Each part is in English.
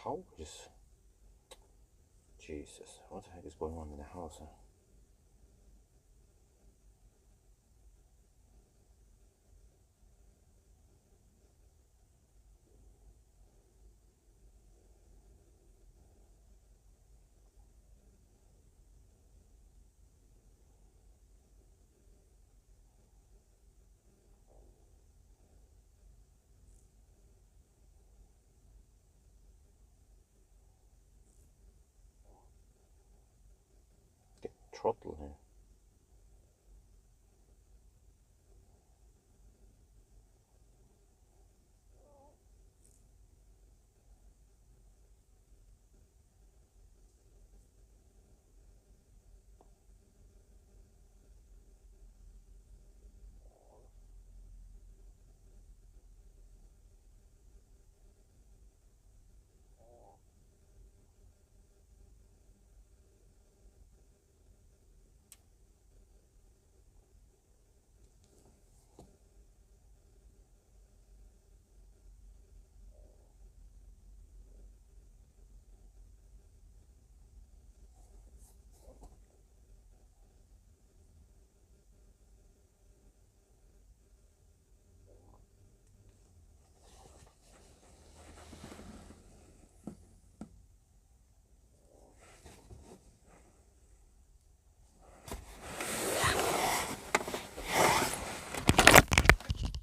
How is... Jesus, what the heck is going on in the house? Huh? Get throttle here.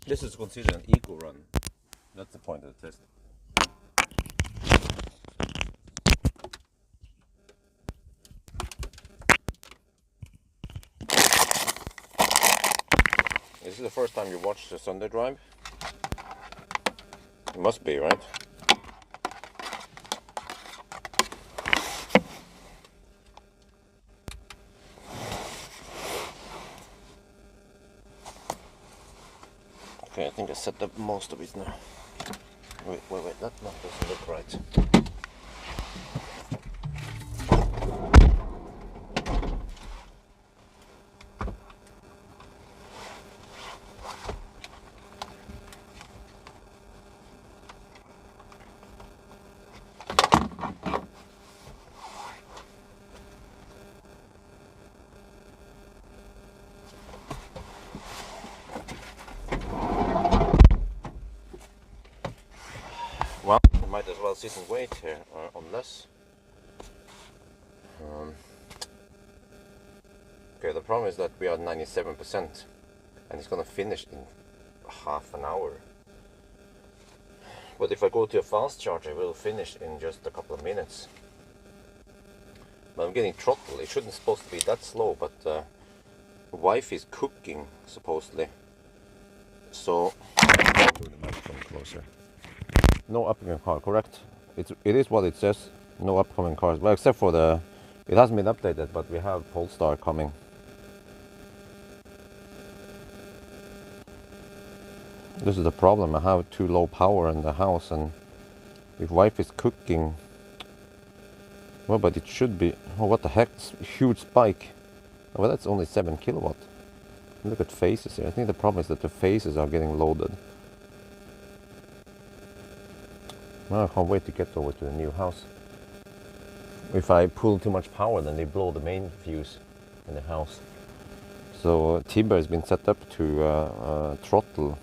This is considered an eco run. That's the point of the test. This is the first time you watch the Sunday drive? It must be, right? Okay, I think I set up most of it now. Wait, that doesn't look right. Well, you might as well sit and wait here, unless... Okay, the problem is that we are 97% and it's gonna finish in half an hour. But if I go to a fast charger, it will finish in just a couple of minutes. But I'm getting throttle. It shouldn't supposed to be that slow, but the wife is cooking supposedly. So I'll do the microphone closer. No upcoming car, correct? It is what it says. No upcoming cars. Well, except for the... It hasn't been updated, but we have Polestar coming. This is the problem. I have too low power in the house, and if wife is cooking... Well, but it should be... Oh, what the heck? It's a huge spike. Oh, well, that's only 7 kilowatt. Look at phases here. I think the problem is that the phases are getting loaded. Well, I can't wait to get over to the new house. If I pull too much power, then they blow the main fuse in the house. So Tiber has been set up to throttle.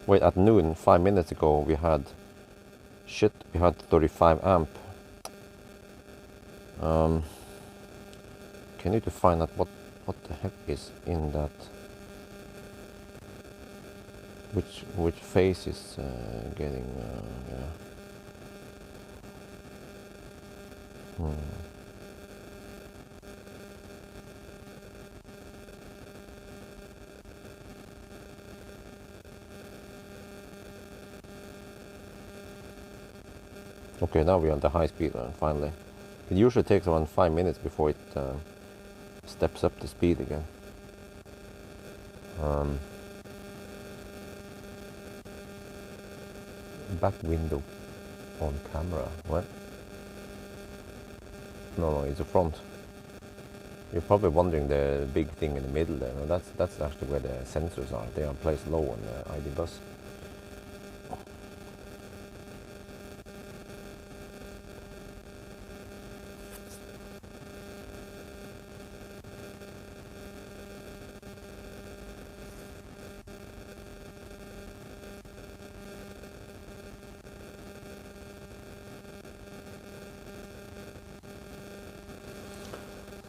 Wait, at noon, 5 minutes ago, we had 35 amp. Can you find out what the heck is in that? Which phase is getting yeah. Okay, now we're on the high speed finally. It usually takes around 5 minutes before it steps up the speed again. Back window on camera. What? No, it's the front. You're probably wondering the big thing in the middle there. No, that's actually where the sensors are. They are placed low on the ID bus.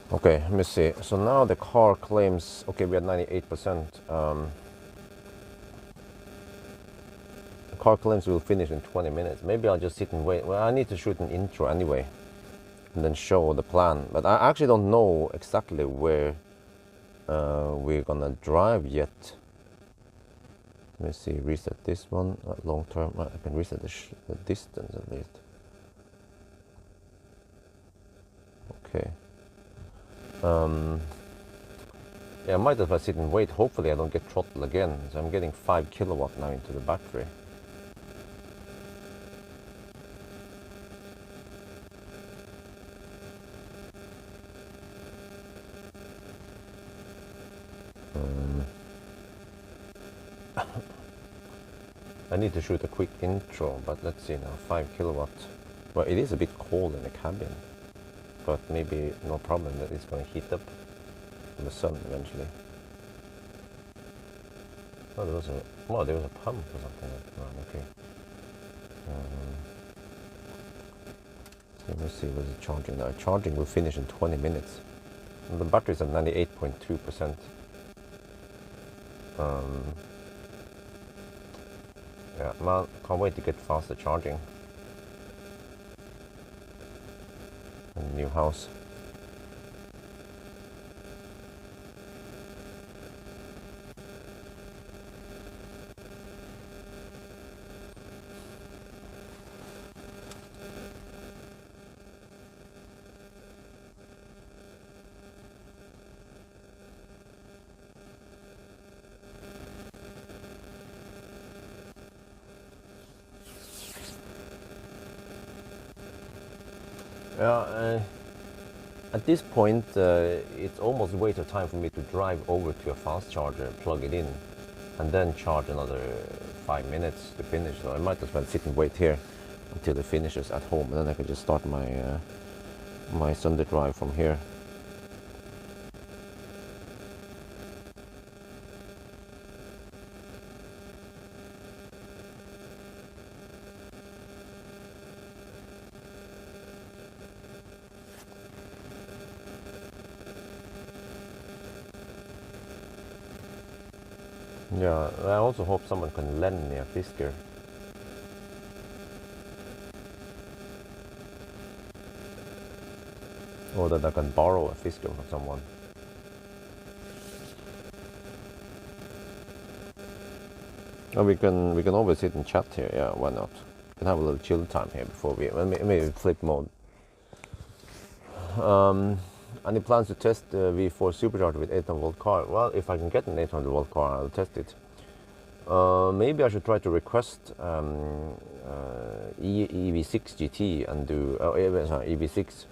Okay, let me see. So now the car claims, okay, we had 98%. The car claims we'll finish in 20 minutes. Maybe I'll just sit and wait. Well, I need to shoot an intro anyway and then show the plan. But I actually don't know exactly where we're gonna drive yet. Let me see, reset this one, long term. I can reset the distance at least. Okay. Yeah, I might as well sit and wait. Hopefully I don't get throttled again. So I'm getting 5 kilowatt now into the battery. I need to shoot a quick intro, but let's see now, 5 kilowatt. Well, it is a bit cold in the cabin, but maybe no problem that it's going to heat up in the sun eventually. Oh, there was a pump or something like that. Okay. So let's see, what's it charging now? Charging will finish in 20 minutes. And the battery's at 98.2%. Yeah, man, can't wait to get faster charging in the new house. Yeah, at this point, it's almost a waste of time for me to drive over to a fast charger, plug it in, and then charge another 5 minutes to finish. So I might as well sit and wait here until it finishes at home, and then I can just start my my Sunday drive from here. Yeah, I also hope someone can lend me a Fisker. Or that I can borrow a Fisker from someone. And we can always sit and chat here. Yeah, why not? We can have a little chill time here before we maybe flip mode. Any plans to test the V4 supercharger with 800 volt car? Well, if I can get an 800 volt car, I'll test it. Maybe I should try to request EV6 GT and do EV6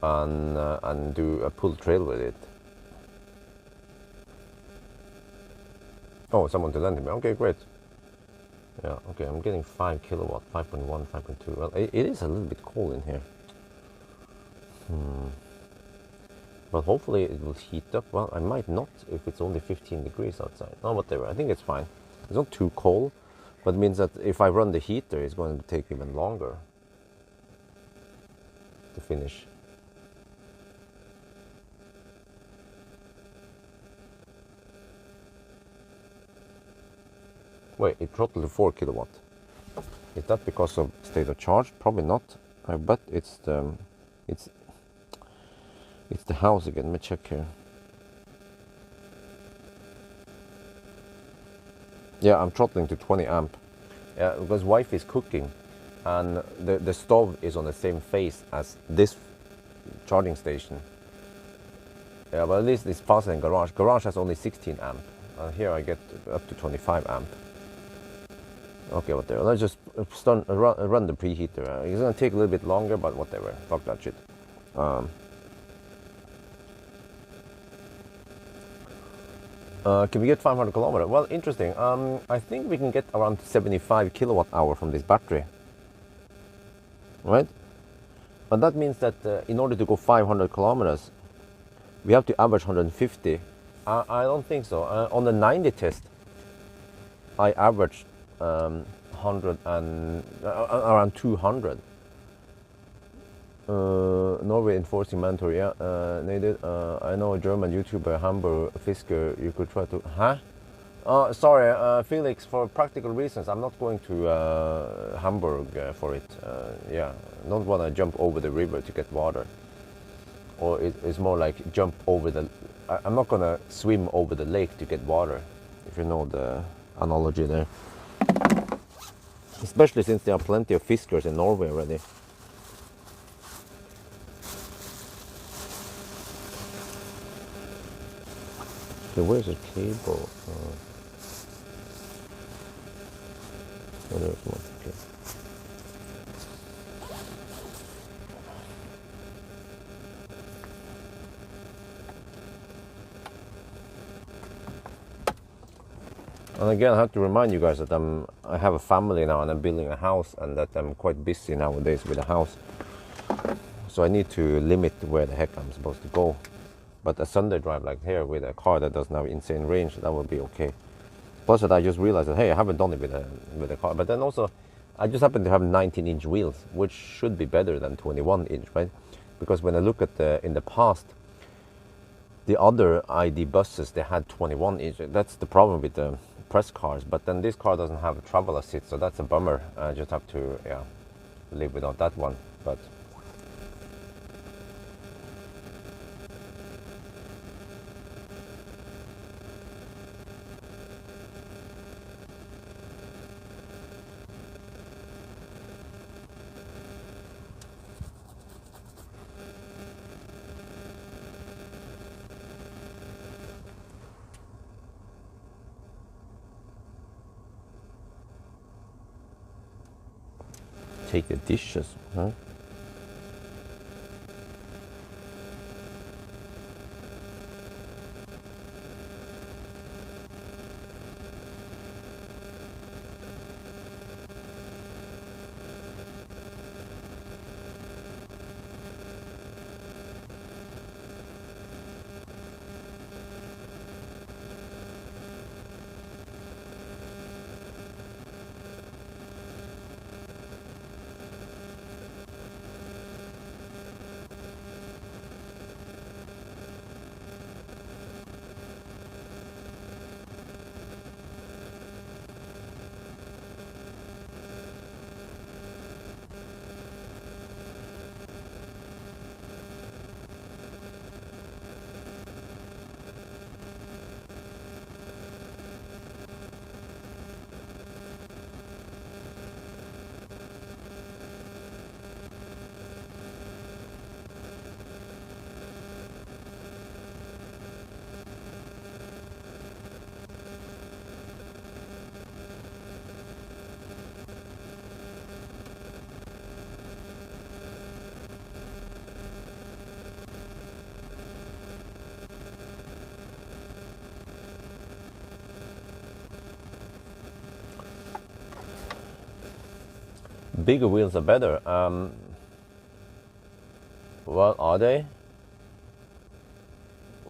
and do a pull trail with it. Oh, someone to lend me. Okay, great. Yeah, okay, I'm getting 5 kilowatt, 5.1, 5.2. Well, it is a little bit cold in here. But hopefully it will heat up. Well, I might not if it's only 15 degrees outside. No, whatever. I think it's fine. It's not too cold, but it means that if I run the heater, it's going to take even longer to finish. Wait, it throttled to 4 kilowatt. Is that because of state of charge? Probably not. I bet it's the house again. Let me check here. Yeah, I'm throttling to 20 amp. Yeah, because wife is cooking, and the stove is on the same phase as this charging station. Yeah, but at least it's faster than garage. Garage has only 16 amp. Here I get up to 25 amp. Okay, whatever. Let's just run the preheater. It's gonna take a little bit longer, but whatever. Fuck that shit. Can we get 500 kilometers? Well, interesting. I think we can get around 75 kilowatt hour from this battery, right? But that means that in order to go 500 kilometers, we have to average 150. I don't think so. On the 90 test, I averaged 100 and around 200. Norway enforcing mandatory, yeah, needed. I know a German YouTuber, Hamburg Fisker, you could try to, huh? Sorry, Felix, for practical reasons, I'm not going to Hamburg for it. Yeah, don't want to jump over the river to get water. Or it's more like jump over the, I'm not going to swim over the lake to get water, if you know the analogy there. Especially since there are plenty of Fiskers in Norway already. Okay, where's the cable? Oh, there's one. Okay. And again, I have to remind you guys that I have a family now and I'm building a house, and that I'm quite busy nowadays with the house. So I need to limit where the heck I'm supposed to go. But a Sunday drive like here with a car that doesn't have insane range, that would be okay. Plus that I just realized that, hey, I haven't done it with a car. But then also, I just happen to have 19-inch wheels, which should be better than 21-inch, right? Because when I look at in the past, the other ID buses, they had 21-inch. That's the problem with the press cars. But then this car doesn't have a traveler seat, so that's a bummer. I just have to, yeah, live without that one. But take the dishes, huh? Bigger wheels are better. Well, are they?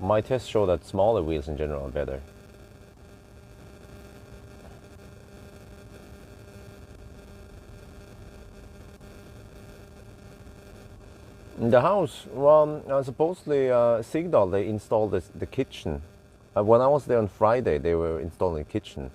My tests show that smaller wheels in general are better. In the house, well, supposedly Sigdal, they installed the kitchen. When I was there on Friday, they were installing the kitchen.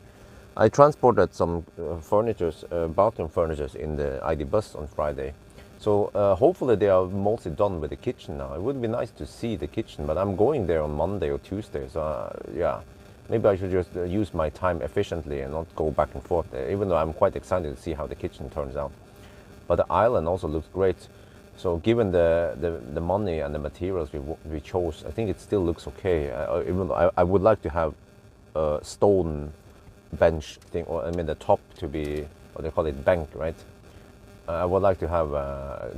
I transported some bathroom furnitures in the ID bus on Friday. So hopefully they are mostly done with the kitchen now. It would be nice to see the kitchen, but I'm going there on Monday or Tuesday. So yeah, maybe I should just use my time efficiently and not go back and forth there, even though I'm quite excited to see how the kitchen turns out. But the island also looks great. So given the money and the materials we chose, I think it still looks okay. Even though I would like to have a stone bench thing, or I mean the top to be, what they call it, bank, right? I would like to have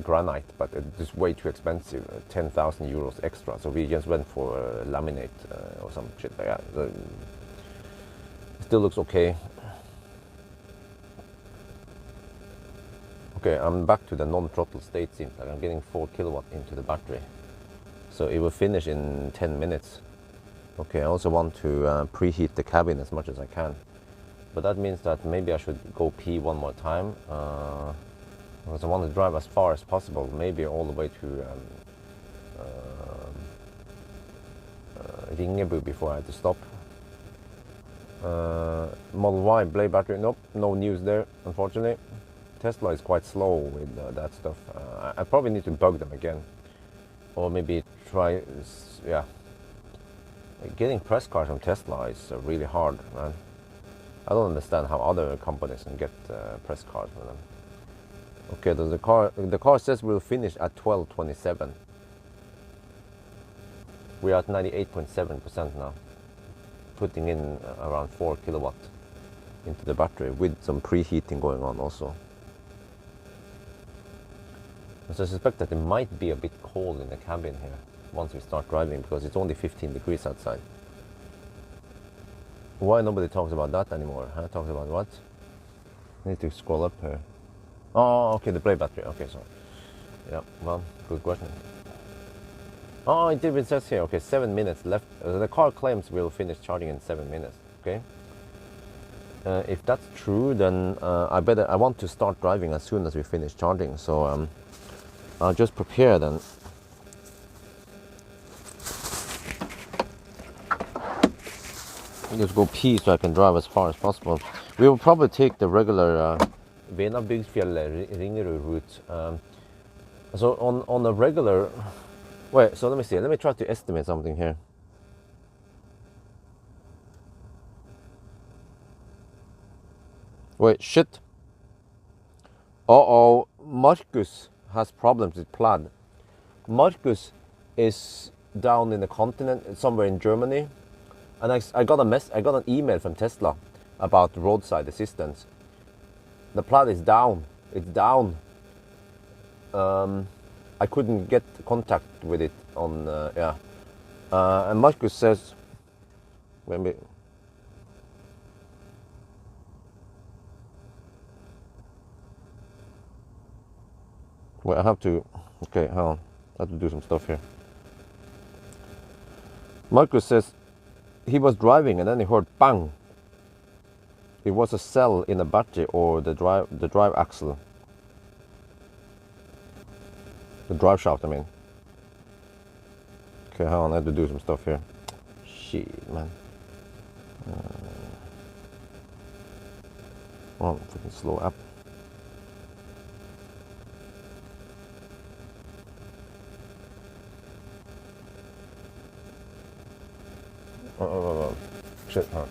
granite, but it's way too expensive, 10,000 euros extra. So we just went for laminate or some shit like that. So it still looks okay. Okay, I'm back to the non-throttle state. Seems like I'm getting 4 kilowatt into the battery. So it will finish in 10 minutes. Okay, I also want to preheat the cabin as much as I can. But that means that maybe I should go pee one more time. because I want to drive as far as possible, maybe all the way to Ringebu before I had to stop. Model Y Blade battery, nope, no news there, unfortunately. Tesla is quite slow with that stuff. I probably need to bug them again, or maybe try, yeah. Getting press cards from Tesla is really hard, man. I don't understand how other companies can get press cards for them. Okay, the car says we'll finish at 12:27. We're at 98.7% now, putting in around 4 kilowatt into the battery with some preheating going on also. So I suspect that it might be a bit cold in the cabin here once we start driving, because it's only 15 degrees outside. Why nobody talks about that anymore? Huh? Talks about what? I need to scroll up here. Oh, okay, the Blade battery. Okay, so yeah, well, good question. Oh, it even says here. Okay, 7 minutes left. The car claims we'll finish charging in 7 minutes. Okay. If that's true, then I want to start driving as soon as we finish charging. So I'll just prepare then. Just go pee so I can drive as far as possible. We will probably take the regular Venabygdsfjellet Ringerud route. So on a regular, wait. So let me see. Let me try to estimate something here. Wait, shit. Uh-oh, Marcus has problems with Plaid. Marcus is down in the continent, somewhere in Germany, and I got an email from Tesla about roadside assistance. The Plaid is down. It's down. I couldn't get contact with it on yeah. And Marcus says, wait a minute. Wait, I have to. Okay, hold on. I have to do some stuff here. Marcus says he was driving and then he heard bang. It was a cell in a battery or the drive axle. The drive shaft, I mean. Okay, hold on, I have to do some stuff here. Shit, man. Oh, freaking slow app. Shit, huh?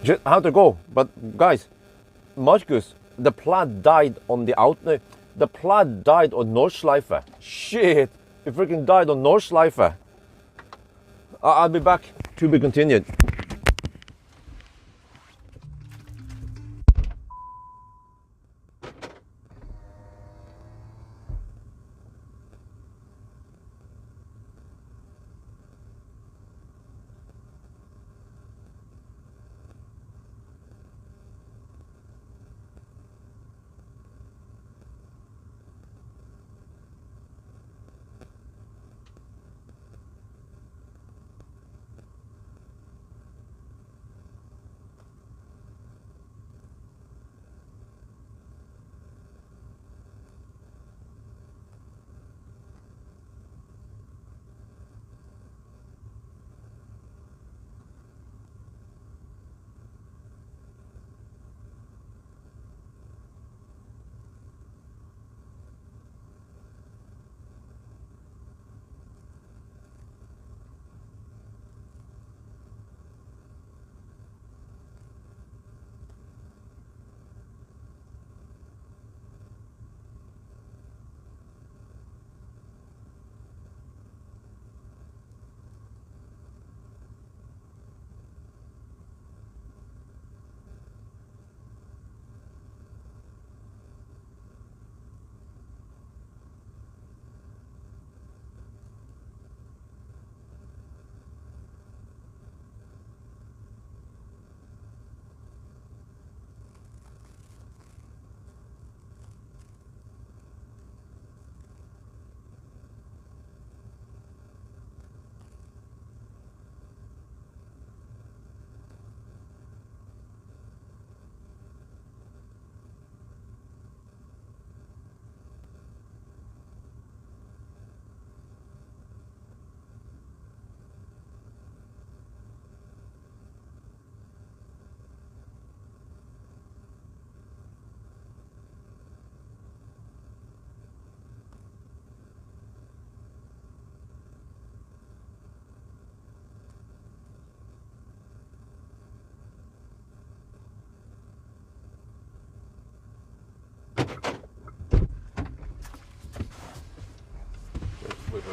Just how to go. But guys, Marcus, the Plaid died on the the Plaid died on Nordschleife. Shit, it freaking died on Nordschleife. I'll be back. To be continued.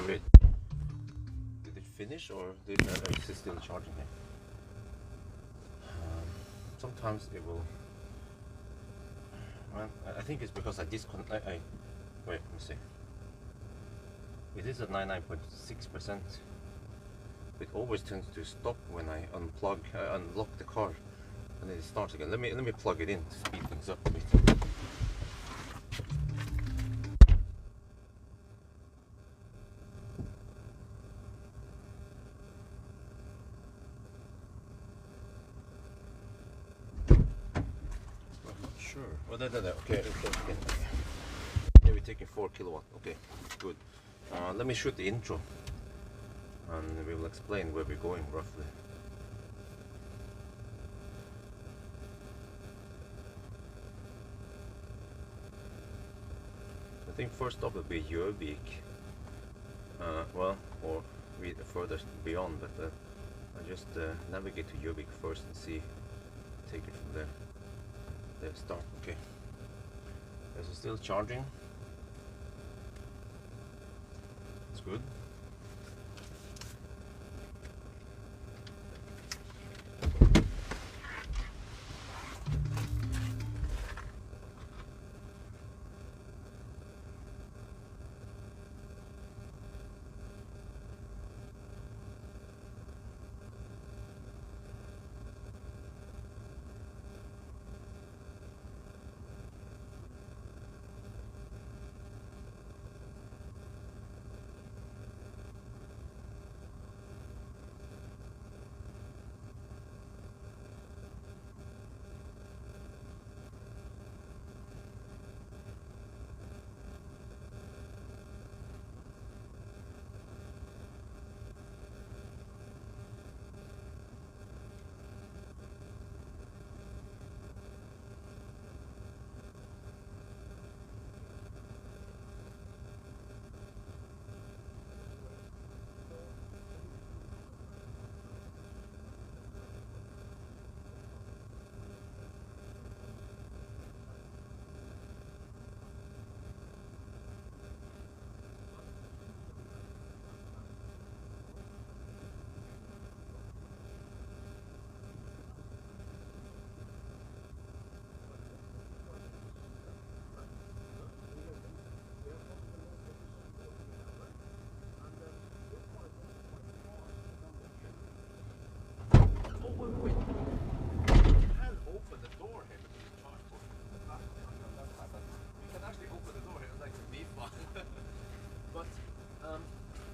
Wait. Did it finish or is it still charging it? Sometimes it will. Well, I think it's because I disconnect. Wait, let me see. It is at 99.6%. It always tends to stop when I unlock the car, and then it starts again. Let me plug it in to speed things up a bit. Oh, okay. Yeah, we're taking 4 kilowatt. Okay, good. Let me shoot the intro, and we will explain where we're going roughly. I think first stop will be Gjøvik. Well, or further beyond, but I just navigate to Gjøvik first and take it from there. Let's start. Okay. Is it still charging? It's good.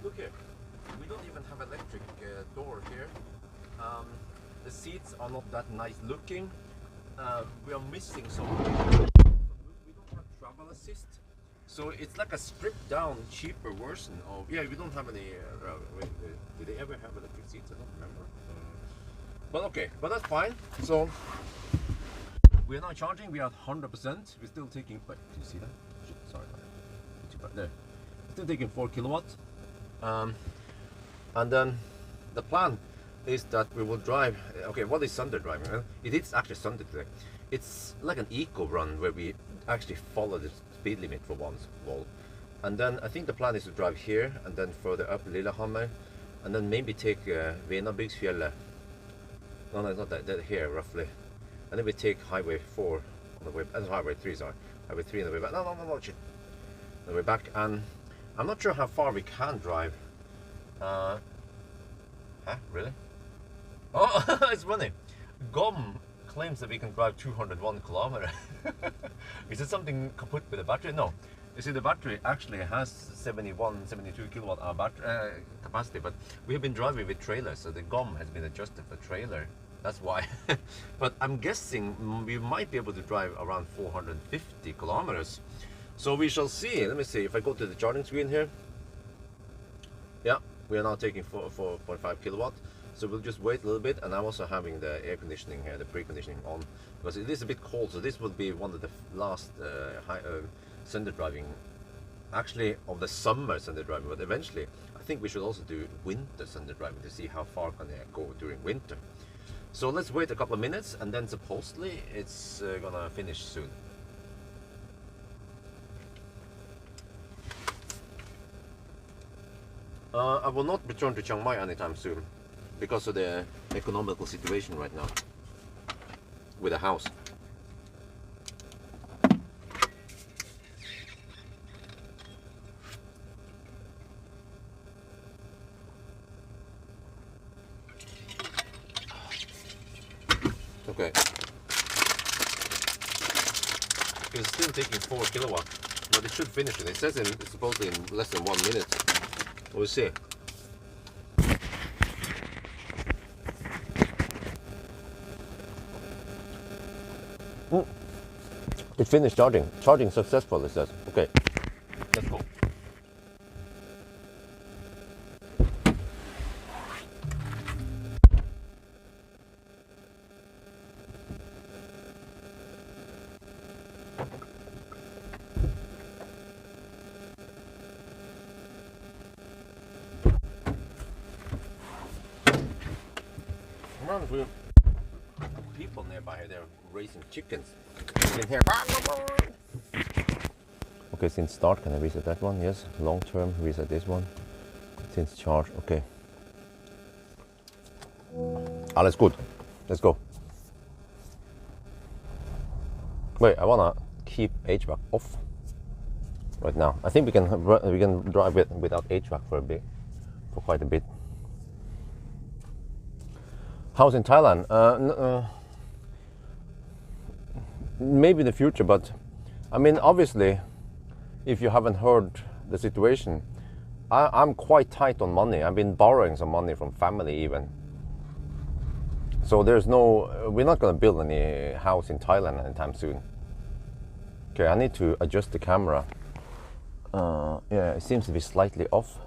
Look here, we don't even have electric door here. The seats are not that nice looking. We are missing some. We don't have travel assist, so it's like a stripped down, cheaper version of. Yeah, we don't have any. Did they ever have electric seats? I don't remember. But okay, but that's fine. So we are now charging. We are at 100%. We're still taking. Wait, do you see that? Shit, sorry. There. Still taking 4 kilowatts. And then the plan is that we will drive. Okay, what is Sunday driving? Well, it is actually Sunday today. It's like an eco run where we actually follow the speed limit for once. And then I think the plan is to drive here and then further up Lillehammer, and then maybe take Venabygdsfjellet. No, it's not that. Here roughly, and then we take Highway 4 on the way. Highway 3, sorry. Highway 3 on the way back. No, shit. On the way back, and I'm not sure how far we can drive. Huh? Really? Oh, it's funny. GOM claims that we can drive 201 kilometers. Is it something kaput with the battery? No. You see, the battery actually has 71, 72 kilowatt hour battery capacity, but we have been driving with trailers, so the GOM has been adjusted for trailer. That's why. But I'm guessing we might be able to drive around 450 kilometers. So we shall see. Let me see. If I go to the charging screen here. Yeah, we are now taking 4.5 kilowatt. So we'll just wait a little bit, and I'm also having the air conditioning here, the pre-conditioning on, because it is a bit cold. So this will be one of the last Sunday driving, actually of the summer Sunday driving. But eventually, I think we should also do winter Sunday driving to see how far can they go during winter. So let's wait a couple of minutes, and then supposedly it's gonna finish soon. I will not return to Chiang Mai anytime soon because of the economical situation right now with the house. Okay. It's still taking 4 kilowatt, but it should finish it. It says it's supposedly in less than 1 minute. We'll see. It finished charging. Charging successful, it says. Okay, let's go. People nearby here, they're raising chickens. In here. Okay, since start, can I reset that one? Yes. Long term, reset this one. Since charge, okay. Alles gut. Let's go. Wait, I wanna keep HVAC off right now. I think we can drive it without HVAC for quite a bit. How's in Thailand? Maybe in the future, but I mean, obviously, if you haven't heard the situation, I'm quite tight on money. I've been borrowing some money from family even. So we're not going to build any house in Thailand anytime soon. Okay, I need to adjust the camera. Yeah, it seems to be slightly off.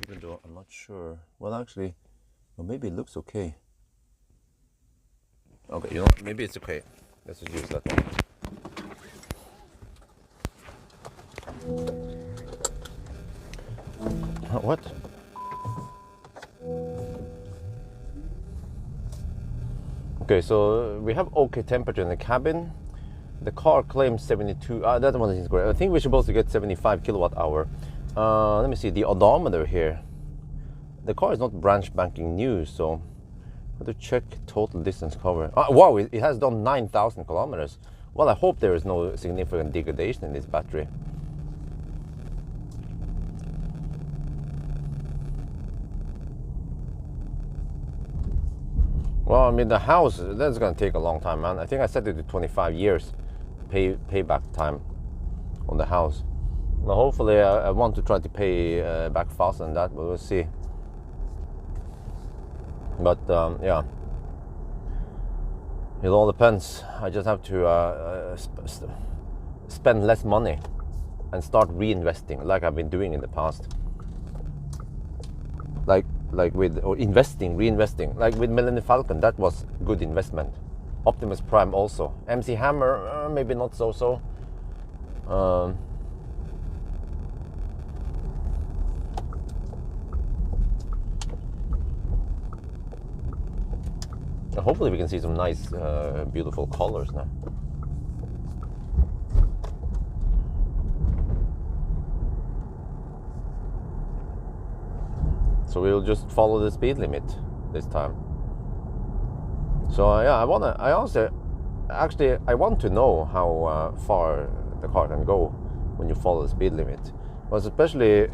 Even though I'm not sure. Well, actually, well, maybe it looks okay. Okay, you know what? Maybe it's okay. Let's just use that one. What? Okay, so we have okay temperature in the cabin. The car claims 72. That one is great. I think we're supposed to get 75 kilowatt hour. Let me see the odometer here. The car is not branch banking new, so I have to check total distance covered. Wow, it has done 9,000 kilometers. Well, I hope there is no significant degradation in this battery. Well, I mean, the house, that's going to take a long time, man. I think I set it to 25 years payback time. on the house. Well, hopefully I want to try to pay back faster than that, but we'll see. But yeah, it all depends. I just have to spend less money and start reinvesting like I've been doing in the past. Like with, or reinvesting. Like with Millennium Falcon, that was good investment. Optimus Prime also. MC Hammer, maybe not so. Hopefully we can see some nice, beautiful colors now. So we'll just follow the speed limit this time. So yeah, I want to know how far the car can go when you follow the speed limit. But especially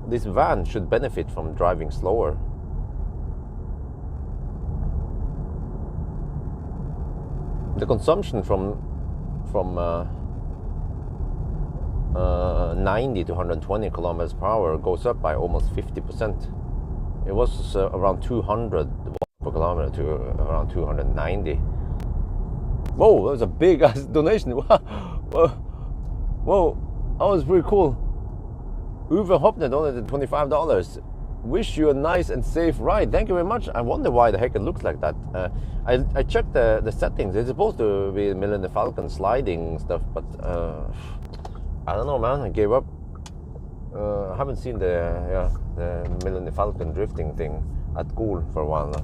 this van should benefit from driving slower. The consumption from 90 to 120 kilometers per hour goes up by almost 50%. It was around 200 per kilometer to around 290. Whoa, that was a big ass donation. Whoa, that was pretty cool. Uwe Hopner donated $25. Wish you a nice and safe ride. Thank you very much. I wonder why the heck it looks like that. I checked the settings. It's supposed to be Millennium Falcon sliding stuff, but I don't know, man. I gave up. I haven't seen the Millennium Falcon drifting thing at Goal for a while now.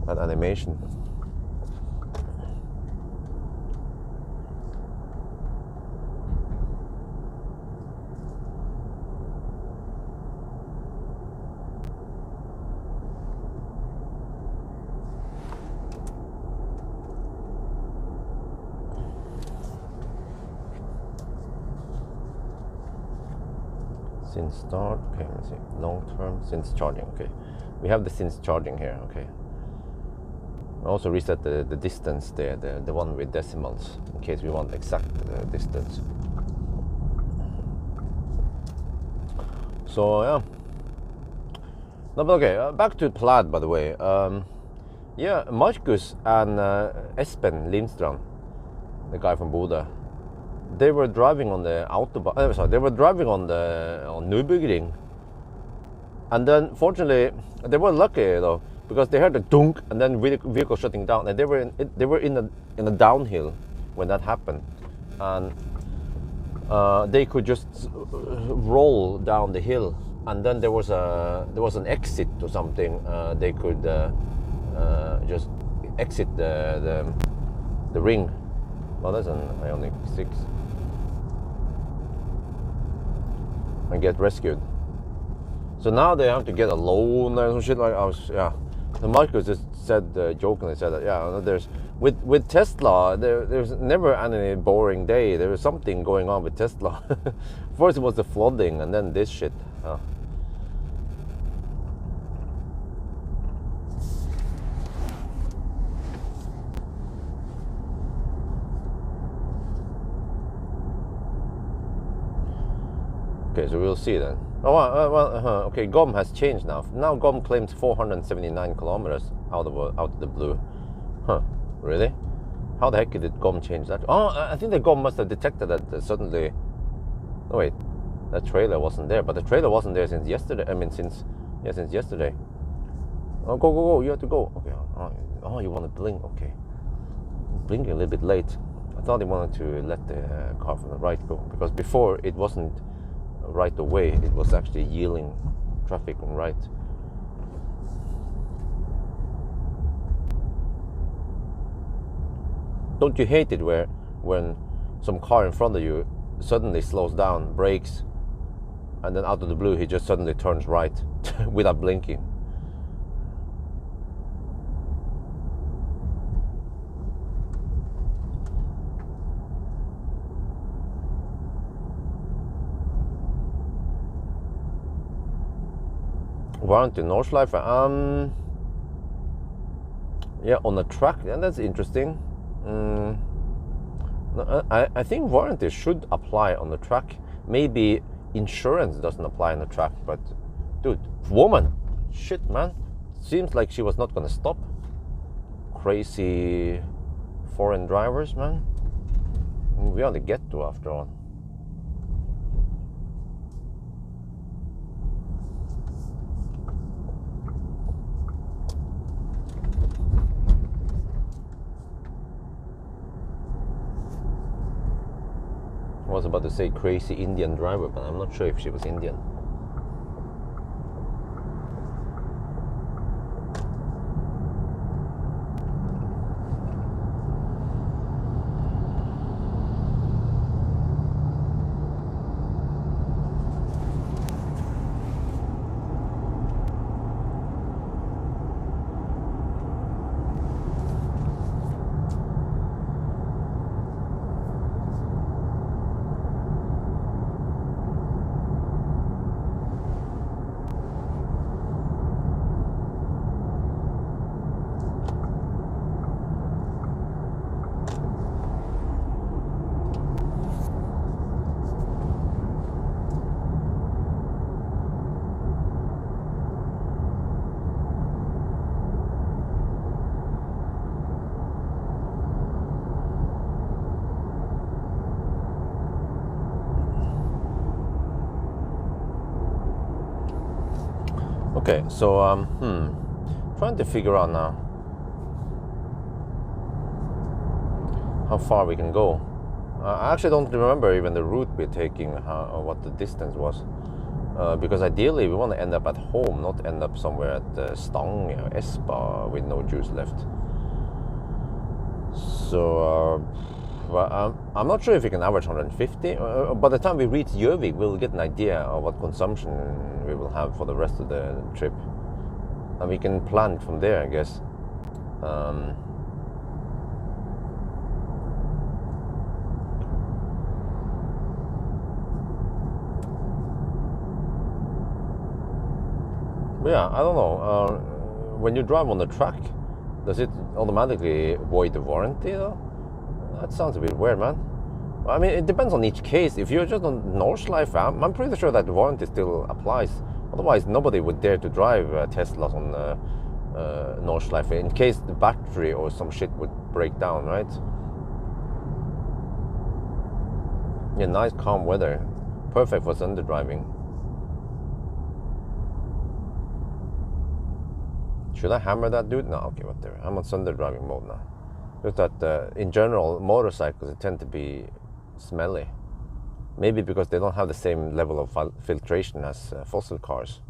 That animation. Since start, okay, let's see. Long term, since charging, okay. We have the since charging here, okay. I also reset the distance there, the one with decimals, in case we want exact distance. So, yeah. No, but okay, back to Plaid, by the way. Yeah, Marcus and Espen Lindstrand, the guy from Bodø, they were driving on the autobahn. They were driving on Nürburgring, and then fortunately they were lucky though, because they heard a dunk and then vehicle shutting down, and they were in a downhill when that happened, and they could just roll down the hill, and then there was an exit or something. They could just exit the ring. Well, that's an Ioniq 6. And get rescued. So now they have to get a loan or some shit like So Marcus just said, jokingly said that, there's with Tesla, there's never any boring day. There was something going on with Tesla. First it was the flooding, and then this shit. Okay, so we'll see then. Okay, GOM has changed now. Now GOM claims 479 kilometers out of the blue. Huh, really? How the heck did GOM change that? Oh, I think the GOM must have detected that suddenly... Oh wait, that trailer wasn't there. But the trailer wasn't there since yesterday. I mean, since yesterday. Oh, go, you have to go. Okay, oh, you want to blink, okay. Blinking a little bit late. I thought he wanted to let the car from the right go, because before it wasn't right away, it was actually yielding traffic on right. Don't you hate it when some car in front of you suddenly slows down, brakes, and then out of the blue he just suddenly turns right without blinking? Warranty Nordschleife. Yeah, on the track, and that's interesting. I think warranty should apply on the truck. Maybe insurance doesn't apply on the truck, but dude, woman, shit, man. Seems like she was not gonna stop. Crazy foreign drivers, man. We are the ghetto after all. I was about to say crazy Indian driver, but I'm not sure if she was Indian. Okay, so trying to figure out now how far we can go. I actually don't remember even the route we're taking, what the distance was, because ideally we want to end up at home, not end up somewhere at Stange or Espa with no juice left. So well, I'm not sure if we can average 150. By the time we reach Gjøvik, we'll get an idea of what consumption we will have for the rest of the trip, and we can plan from there, I guess. But yeah, I don't know. When you drive on the track, does it automatically void the warranty though? That sounds a bit weird, man. I mean, it depends on each case. If you're just on Nordschleife, I'm pretty sure that the warranty still applies. Otherwise, nobody would dare to drive Teslas on Nordschleife in case the battery or some shit would break down, right? Yeah, nice calm weather. Perfect for Sunday driving. Should I hammer that dude? No, okay, whatever. I'm on Sunday driving mode now. Just that in general, motorcycles they tend to be smelly. Maybe because they don't have the same level of filtration as fossil cars.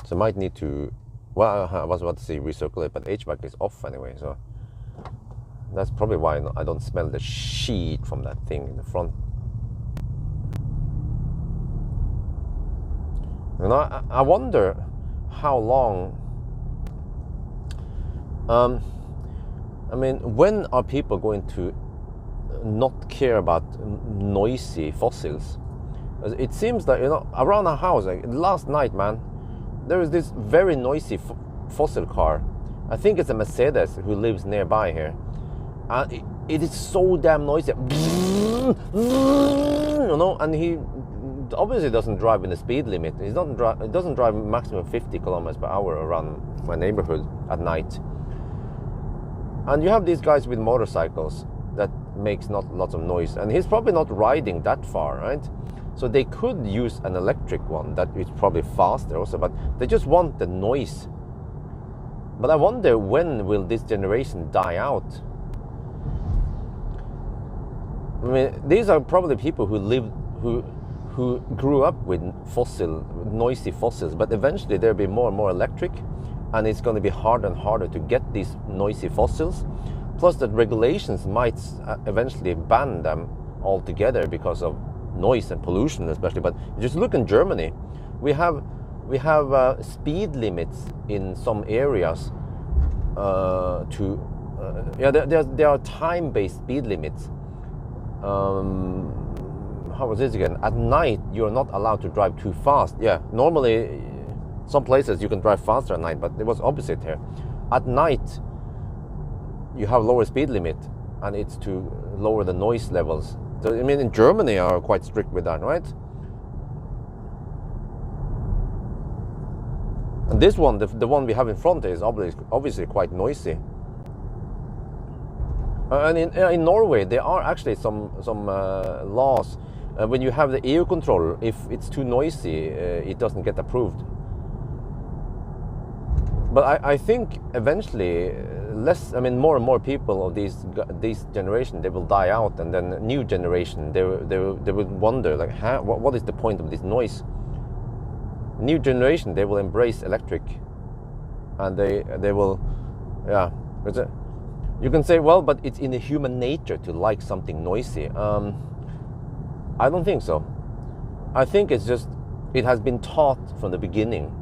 So I might need to, well, I was about to say recirculate, but HVAC is off anyway, so that's probably why I don't smell the shit from that thing in the front. You know, I wonder how long, I mean, when are people going to not care about noisy fossils? It seems that, you know, around our house, like last night, man, there is this very noisy fossil car. I think it's a Mercedes who lives nearby here, and it is so damn noisy, you know, and he obviously doesn't drive in the speed limit. It doesn't drive maximum 50 kilometers per hour around my neighborhood at night. And you have these guys with motorcycles that makes not lots of noise, and he's probably not riding that far, right? So they could use an electric one that is probably faster also, but they just want the noise. But I wonder, when will this generation die out? I mean, these are probably people who grew up with noisy fossils, but eventually there'll be more and more electric, and it's going to be harder and harder to get these noisy fossils. Plus that regulations might eventually ban them altogether because of noise and pollution especially. But just look in Germany, we have speed limits in some areas there are time-based speed limits. How was this again? At night, you're not allowed to drive too fast. Yeah, normally some places you can drive faster at night, but it was opposite here. At night, you have lower speed limit, and it's to lower the noise levels. So, I mean, in Germany are quite strict with that, right? And this one, the one we have in front, is obviously quite noisy. And in Norway, there are actually some laws. When you have the air control, if it's too noisy, it doesn't get approved. But I think eventually, more and more people of this generation, they will die out, and then new generation, they would wonder, like, what is the point of this noise? New generation, they will embrace electric, and they will, yeah. You can say, well, but it's in the human nature to like something noisy. I don't think so. I think it's just, it has been taught from the beginning.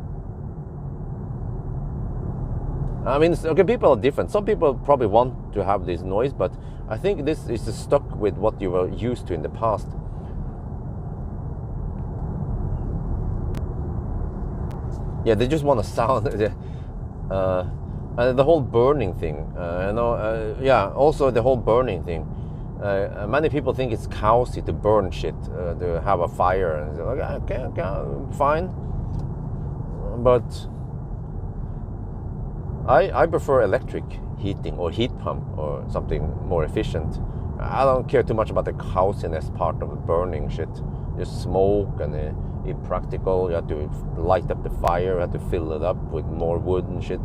I mean, okay, people are different. Some people probably want to have this noise, but I think this is stuck with what you were used to in the past. Yeah, they just want to sound. The whole burning thing, yeah, also the whole burning thing. Many people think it's cowsy to burn shit, to have a fire, and like, okay, fine. But I prefer electric heating or heat pump or something more efficient. I don't care too much about the cowsiness part of the burning shit. Just smoke and impractical. You have to light up the fire, you have to fill it up with more wood and shit.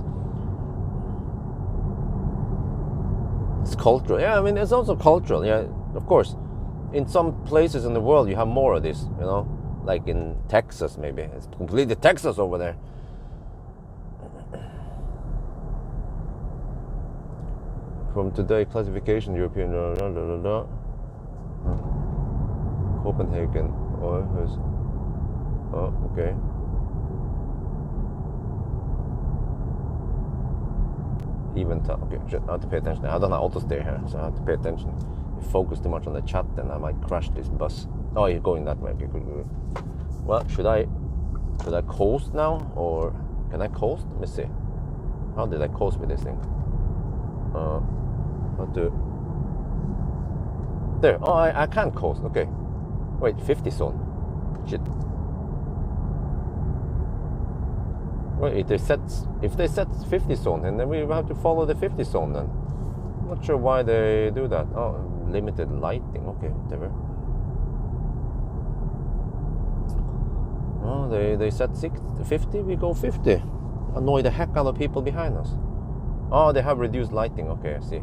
It's cultural. Yeah, I mean, it's also cultural. Yeah, of course. In some places in the world, you have more of this, you know, like in Texas, maybe. It's completely Texas over there. From today, classification, European, Copenhagen. Oh, okay. Even time. Okay, I have to pay attention. I don't have auto steer here, so I have to pay attention. If you focus too much on the chat, then I might crash this bus. Oh, you're going that way. Okay, good. Well, should I coast now, or can I coast? Let me see. How did I coast with this thing? How to? There. Oh, I can coast. Okay. Wait, 50 zone. Shit. Well, if they set 50 zone, then we have to follow the 50 zone then. I'm not sure why they do that. Oh, limited lighting. Okay, whatever. Oh, they set 50. We go 50. Annoy the heck out of people behind us. Oh, they have reduced lighting. Okay, I see.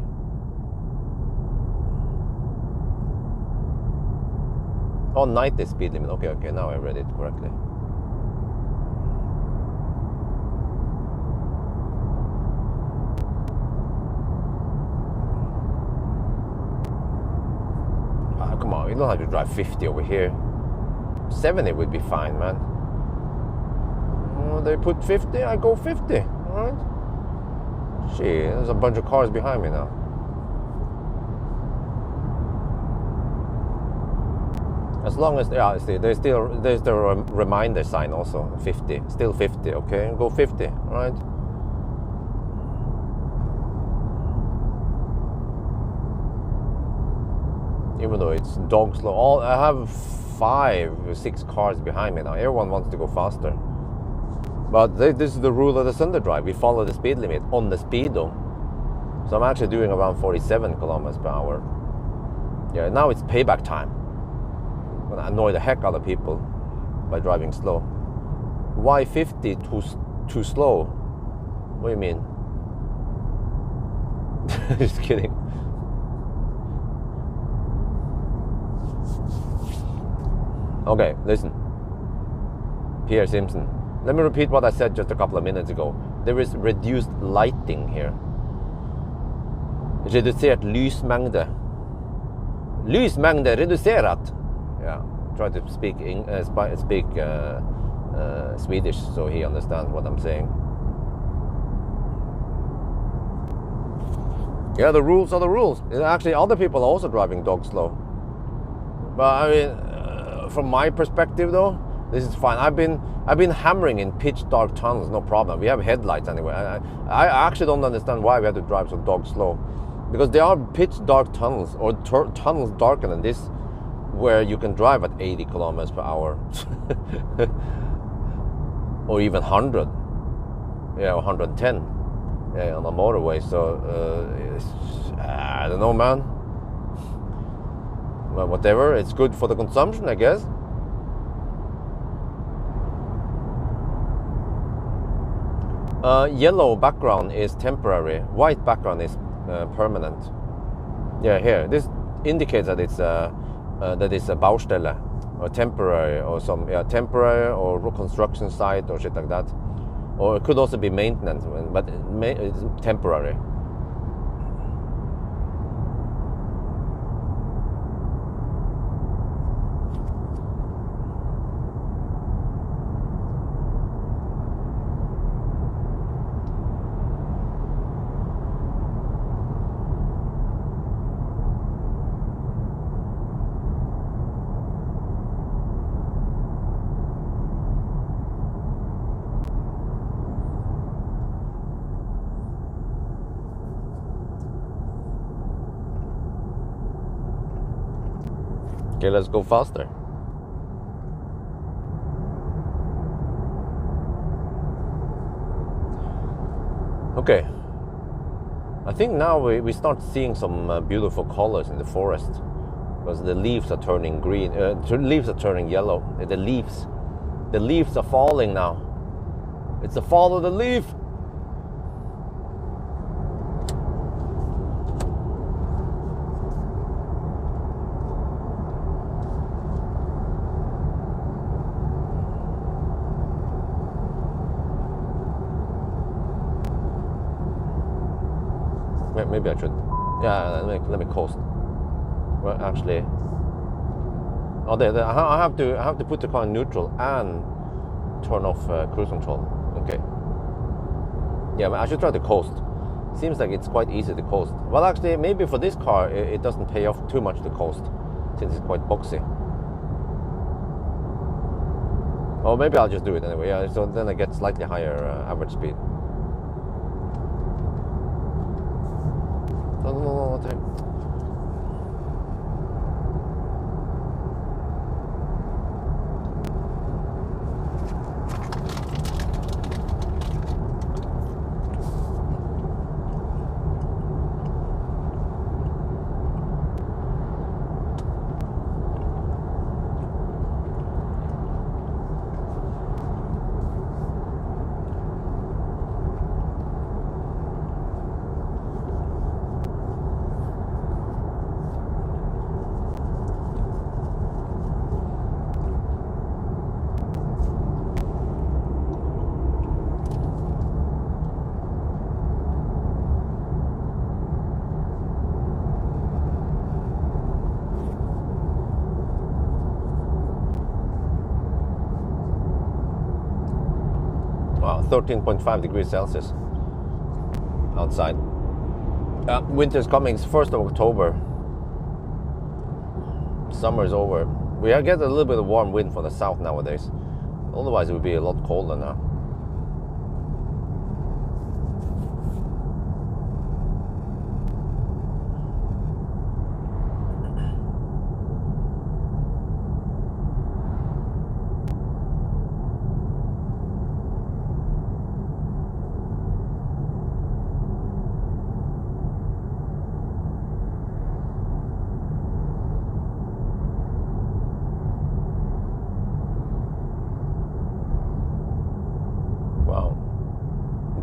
Oh, 90 speed limit. Okay. Now I read it correctly. Come on, you don't have to drive 50 over here. 70 would be fine, man. Oh, they put 50, I go 50. Alright. Gee, there's a bunch of cars behind me now. As long as, yeah, see, there's the reminder sign also, 50. Still 50, okay? Go 50, alright? Even though it's dog slow. I have 5 or 6 cars behind me now. Everyone wants to go faster. But this is the rule of the Sunday drive. We follow the speed limit on the speedo. So I'm actually doing around 47 kilometers per hour. Yeah, now it's payback time. I'm gonna annoy the heck out of people by driving slow. Why 50 too slow? What do you mean? Just kidding. Okay, listen. Pierre Simpson. Let me repeat what I said just a couple of minutes ago. There is reduced lighting here. Reducert lysmengde. Lysmengde reducerat. Yeah, try to speak Swedish so he understands what I'm saying. Yeah, the rules are the rules. Actually, other people are also driving dog slow. But I mean, from my perspective though, this is fine. I've been hammering in pitch dark tunnels, no problem. We have headlights anyway. I actually don't understand why we have to drive so dog slow. because there are pitch dark tunnels, or tunnels darker than this, where you can drive at 80 kilometers per hour, or even 100, yeah, or 110, yeah, on a motorway. So I don't know, man. Well, whatever, it's good for the consumption, I guess. Yellow background is temporary. White background is permanent. Yeah, here this indicates that it's a Baustelle, or temporary, or some temporary or construction site or shit like that. Or it could also be maintenance, but it's temporary. Okay, let's go faster. Okay, I think now we start seeing some beautiful colors in the forest, because the leaves are turning green, leaves are turning yellow. The leaves are falling now. It's the fall of the leaf. Maybe I should, yeah, let me coast. Well, actually, oh, I have to put the car in neutral and turn off cruise control. Okay. Yeah, but I should try to coast. Seems like it's quite easy to coast. Well, actually, maybe for this car, it doesn't pay off too much to coast, since it's quite boxy. Or maybe I'll just do it anyway. Yeah, so then I get slightly higher average speed. No, Wow, 13.5 degrees Celsius outside. Winter's coming, it's 1st of October. Summer's over. We get a little bit of warm wind from the south nowadays. Otherwise it would be a lot colder now.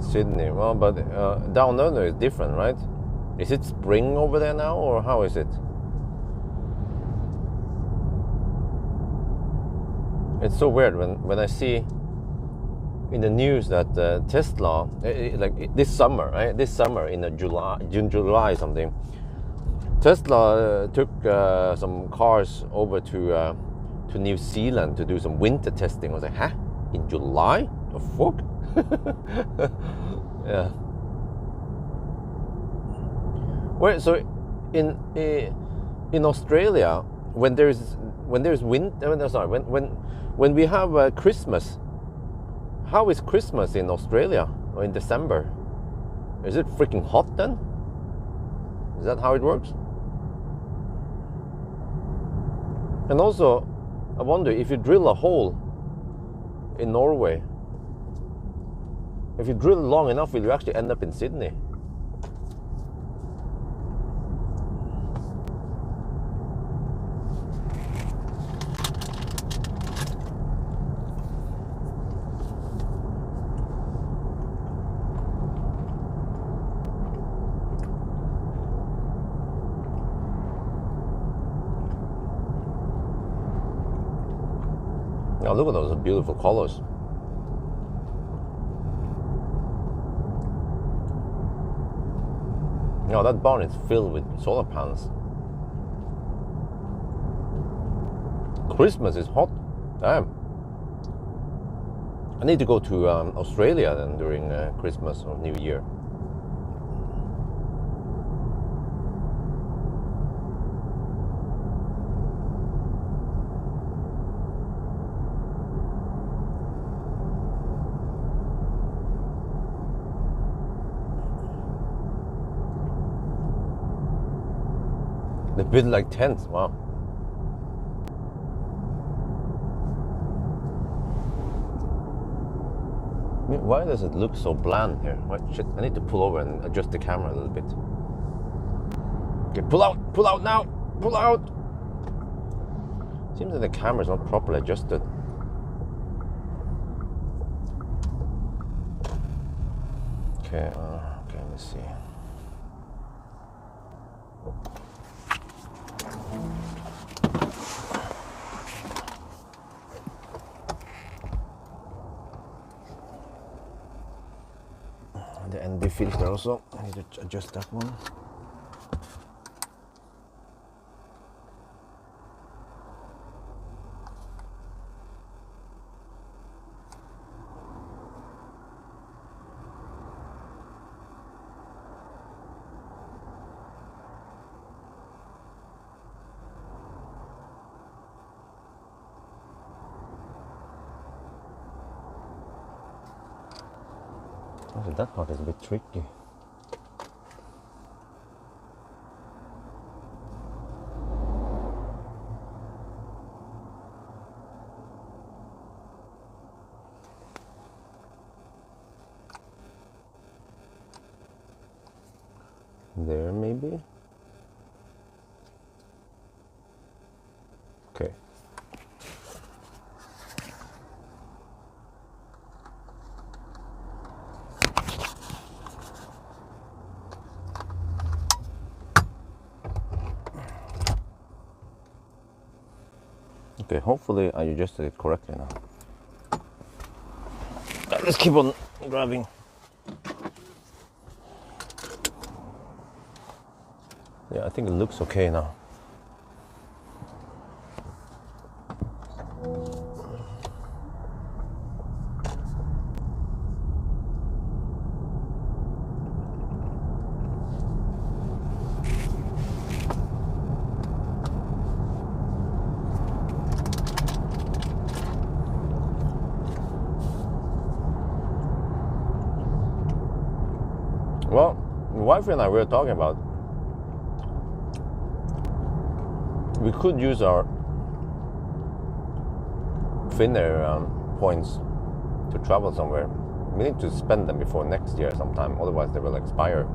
Sydney, well, but down under is different, right? Is it spring over there now, or how is it? It's so weird when I see in the news that Tesla, like this summer, right? This summer in July something, Tesla took some cars over to New Zealand to do some winter testing. I was like, huh? In July? The fuck? Yeah. Well, so in Australia, when we have Christmas, how is Christmas in Australia or in December? Is it freaking hot then? Is that how it works? And also, I wonder if you drill a hole in Norway, if you drill long enough, will you actually end up in Sydney? Now look at those beautiful colors. Now that barn is filled with solar panels. Christmas is hot. Damn. I need to go to Australia then during Christmas or New Year. They build like tents, wow. Why does it look so bland here? What shit? I need to pull over and adjust the camera a little bit. Okay, pull out now, pull out. Seems that the camera is not properly adjusted. Okay, let me see. The ND filter also, I need to adjust that one. Also, that part is a bit tricky. There maybe? Okay. Okay, hopefully I adjusted it correctly now. Let's keep on grabbing. Yeah, I think it looks okay now. Well, my wife and I were talking about we could use our Finnair points to travel somewhere. We need to spend them before next year sometime, otherwise they will expire.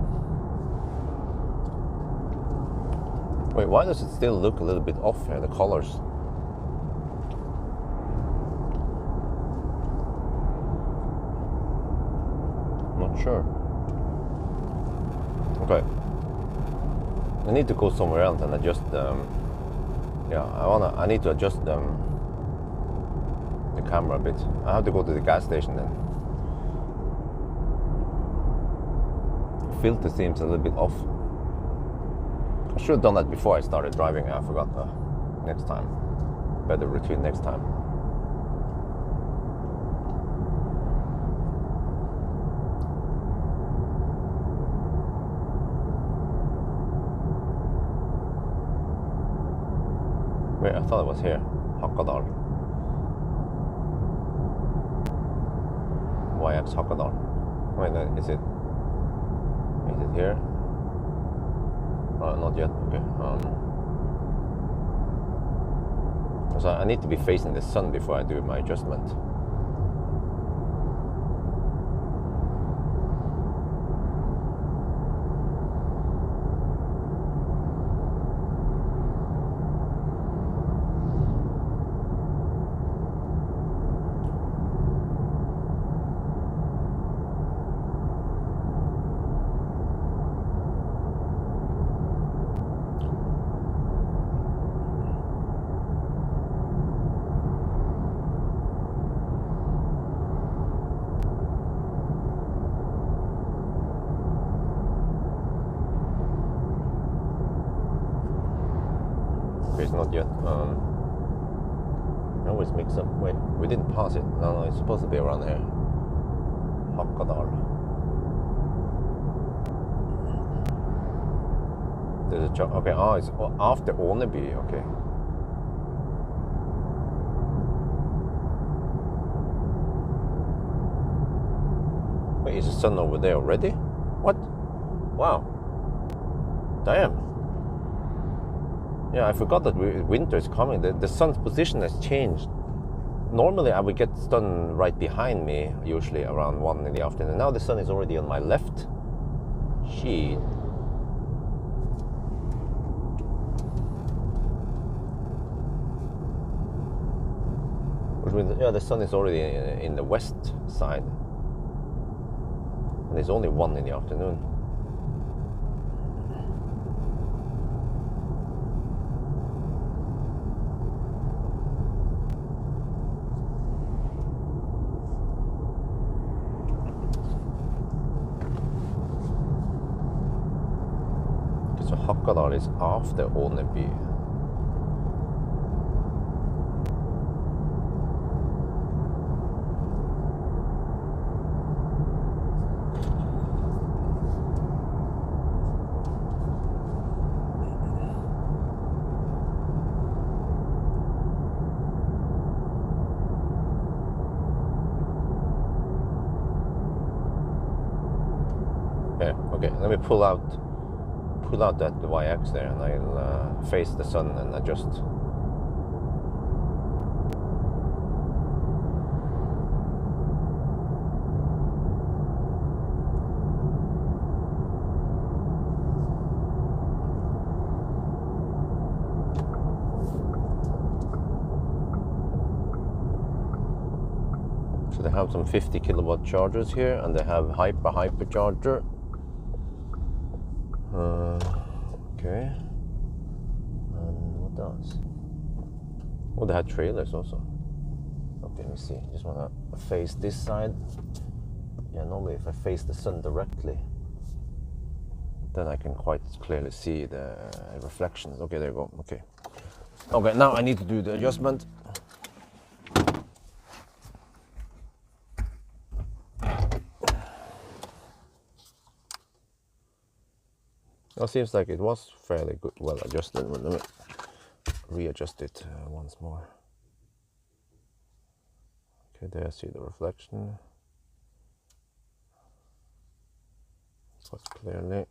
Wait, why does it still look a little bit off here, the colors? Not sure. Okay. I need to go somewhere else and adjust I need to adjust the camera a bit. I have to go to the gas station then. The filter seems a little bit off. I should have done that before I started driving. I forgot. Next time. Better routine next time. Wait, I thought it was here. Hakadal. YX Hakadal. Wait, no, is it here? Not yet. Okay. So I need to be facing the sun before I do my adjustment. It's not yet. I always mix up. Wait, we didn't pass it. No, it's supposed to be around here. Hakadal. There's a okay. It's after Åneby. Okay. Wait, is the sun over there already? What? Wow. Damn. Yeah, I forgot that winter is coming. The sun's position has changed. Normally I would get sun right behind me, usually around 1 in the afternoon. Now the sun is already on my left. Shit. Which means, yeah, the sun is already in the west side. And it's only 1 in the afternoon. So Hakadal is after Åneby. Yeah, okay, let me pull out that YX there, and I'll face the sun and adjust. So they have some 50 kilowatt chargers here, and they have hyper charger. Okay. And what else? Oh, they had trailers also. Okay, let me see. Just wanna face this side. Yeah, normally if I face the sun directly, then I can quite clearly see the reflections. Okay, there you go. Okay. Okay, now I need to do the adjustment. It seems like it was fairly good, well adjusted. Let me readjust it once more. Okay, there I see the reflection quite clearly.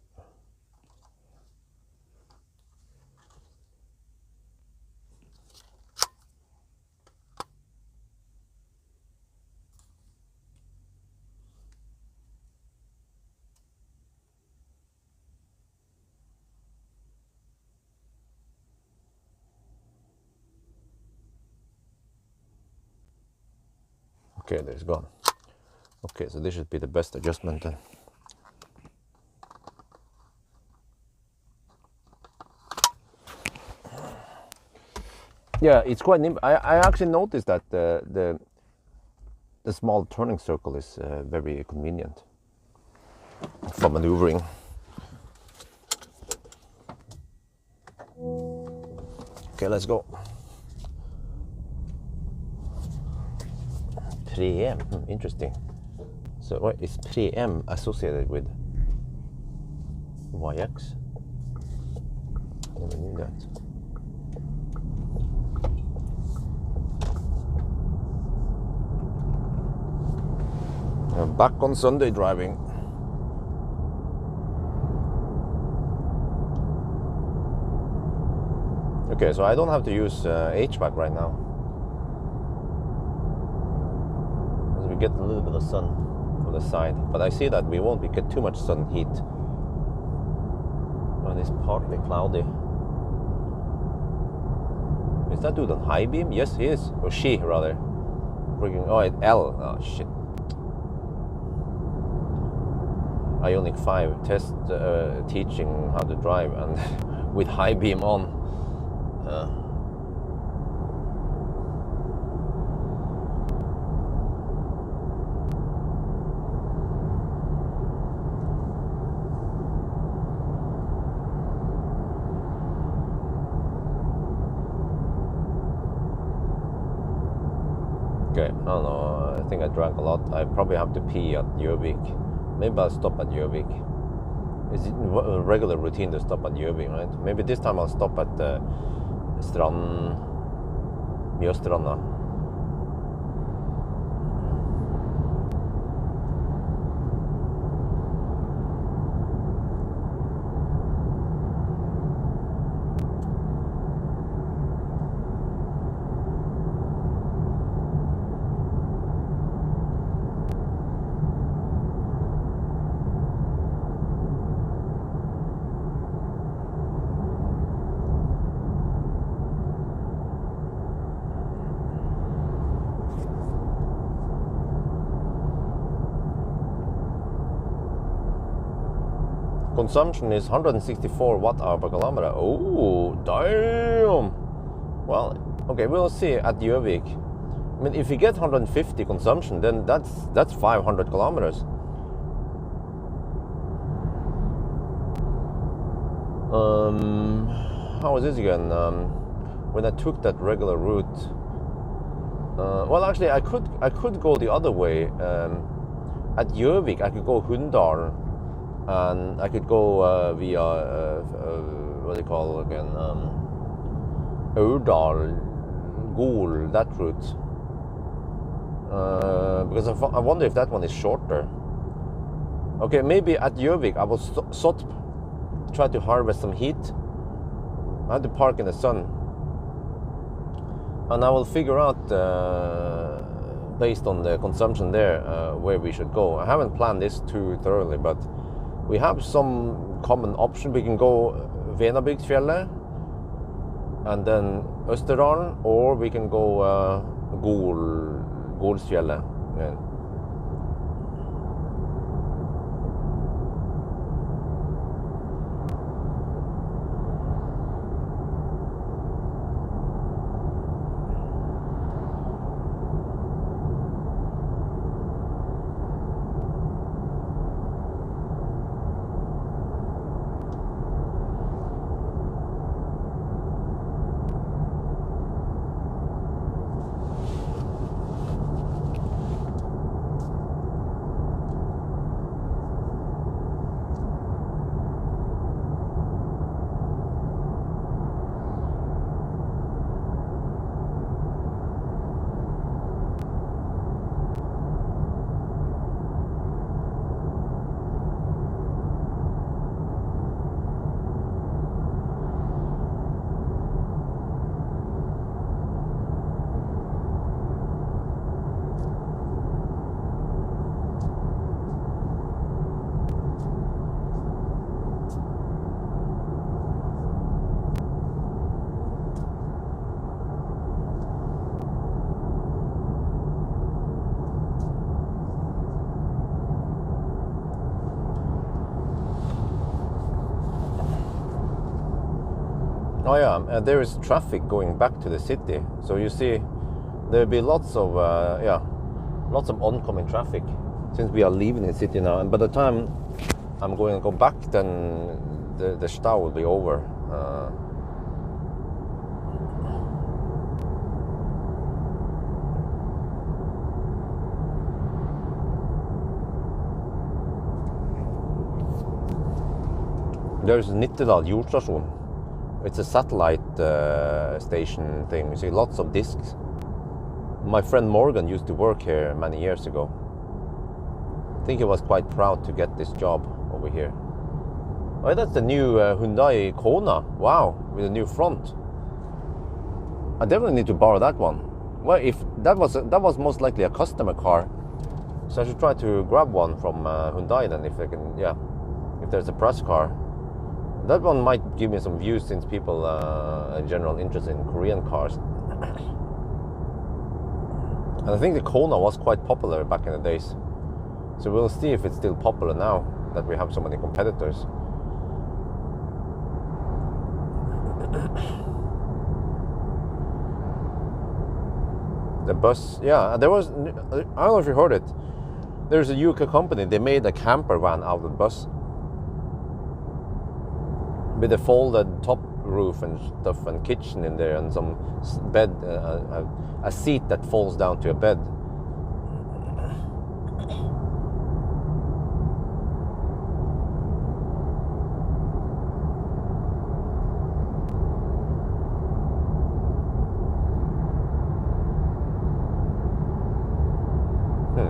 Okay, there it's gone. Okay, so this should be the best adjustment then. Yeah, it's quite nimble. I actually noticed that the small turning circle is very convenient for maneuvering. Okay, let's go. Pre-M, interesting. So what is pre-M associated with YX? I never knew that. I'm back on Sunday driving. Okay, so I don't have to use HVAC right now. As we get a little bit of sun from the side, but I see that we won't get too much sun heat when it's partly cloudy. Is that dude on high beam? Yes, he is. Or she, rather. Freaking, oh, it's L. Oh, shit. Ionic 5 test teaching how to drive and with high beam on. Okay, I don't know, I think I drank a lot. I probably have to pee at Gjøvik. Maybe I'll stop at Gjøvik. It's a regular routine to stop at Gjøvik, right? Maybe this time I'll stop at Mjøstranda. Consumption is 164 watt-hour per kilometer. Oh, damn! Well, okay, we'll see at Gjøvik. I mean, if you get 150 consumption, then that's 500 kilometers. How was this again? When I took that regular route. Well, actually, I could go the other way. At Gjøvik, I could go Hunndalen. And I could go via what do you call it again? Aurdal, Gol, that route. Because I wonder if that one is shorter. Okay, maybe at Gjøvik I will try to harvest some heat. I have to park in the sun, and I will figure out based on the consumption there where we should go. I haven't planned this too thoroughly, but we have some common option. We can go Venabygdsfjellet and then Østerdalen, or we can go Golsfjellet. Yeah. Oh yeah, there is traffic going back to the city. So you see, there'll be lots of oncoming traffic since we are leaving the city now. And by the time I'm going to go back, then the stau will be over. There's Nittedal jordstasjon. It's a satellite station thing. You see lots of discs. My friend Morgan used to work here many years ago. I think he was quite proud to get this job over here. Oh, that's the new Hyundai Kona. Wow, with a new front. I definitely need to borrow that one. Well, if that was most likely a customer car, so I should try to grab one from Hyundai then, if they can. Yeah, if there's a press car, that one might give me some views, since people in general interested in Korean cars. And I think the Kona was quite popular back in the days, so we'll see if it's still popular now that we have so many competitors. The bus, yeah, there was, I don't know if you heard it, there's a UK company, they made a camper van out of the bus with a folded top roof and stuff, and kitchen in there, and some bed, a seat that folds down to a bed.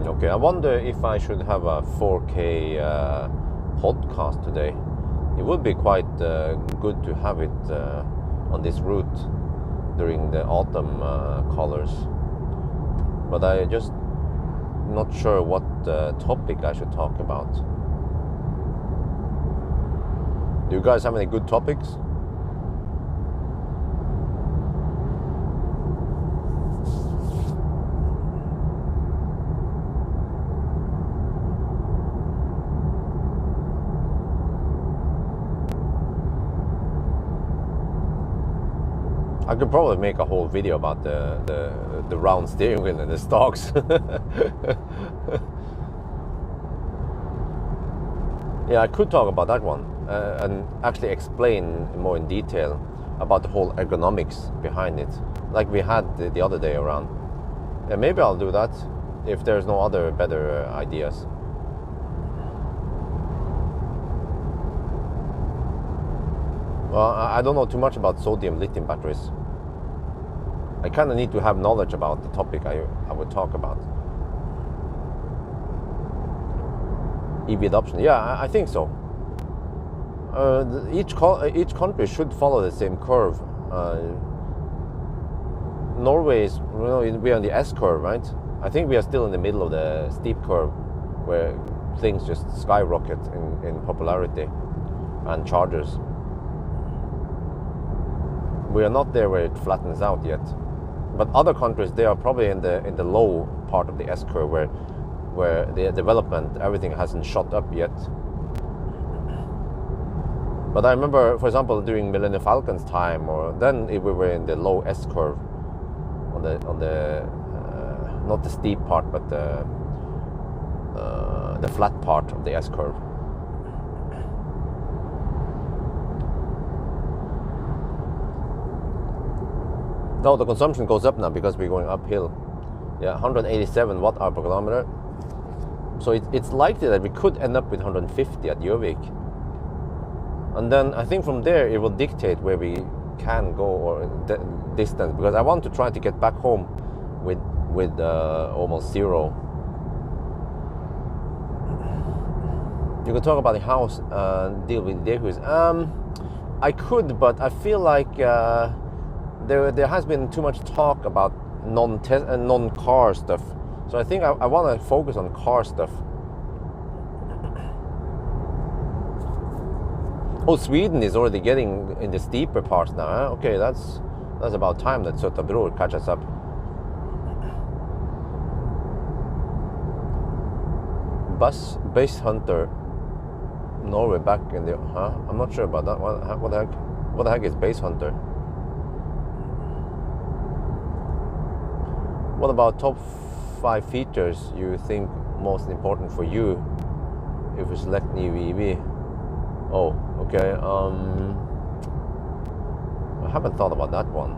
Okay, I wonder if I should have a 4K podcast today. It would be quite good to have it on this route during the autumn colors. But I just not sure what topic I should talk about. Do you guys have any good topics? I could probably make a whole video about the round steering wheel and the stalks. Yeah, I could talk about that one and actually explain more in detail about the whole ergonomics behind it, like we had the other day around. Yeah, maybe I'll do that if there's no other better ideas. Well, I don't know too much about sodium lithium batteries. I kind of need to have knowledge about the topic I would talk about. EV adoption, yeah, I think so. Each country should follow the same curve. Norway is, we're on the S curve, right? I think we are still in the middle of the steep curve, where things just skyrocket in popularity and chargers. We are not there where it flattens out yet, but other countries, they are probably in the low part of the S curve, where the development, everything hasn't shot up yet. But I remember, for example, during Millennium Falcon's time, or then we were in the low S curve, on the not the steep part, but the flat part of the S curve. No, the consumption goes up now because we're going uphill. Yeah, 187 watt-hour per kilometer. So it's likely that we could end up with 150 at Gjøvik. And then I think from there it will dictate where we can go, or distance, because I want to try to get back home with almost zero. You can talk about the house and deal with dehus. I could, but I feel like there has been too much talk about non-car stuff. So I think I want to focus on car stuff. Oh, Sweden is already getting in the steeper parts now. Huh? Okay, that's about time that Sötabror catches up. Base Hunter, Norway back in the. I'm not sure about that. What the heck is Base Hunter? What about top 5 features you think most important for you if you select new EV? Oh, okay. I haven't thought about that one.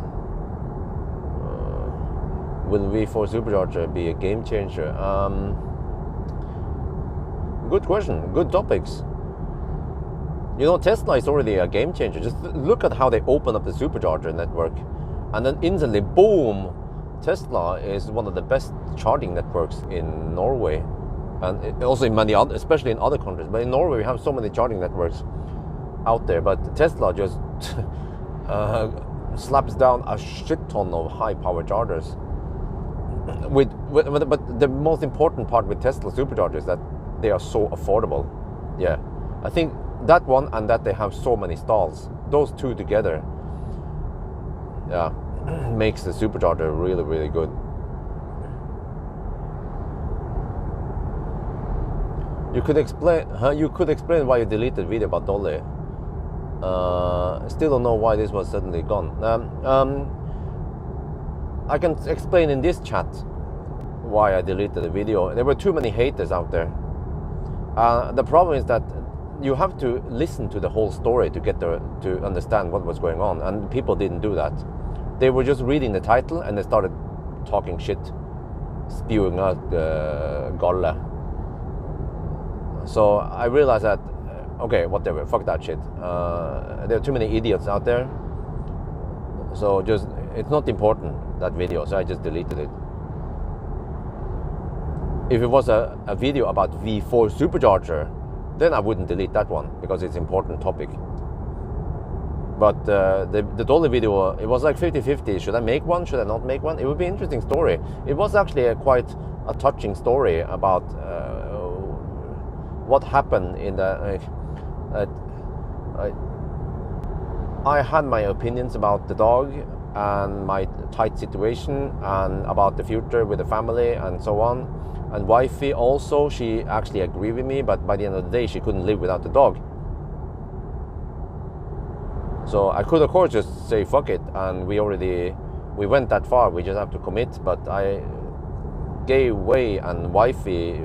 Will V4 supercharger be a game changer? Good question. Good topics. Tesla is already a game changer. Just look at how they open up the supercharger network, and then instantly, boom! Tesla is one of the best charging networks in Norway, and also in many other, especially in other countries. But in Norway, we have so many charging networks out there. But Tesla just slaps down a shit ton of high power chargers. But the most important part with Tesla superchargers is that they are so affordable. Yeah, I think that one and that they have so many stalls. Those two together, yeah, makes the supercharger really, really good. You could explain why you deleted video about Dolly. Still don't know why this was suddenly gone. I can explain in this chat why I deleted the video. There were too many haters out there. The problem is that you have to listen to the whole story to get to understand what was going on, and people didn't do that. They were just reading the title and they started talking shit, spewing out galle. So I realized that, okay, whatever, fuck that shit. There are too many idiots out there. So it's not important, that video, so I just deleted it. If it was a video about V4 supercharger, then I wouldn't delete that one because it's an important topic. But the Dolly video, it was like 50-50. Should I make one? Should I not make one? It would be an interesting story. It was actually quite a touching story about what happened in the... I had my opinions about the dog and my tight situation and about the future with the family and so on. And wifey also, she actually agreed with me, but by the end of the day, she couldn't live without the dog. So I could, of course, just say fuck it, and we went that far. We just have to commit. But I gave way, and wifey,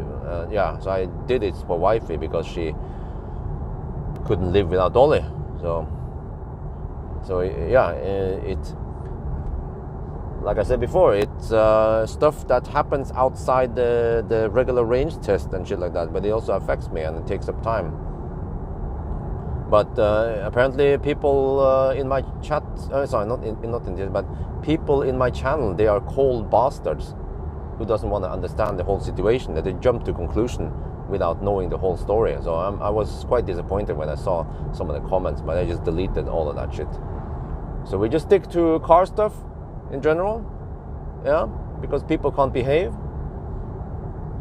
yeah. So I did it for wifey because she couldn't live without Dolly. So yeah, like I said before, it's stuff that happens outside the regular range test and shit like that, but it also affects me and it takes up time. But apparently people in my chat, sorry, not in this, but people in my channel, they are cold bastards who doesn't want to understand the whole situation, that they jump to conclusion without knowing the whole story. So I was quite disappointed when I saw some of the comments, but I just deleted all of that shit. So we just stick to car stuff in general, yeah, because people can't behave,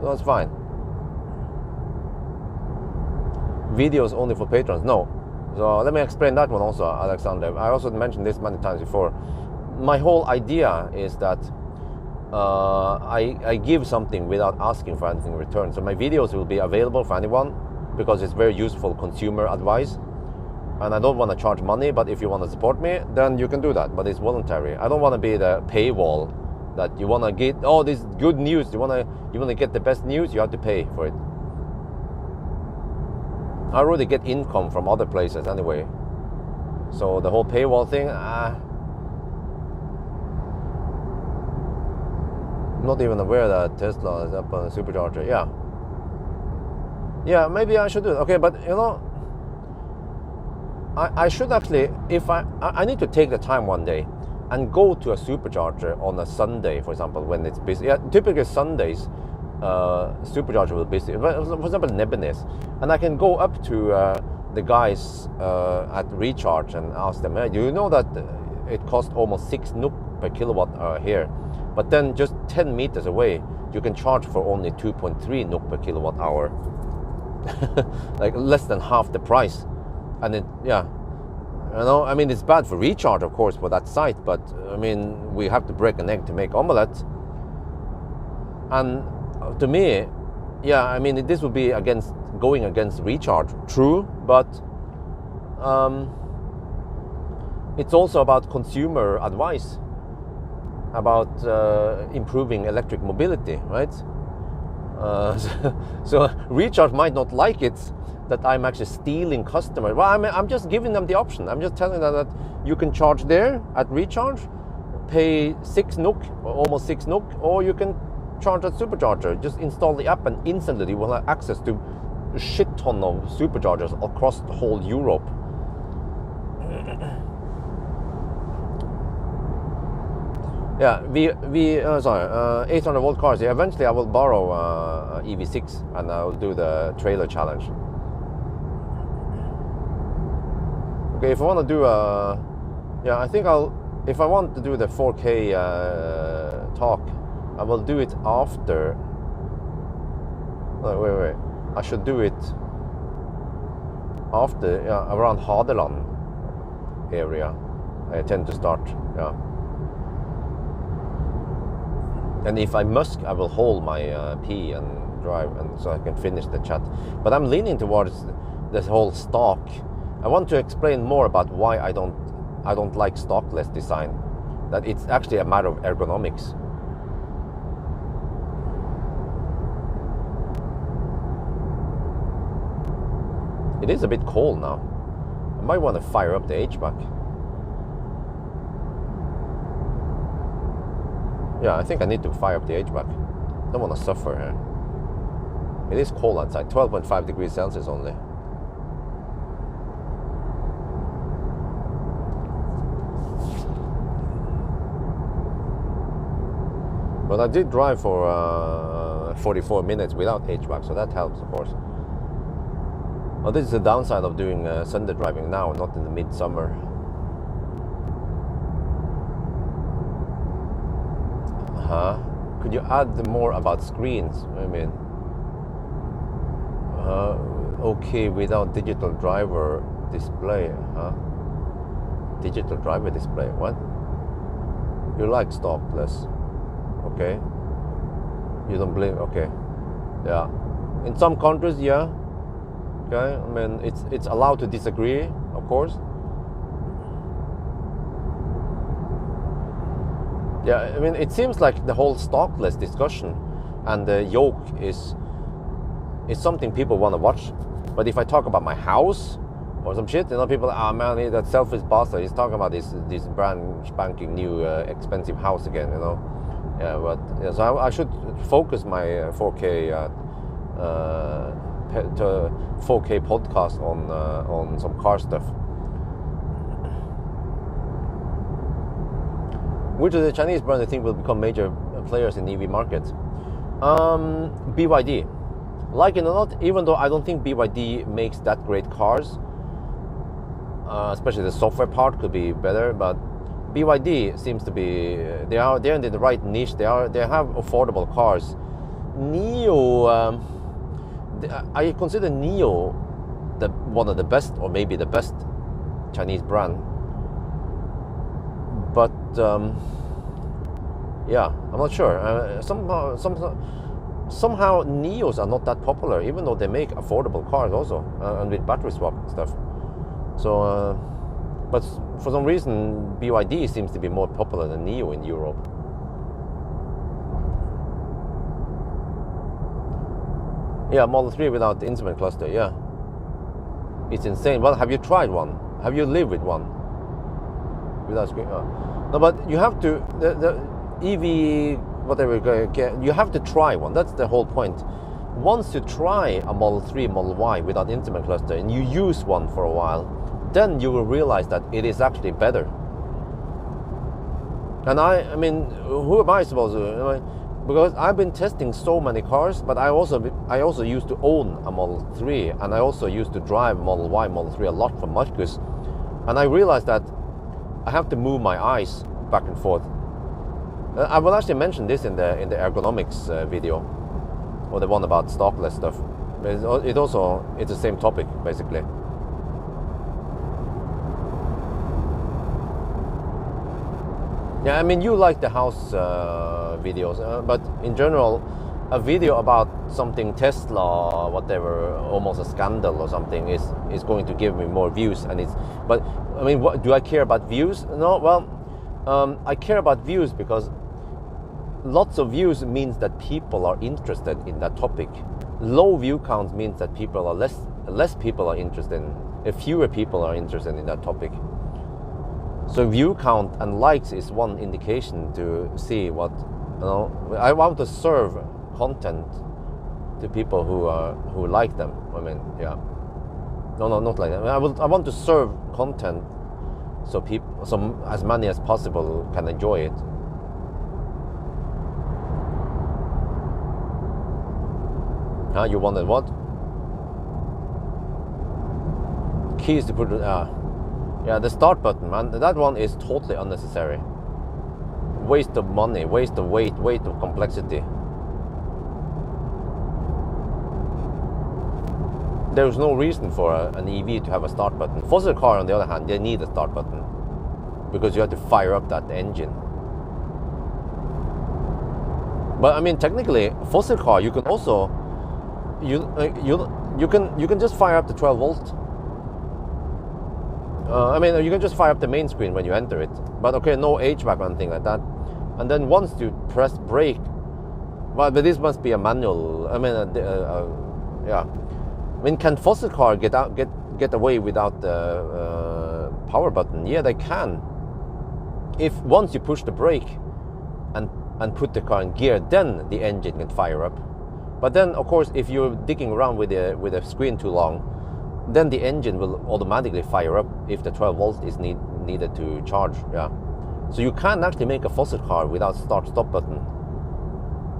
so that's fine. Videos only for patrons, no. So let me explain that one also, Alexander. I also mentioned this many times before. My whole idea is that I give something without asking for anything in return. So my videos will be available for anyone because it's very useful consumer advice. And I don't want to charge money, but if you want to support me, then you can do that. But it's voluntary. I don't want to be the paywall that you want to get, oh, this good news. You want to get the best news, you have to pay for it. I already get income from other places anyway. So the whole paywall thing, I'm not even aware that Tesla is up on a supercharger. Yeah, maybe I should do it. Okay, but you know, I should actually, if I need to take the time one day and go to a supercharger on a Sunday, for example, when it's busy. Yeah, typically Sundays, supercharger will be busy. For example, Nebenes, and I can go up to the guys at Recharge and ask them, hey, do you know that it costs almost 6 NOK per kilowatt here? But then just 10 meters away, you can charge for only 2.3 NOK per kilowatt hour. Like less than half the price. And it, yeah, you know, I mean, it's bad for Recharge, of course, for that site, but I mean, we have to break an egg to make omelette. And to me, yeah, I mean, this would be going against Recharge, true, but it's also about consumer advice about improving electric mobility, right? So Recharge might not like it that I'm actually stealing customers. Well, I'm just giving them the option. I'm just telling them that you can charge there at Recharge, pay 6 NOK, or almost 6 NOK, or you can charge at supercharger. Just install the app and instantly you will have access to a shit ton of superchargers across the whole Europe. Yeah, 800 volt cars. Yeah, eventually I will borrow EV6 and I'll do the trailer challenge. Okay, if I want to do yeah, I think I'll if I want to do the 4K talk, I will do it after. Wait. I should do it after around Hadeland area. I tend to start. Yeah. And if I must, I will hold my pee and drive, and so I can finish the chat. But I'm leaning towards this whole stock. I want to explain more about why I don't like stockless design. That it's actually a matter of ergonomics. It is a bit cold now. I might want to fire up the HVAC. Yeah, I think I need to fire up the HVAC. Don't want to suffer here. It is cold outside, 12.5 degrees Celsius only. But I did drive for 44 minutes without HVAC, so that helps, of course. Well, this is the downside of doing Sunday driving now, not in the midsummer. Could you add more about screens? I mean, okay, without digital driver display, Digital driver display, what? You like stockless? Okay. You don't believe? Okay. Yeah. In some countries, yeah. Okay. I mean, it's allowed to disagree, of course. Yeah. I mean, it seems like the whole stockless discussion and the yoke is something people want to watch. But if I talk about my house or some shit, people, man, that selfish bastard, he's talking about this brand spanking new expensive house again, Yeah, but yeah, so I should focus my 4K 4K podcast on some car stuff. Which of the Chinese brands I think will become major players in the EV market? BYD. Like it or not, even though I don't think BYD makes that great cars, especially the software part could be better, but BYD seems to be they're in the right niche. They have affordable cars. NIO, I consider NIO one of the best, or maybe the best Chinese brand. But yeah, I'm not sure. Somehow NIOs are not that popular, even though they make affordable cars also, and with battery swap stuff. So, but for some reason, BYD seems to be more popular than NIO in Europe. Yeah, Model 3 without the instrument cluster, yeah. It's insane. Well, have you tried one? Have you lived with one? Without screen? No, but you have to, the EV, whatever, you have to try one. That's the whole point. Once you try a Model 3, Model Y without instrument cluster, and you use one for a while, then you will realize that it is actually better. And I mean, who am I supposed to? Because I've been testing so many cars, but I also used to own a Model 3, and I also used to drive Model Y, Model 3 a lot from Marcus, and I realized that I have to move my eyes back and forth. I will actually mention this in the ergonomics video, or the one about stockless stuff. It's the same topic basically. Yeah, I mean, you like the house videos, but in general, a video about something Tesla or whatever, almost a scandal or something, is going to give me more views. But I mean, do I care about views? No. Well, I care about views because lots of views means that people are interested in that topic. Low view count means that people are less people are interested in, fewer people are interested in that topic. So view count and likes is one indication to see what, I want to serve content to people who like them. I mean, yeah. No, not like that. I want to serve content so as many as possible can enjoy it. You wanted what? Keys to put Yeah, the start button, man, that one is totally unnecessary. Waste of money, waste of weight, waste of complexity. There's no reason for an EV to have a start button. Fossil car, on the other hand, they need a start button because you have to fire up that engine. But I mean, technically, fossil car, you can also you can just fire up the 12 volt. I mean, you can just fire up the main screen when you enter it. But okay, no HVAC or anything like that. And then once you press brake, well, but this must be a manual. I mean, yeah. I mean, can fossil car get away without the power button? Yeah, they can. If once you push the brake and put the car in gear, then the engine can fire up. But then, of course, if you're digging around with the screen too long, then the engine will automatically fire up if the 12 volts is needed to charge. Yeah. So you can actually make a fossil car without start-stop button.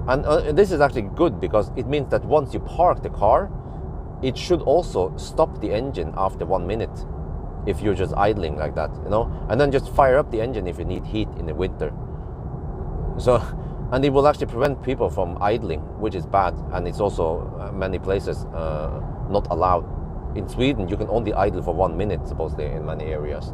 And this is actually good because it means that once you park the car, it should also stop the engine after 1 minute if you're just idling like that, you know, and then just fire up the engine if you need heat in the winter. So, and it will actually prevent people from idling, which is bad, and it's also many places not allowed. In Sweden, you can only idle for 1 minute, supposedly, in many areas.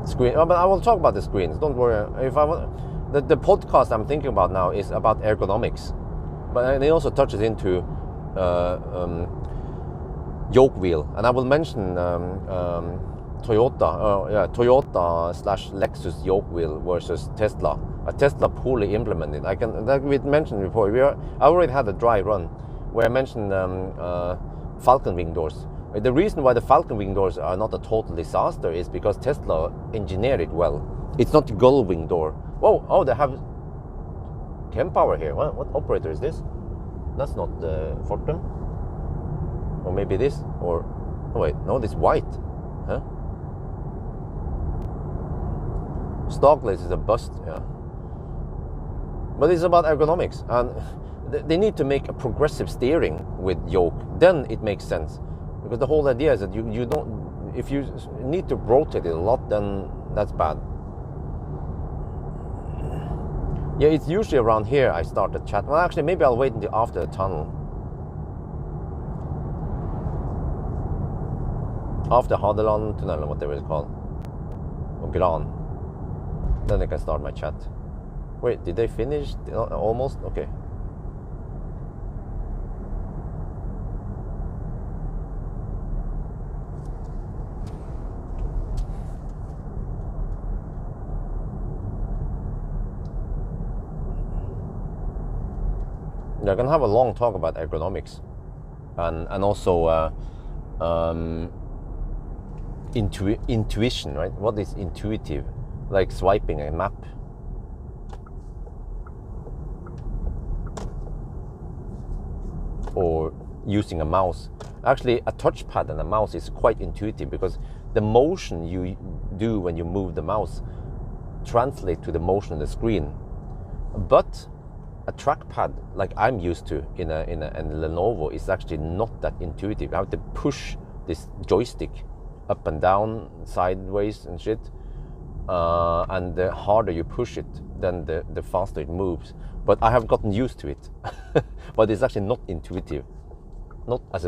Screen. Oh, but I will talk about the screens. Don't worry. If I want. The podcast I'm thinking about now is about ergonomics, but it also touches into yoke wheel, and I will mention Toyota/Lexus yoke wheel versus Tesla. A Tesla poorly implemented. Like we mentioned before. I already had a dry run where I mentioned Falcon wing doors. The reason why the Falcon wing doors are not a total disaster is because Tesla engineered it well. It's not the gull wing door. Whoa, oh, they have chem power here. What operator is this? That's not Fortum. Or maybe this, or, oh wait, no, this white. Huh? Stogless is a bust, yeah. But it's about ergonomics, and they need to make a progressive steering with yoke. Then it makes sense. Because the whole idea is that you don't, if you need to rotate it a lot, then that's bad. Yeah, it's usually around here I start the chat. Well, actually, maybe I'll wait until after the tunnel. After Hadeland tunnel, or whatever it's called. Or Gran. Then I can start my chat. Wait, did they finish? Almost? Okay. I can have a long talk about ergonomics and also intuition, right? What is intuitive? Like swiping a map. Or using a mouse. Actually, a touchpad and a mouse is quite intuitive because the motion you do when you move the mouse translates to the motion on the screen. But a trackpad, like I'm used to in a Lenovo, is actually not that intuitive. I have to push this joystick up and down, sideways and shit. And the harder you push it, then the faster it moves. But I have gotten used to it. But it's actually not intuitive. Not as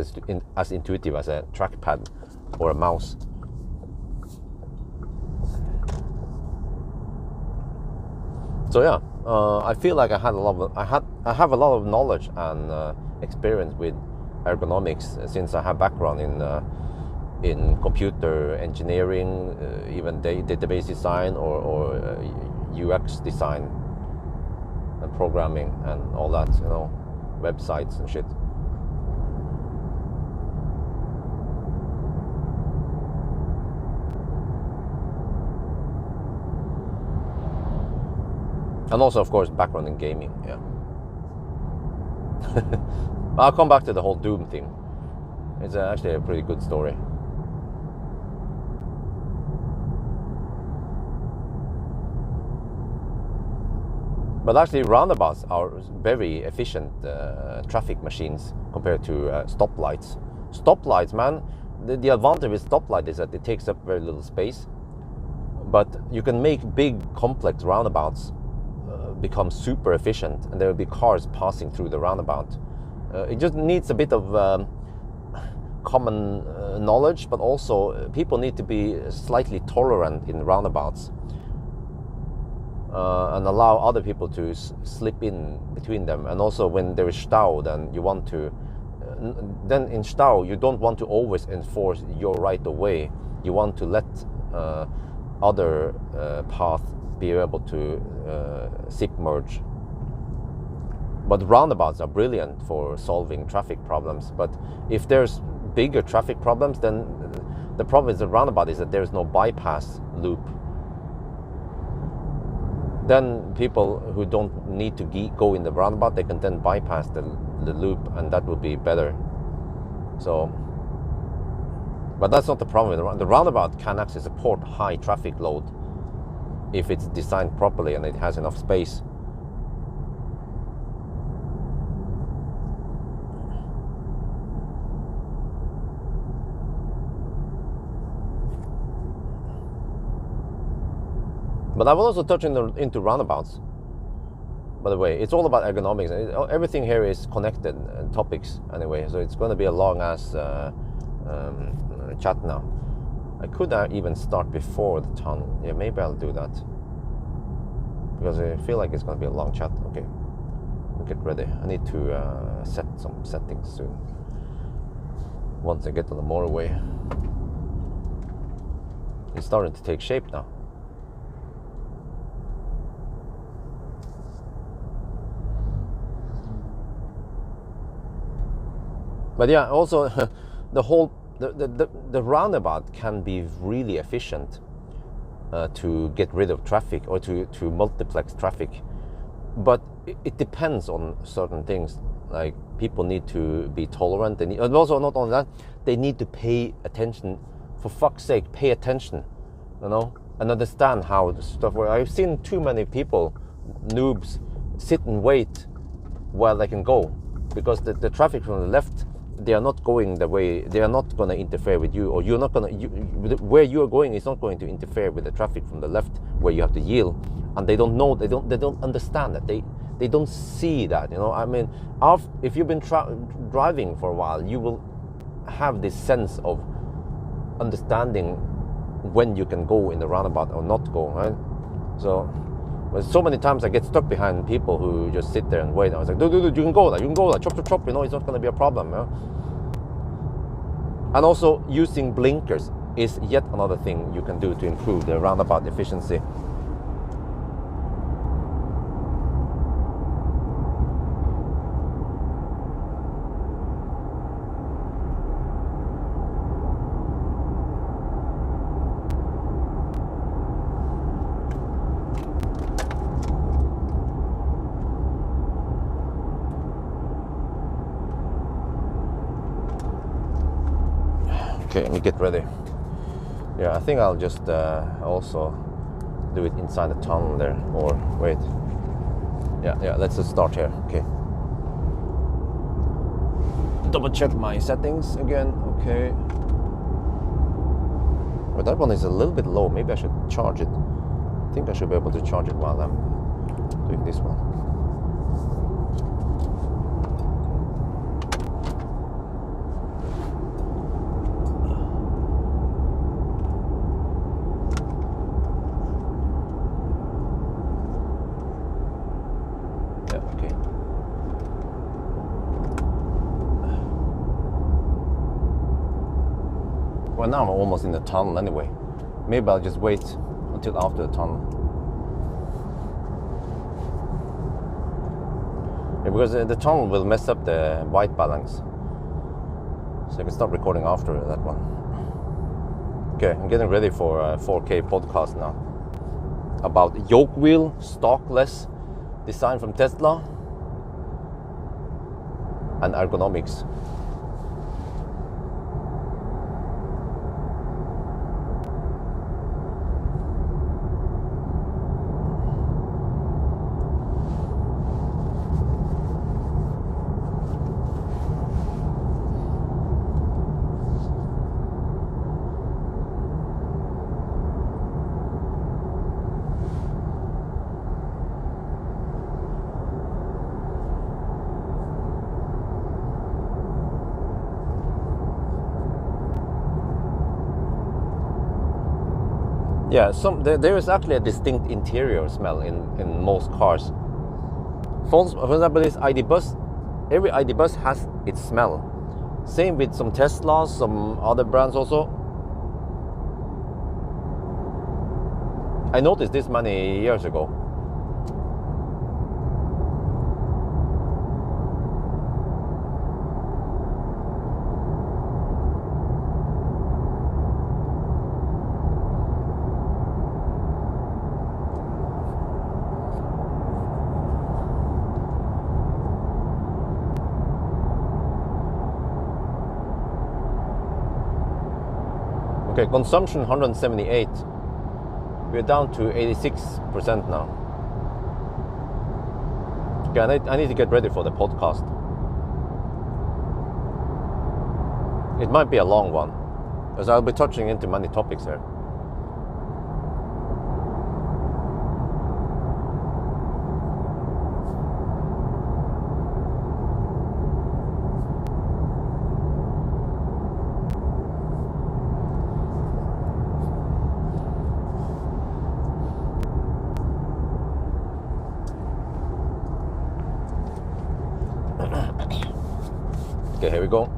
intuitive as a trackpad or a mouse. So yeah, I feel like I have a lot of knowledge and experience with ergonomics since I have background in computer engineering, even database design or UX design and programming and all that, you know, websites and shit. And also, of course, background in gaming, yeah. I'll come back to the whole Doom thing. It's actually a pretty good story. But actually, roundabouts are very efficient traffic machines compared to stoplights. Stoplights, man, the advantage with stoplight is that it takes up very little space. But you can make big, complex roundabouts become super efficient, and there will be cars passing through the roundabout. It just needs a bit of common knowledge, but also people need to be slightly tolerant in roundabouts and allow other people to slip in between them. And also when there is stau, then you want to then in stau you don't want to always enforce your right of way. You want to let other paths be able to zip merge. But roundabouts are brilliant for solving traffic problems. But if there's bigger traffic problems, then the problem with the roundabout is that there's no bypass loop. Then people who don't need to go in the roundabout, they can then bypass the loop, and that would be better. So, but that's not the problem. The roundabout can actually support high traffic load if it's designed properly and it has enough space. But I will also touch into roundabouts. By the way, it's all about ergonomics. Everything here is connected topics anyway, so it's going to be a long ass chat now. I could even start before the tunnel. Yeah, maybe I'll do that, because I feel like it's going to be a long chat. Okay, we'll get ready. I need to set some settings soon once I get on the motorway. It's starting to take shape now. But yeah, also the roundabout can be really efficient to get rid of traffic or to multiplex traffic. But it depends on certain things. Like people need to be tolerant. And also not only that, they need to pay attention. For fuck's sake, pay attention, and understand how the stuff works. I've seen too many people, noobs, sit and wait while they can go, because the traffic from the left, they are not going the way, they are not going to interfere with you, or you're not going to, where you are going is not going to interfere with the traffic from the left where you have to yield. And they don't know, they don't understand that, they don't see that, I mean, if you've been driving for a while, you will have this sense of understanding when you can go in the roundabout or not go, right? So many times I get stuck behind people who just sit there and wait. I was like, dude, you can go there, chop, it's not going to be a problem. And also using blinkers is yet another thing you can do to improve the roundabout efficiency. Okay, let me get ready. Yeah, I think I'll just also do it inside the tunnel there. Or wait. Yeah, let's just start here. Okay. Double check my settings again. Okay. But that one is a little bit low. Maybe I should charge it. I think I should be able to charge it while I'm doing this one. Well, now I'm almost in the tunnel anyway. Maybe I'll just wait until after the tunnel. Yeah, because the tunnel will mess up the white balance. So I can stop recording after that one. Okay, I'm getting ready for a 4K podcast now. About yoke wheel, stockless, design from Tesla, and ergonomics. Yeah, there is actually a distinct interior smell in most cars. For example, this ID bus, every ID bus has its smell. Same with some Teslas, some other brands also. I noticed this many years ago. Okay, consumption 178. We're down to 86% now. Okay, I need to get ready for the podcast. It might be a long one, because I'll be touching into many topics here. Okay, here we go.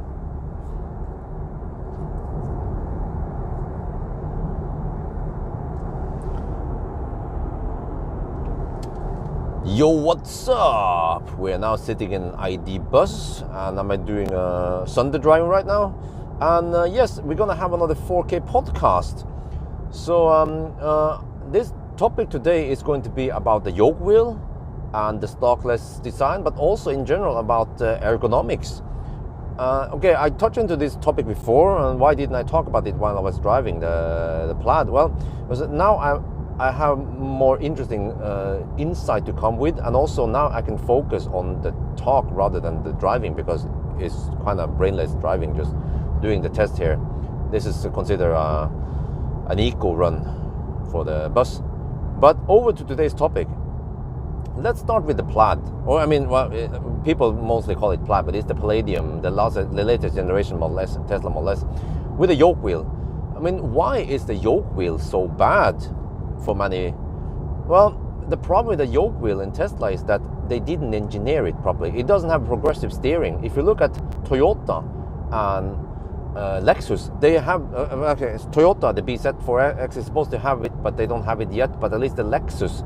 Yo, what's up? We're now sitting in ID bus, and I'm doing a Sunday driving right now. And yes, we're gonna have another 4K podcast. So this topic today is going to be about the yoke wheel and the stockless design, but also in general about ergonomics. Okay, I touched into this topic before, and why didn't I talk about it while I was driving the Plaid? Well, because now I have more interesting insight to come with, and also now I can focus on the talk rather than the driving, because it's kind of brainless driving, just doing the test here. This is considered an eco run for the bus. But over to today's topic. Let's start with the Plaid, or I mean, well, people mostly call it Plaid, but it's the Palladium, the latest generation Model S, Tesla Model S, with a yoke wheel. I mean, why is the yoke wheel so bad for many? Well, the problem with the yoke wheel in Tesla is that they didn't engineer it properly. It doesn't have progressive steering. If you look at Toyota and Lexus, they have, okay, Toyota, the BZ4X is supposed to have it, but they don't have it yet, but at least the Lexus,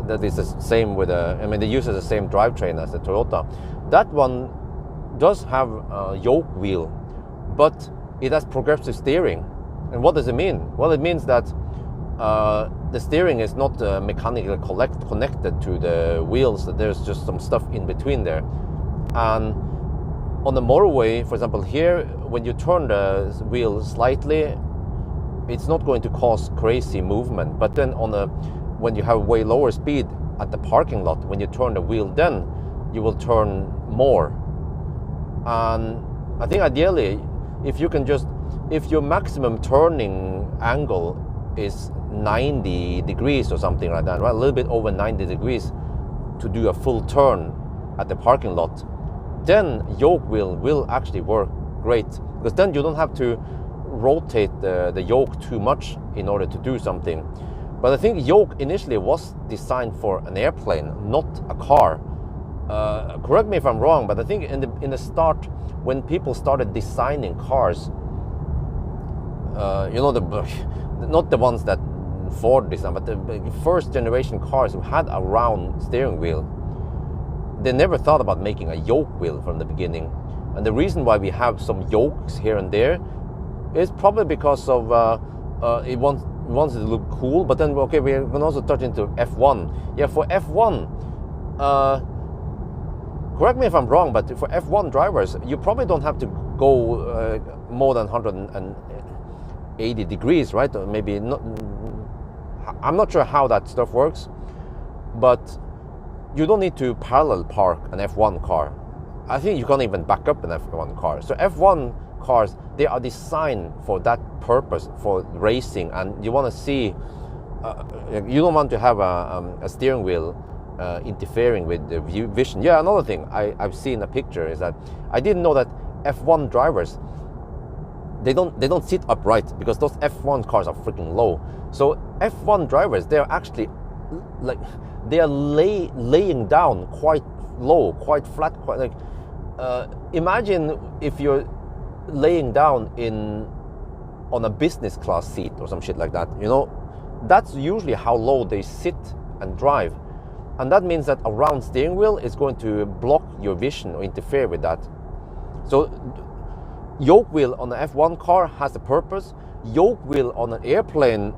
that is the same with I mean, they use the same drivetrain as the Toyota. That one does have a yoke wheel, but it has progressive steering. And what does it mean? Well, it means that the steering is not mechanically connected to the wheels, that there's just some stuff in between there. And on the motorway, for example, here, when you turn the wheel slightly, it's not going to cause crazy movement. But then when you have way lower speed at the parking lot, when you turn the wheel, then you will turn more. And I think ideally, if your maximum turning angle is 90 degrees or something like that, right? A little bit over 90 degrees to do a full turn at the parking lot, then yoke wheel will actually work great, because then you don't have to rotate the yoke too much in order to do something. But I think yoke initially was designed for an airplane, not a car. Correct me if I'm wrong, but I think in the start, when people started designing cars, not the ones that Ford designed, but the first generation cars who had a round steering wheel, they never thought about making a yoke wheel from the beginning. And the reason why we have some yokes here and there is probably because of it wants it to look cool. But then, okay, we can also touch into F1. Yeah, for F1, correct me if I'm wrong, but for F1 drivers, you probably don't have to go more than 180 degrees, right? Or maybe not. I'm not sure how that stuff works, but you don't need to parallel park an F1 car. I think you can't even back up an F1 car. So F1 cars, they are designed for that purpose, for racing, and you want to see, you don't want to have a steering wheel interfering with the vision. Yeah, another thing I've seen a picture is that I didn't know that F1 drivers, they don't sit upright because those F1 cars are freaking low. So F1 drivers, they're actually like they are laying down quite low, quite flat, quite like imagine if you're laying down on a business class seat or some shit like that. You know, that's usually how low they sit and drive, and that means that a round steering wheel is going to block your vision or interfere with that. So yoke wheel on an F1 car has a purpose. Yoke wheel on an airplane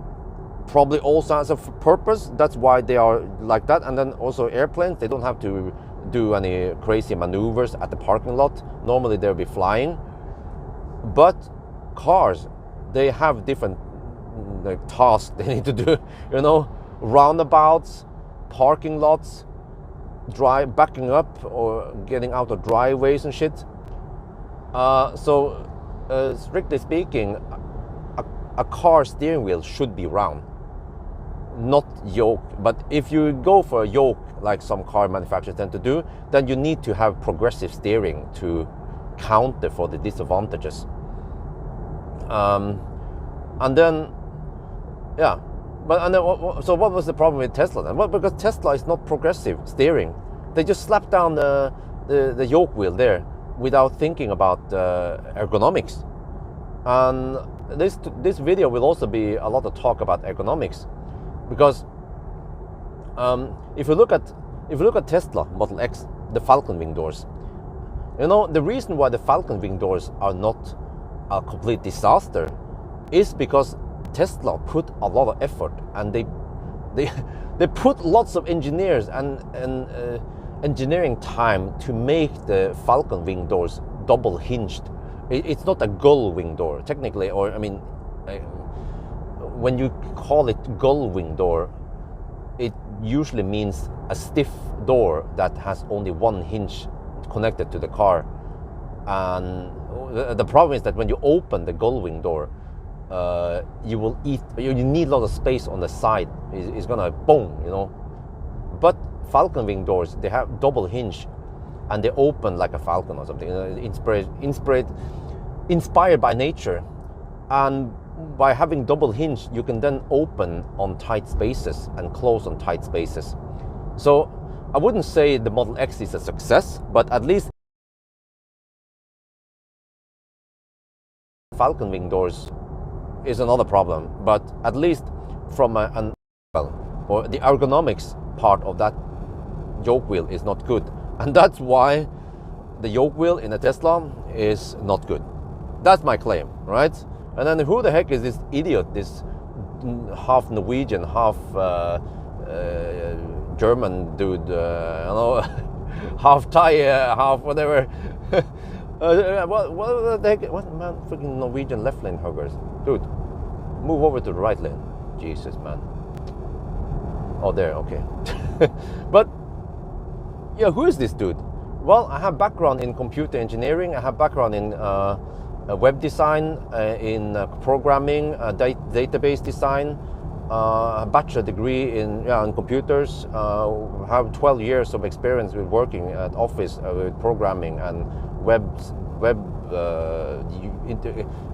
probably also has a purpose. That's why they are like that. And then also airplanes, they don't have to do any crazy maneuvers at the parking lot. Normally they'll be flying. But cars, they have different tasks they need to do. You know, roundabouts, parking lots, backing up or getting out of driveways and shit. Strictly speaking, a car steering wheel should be round, not yoke. But if you go for a yoke, like some car manufacturers tend to do, then you need to have progressive steering to counter for the disadvantages. And then, yeah. So what was the problem with Tesla then? Well, because Tesla is not progressive steering. They just slap down the yoke wheel there without thinking about ergonomics. And this video will also be a lot of talk about ergonomics, because if you look at Tesla Model X, the Falcon wing doors, you know, the reason why the Falcon wing doors are not a complete disaster is because Tesla put a lot of effort, and they put lots of engineers and engineering time to make the Falcon wing doors double hinged. It's not a gull wing door technically, or I mean, when you call it gull wing door, it usually means a stiff door that has only one hinge connected to the car. And the problem is that when you open the gull wing door, you need a lot of space on the side. It's gonna boom, you know. But Falcon wing doors, they have double hinge, and they open like a falcon or something, inspired by nature. And by having double hinge, you can then open on tight spaces and close on tight spaces. So I wouldn't say the Model X is a success, but at least Falcon wing doors is another problem. But at least from the ergonomics part of that yoke wheel is not good, and that's why the yoke wheel in a Tesla is not good. That's my claim, right? And then who the heck is this idiot, this half Norwegian, half German dude, you know, half Thai, half whatever. What the heck? What, man? Freaking Norwegian left lane huggers, dude. Move over to the right lane. Jesus, man. Oh, there. Okay. But yeah, who is this dude? Well, I have background in computer engineering. I have background in web design, in programming, database design, a bachelor degree in computers. Have 12 years of experience with working at office with programming and web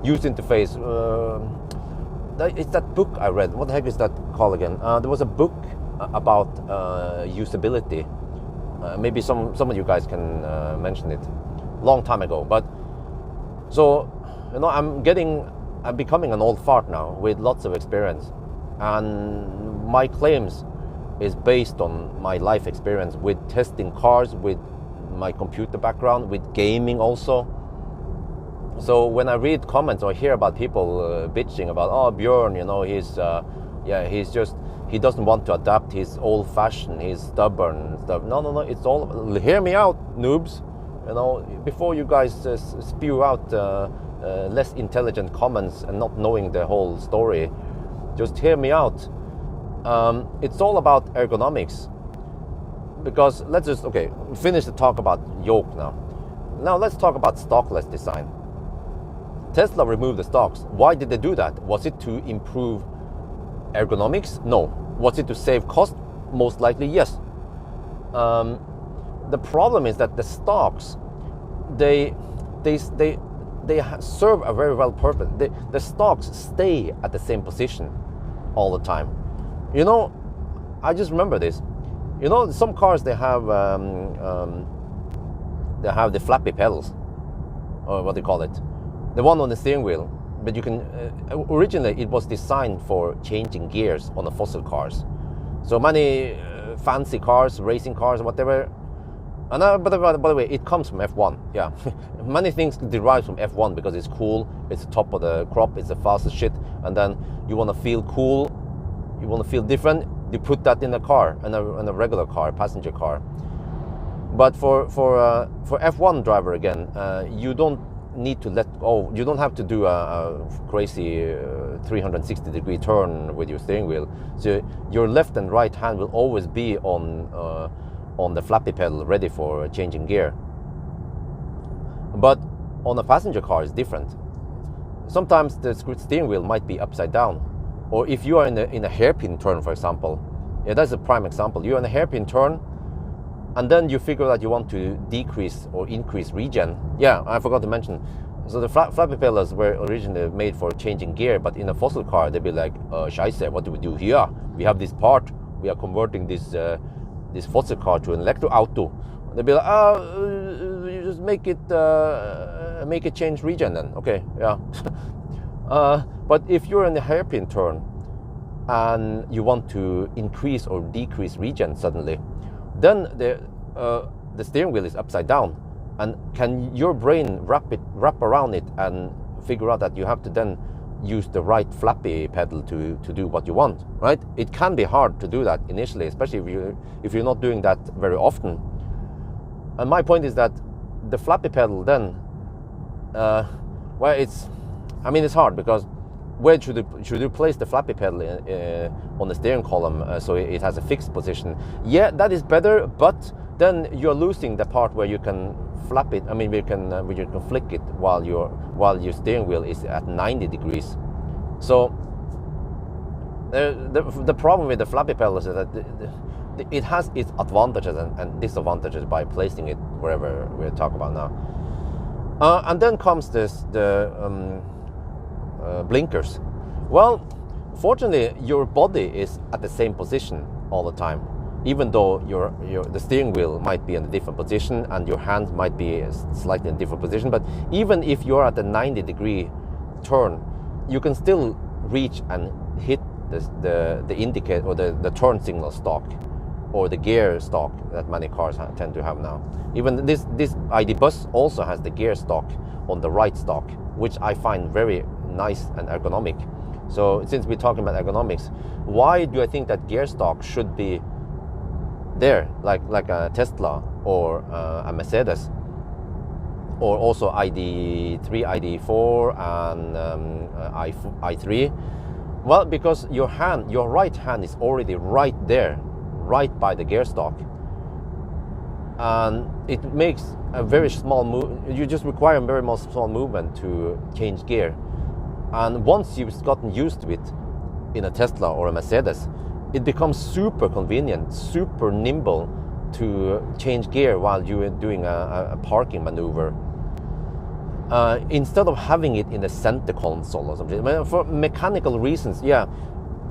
user interface. It's that book I read. What the heck is that called again? There was a book about usability. Maybe some of you guys can mention it. Long time ago. But so, you know, I'm becoming an old fart now with lots of experience, and my claims is based on my life experience with testing cars, with my computer background, with gaming also. So when I read comments or hear about people bitching about, oh, Björn, you know, he doesn't want to adapt, he's old-fashioned, he's stubborn and stuff. No, it's all, hear me out, noobs. You know, before you guys spew out less intelligent comments and not knowing the whole story, just hear me out. It's all about ergonomics. Because let's just, finish the talk about yoke now. Now let's talk about stockless design. Tesla removed the stocks. Why did they do that? Was it to improve ergonomics? No. Was it to save cost? Most likely, yes. The problem is that the stocks, they they serve a very well purpose. The stalks stay at the same position all the time. You know, I just remember this. You know, some cars they have the flappy pedals, or what do you call it, the one on the steering wheel. But you can originally it was designed for changing gears on the fossil cars. So many fancy cars, racing cars, whatever. And by the way, it comes from F1. Yeah, many things derive from F1 because it's cool. It's the top of the crop. It's the fastest shit. And then you want to feel cool. You want to feel different. You put that in a car, in a regular car, passenger car. But for F1 driver again, you don't need to let go. You don't have to do a crazy 360-degree turn with your steering wheel. So your left and right hand will always be on the flappy pedal, ready for changing gear. But on a passenger car, it's different. Sometimes the steering wheel might be upside down, or if you are in a hairpin turn, for example. Yeah, that's a prime example. You're in a hairpin turn, and then you figure that you want to decrease or increase regen. Yeah, I forgot to mention. So the flappy pedals were originally made for changing gear, but in a fossil car, they'd be like, Scheisse, what do we do here? We have this part. We are converting this fossil car to an electro auto. They'd be like, you just make it change regen then. Okay, yeah. But if you're in a hairpin turn and you want to increase or decrease regen suddenly, then the steering wheel is upside down. And can your brain wrap around it and figure out that you have to then use the right flappy pedal to do what you want, right? It can be hard to do that initially, especially if you're not doing that very often. And my point is that the flappy pedal then, well, it's hard because where should you place the flappy pedal on the steering column so it has a fixed position? Yeah, that is better, but then you're losing the part where you can flap it. You can flick it while your steering wheel is at 90 degrees. So the problem with the flappy pedal is that it has its advantages and disadvantages by placing it wherever we're talking about now. And then comes the blinkers. Well, fortunately, your body is at the same position all the time, even though the steering wheel might be in a different position and your hand might be slightly in a different position. But even if you're at a 90-degree turn, you can still reach and hit the indicator or the turn signal stalk or the gear stalk that many cars tend to have now. Even this ID bus also has the gear stalk on the right stalk, which I find very nice and ergonomic. So since we're talking about ergonomics, why do I think that gear stalk should be there, like a Tesla or a Mercedes, or also ID3, ID4, and i3? Well, because your right hand is already right there, right by the gear stalk, and it makes a very small move. You just require a very small movement to change gear. And once you've gotten used to it in a Tesla or a Mercedes, it becomes super convenient, super nimble to change gear while you're doing a parking maneuver. Instead of having it in the center console or something. For mechanical reasons, yeah.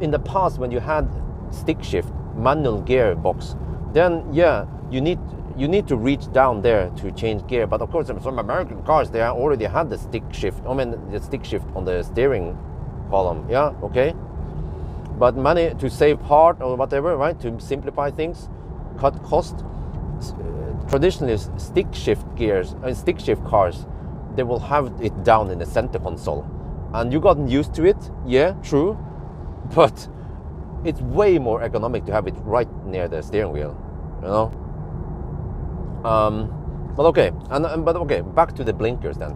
In the past, when you had stick shift, manual gearbox, then yeah, you need to reach down there to change gear. But of course, some American cars, they already had the stick shift. The stick shift on the steering column. Yeah, okay. But money to save part or whatever, right? To simplify things, cut cost. Traditionally, stick shift cars, they will have it down in the center console, and you gotten used to it. Yeah, true, but it's way more ergonomic to have it right near the steering wheel, you know. But okay, back to the blinkers then.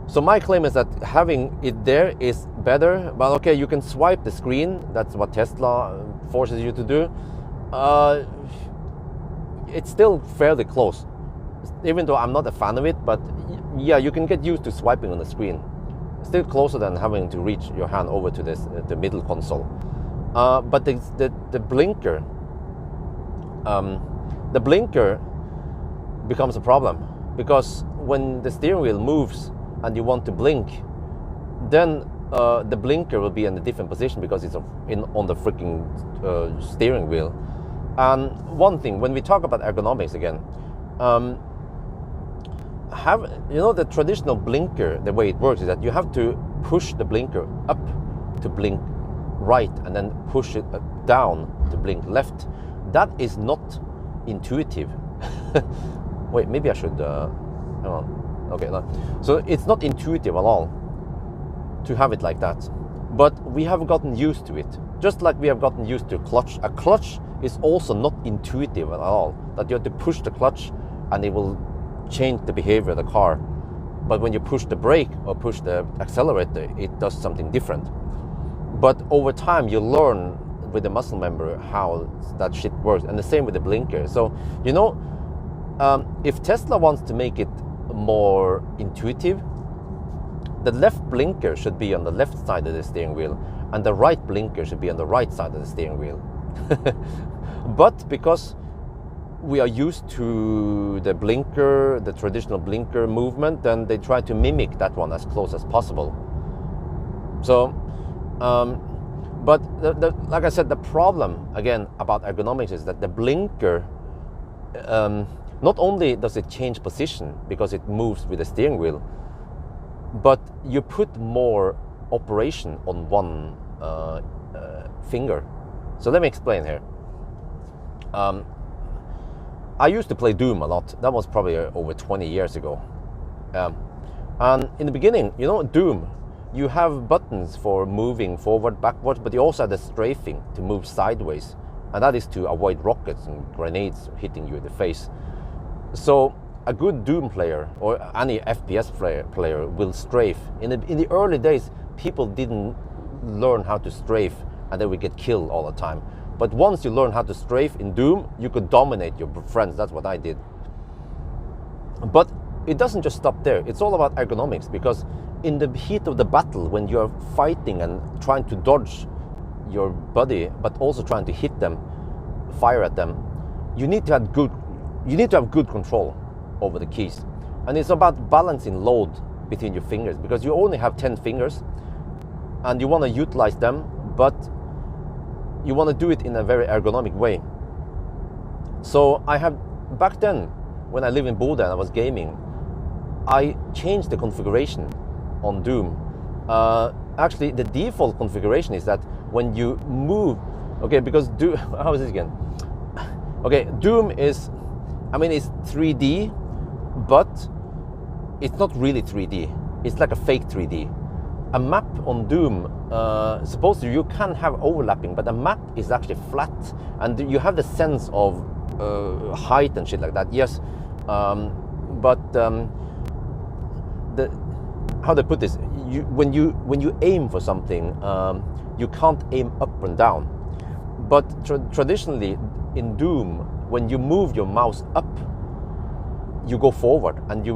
So my claim is that having it there is better, but okay, you can swipe the screen. That's what Tesla forces you to do. It's still fairly close, even though I'm not a fan of it, but yeah, you can get used to swiping on the screen. Still closer than having to reach your hand over to the middle console. But the blinker becomes a problem, because when the steering wheel moves and you want to blink, then the blinker will be in a different position because it's on the freaking steering wheel. And one thing, when we talk about ergonomics again, the traditional blinker, the way it works is that you have to push the blinker up to blink right, and then push it down to blink left. That is not intuitive. Wait, maybe I should, hang on. Okay, no. So it's not intuitive at all to have it like that. But we have gotten used to it. Just like we have gotten used to clutch. A clutch is also not intuitive at all. That you have to push the clutch and it will change the behavior of the car. But when you push the brake or push the accelerator, it does something different. But over time, you learn with the muscle memory how that shit works. And the same with the blinker. So, if Tesla wants to make it more intuitive, the left blinker should be on the left side of the steering wheel, and the right blinker should be on the right side of the steering wheel. But because we are used to the blinker, the traditional blinker movement, then they try to mimic that one as close as possible. So, but like I said, the problem again about ergonomics is that the blinker, not only does it change position because it moves with the steering wheel, but you put more operation on one finger. So let me explain here. I used to play Doom a lot. That was probably over 20 years ago. And in the beginning, Doom, you have buttons for moving forward, backwards, but you also have the strafing to move sideways. And that is to avoid rockets and grenades hitting you in the face. So a good Doom player or any FPS player will strafe. In the early days, people didn't learn how to strafe and they would get killed all the time. But once you learn how to strafe in Doom, you could dominate your friends. That's what I did. But it doesn't just stop there. It's all about ergonomics, because in the heat of the battle, when you're fighting and trying to dodge your buddy, but also trying to hit them, fire at them, you need to have good control over the keys. And it's about balancing load between your fingers, because you only have 10 fingers and you want to utilize them, but you want to do it in a very ergonomic way. So back then, when I lived in Bodø and I was gaming, I changed the configuration on Doom. Actually, the default configuration is that when you move, okay, because how is this again? Okay, Doom is, it's 3D, but it's not really 3D. It's like a fake 3D. A map on Doom, supposedly you can have overlapping, but a map is actually flat, and you have the sense of height and shit like that. Yes, but how to put this? When you aim for something, you can't aim up and down. But traditionally in Doom, when you move your mouse up, you go forward, and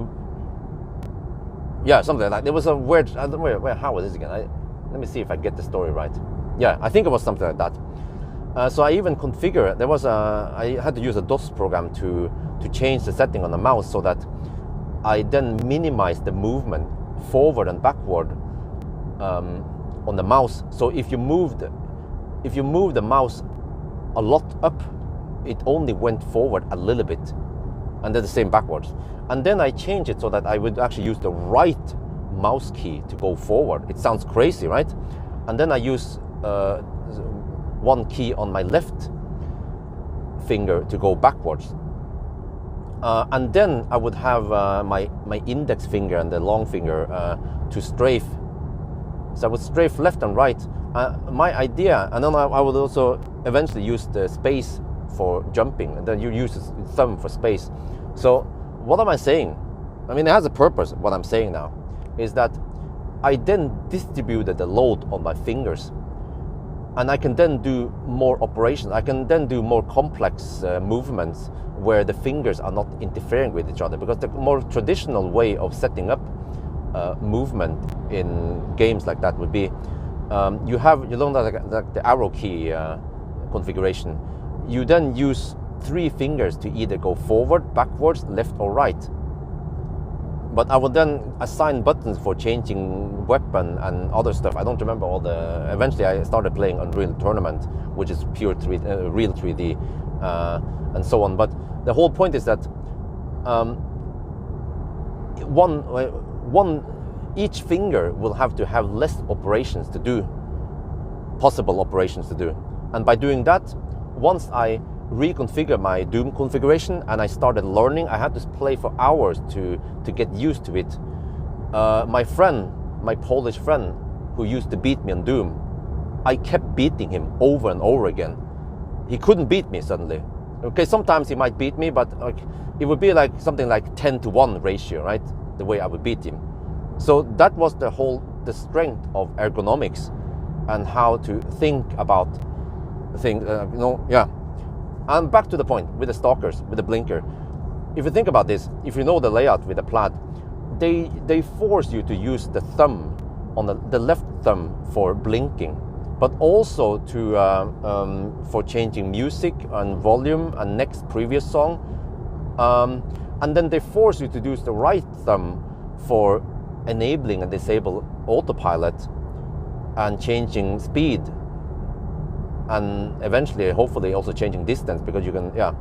something like that. There was a weird, I don't know how was this again? Let me see if I get the story right. Yeah, I think it was something like that. So I even configured, I had to use a DOS program to change the setting on the mouse so that I then minimize the movement forward and backward on the mouse. So if you move the mouse a lot up, it only went forward a little bit, and then the same backwards. And then I changed it so that I would actually use the right mouse key to go forward. It sounds crazy, right? And then I use one key on my left finger to go backwards. And then I would have my index finger and the long finger to strafe. So I would strafe left and right. My idea, and then I would also eventually use the space for jumping, and then you use thumb for space. So what am I saying? It has a purpose. What I'm saying now is that I then distributed the load on my fingers, and I can then do more operations. I can then do more complex movements where the fingers are not interfering with each other, because the more traditional way of setting up movement in games like that would be you don't have like the arrow key configuration. You then use 3 fingers to either go forward, backwards, left or right. but I would then assign buttons for changing weapon and other stuff. I don't remember all the. Eventually, I started playing Unreal Tournament, which is pure real 3D, and so on. But the whole point is that each finger will have to have less operations to do, possible operations to do, and by doing that, once I reconfigure my Doom configuration and I started learning, I had to play for hours to get used to it. My friend, my Polish friend, who used to beat me on Doom, I kept beating him over and over again. He couldn't beat me suddenly. Okay, sometimes he might beat me, but it would be like something like 10-to-1 ratio, right? The way I would beat him. So that was the strength of ergonomics and how to think about things, yeah. And back to the point with the stalkers, with the blinker. If you think about this, if you know the layout with the Plaid, they force you to use the thumb on the left thumb for blinking, but also for changing music and volume and next previous song. And then they force you to use the right thumb for enabling and disable autopilot and changing speed, and eventually, hopefully, also changing distance, because you can, yeah.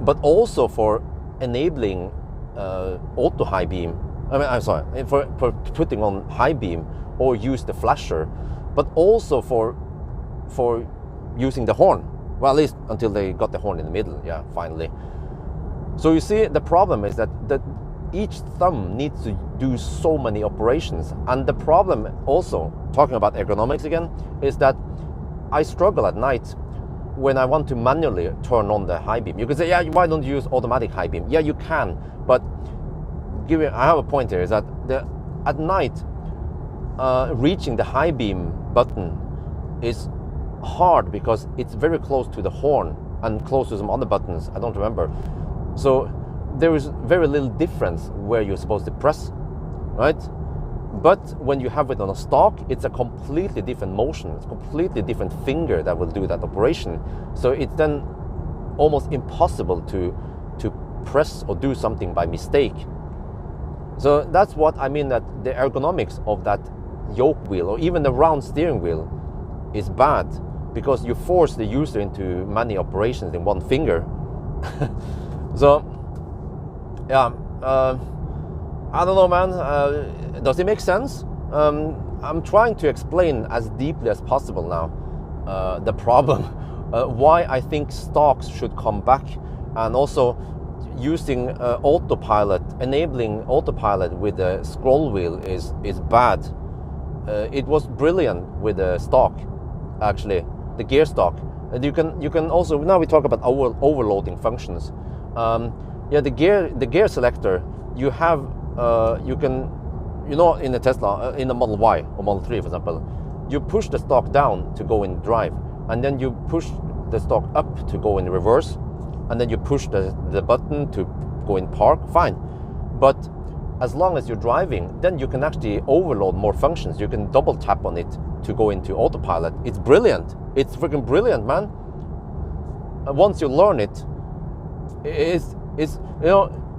But also for enabling auto high beam. I'm sorry, for putting on high beam or use the flasher, but also for using the horn. Well, at least until they got the horn in the middle, yeah, finally. So you see, the problem is that each thumb needs to do so many operations. And the problem also, talking about ergonomics again, is that I struggle at night when I want to manually turn on the high beam. You can say, yeah, why don't you use automatic high beam? Yeah, you can, but I have a point here, is that at night, reaching the high beam button is hard because it's very close to the horn and close to some other buttons, I don't remember. So there is very little difference where you're supposed to press, right? But when you have it on a stalk, it's a completely different motion. It's a completely different finger that will do that operation. So it's then almost impossible to press or do something by mistake. So that's what I mean, that the ergonomics of that yoke wheel or even the round steering wheel is bad, because you force the user into many operations in one finger. So, yeah. I don't know, man. Does it make sense? I'm trying to explain as deeply as possible now the problem, why I think stocks should come back, and also using autopilot, enabling autopilot with the scroll wheel is bad. It was brilliant with the stock, actually, the gear stock. And you can also, now we talk about overloading functions. Yeah, the gear selector, you have. You can, in the Tesla, in the Model Y or Model 3, for example, you push the stalk down to go in drive, and then you push the stalk up to go in reverse, and then you push the button to go in park, fine. But as long as you're driving, then you can actually overload more functions. You can double tap on it to go into autopilot. It's brilliant. It's freaking brilliant, man. And once you learn it, it's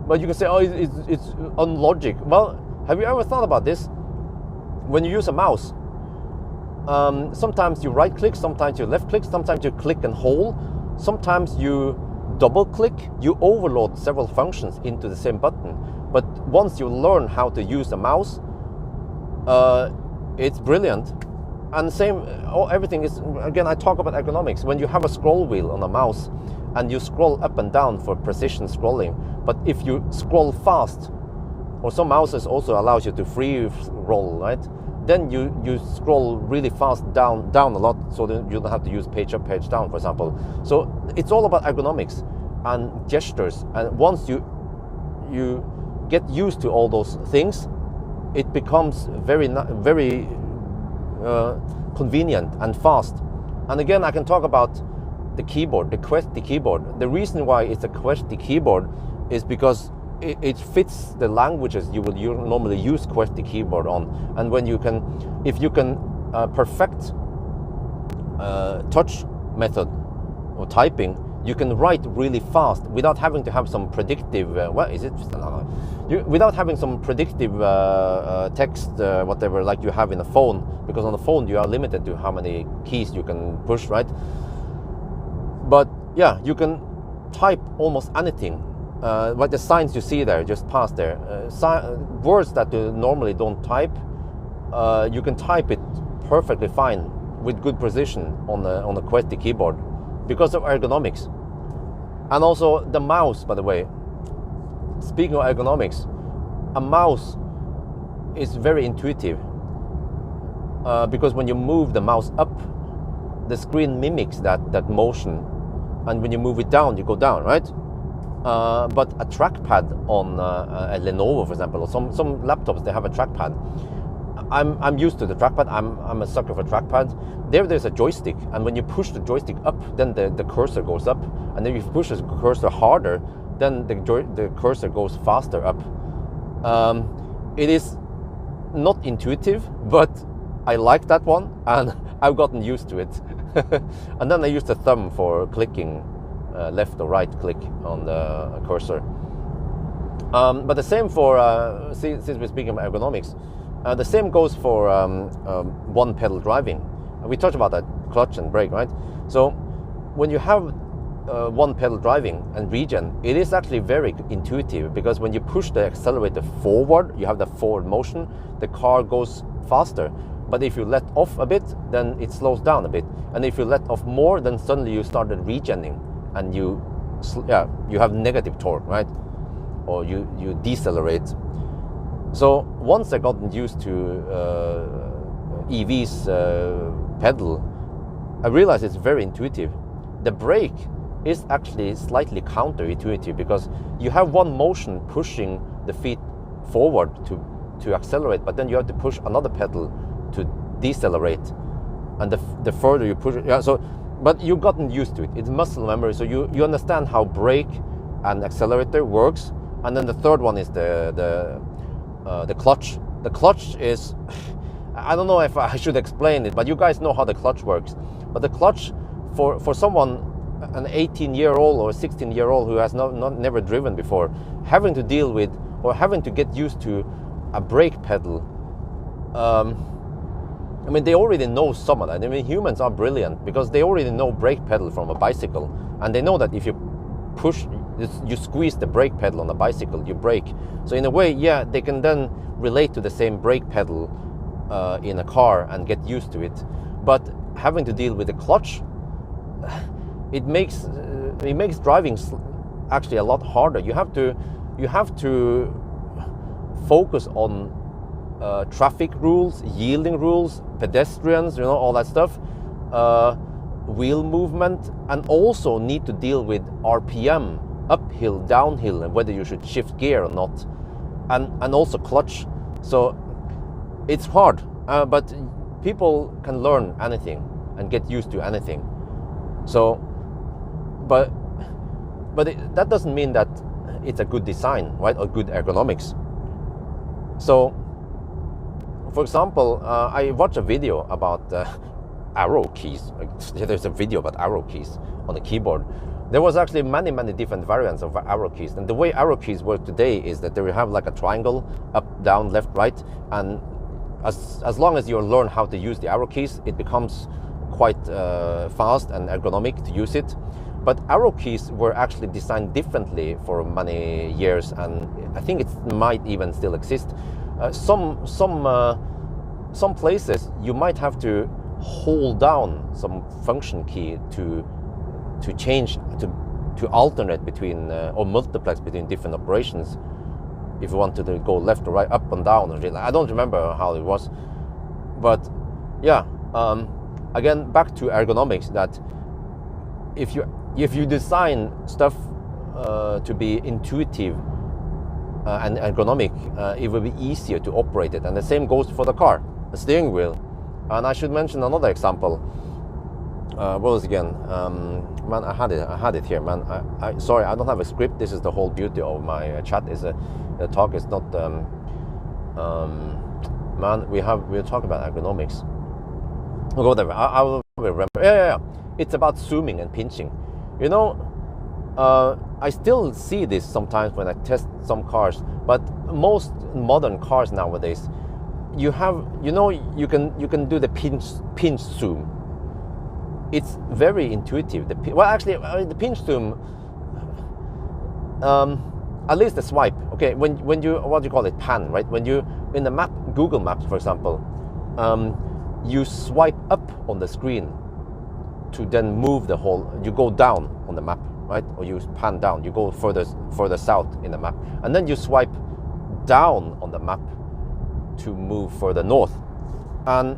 but you can say, oh, it's unlogic. Well, have you ever thought about this? When you use a mouse, sometimes you right click, sometimes you left click, sometimes you click and hold, sometimes you double click, you overload several functions into the same button. But once you learn how to use a mouse, it's brilliant. And same, everything is, again, I talk about ergonomics. When you have a scroll wheel on a mouse and you scroll up and down for precision scrolling, but if you scroll fast, or some mouses also allows you to free roll, right? Then you scroll really fast down a lot, so that you don't have to use page up, page down, for example. So it's all about ergonomics and gestures. And once you get used to all those things, it becomes very convenient and fast. And again, I can talk about the keyboard, the QWERTY keyboard. The reason why it's a QWERTY keyboard is because it fits the languages you will normally use QWERTY keyboard on. And when if you can perfect touch method or typing, you can write really fast without having to have some predictive, what is it? Without having some predictive text, whatever, like you have in a phone, because on the phone you are limited to how many keys you can push, right? But yeah, you can type almost anything. Like the signs you see there, just past there, words that you normally don't type, you can type it perfectly fine with good precision on the QWERTY keyboard because of ergonomics. And also the mouse, by the way. Speaking of ergonomics, a mouse is very intuitive because when you move the mouse up, the screen mimics that motion, and when you move it down, you go down, right? But a trackpad on a Lenovo, for example, or some laptops, they have a trackpad. I'm used to the trackpad. I'm a sucker for trackpads. There's a joystick, and when you push the joystick up, then the cursor goes up, and then if you push the cursor harder, then the cursor goes faster up. It is not intuitive, but I like that one, and I've gotten used to it. And then I use the thumb for clicking left or right click on the cursor. But the same for, since we're speaking about ergonomics, the same goes for one pedal driving. We talked about that, clutch and brake, right? So when you have one pedal driving and regen, it is actually very intuitive, because when you push the accelerator forward, you have the forward motion, the car goes faster. But if you let off a bit, then it slows down a bit. And if you let off more, then suddenly you started regenning, and you have negative torque, right? Or you decelerate. So once I got used to EV's pedal, I realized it's very intuitive. The brake is actually slightly counterintuitive, because you have one motion pushing the feet forward to accelerate, but then you have to push another pedal to decelerate, and the further you push it, but you've gotten used to it. It's muscle memory, so you understand how brake and accelerator works. And then the third one is the clutch. The clutch is, I don't know if I should explain it, but you guys know how the clutch works. But the clutch, for someone, an 18-year-old or a 16-year-old who has never driven before, having to deal with or having to get used to a brake pedal, I mean, they already know some of that. I mean, humans are brilliant, because they already know brake pedal from a bicycle, and they know that if you push, you squeeze the brake pedal on a bicycle, you brake. So in a way, yeah, they can then relate to the same brake pedal in a car and get used to it. But having to deal with the clutch, it makes driving actually a lot harder. You have to focus on traffic rules, yielding rules, pedestrians, all that stuff, wheel movement, and also need to deal with RPM, uphill, downhill, and whether you should shift gear or not, and also clutch. So it's hard, but people can learn anything and get used to anything. So, but that doesn't mean that it's a good design, right, or good ergonomics. So, for example, I watched a video about arrow keys. There's a video about arrow keys on the keyboard. There was actually many different variants of arrow keys. And the way arrow keys work today is that they will have like a triangle, up, down, left, right. And as long as you learn how to use the arrow keys, it becomes quite fast and ergonomic to use it. But arrow keys were actually designed differently for many years, and I think it might even still exist. Some places you might have to hold down some function key to change, to alternate between or multiplex between different operations. If you wanted to go left or right, up and down, I don't remember how it was, but yeah. Again, back to ergonomics. That if you design stuff to be intuitive and ergonomic, it will be easier to operate it. And the same goes for the car, the steering wheel. And I should mention another example. What was it again? Man, I had it here, man. Sorry, I don't have a script. This is the whole beauty of my chat. Is the talk is not. Man, we'll talk about ergonomics. We'll go there. I will remember. Yeah. It's about zooming and pinching. I still see this sometimes when I test some cars, but most modern cars nowadays, you can do the pinch zoom. It's very intuitive. The pinch zoom, at least the swipe. Okay, when you, what do you call it, pan, right? When you in the map, Google Maps, for example, you swipe up on the screen to then move the whole. You go down on the map, right? Or you pan down. You go further south in the map, and then you swipe down on the map to move further north. And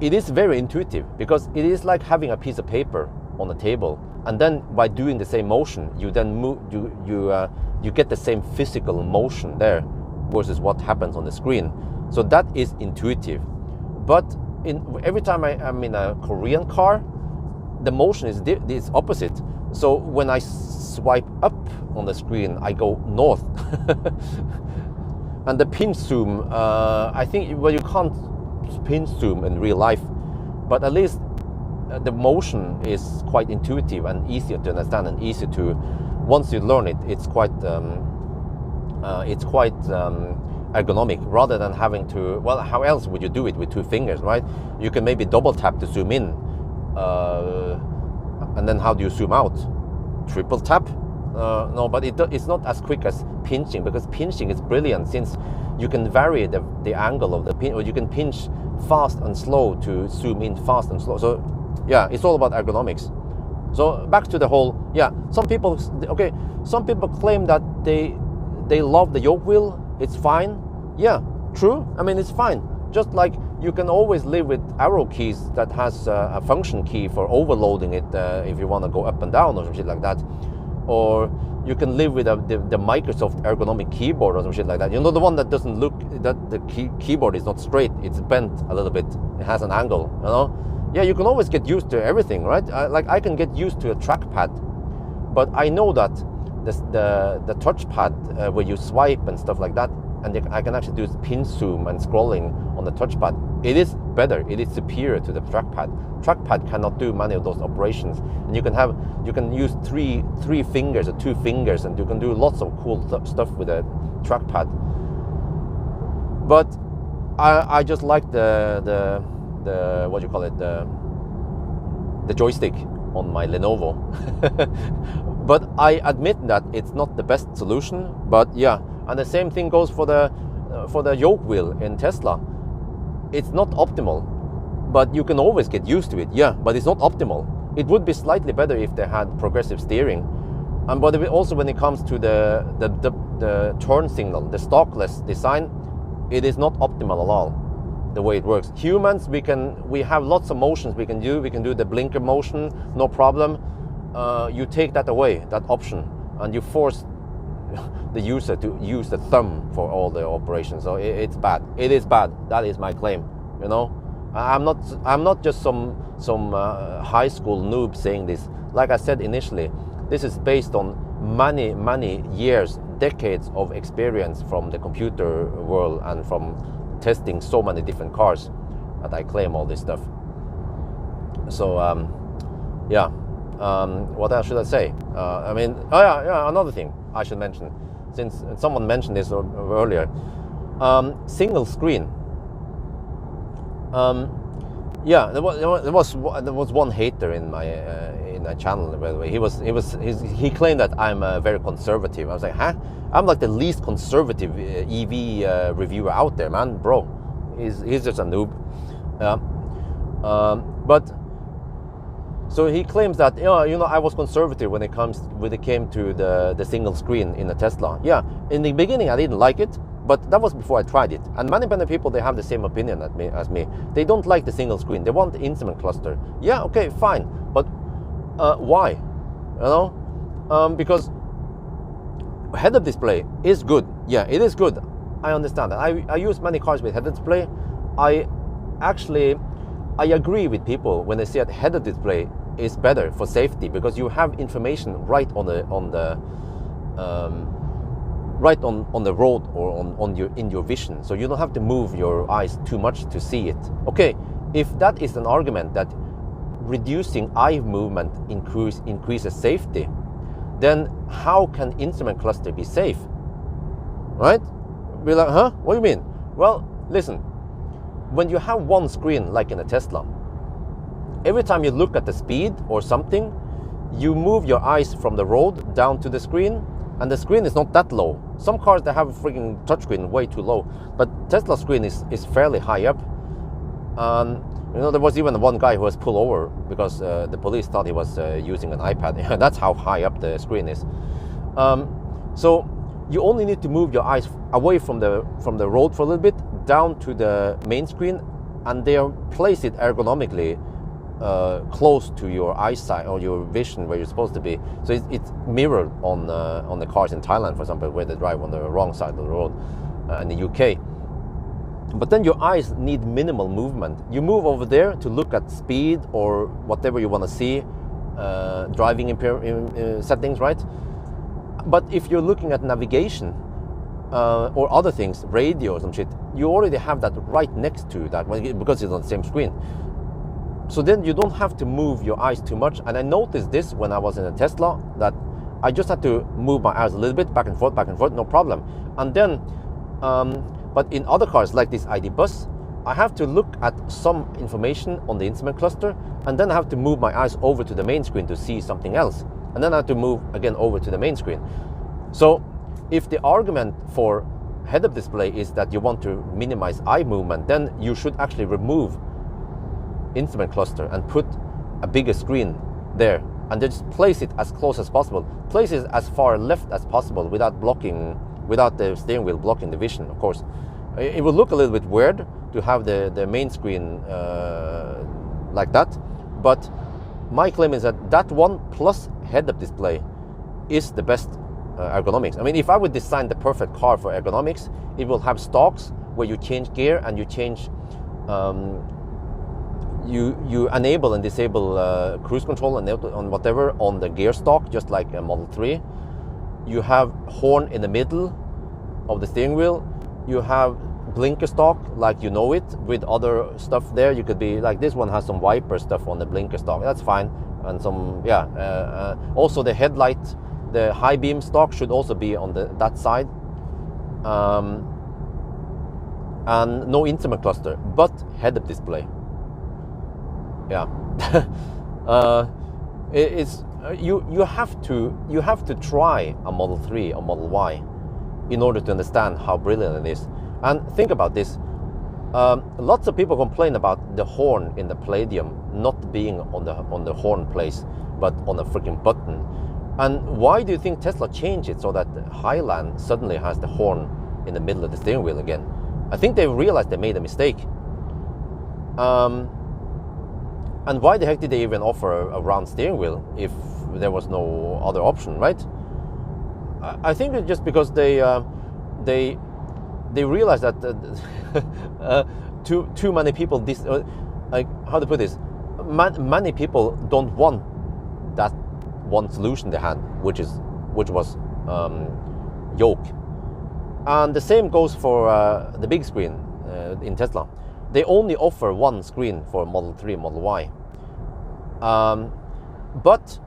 it is very intuitive, because it is like having a piece of paper on the table, and then by doing the same motion, you then move. You get the same physical motion there versus what happens on the screen. So that is intuitive. But every time I'm in a Korean car, the motion is opposite. So when I swipe up on the screen, I go north. And the pinch zoom, I think, well, you can't pinch zoom in real life, but at least the motion is quite intuitive and easier to understand, and easier to, once you learn it, it's quite ergonomic, rather than having to, well, how else would you do it with 2 fingers, right? You can maybe double tap to zoom in, and then how do you zoom out? Triple tap? No, but it's not as quick as pinching, because pinching is brilliant, since you can vary the angle of the pinch, or you can pinch fast and slow to zoom in fast and slow. So yeah, it's all about ergonomics. So back to the whole, yeah, some people claim that they love the yoke wheel. It's fine. Yeah, true. I mean, it's fine. Just like you can always live with arrow keys that has a function key for overloading it if you want to go up and down or some shit like that. Or you can live with the Microsoft ergonomic keyboard or some shit like that. You know, the one that doesn't look, that the keyboard is not straight, it's bent a little bit, it has an angle, you know? Yeah, you can always get used to everything, right? Like I can get used to a trackpad, but I know that the touchpad where you swipe and stuff like that, and I can actually do pinch zoom and scrolling on the touchpad. It is better, it is superior to the trackpad. Trackpad cannot do many of those operations, and you can use three fingers or 2 fingers, and you can do lots of cool stuff with a trackpad. But I just like the what do you call it, the joystick on my Lenovo. But I admit that it's not the best solution. But yeah, and the same thing goes for the yoke wheel in Tesla. It's not optimal, but you can always get used to it. Yeah, but it's not optimal. It would be slightly better if they had progressive steering. But also when it comes to the turn signal, the stockless design, it is not optimal at all, the way it works. Humans, we have lots of motions we can do. We can do the blinker motion, no problem. You take that away, that option, and you force the user to use the thumb for all the operations. So it's bad. It is bad. That is my claim. You know, I'm not just some high school noob saying this. Like I said initially, this is based on many years, decades of experience from the computer world and from testing so many different cars, that I claim all this stuff. So yeah, what else should I say? I mean, oh yeah, another thing I should mention, since someone mentioned this earlier, single screen. Yeah, there was one hater in my channel, by the way. He claimed that I'm very conservative. I was like, huh? I'm like the least conservative EV reviewer out there, man, bro. He's just a noob. But so he claims that I was conservative when it came to the single screen in a Tesla. Yeah, in the beginning I didn't like it, but that was before I tried it. And many people, they have the same opinion as me. They don't like the single screen. They want the instrument cluster. Yeah, okay, fine. But why? You know, because head-up display is good. Yeah, it is good. I understand that. I use many cars with head-up display. I agree with people when they say that head-up display is better for safety, because you have information right on the road or in your vision, so you don't have to move your eyes too much to see it. Okay, if that is an argument that reducing eye movement increases safety, then how can instrument cluster be safe? Right? We're like, huh? What do you mean? Well, listen, when you have one screen like in a Tesla, every time you look at the speed or something, you move your eyes from the road down to the screen, and the screen is not that low. Some cars, they have a freaking touchscreen way too low, but Tesla screen is fairly high up. You know, there was even one guy who was pulled over because the police thought he was using an iPad. That's how high up the screen is. So you only need to move your eyes away from the road for a little bit, down to the main screen, and they place it ergonomically close to your eyesight or your vision where you're supposed to be. So it's mirrored on the cars in Thailand, for example, where they drive on the wrong side of the road, in the UK. But then your eyes need minimal movement. You move over there to look at speed or whatever you want to see, driving settings, right? But if you're looking at navigation or other things, radio or some shit, you already have that right next to that because it's on the same screen. So then you don't have to move your eyes too much. And I noticed this when I was in a Tesla, that I just had to move my eyes a little bit, back and forth, no problem. And then, but in other cars like this ID Bus, I have to look at some information on the instrument cluster, and then I have to move my eyes over to the main screen to see something else. And then I have to move again over to the main screen. So if the argument for head-up display is that you want to minimize eye movement, then you should actually remove instrument cluster and put a bigger screen there, and just place it as close as possible. Place it as far left as possible without the steering wheel blocking the vision, of course. It will look a little bit weird to have the main screen like that, but my claim is that one plus head-up display is the best ergonomics. I mean, if I would design the perfect car for ergonomics, it will have stalks where you change gear and you change you enable and disable cruise control and on whatever on the gear stalk, just like a Model 3. You have horn in the middle of the steering wheel. You have blinker stalk like you know it, with other stuff there. You could be like, this one has some wiper stuff on the blinker stalk, that's fine. And some, also the headlight, the high beam stalk should also be on that side. And no instrument cluster, but head-up display. Yeah. You have to try a Model 3 or Model Y in order to understand how brilliant it is. And think about this. Lots of people complain about the horn in the Palladium not being on the horn place, but on a freaking button. And why do you think Tesla changed it so that the Highland suddenly has the horn in the middle of the steering wheel again? I think they realized they made a mistake. And why the heck did they even offer a round steering wheel if there was no other option, right? I think it's just because they realized that too many people, like, how to put this, many people don't want that one solution they had, which was yoke. And the same goes for the big screen in Tesla. They only offer one screen for Model 3 and Model Y. But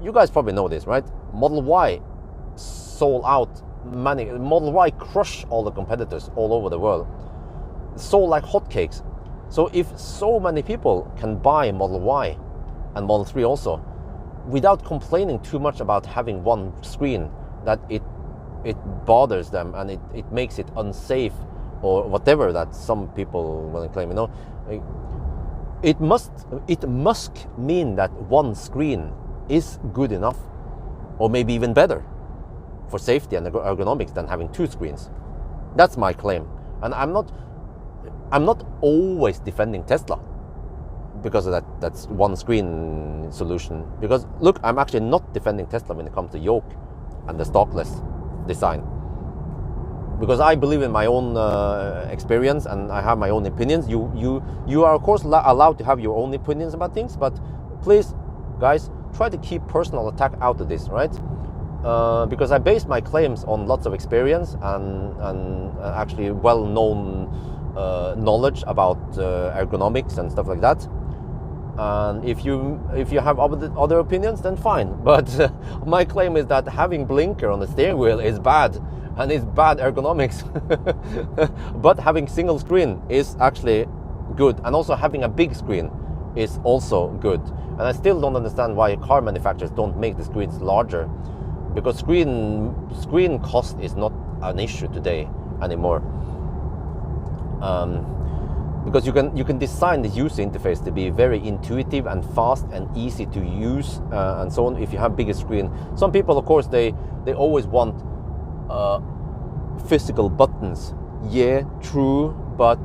you guys probably know this, right? Model Y sold out Model Y crushed all the competitors all over the world. Sold like hotcakes. So if so many people can buy Model Y and Model 3 also, without complaining too much about having one screen, that it bothers them and it makes it unsafe or whatever that some people will claim, you know, it must mean that one screen is good enough, or maybe even better for safety and ergonomics than having two screens. That's my claim. And I'm not always defending Tesla because of that's one screen solution. Because look, I'm actually not defending Tesla when it comes to yoke and the stalkless design, because I believe in my own experience and I have my own opinions. You are of course allowed to have your own opinions about things, but please, guys, try to keep personal attack out of this, right? Because I base my claims on lots of experience and actually well-known knowledge about ergonomics and stuff like that. And if you have other opinions, then fine. But my claim is that having blinker on the steering wheel is bad, and it's bad ergonomics. But having single screen is actually good, and also having a big screen is also good. And I still don't understand why car manufacturers don't make the screens larger, because screen cost is not an issue today anymore. Because you can design the user interface to be very intuitive and fast and easy to use, and so on, if you have bigger screen. Some people, of course, they always want physical buttons. Yeah, true, but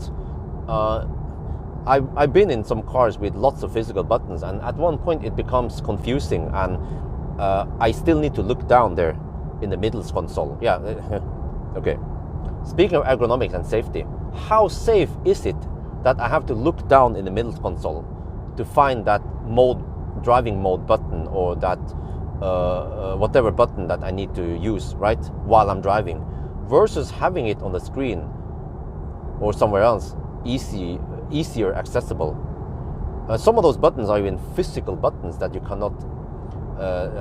I've been in some cars with lots of physical buttons, and at one point it becomes confusing, and I still need to look down there in the middle console. Yeah, okay. Speaking of ergonomics and safety, how safe is it that I have to look down in the middle console to find that driving mode button, or that whatever button that I need to use, right, while I'm driving, versus having it on the screen or somewhere else, easier accessible. Some of those buttons are even physical buttons that you cannot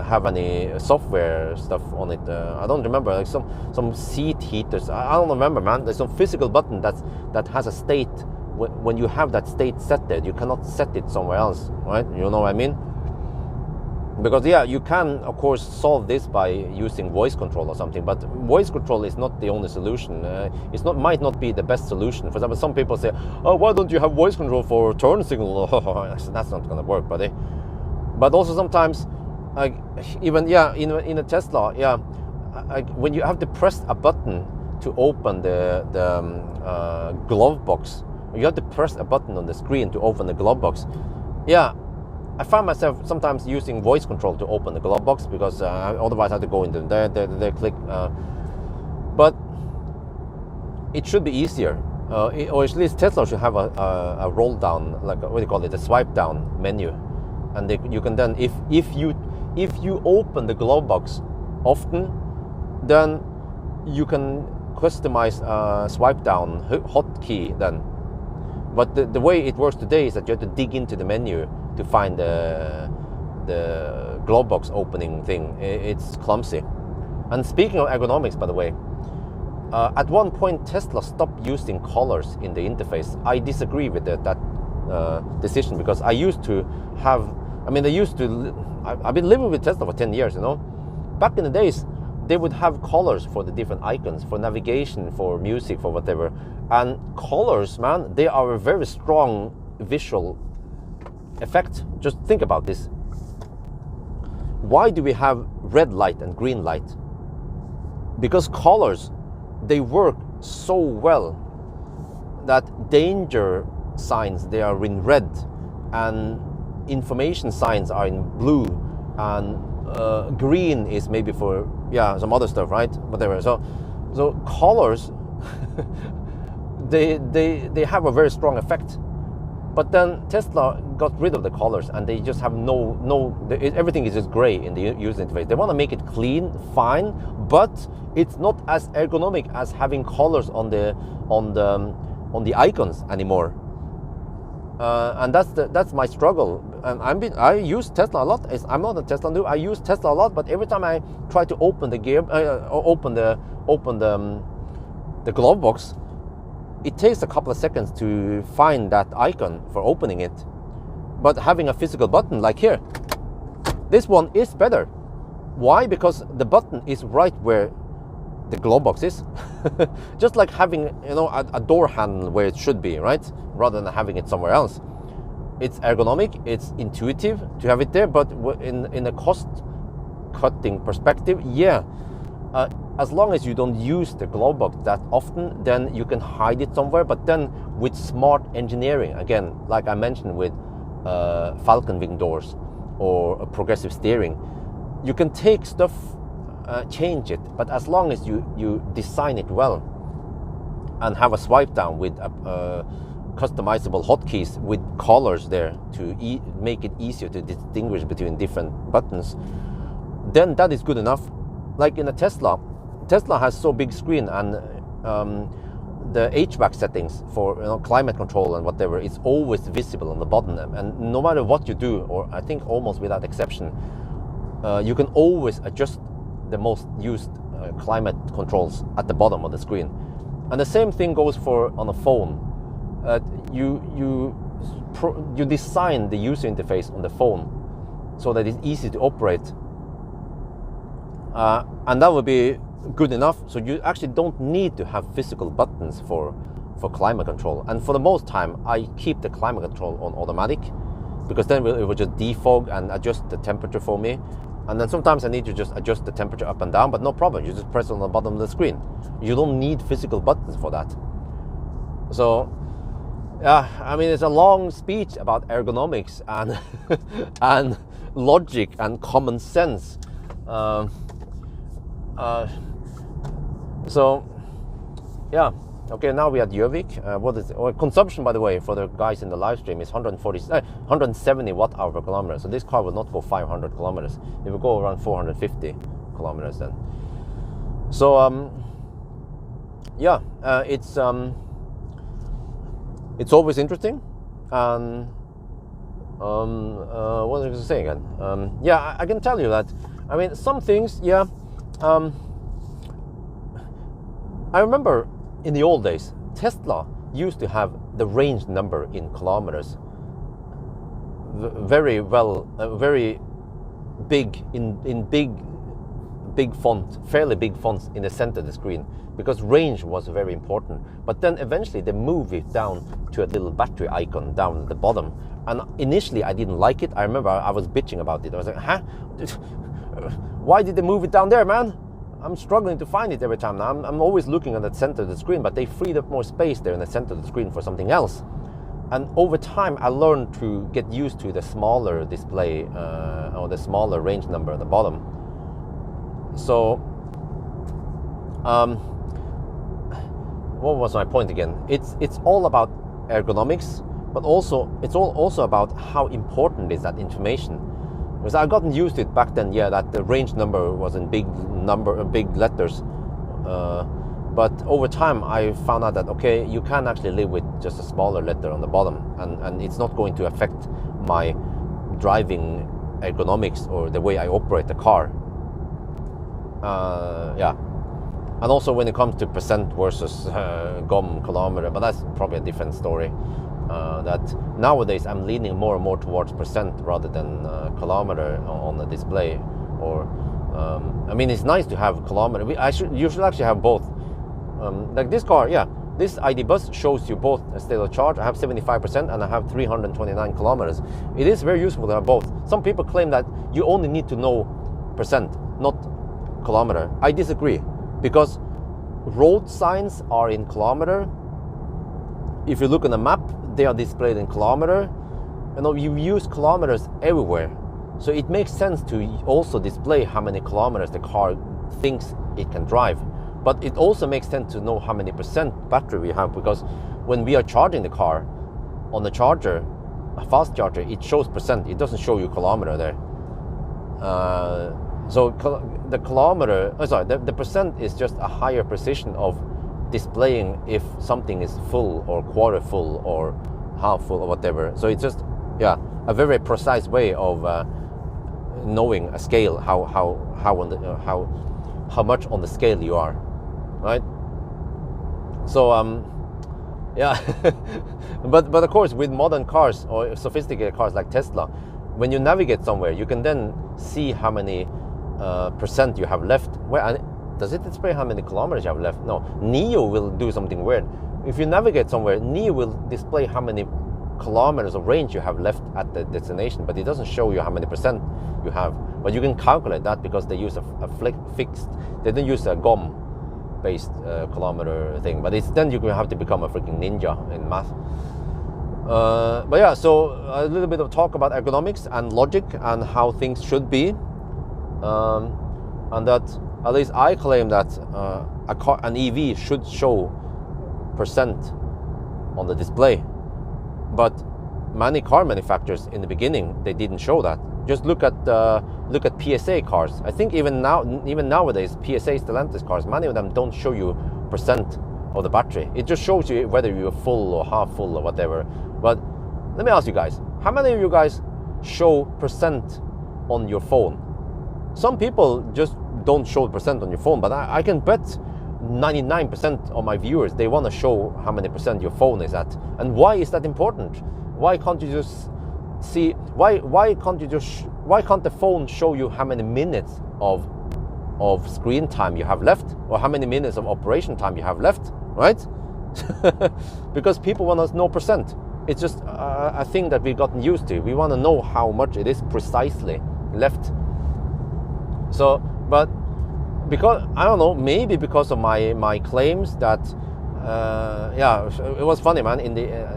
have any software stuff on it. I don't remember, like some seat heaters. I don't remember, man. There's some physical button that has a state. When you have that state set there, you cannot set it somewhere else, right? You know what I mean? Because yeah, you can of course solve this by using voice control or something, but voice control is not the only solution. Might not be the best solution. For example, some people say, "Oh, why don't you have voice control for turn signal?" That's not gonna work, buddy. But also sometimes, even in a Tesla, when you have to press a button to open the glove box, you have to press a button on the screen to open the glove box. Yeah, I find myself sometimes using voice control to open the glove box, because otherwise I have to go into there click. But it should be easier, or at least Tesla should have a roll down, like what do you call it, a swipe down menu, and you can then, if you open the glove box often, then you can customize swipe down hotkey then. But the way it works today is that you have to dig into the menu to find the glove box opening thing. It's clumsy. And speaking of ergonomics, by the way, at one point Tesla stopped using colors in the interface. I disagree with that decision, because I've been living with Tesla for 10 years, you know. Back in the days, they would have colors for the different icons, for navigation, for music, for whatever. And colors, man, they are a very strong visual effect. Just think about this. Why do we have red light and green light? Because colors, they work so well that danger signs, they are in red, and information signs are in blue, and green is maybe for some other stuff, right? Whatever. So colors they have a very strong effect. But then Tesla got rid of the colors, and they just have everything is just gray in the user interface. They want to make it clean, fine, but it's not as ergonomic as having colors on the the icons anymore. And that's my struggle. And I use Tesla a lot. I'm not a Tesla noob. I use Tesla a lot, but every time I try to open the gear, open the glove box, it takes a couple of seconds to find that icon for opening it. But having a physical button like here, this one is better. Why? Because the button is right where the glove box is. Just like having, a door handle where it should be, right? Rather than having it somewhere else. It's ergonomic, it's intuitive to have it there, but in a cost-cutting perspective, as long as you don't use the glove box that often, then you can hide it somewhere. But then with smart engineering, again, like I mentioned with Falcon Wing doors or progressive steering, you can take stuff, change it, but as long as you design it well and have a swipe down with customizable hotkeys with colors there to make it easier to distinguish between different buttons, then that is good enough. Like in a Tesla has so big screen, and the HVAC settings for climate control and whatever, it's always visible on the bottom, and no matter what you do, or I think almost without exception, you can always adjust the most used climate controls at the bottom of the screen. And the same thing goes for on a phone. You design the user interface on the phone so that it's easy to operate, and that would be good enough. So you actually don't need to have physical buttons for climate control. And for the most time, I keep the climate control on automatic, because then it will just defog and adjust the temperature for me. And then sometimes I need to just adjust the temperature up and down, but no problem. You just press on the bottom of the screen. You don't need physical buttons for that. So, yeah, I mean, it's a long speech about ergonomics and and logic and common sense. So, yeah. Okay, now we're at Gjøvik. What is consumption, by the way, for the guys in the live stream is 170 watt-hour per kilometer. So this car will not go 500 kilometers. It will go around 450 kilometers then. So, yeah, it's always interesting. And what was I going to say again? Yeah, I can tell you that. I mean, some things, yeah. I remember in the old days, Tesla used to have the range number in kilometers very well, very big in big font, fairly big fonts in the center of the screen, because range was very important. But then eventually they moved it down to a little battery icon down at the bottom. And initially I didn't like it. I remember I was bitching about it. I was like, huh? Why did they move it down there, man? I'm struggling to find it every time now. I'm always looking at the center of the screen, but they freed up more space there in the center of the screen for something else. And over time, I learned to get used to the smaller display or the smaller range number at the bottom. So, what was my point again? It's all about ergonomics, but also it's also about how important is that information. Because I've gotten used to it back then, yeah, that the range number was in big letters. But over time, I found out that, okay, you can actually live with just a smaller letter on the bottom, and it's not going to affect my driving ergonomics or the way I operate the car. Yeah. And also when it comes to percent versus GOM kilometer, but that's probably a different story. That nowadays I'm leaning more and more towards percent rather than kilometer on the display. Or I mean, it's nice to have kilometer. You should actually have both. Like this car, yeah, this ID bus shows you both a state of charge. I have 75% and I have 329 kilometers. It is very useful to have both. Some people claim that you only need to know percent, not kilometer. I disagree, because road signs are in kilometer. If you look on the map, they are displayed in kilometer. You know, you use kilometers everywhere, so it makes sense to also display how many kilometers the car thinks it can drive. But it also makes sense to know how many percent battery we have, because when we are charging the car on the charger, a fast charger, it shows percent. It doesn't show you kilometer there. So the kilometer, the percent is just a higher precision of displaying if something is full or quarter full or half full or whatever. So it's just, yeah, a very precise way of knowing a scale, how much on the scale you are, right? So yeah, but of course, with modern cars or sophisticated cars like Tesla, when you navigate somewhere, you can then see how many percent you have left. Does it display how many kilometers you have left? No. Neo will do something weird. If you navigate somewhere, Neo will display how many kilometers of range you have left at the destination, but it doesn't show you how many percent you have. But you can calculate that because they use a fixed, they don't use a GOM-based kilometer thing. But then you have to become a freaking ninja in math. But yeah, so a little bit of talk about ergonomics and logic and how things should be. And that, at least I claim that an EV should show percent on the display, but many car manufacturers in the beginning, they didn't show that. Just look at PSA cars. I think even nowadays PSA Stellantis cars, many of them don't show you percent of the battery. It just shows you whether you're full or half full or whatever. But let me ask you guys, how many of you guys show percent on your phone? Some people just don't show percent on your phone, but I can bet 99% of my viewers, they want to show how many percent your phone is at. And why is that important? Why can't you just see, why can't the phone show you how many minutes of screen time you have left, or how many minutes of operation time you have left, right? Because people want to know percent. It's just a thing that we've gotten used to. We want to know how much it is precisely left. So, but because, I don't know, maybe because of my claims that, yeah, it was funny, man,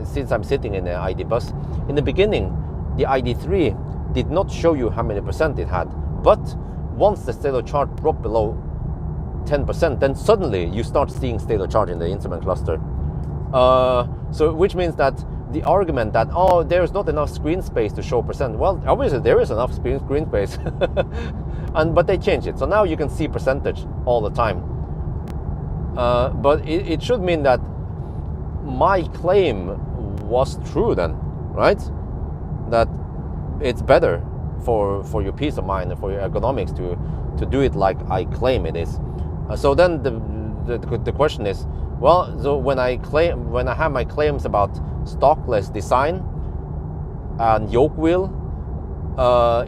since I'm sitting in the ID bus, in the beginning, the ID3 did not show you how many percent it had, but once the state of charge dropped below 10%, then suddenly you start seeing state of charge in the instrument cluster. So, which means that the argument that, oh, there's not enough screen space to show percent, well, obviously there is enough screen space, but they changed it, so now you can see percentage all the time. But it should mean that my claim was true then, right? That it's better for your peace of mind and for your ergonomics to do it like I claim it is. So then the question is, well, so when I have my claims about stockless design and yoke wheel,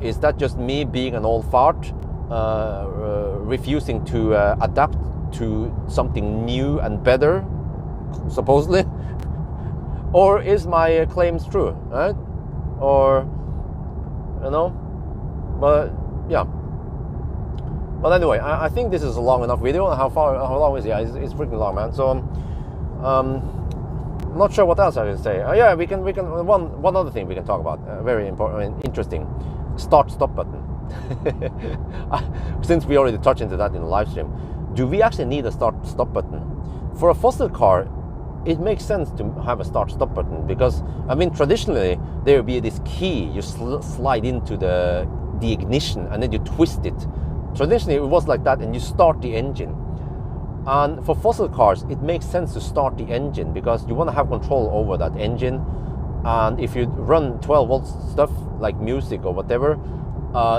is that just me being an old fart, refusing to adapt to something new and better, supposedly? Or is my claims true, right? Or, you know, but yeah. But anyway, I think this is a long enough video. How long is it? Yeah, it's freaking long, man. So not sure what else I can say. Yeah, we can one other thing we can talk about. Very important, interesting. Start-stop button. Since we already touched into that in the live stream, do we actually need a start-stop button for a fossil car? It makes sense to have a start-stop button because, I mean, traditionally there would be this key you slide into the ignition and then you twist it. Traditionally it was like that, and you start the engine. And for fossil cars, it makes sense to start the engine because you want to have control over that engine. And if you run 12 volt stuff like music or whatever,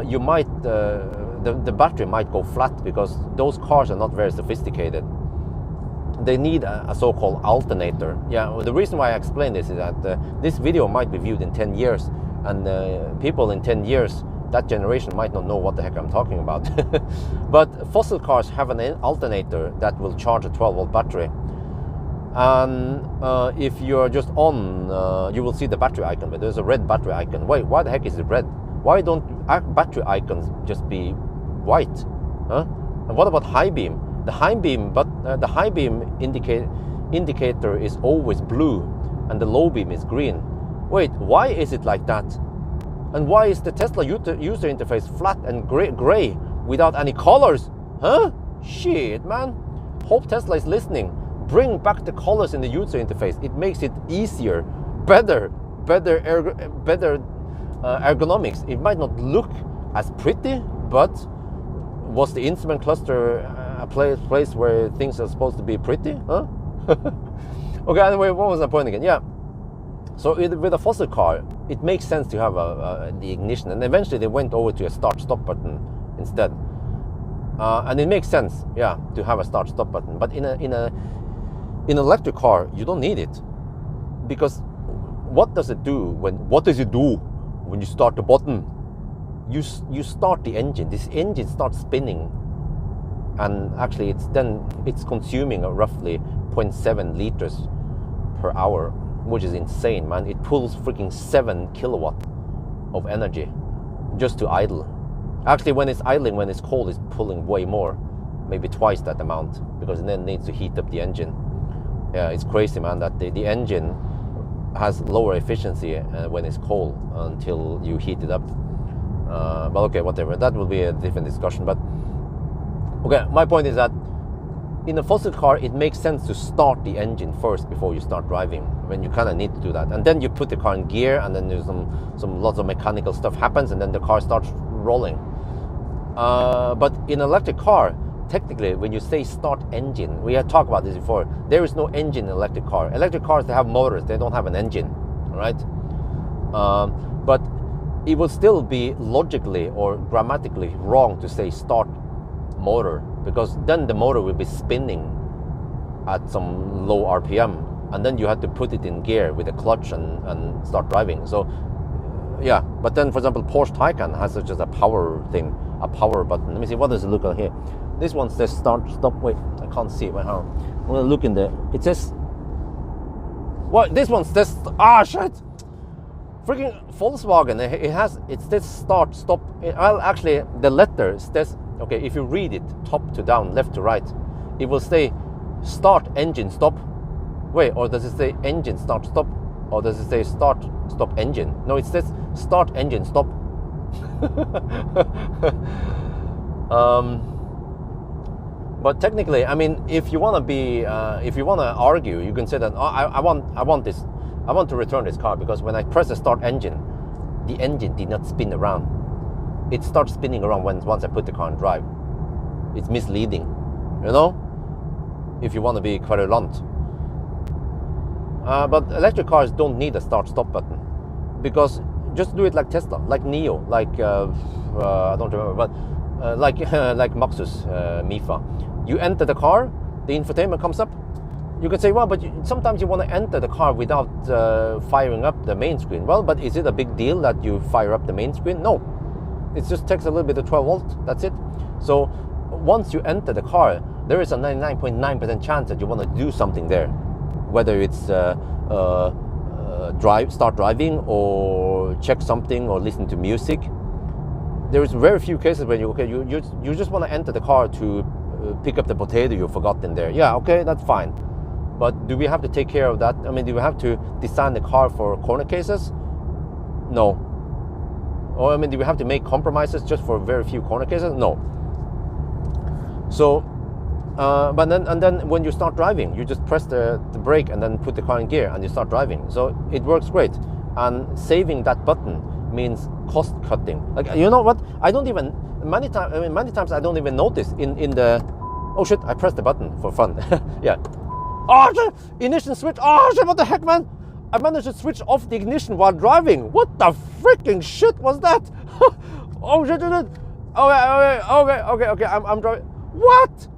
you might the battery might go flat because those cars are not very sophisticated. They need a so-called alternator. Yeah, the reason why I explain this is that this video might be viewed in 10 years, and people in 10 years, that generation might not know what the heck I'm talking about. But fossil cars have an alternator that will charge a 12 volt battery. And if you're just on, you will see the battery icon, but there's a red battery icon. Wait, why the heck is it red? Why don't battery icons just be white? Huh? And what about high beam? The high beam, the high beam indicator is always blue, and the low beam is green. Wait, why is it like that? And why is the Tesla user interface flat and gray without any colors? Huh? Shit, man. Hope Tesla is listening. Bring back the colors in the user interface. It makes it easier, better ergonomics. It might not look as pretty, but was the instrument cluster a place where things are supposed to be pretty? Huh? Okay, anyway, what was the point again? Yeah. So with a fossil car, it makes sense to have the ignition, and eventually they went over to a start-stop button instead. And it makes sense, yeah, to have a start-stop button. But in an electric car, you don't need it, because what does it do when you start the button? You start the engine. This engine starts spinning, and actually it's consuming roughly 0.7 liters per hour, which is insane, man. It pulls freaking 7 kilowatt of energy just to idle. Actually, when it's idling, when it's cold, it's pulling way more, maybe twice that amount, because it then needs to heat up the engine. Yeah, it's crazy, man, that the engine has lower efficiency when it's cold until you heat it up. But okay, whatever, that will be a different discussion. But okay, my point is that in a fossil car, it makes sense to start the engine first before you start driving, when you kind of need to do that. And then you put the car in gear, and then there's lots of mechanical stuff happens, and then the car starts rolling. But in an electric car, technically, when you say start engine, we had talked about this before. There is no engine in electric car. Electric cars, they have motors. They don't have an engine, all right? But it will still be logically or grammatically wrong to say start motor, because then the motor will be spinning at some low RPM, and then you have to put it in gear with a clutch and start driving. So yeah, but then for example Porsche Taycan has just a power thing, a power button. Let me see, what does it look like here? This one says start, stop, wait, I can't see it. Wait, how? I'm gonna look in there. It says, what? This one says, shit! Freaking Volkswagen, it says start, stop. Well, actually, the letter says, okay, if you read it top to down, left to right, it will say start, engine, stop. Wait, or does it say engine, start, stop? Or does it say start, stop, engine? No, it says start, engine, stop. But technically, I mean, if you want to be, if you want to argue, you can say that, I want this. I want to return this car because when I press the start engine, the engine did not spin around. It starts spinning around once I put the car in drive. It's misleading, you know, if you want to be querulent. But electric cars don't need a start-stop button, because just do it like Tesla, like Neo, like I don't remember, but like Maxus, Mifa. You enter the car, the infotainment comes up. You can say, well, but sometimes you want to enter the car without firing up the main screen. Well, but is it a big deal that you fire up the main screen? No. It just takes a little bit of 12 volt, that's it. So once you enter the car, there is a 99.9% chance that you want to do something there. Whether it's start driving or check something or listen to music. There is very few cases where you just want to enter the car to pick up the potato you forgot in there. Yeah, okay, that's fine. But do we have to take care of that? I mean, do we have to design the car for corner cases? No. Or I mean, do we have to make compromises just for very few corner cases? No. So, but then when you start driving, you just press the brake and then put the car in gear and you start driving. So it works great. And saving that button means cost cutting. Like, you know what? I don't even many times I don't even notice in the, oh shit, I pressed the button for fun. Yeah. Oh shit, ignition switch. Oh shit, what the heck, man? I managed to switch off the ignition while driving. What the freaking shit was that? Oh shit, shit. Okay. I'm driving. What?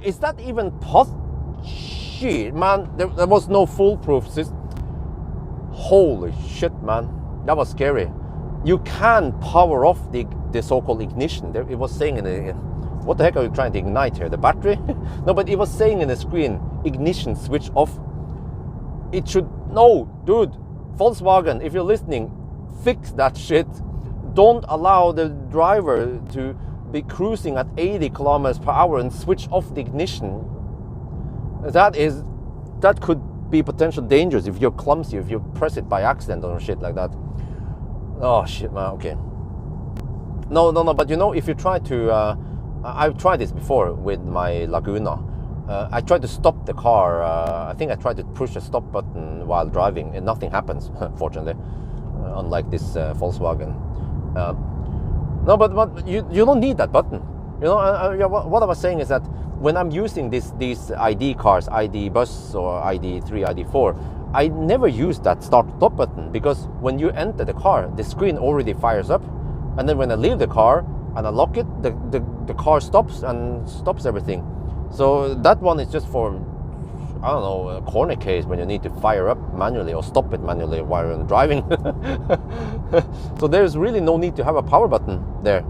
Is that even possible? Shit, man. There was no foolproof system. Holy shit, man. That was scary. You can power off the so-called ignition. It was saying in the, what the heck are you trying to ignite here? The battery? No, but it was saying in the screen, ignition switch off. It should, no, dude, Volkswagen, if you're listening, fix that shit. Don't allow the driver to be cruising at 80 kilometers per hour and switch off the ignition. That could be potential dangerous if you're clumsy, if you press it by accident or shit like that. Oh shit, man, okay. No, but you know, if you try to, I've tried this before with my Laguna. I tried to stop the car. I think I tried to push the stop button while driving and nothing happens, fortunately, unlike this Volkswagen. No, but you don't need that button. You know, what I was saying is that when I'm using these ID cars, ID bus or ID3, ID4, I never use that start-stop button, because when you enter the car, the screen already fires up, and then when I leave the car and I lock it, the car stops and stops everything. So that one is just for, I don't know, a corner case when you need to fire up manually or stop it manually while you're driving. So there's really no need to have a power button there.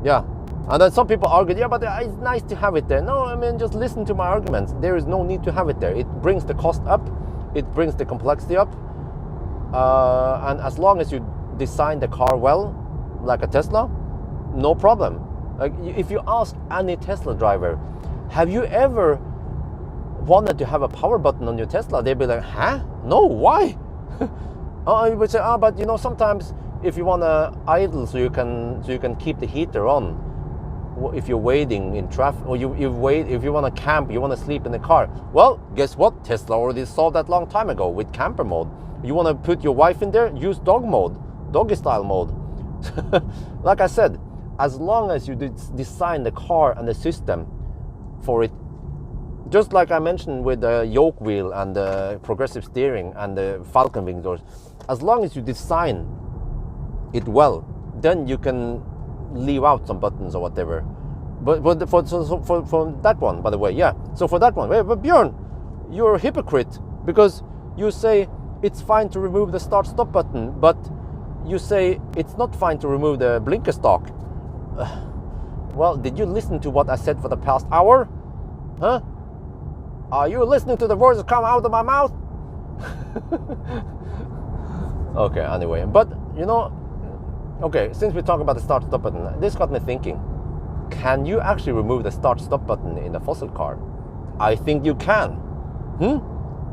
Yeah. And then some people argue, yeah, but it's nice to have it there. No, I mean, just listen to my arguments. There is no need to have it there. It brings the cost up. It brings the complexity up. And as long as you design the car well, like a Tesla, no problem. Like, if you ask any Tesla driver, have you ever wanted to have a power button on your Tesla? They'd be like, huh? No, why? You would say, but you know, sometimes if you want to idle so you can keep the heater on, if you're waiting in traffic, or if you want to camp, you want to sleep in the car. Well, guess what? Tesla already solved that long time ago with camper mode. You want to put your wife in there? Use dog mode, doggy style mode. Like I said, as long as you design the car and the system for it, just like I mentioned with the yoke wheel and the progressive steering and the Falcon wing doors, as long as you design it well, then you can leave out some buttons or whatever. But for that one, by the way, yeah. So for that one, but Björn, you're a hypocrite, because you say it's fine to remove the start-stop button, but you say it's not fine to remove the blinker stalk. Well, did you listen to what I said for the past hour? Huh? Are you listening to the words that come out of my mouth? Okay, anyway, but you know, okay, since we talk about the start-stop button, this got me thinking. Can you actually remove the start-stop button in a fossil car? I think you can.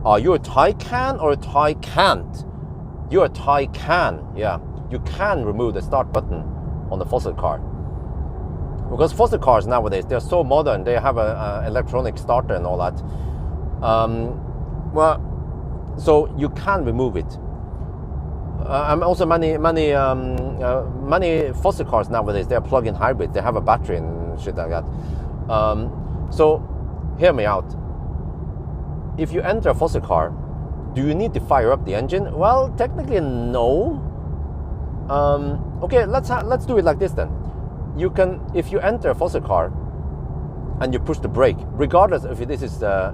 Are you a Thai can or a Thai can't? You're a Thai can, yeah. You can remove the start button on the fossil car. Because fossil cars nowadays, they're so modern, they have a electronic starter and all that. Well, so you can remove it. Also many fossil cars nowadays, they're plug-in hybrids. They have a battery and shit like that. So hear me out. If you enter a fossil car, do you need to fire up the engine? Well, technically no. Okay, let's do it like this then. You can, if you enter a fossil car and you push the brake, regardless if this is a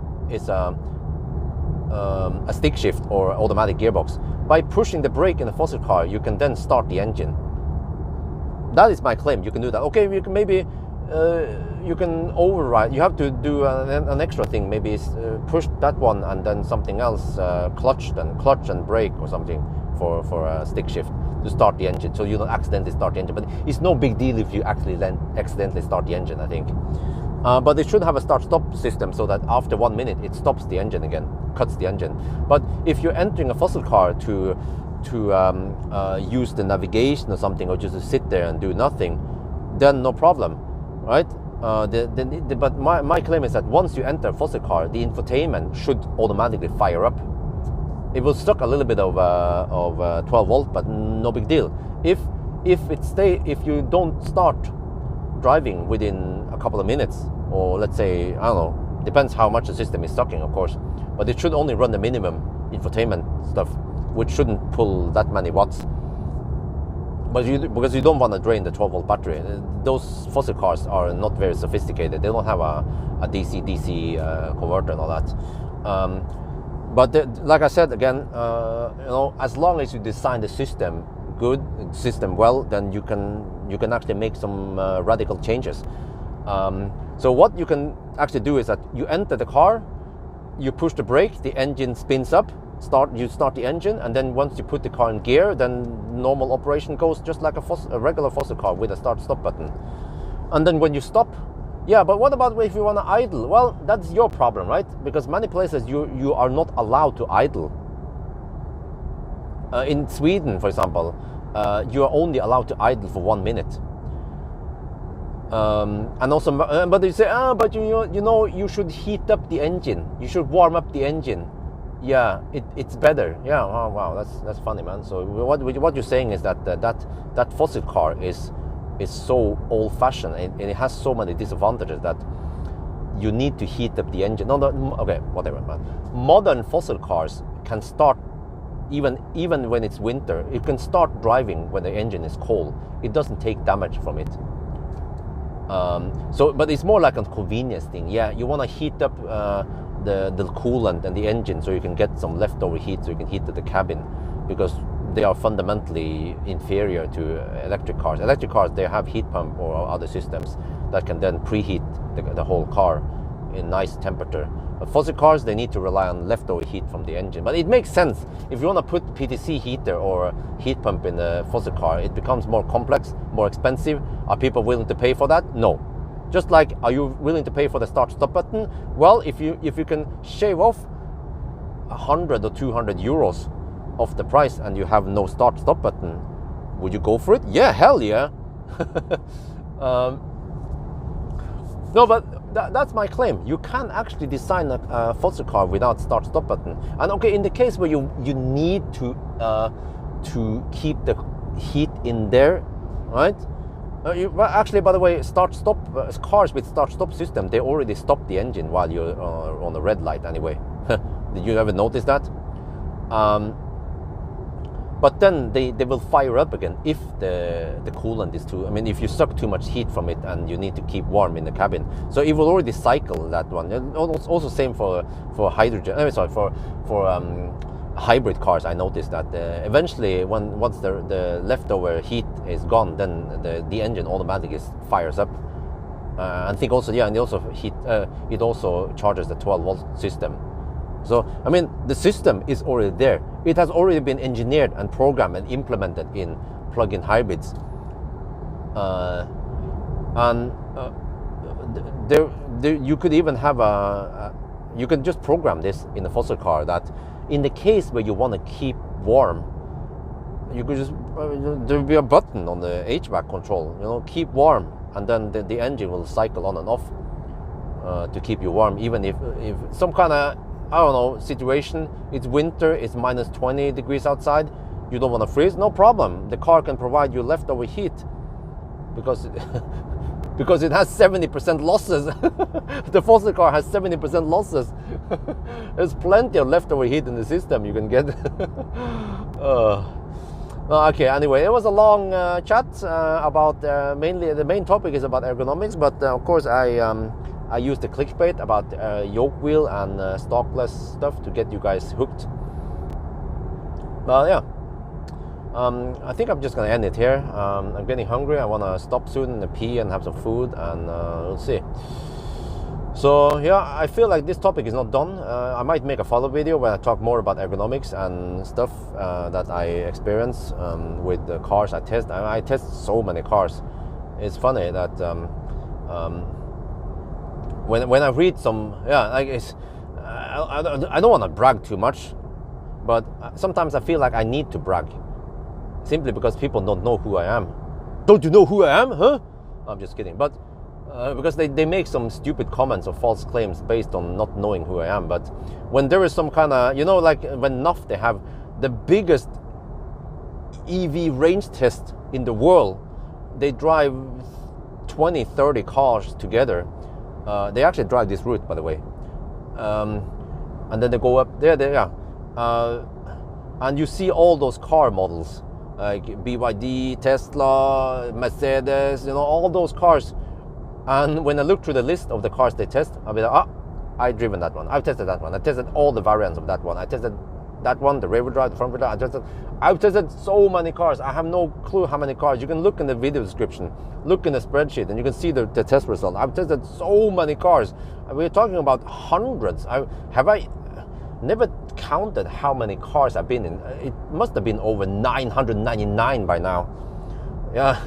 stick shift or automatic gearbox, by pushing the brake in a fossil car, you can then start the engine. That is my claim. You can do that. Okay, you can maybe you can override. You have to do an extra thing. Maybe push that one and then something else, clutch and brake or something for a stick shift to start the engine, so you don't accidentally start the engine. But it's no big deal if you actually accidentally start the engine, I think. But they should have a start-stop system so that after 1 minute it stops the engine again, cuts the engine. But if you're entering a fossil car to use the navigation or something, or just to sit there and do nothing, then no problem, right? But my claim is that once you enter a fossil car, the infotainment should automatically fire up. It will suck a little bit of 12 volt, but no big deal. If you don't start driving within a couple of minutes, or let's say, I don't know, depends how much the system is sucking, of course, but it should only run the minimum infotainment stuff, which shouldn't pull that many watts. But because you don't want to drain the 12 volt battery. Those fossil cars are not very sophisticated. They don't have a DC-DC converter and all that. But like I said again, you know, as long as you design the system well, then you can actually make some radical changes. So what you can actually do is that you enter the car, you push the brake, the engine spins up, you start the engine, and then once you put the car in gear, then normal operation goes just like a regular fossil car with a start-stop button. And then when you stop, yeah, but what about if you want to idle? Well, that's your problem, right? Because many places you are not allowed to idle. In Sweden, for example, you are only allowed to idle for 1 minute. And also, but they say, but you know, you should heat up the engine. You should warm up the engine. Yeah, it's better. Yeah, oh, wow, that's funny, man. So what you're saying is that that fossil car is so old-fashioned, and it has so many disadvantages that you need to heat up the engine. No, okay, whatever, man. Modern fossil cars can start even when it's winter. It can start driving when the engine is cold. It doesn't take damage from it. But it's more like a convenience thing. Yeah, you want to heat up the coolant and the engine so you can get some leftover heat, so you can heat the cabin, because they are fundamentally inferior to electric cars. Electric cars, they have heat pump or other systems that can then preheat the whole car in nice temperature. But fossil cars, they need to rely on leftover heat from the engine. But it makes sense. If you want to put PTC heater or heat pump in a fossil car, it becomes more complex, more expensive. Are people willing to pay for that? No. Just like, are you willing to pay for the start-stop button? Well, if you can shave off 100 or 200 euros off the price and you have no start-stop button, would you go for it? Yeah, hell yeah. No, but that's my claim. You can actually design a fossil car without start-stop button. And okay, in the case where you need to keep the heat in there, right? Well, actually, by the way, start-stop cars with start-stop system, they already stop the engine while you're on the red light anyway. Did you ever notice that? But then they will fire up again if the coolant is too. I mean, if you suck too much heat from it and you need to keep warm in the cabin, so it will already cycle that one. And also same for hydrogen. Sorry, for hybrid cars. I noticed that eventually, once the leftover heat is gone, then the engine automatically fires up. I think also, yeah, and it also charges the 12-volt system. So I mean, the system is already there. It has already been engineered and programmed and implemented in plug-in hybrids. You could even have you can just program this in a fossil car that in the case where you want to keep warm, you could just there will be a button on the HVAC control, keep warm, and then the engine will cycle on and off to keep you warm, even if some kind of, I don't know, situation, it's winter, it's minus 20 degrees outside, you don't want to freeze, no problem. The car can provide you leftover heat because it has 70% losses. The fossil car has 70% losses. There's plenty of leftover heat in the system you can get. Okay, anyway, it was a long chat about mainly the main topic is about ergonomics, but of course I used the clickbait about yoke wheel and stockless stuff to get you guys hooked. Yeah, I think I'm just gonna end it here. I'm getting hungry. I want to stop soon and pee and have some food, and we'll see. So yeah, I feel like this topic is not done. I might make a follow-up video where I talk more about ergonomics and stuff that I experience with the cars I test. I test so many cars. It's funny that when I read some, I don't want to brag too much, but sometimes I feel like I need to brag, simply because people don't know who I am. Don't you know who I am, huh? I'm just kidding, but because they make some stupid comments or false claims based on not knowing who I am. But when there is some kind of, like when NAF, they have the biggest EV range test in the world. They drive 20, 30 cars together. They actually drive this route, by the way. And then they go up there, and you see all those car models, like BYD, Tesla, Mercedes, all those cars. And when I look through the list of the cars they test, I'll be like, I've driven that one. I've tested that one. I tested all the variants of that one. I tested that one, the rear wheel drive, the front wheel drive. I've tested so many cars. I have no clue how many cars. You can look in the video description, look in the spreadsheet, and you can see the test result. I've tested so many cars. We're talking about hundreds. I never counted how many cars I've been in. It must have been over 999 by now. Yeah,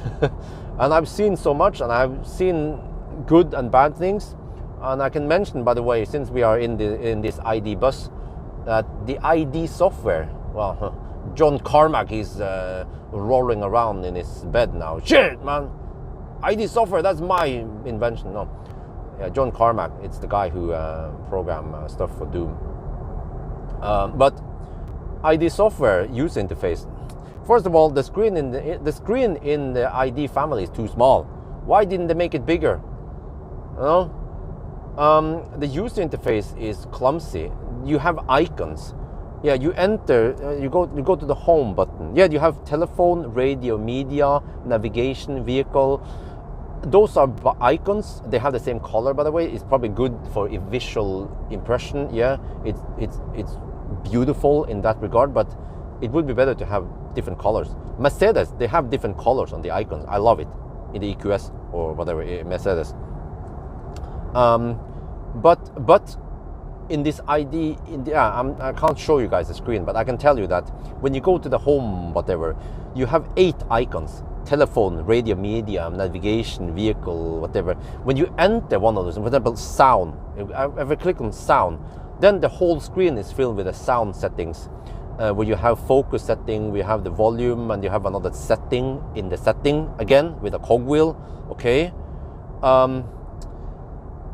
and I've seen so much, and I've seen good and bad things. And I can mention, by the way, since we are in this ID bus, that the ID software, well, John Carmack is rolling around in his bed now. Shit, man! ID software, that's my invention. No, yeah, John Carmack, it's the guy who programmed stuff for Doom. But ID software user interface. First of all, the screen in the ID family is too small. Why didn't they make it bigger? The user interface is clumsy. You have icons. Yeah, you enter. You go to the home button. Yeah, you have telephone, radio, media, navigation, vehicle. Those are icons. They have the same color, by the way. It's probably good for a visual impression. Yeah, it's beautiful in that regard, but it would be better to have different colors. Mercedes, they have different colors on the icons. I love it in the EQS or whatever, Mercedes. But in this ID, I can't show you guys the screen, but I can tell you that when you go to the home, whatever, you have 8 icons: telephone, radio, media, navigation, vehicle, whatever. When you enter one of those, for example, sound, if I click on sound, then the whole screen is filled with the sound settings, where you have focus setting, we have the volume, and you have another setting in the setting again with a cogwheel. Okay.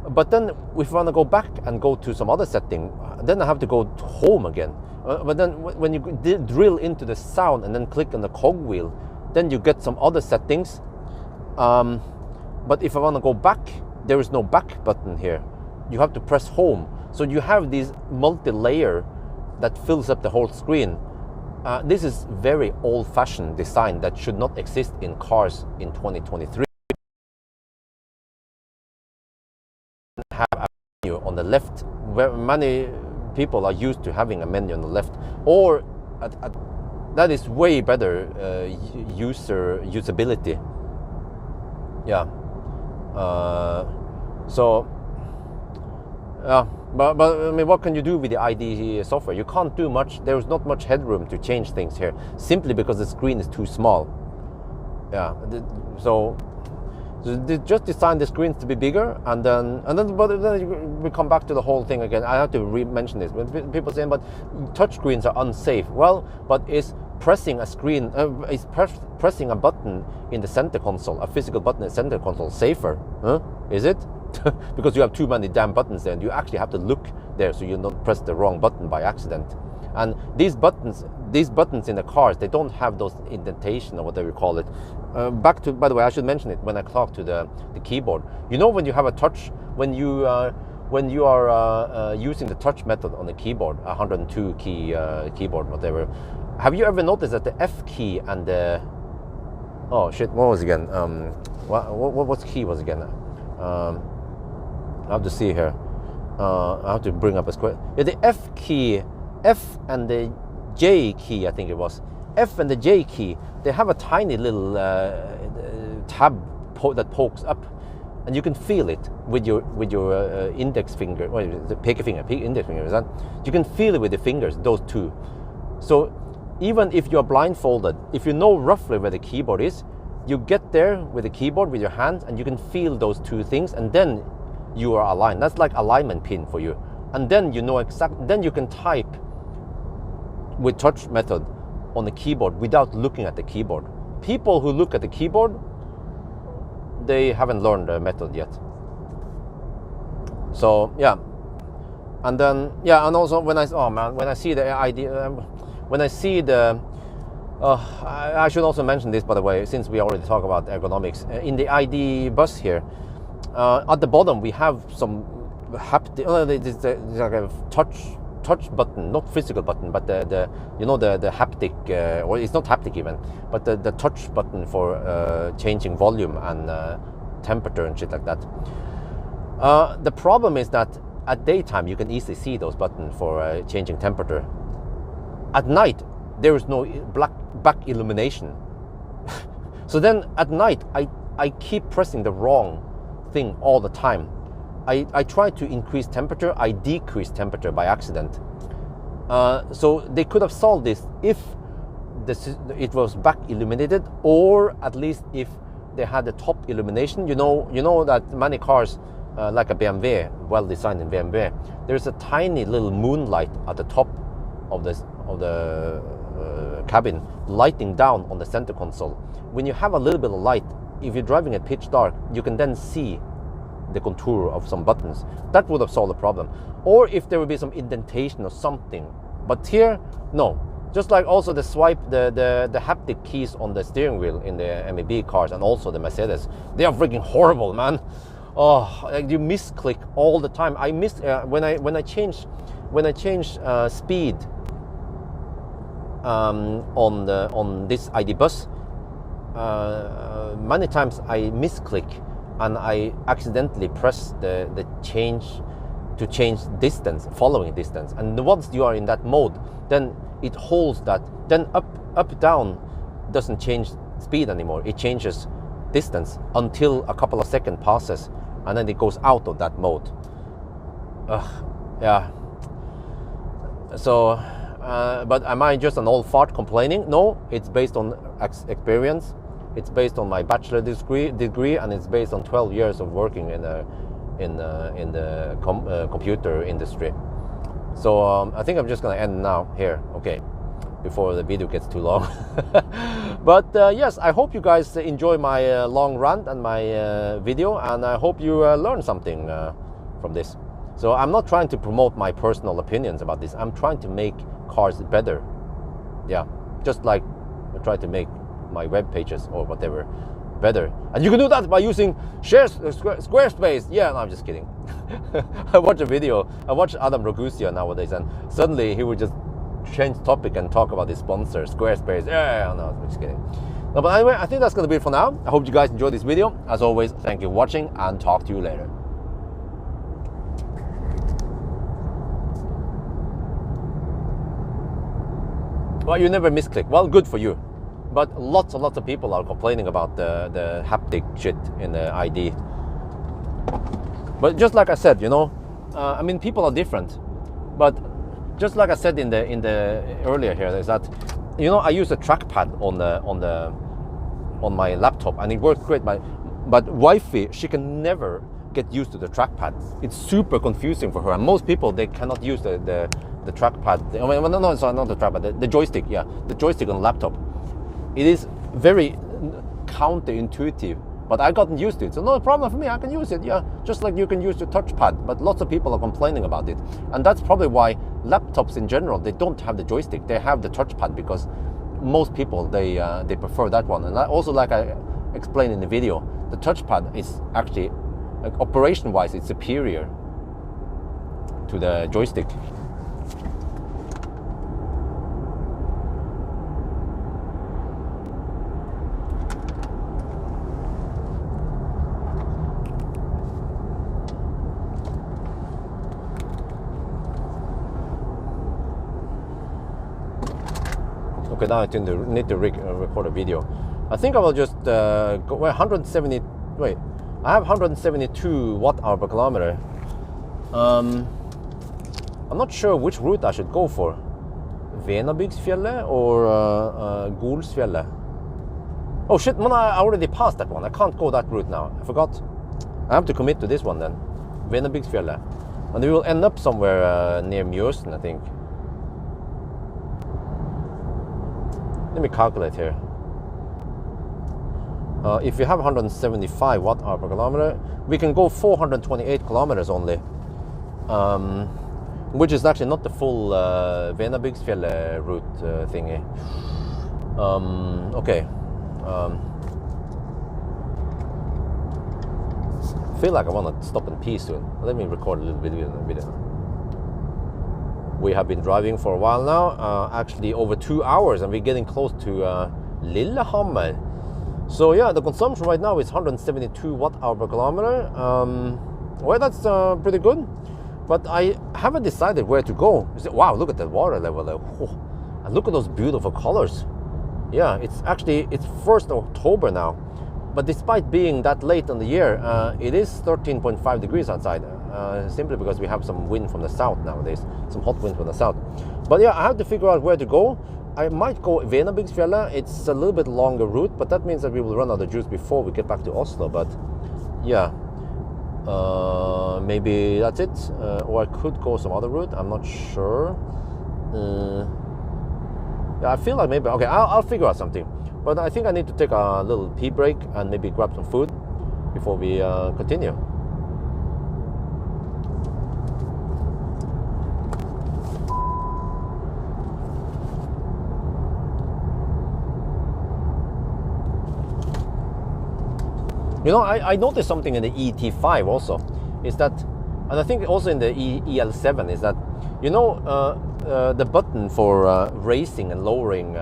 But then if I want to go back and go to some other setting, then I have to go to home again. But then when you drill into the sound and then click on the cogwheel, then you get some other settings. But if I want to go back, there is no back button here. You have to press home. So you have this multi-layer that fills up the whole screen. This is very old-fashioned design that should not exist in cars in 2023. Have a menu on the left, where many people are used to having a menu on the left, or that is way better usability. Yeah. But I mean, what can you do with the ID software? You can't do much. There's not much headroom to change things here, simply because the screen is too small. Yeah. So they just designed the screens to be bigger, and then we come back to the whole thing again. I have to mention this. When people saying, but touch screens are unsafe. Well, but is pressing a screen, pressing a button in the center console, a physical button in the center console, safer? Huh? Is it? Because you have too many damn buttons there, and you actually have to look there so you don't press the wrong button by accident. And these buttons in the cars, they don't have those indentation or whatever you call it. Back to, by the way, I should mention it when I talk to the keyboard. You know, when you have a touch, when you are using the touch method on the keyboard, 102 key keyboard, whatever. Have you ever noticed that the F key and the, oh shit, what was it again? What key was it again? I have to see here. I have to bring up a square. Yeah, the F key, F and the J key, I think it was. F and the J key, they have a tiny little tab that pokes up, and you can feel it with your index finger, or the index finger, is that? You can feel it with the fingers, those two. So even if you're blindfolded, if you know roughly where the keyboard is, you get there with the keyboard with your hands, and you can feel those two things, and then you are aligned. That's like alignment pin for you. And then you know exactly, then you can type with touch method on the keyboard without looking at the keyboard. People who look at the keyboard, they haven't learned the method yet. So yeah, and then yeah, and also when I see the idea, when I see the I should also mention this, by the way, since we already talked about ergonomics. In the ID bus here, at the bottom we have some haptic, it's like a touch button, not physical button, but the haptic, or it's not haptic even, but the touch button for changing volume and temperature and shit like that. The problem is that at daytime you can easily see those buttons for changing temperature. At night there is no back illumination. So then at night I keep pressing the wrong thing all the time. I try to increase temperature, I decrease temperature by accident. So they could have solved this if it was back illuminated, or at least if they had the top illumination. You know that many cars, like a BMW, well designed in BMW, there's a tiny little moonlight at the top of the cabin, lighting down on the center console. When you have a little bit of light, if you're driving at pitch dark, you can then see the contour of some buttons. That would have solved the problem. Or if there would be some indentation or something. But here, no. Just like also the swipe, the haptic keys on the steering wheel in the MEB cars and also the Mercedes, they are freaking horrible, man. Oh, you misclick all the time. I miss when I change speed on this ID bus. Many times I misclick and I accidentally press the change to change distance, following distance. And once you are in that mode, then it holds that. Then up down doesn't change speed anymore. It changes distance until a couple of seconds passes, and then it goes out of that mode. Yeah. So, but am I just an old fart complaining? No, it's based on experience. It's based on my bachelor degree, and it's based on 12 years of working in the computer industry. So I think I'm just going to end now here, okay, before the video gets too long. But yes, I hope you guys enjoy my long rant and my video, and I hope you learn something from this. So I'm not trying to promote my personal opinions about this. I'm trying to make cars better. Yeah, just like I try to make my web pages or whatever better. And you can do that by using Squarespace. Yeah, no, I'm just kidding. I watch a video. I watch Adam Ragusea nowadays, and suddenly he would just change topic and talk about his sponsor, Squarespace. Yeah, no, I'm just kidding. No, but anyway, I think that's going to be it for now. I hope you guys enjoyed this video. As always, thank you for watching, and talk to you later. Well, you never misclick. Well, good for you. But lots and lots of people are complaining about the haptic shit in the ID. But just like I said, you know, I mean, people are different. But just like I said in the earlier here, is that, you know, I use a trackpad on my laptop, and it works great. But wifey, she can never get used to the trackpad. It's super confusing for her, and most people, they cannot use the trackpad. I mean, no, sorry, not the trackpad. The joystick, yeah, the joystick on the laptop. It is very counterintuitive, but I gotten used to it, so no problem for me. I can use it, yeah, just like you can use the touchpad. But lots of people are complaining about it, and that's probably why laptops in general, they don't have the joystick. They have the touchpad because most people they prefer that one. And also, like I explained in the video, the touchpad is actually, like, operation-wise, it's superior to the joystick. Okay, now I need to record a video. I think I will just go 170. Wait, I have 172 watt-hour per kilometer. I'm not sure which route I should go for. Venabygdsfjellet or Golsfjellet. Oh shit, man! I already passed that one. I can't go that route now. I forgot. I have to commit to this one then. Venabygdsfjellet, and we will end up somewhere near Mjøsen, I think. Let me calculate here. If you have 175 watt-hour per kilometer, we can go 428 kilometers only, which is actually not the full Venabygdsfjellet route thingy. Okay. I feel like I want to stop and pee soon. Let me record a little video. We have been driving for a while now, actually over 2 hours, and we're getting close to Lillehammer. So yeah, the consumption right now is 172 watt-hour per kilometer. Well, that's pretty good, but I haven't decided where to go. Wow, look at the water level there. Oh, and look at those beautiful colors. Yeah, it's 1st of October now, but despite being that late in the year, it is 13.5 degrees outside. Simply because we have some wind from the south nowadays, some hot wind from the south. But yeah, I have to figure out where to go. I might go Venabygdsfjellet. It's a little bit longer route, but that means that we will run out of juice before we get back to Oslo. But yeah, maybe that's it. Or I could go some other route. I'm not sure. Yeah, I feel like maybe, okay, I'll figure out something. But I think I need to take a little pee break and maybe grab some food before we continue. You know, I noticed something in the ET5 also, is that, and I think also in the EL7, is that, you know, the button for raising and lowering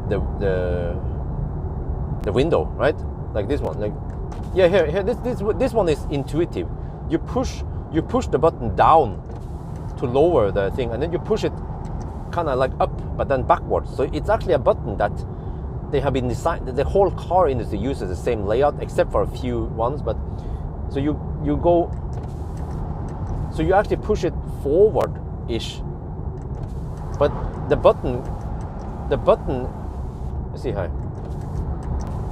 the window, right? Like this one, like, yeah, here, this one is intuitive. You push the button down to lower the thing, and then you push it kind of like up, but then backwards. So it's actually a button that they have been designed. The whole car industry uses the same layout, except for a few ones. But so you go, so you actually push it forward-ish. But the button. Let's see how.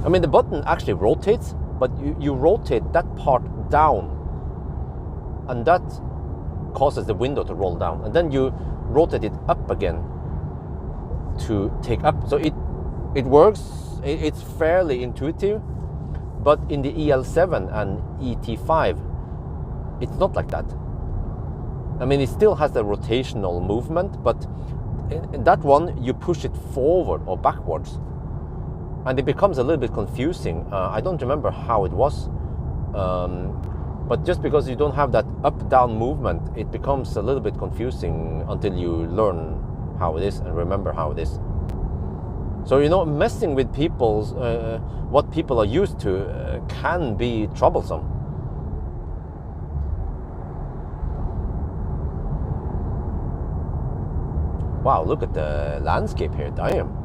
I mean, the button actually rotates, but you rotate that part down, and that causes the window to roll down, and then you rotate it up again to take up. So it works. It's fairly intuitive, but in the EL7 and ET5, it's not like that. I mean, it still has the rotational movement, but in that one you push it forward or backwards. and it becomes a little bit confusing. I don't remember how it was, but just because you don't have that up-down movement, it becomes a little bit confusing until you learn how it is and remember how it is. So, you know, messing with people's, what people are used to can be troublesome. Wow, look at the landscape here, damn.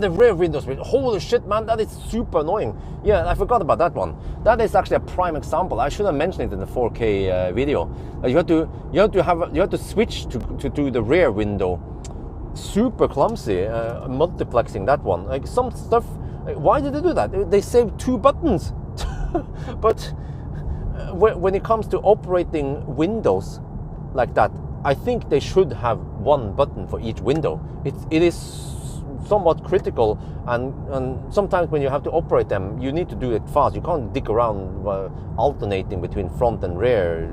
The rear window switch. Holy shit, man, that is super annoying. Yeah, I forgot about that one. That is actually a prime example. I should have mentioned it in the 4K video. You have to switch to do the rear window. Super clumsy, multiplexing that one. Like some stuff. Why did they do that? They saved 2 buttons. But when it comes to operating windows like that, I think they should have 1 button for each window. It is somewhat critical, and sometimes when you have to operate them, you need to do it fast. You can't dick around alternating between front and rear.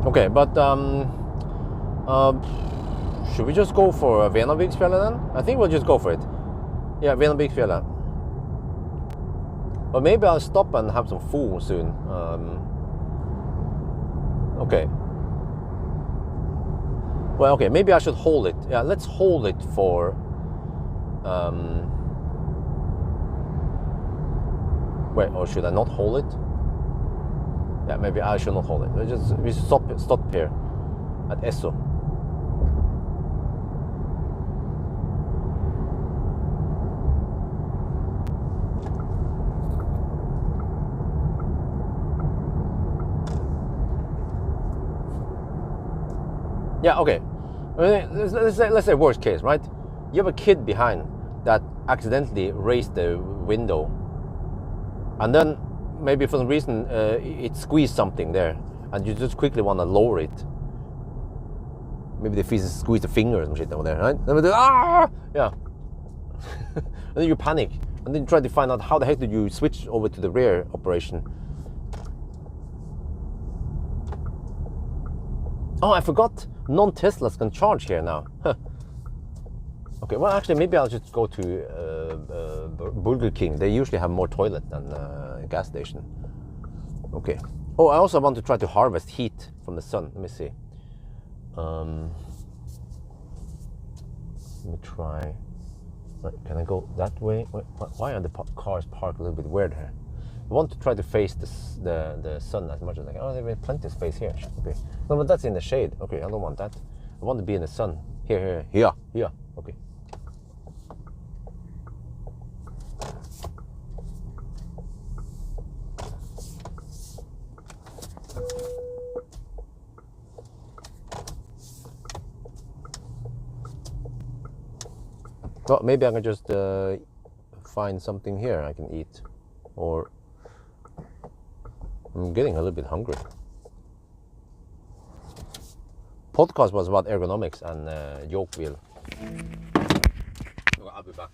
Okay, but should we just go for Venaviksfjellet then? I think we'll just go for it. Yeah, Venaviksfjellet. But maybe I'll stop and have some food soon. Okay. Well, okay, maybe I should hold it. Yeah, let's hold it for... Wait, or should I not hold it? Yeah, maybe I should not hold it. We stop here at Esso. Yeah, okay. Let's say worst case, right? You have a kid behind that accidentally raised the window, and then maybe for some reason it squeezed something there, and you just quickly want to lower it. Maybe they squeeze the finger or some shit over there, right? Yeah. And then you panic, and then you try to find out how the heck did you switch over to the rear operation. Oh, I forgot. Non-Teslas can charge here now. Huh. Okay, well, actually, maybe I'll just go to Burger King. They usually have more toilet than a gas station. Okay. Oh, I also want to try to harvest heat from the sun. Let me see. Let me try. Right, can I go that way? Why are the cars parked a little bit weird here? I want to try to face the sun as much as I can. Oh, there's plenty of space here. Okay. No, but that's in the shade. Okay, I don't want that. I want to be in the sun. Here. Okay. Well, maybe I can just find something here I can eat, or I'm getting a little bit hungry. Podcast was about ergonomics and yoke wheel. I'll be back.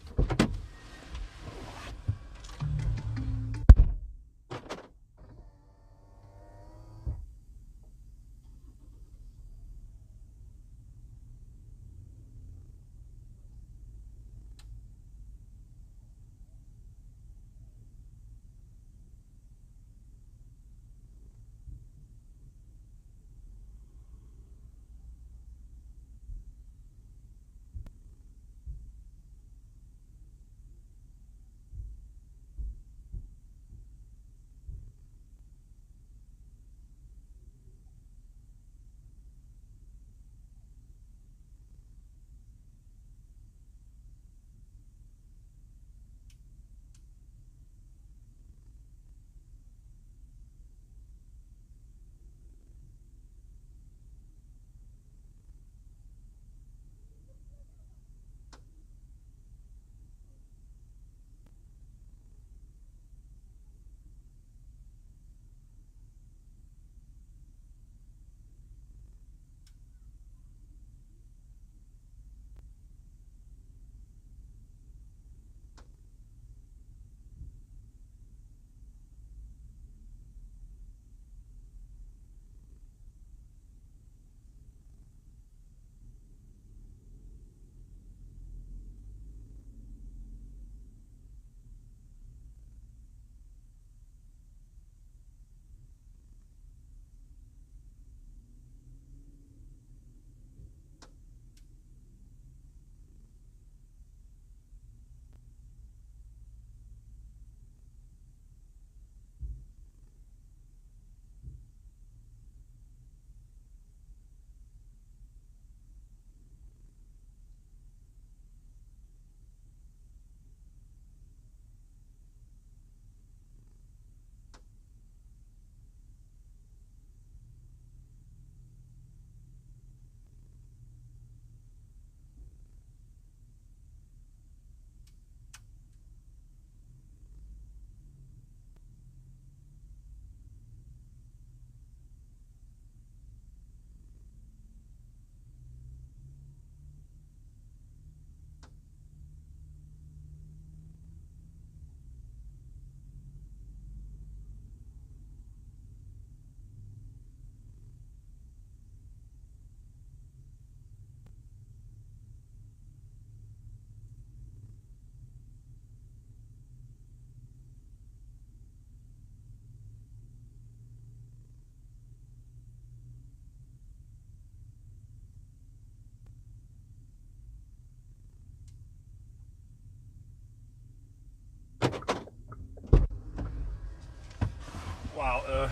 Wow,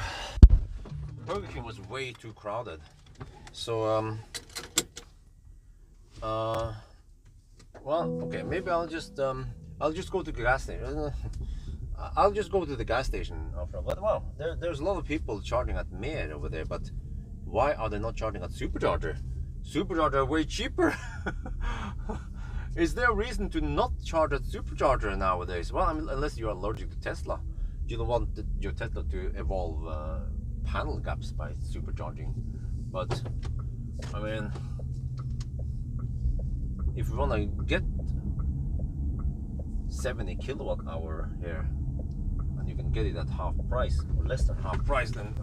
Burger King was way too crowded. So well, okay, maybe I'll just go to the gas station. I'll just go to the gas station after. But wow, there's a lot of people charging at Mer over there. But why are they not charging at Supercharger? Supercharger are way cheaper. Is there a reason to not charge at Supercharger nowadays? Well, I mean, unless you're allergic to Tesla, you don't want your Tesla to evolve panel gaps by supercharging. But I mean, if we want to get 70 kilowatt hour here, and you can get it at half price or less than half price, then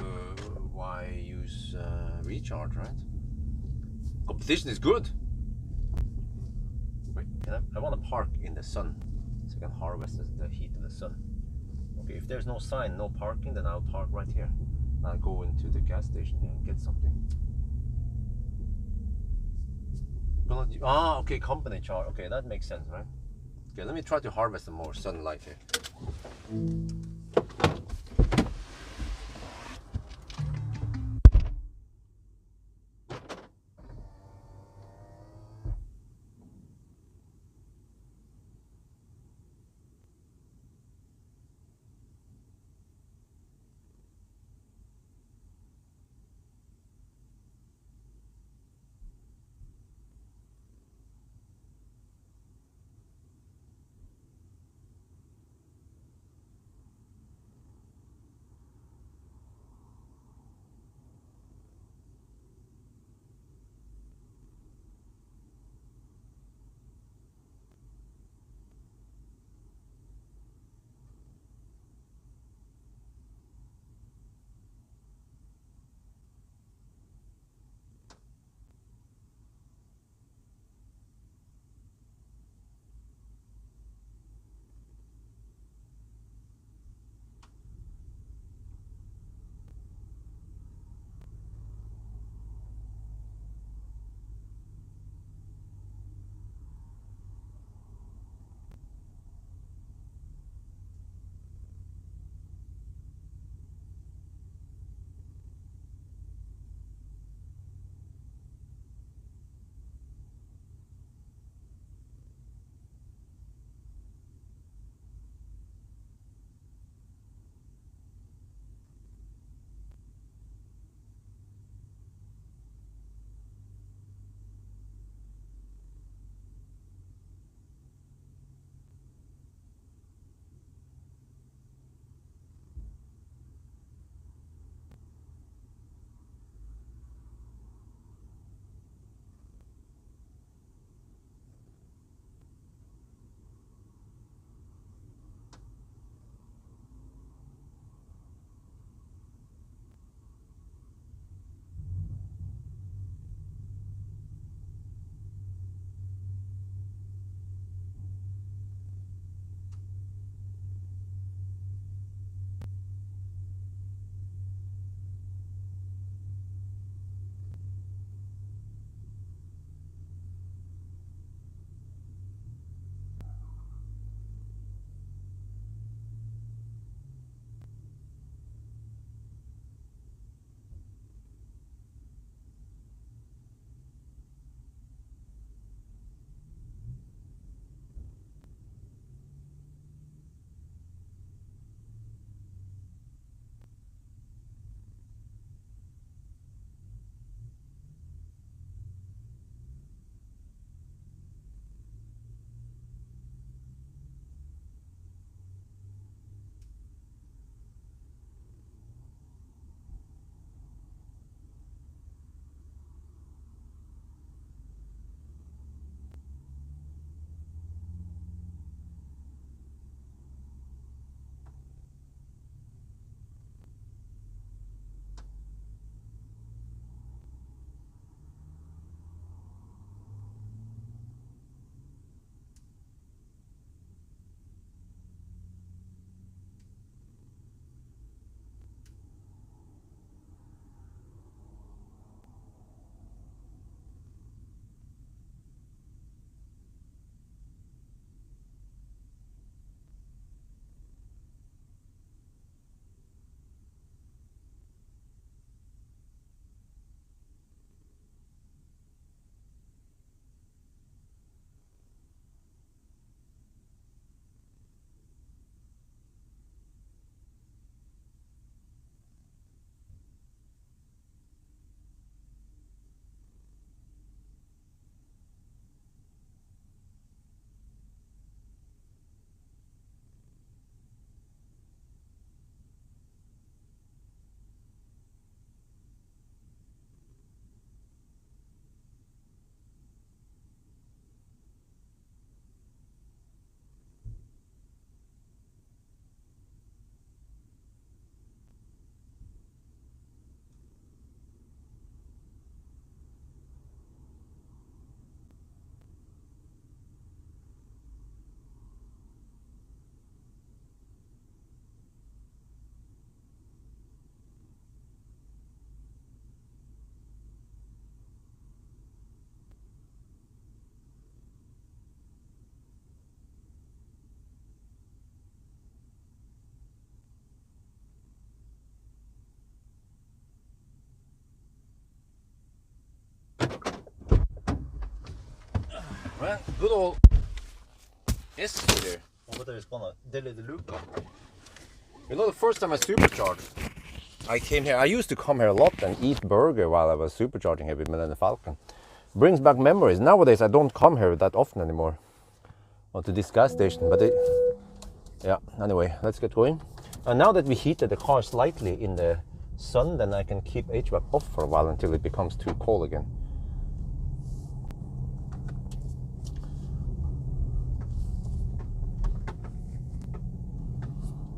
why use recharge, right? Competition is good. Wait, I want to park in the sun so I can harvest the heat of the sun. Okay, if there's no sign, no parking, then I'll park right here. I'll go into the gas station here and get something. Ah, okay, company charge. Okay, that makes sense, right? Okay, let me try to harvest some more sunlight here. Well, good old escalator over there is gonna delay the loop. You know, the first time I supercharged, I came here. I used to come here a lot and eat burger while I was supercharging here with Millennium Falcon. Brings back memories. Nowadays I don't come here that often anymore, or to this gas station. But yeah. Anyway, let's get going. And now that we heated the car slightly in the sun, then I can keep HVAC off for a while until it becomes too cold again.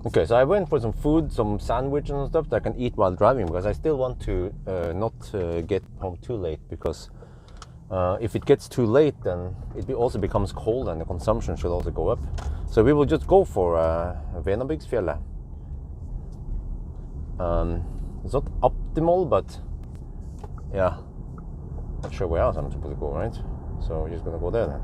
Okay, so I went for some food, some sandwich and stuff that I can eat while driving, because I still want to not get home too late, because if it gets too late, then it also becomes cold and the consumption should also go up. So we will just go for Venabygsfjellet. It's not optimal, but yeah, not sure where else I'm supposed to go, right? So we're just gonna go there then.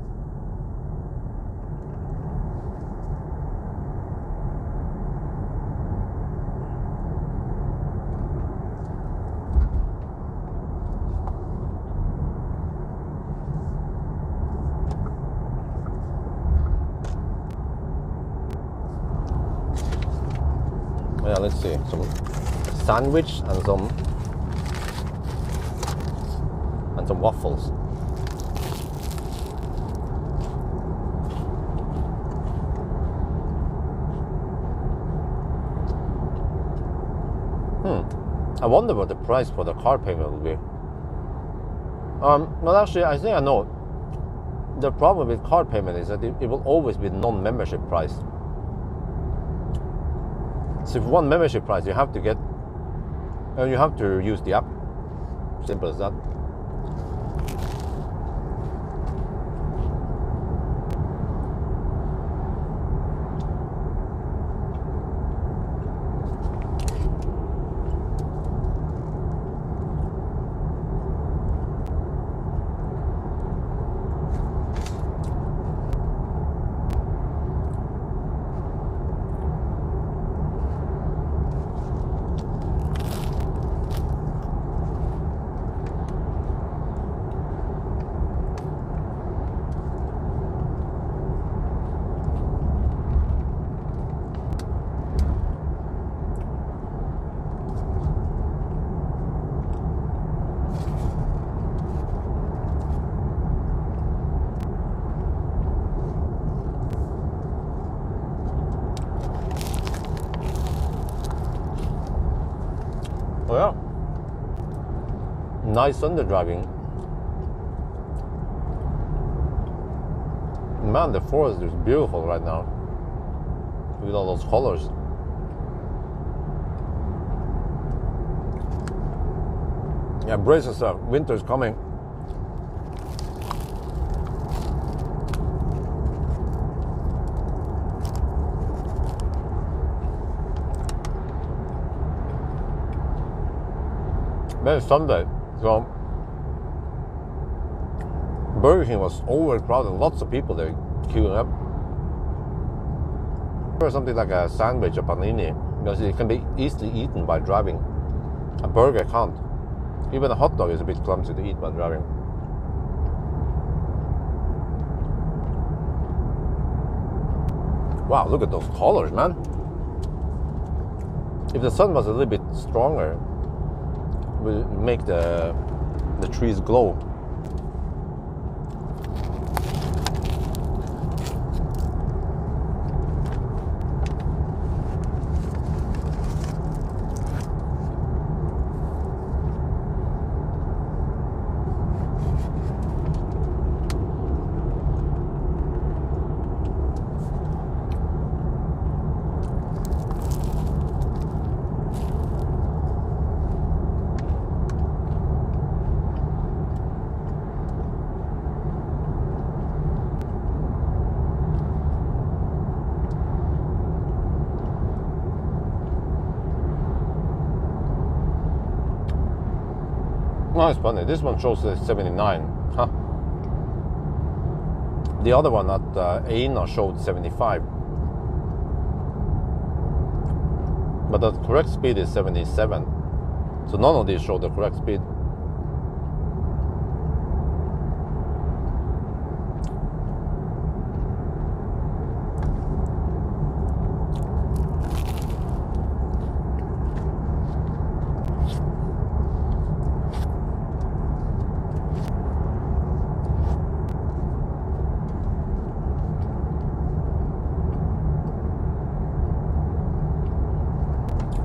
Yeah, let's see, some sandwich and some waffles. I wonder what the price for the car payment will be. Well, actually, I think I know. The problem with car payment is that it will always be non-membership price. So if one membership price, you have to use the app. Simple as that. Oh yeah, nice under driving. Man, the forest is beautiful right now with all those colors. Yeah, brace yourself, winter's coming. Then it's Sunday, so Burger King was overcrowded, lots of people there queuing up. Or something like a sandwich, a panini, because it can be easily eaten by driving. A burger can't. Even a hot dog is a bit clumsy to eat by driving. Wow, look at those colors, man. If the sun was a little bit stronger, will make the trees glow. Oh, it's funny. This one shows 79. Huh. The other one at Eina showed 75. But the correct speed is 77. So none of these show the correct speed.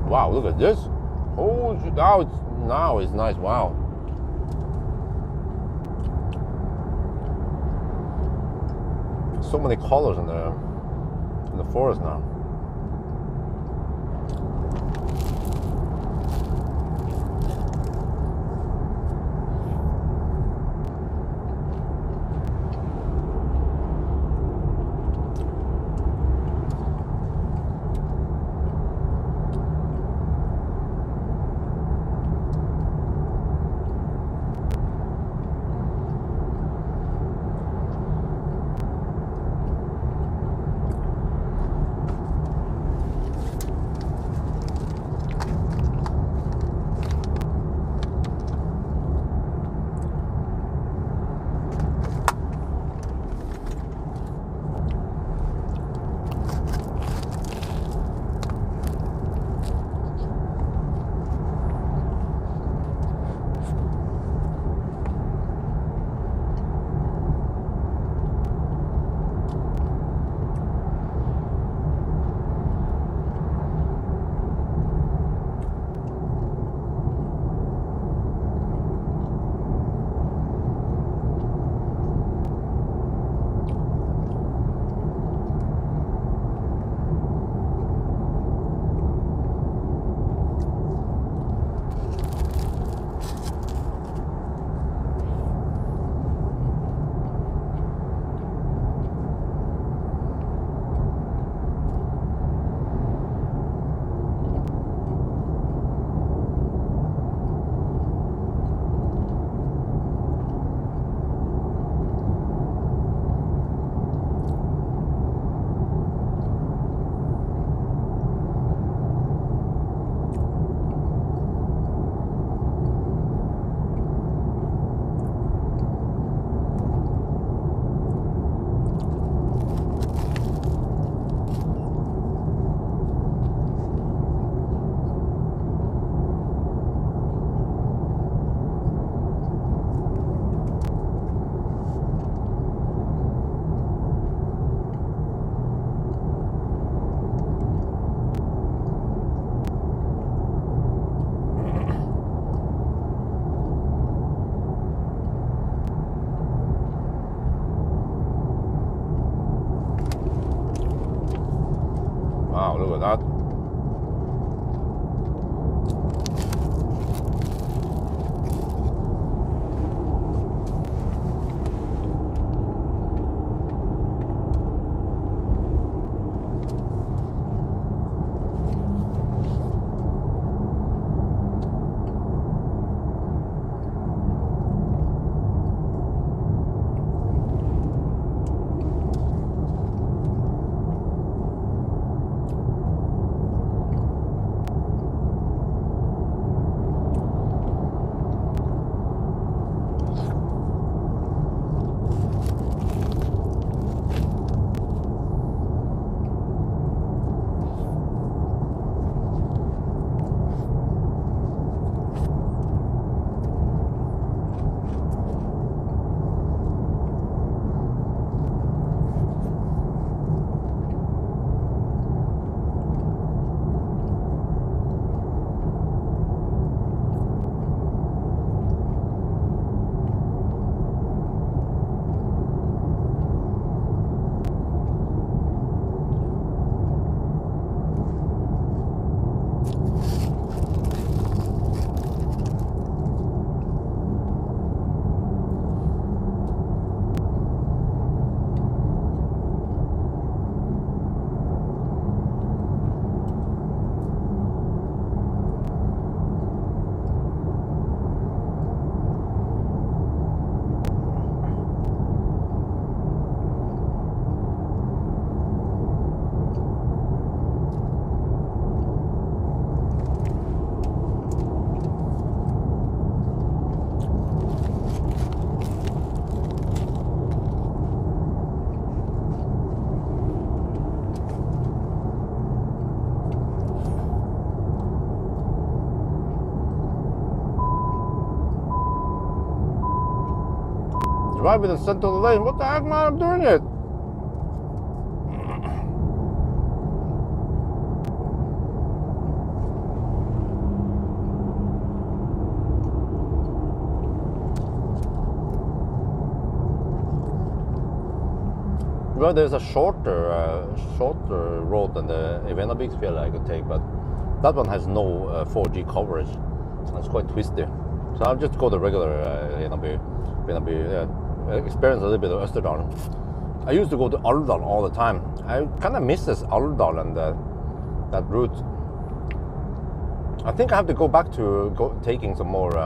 Wow, look at this. Oh, now it's nice. Wow. So many colors in the forest now. Wow, look at that. Driving in the center of the lane. What the heck, man? I'm doing it. Well, there's a shorter road than the Ergonomics field I could take, but that one has no 4G coverage. It's quite twisty. So I'll just go the regular experience a little bit of Østerdalen. I used to go to Alvdal all the time. I kind of misses Alvdal and that route. I think I have to go back to taking some more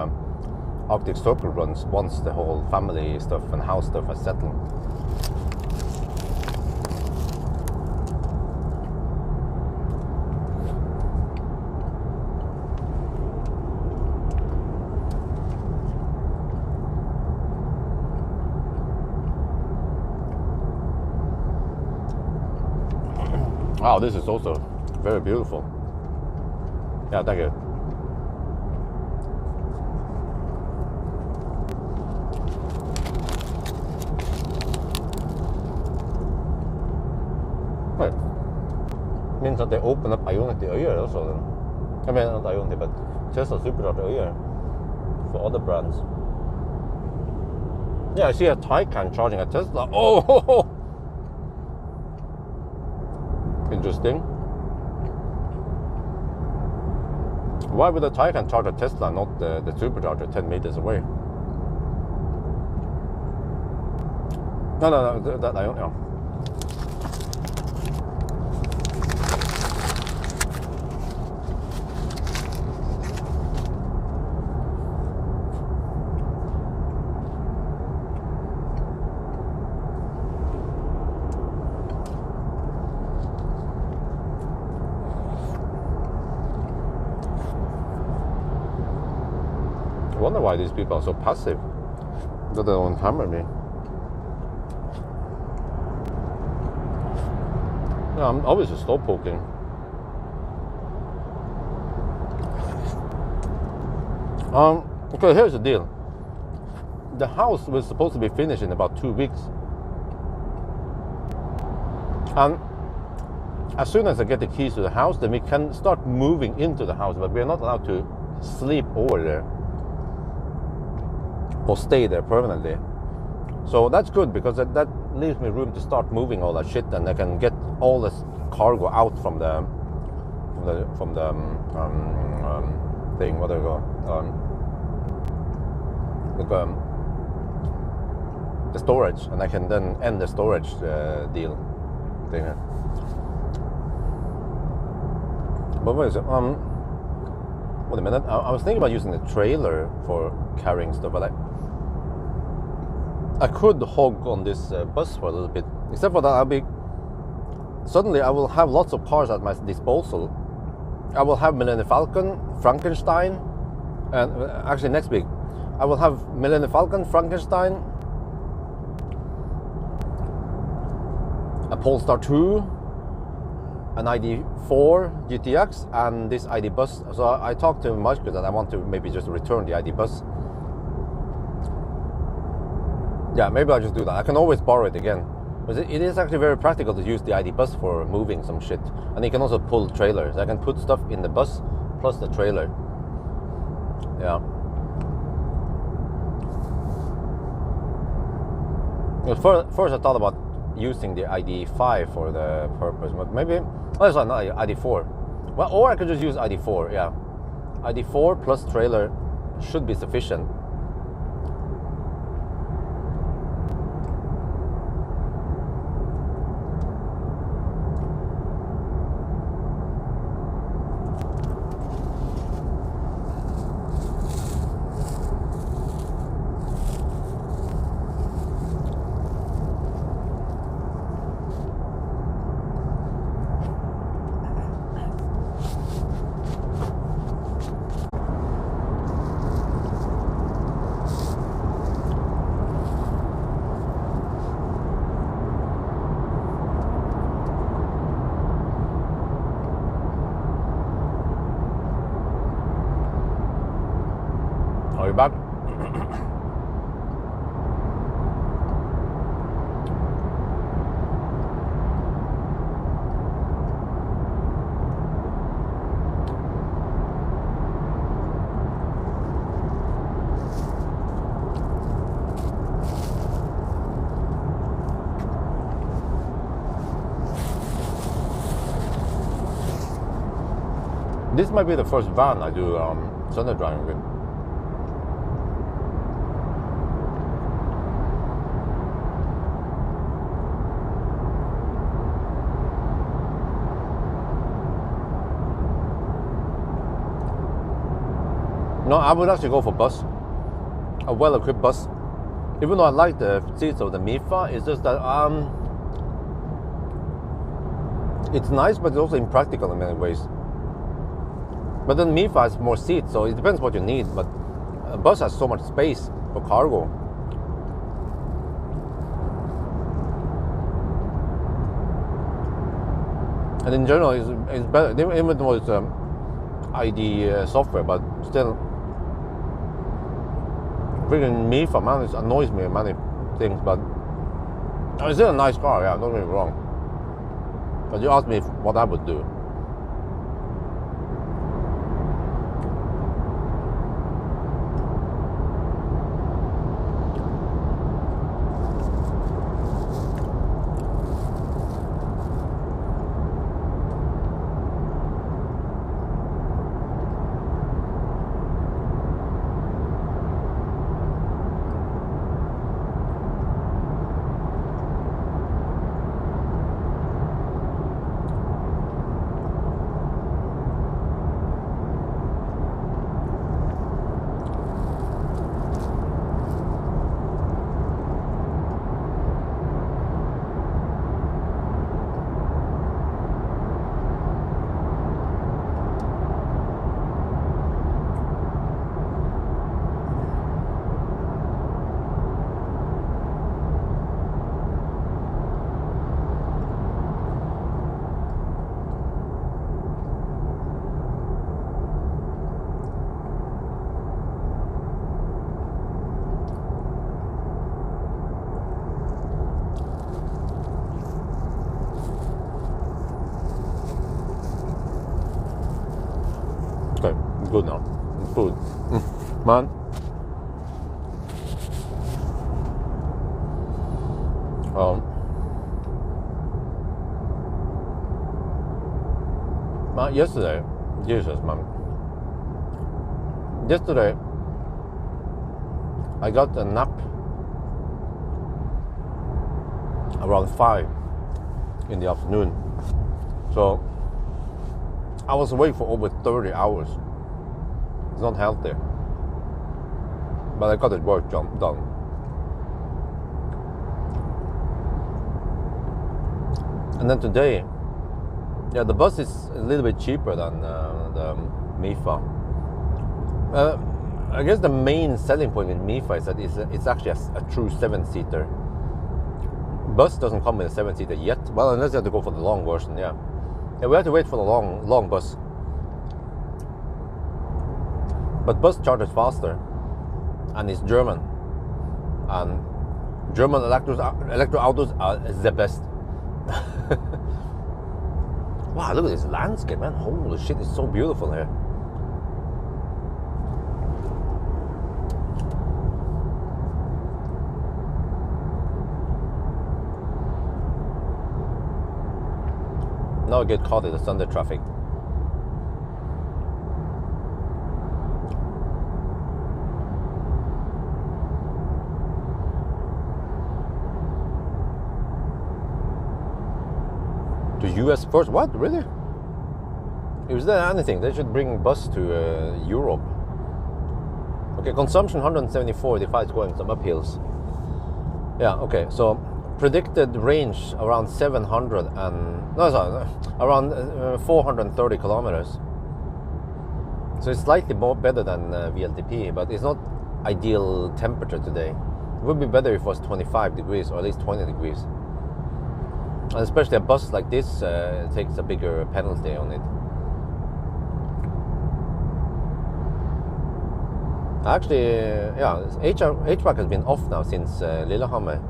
Arctic Circle runs once the whole family stuff and house stuff has settled. Wow, this is also very beautiful. Yeah, thank you. Right. Means that they open up Ionity Øyer also then. I mean, not Ionity, but Tesla Supercharger Øyer for other brands. Yeah, I see a Taycan charging a Tesla. Oh! Interesting. Why would a Taycan charge a Tesla, not the supercharger 10 meters away? No, that I don't know. I wonder why these people are so passive that they don't hammer me. Yeah, I'm obviously slow poking. Okay, here's the deal. The house was supposed to be finished in about 2 weeks. And as soon as I get the keys to the house, then we can start moving into the house, but we're not allowed to sleep over there or stay there permanently. So that's good because that leaves me room to start moving all that shit, and I can get all this cargo out from the thing. What do I go? The storage, and I can then end the storage deal thing. But wait a second. Wait a minute. I was thinking about using the trailer for carrying stuff, but I could hog on this bus for a little bit. Except for that, suddenly I will have lots of cars at my disposal. I will have Millennium Falcon, Frankenstein, and actually next week I will have Millennium Falcon, Frankenstein, a Polestar 2, an ID4 GTX, and this ID bus. So I talked to Marcus that I want to maybe just return the ID bus. Yeah, maybe I'll just do that. I can always borrow it again. But it is actually very practical to use the ID bus for moving some shit. And you can also pull trailers. I can put stuff in the bus plus the trailer. Yeah. First I thought about using the ID5 for the purpose, but maybe, oh, sorry, not ID4. Well, or I could just use ID4, yeah. ID4 plus trailer should be sufficient. Are you back? This might be the first van I do Sunday driving with. No, I would actually go for bus, a well-equipped bus. Even though I like the seats of the Mifa, it's just that it's nice, but it's also impractical in many ways. But then Mifa has more seats, so it depends what you need. But a bus has so much space for cargo. And in general, it's better, even though it's ID software, but still, freaking Mifa, man, it annoys me in many things. But it's still a nice car, yeah, don't get me wrong. But you asked me what I would do. Okay, good now. Food. Man. Yesterday, Jesus, man. Yesterday, I got a nap around 5 in the afternoon. So, I was awake for over 30 hours. It's not healthy. But I got the work done. And then today, yeah, the bus is a little bit cheaper than the Mifa. I guess the main selling point with Mifa is that it's actually a true 7-seater. Bus doesn't come with a 7-seater yet. Well, unless you have to go for the long version, yeah. Yeah, we have to wait for the long bus. But bus charges faster, and it's German. And German electro autos are the best. Wow, look at this landscape, man. Holy shit, it's so beautiful here. Now I get caught in the Sunday traffic. To US first? What? Really? Is there anything? They should bring bus to Europe. Okay, consumption 174. If it's going some uphills. Yeah. Okay. So predicted range around 430 kilometers. So it's slightly more better than VLTP, but it's not ideal temperature today. It would be better if it was 25 degrees or at least 20 degrees. And especially a bus like this takes a bigger penalty on it. Actually, yeah, HVAC has been off now since Lillehammer.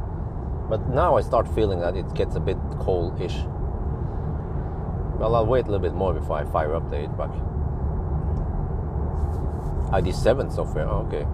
But now I start feeling that it gets a bit cold-ish. Well, I'll wait a little bit more before I fire up the HVAC. ID7 software, oh, okay.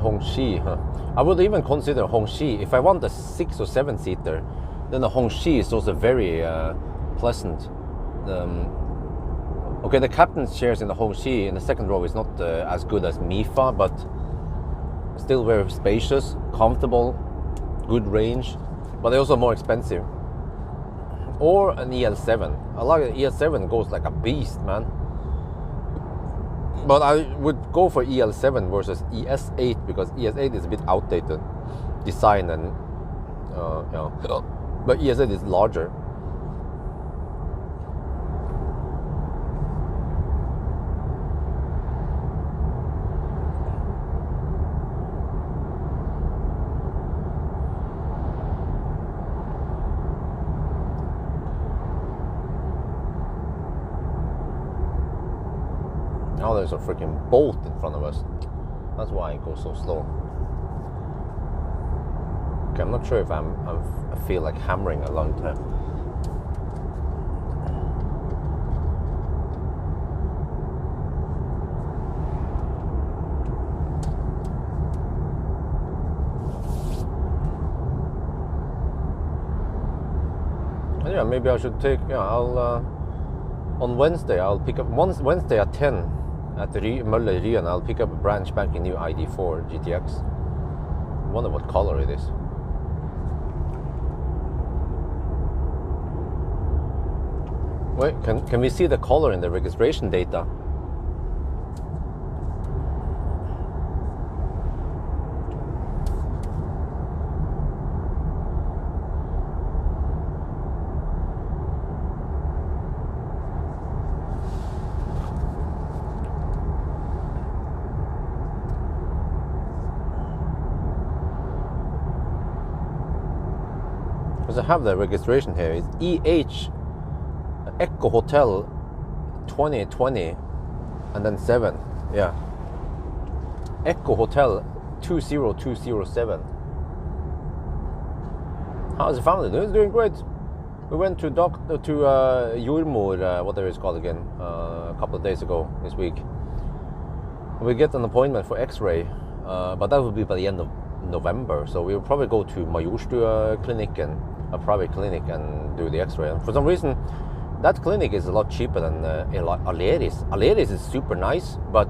Hongxi, huh? I would even consider Hongxi. If I want a 6 or 7 seater, then the Hongxi is also very pleasant. Okay, the captain's chairs in the Hongxi in the second row is not as good as Mifa, but still very spacious, comfortable, good range, but they're also more expensive. Or an EL7. I like the EL7 goes like a beast, man. But I would go for EL7 versus ES8 because ES8 is a bit outdated design and you know, but ES8 is larger. Now there's a freaking boat in front of us. That's why it goes so slow. Okay, I'm not sure if I feel like hammering a long time. Yeah, maybe I should take. Yeah, I'll on Wednesday I'll pick up. Wednesday at 10. At the Møller Ryen, I'll pick up a branch back in new ID4 GTX. I wonder what color it is. Wait, can we see the color in the registration data? Because I have the registration here. It's EH Echo Hotel 2020 and then 7. Yeah. Echo Hotel 20207. How's the family doing? It's doing great. We went to Jordmor, whatever it's called again, a couple of days ago this week. We get an appointment for X-ray, but that will be by the end of November. So we'll probably go to Majorstua clinic and a private clinic and do the X-ray. And for some reason, that clinic is a lot cheaper than Aleris. Aleris is super nice, but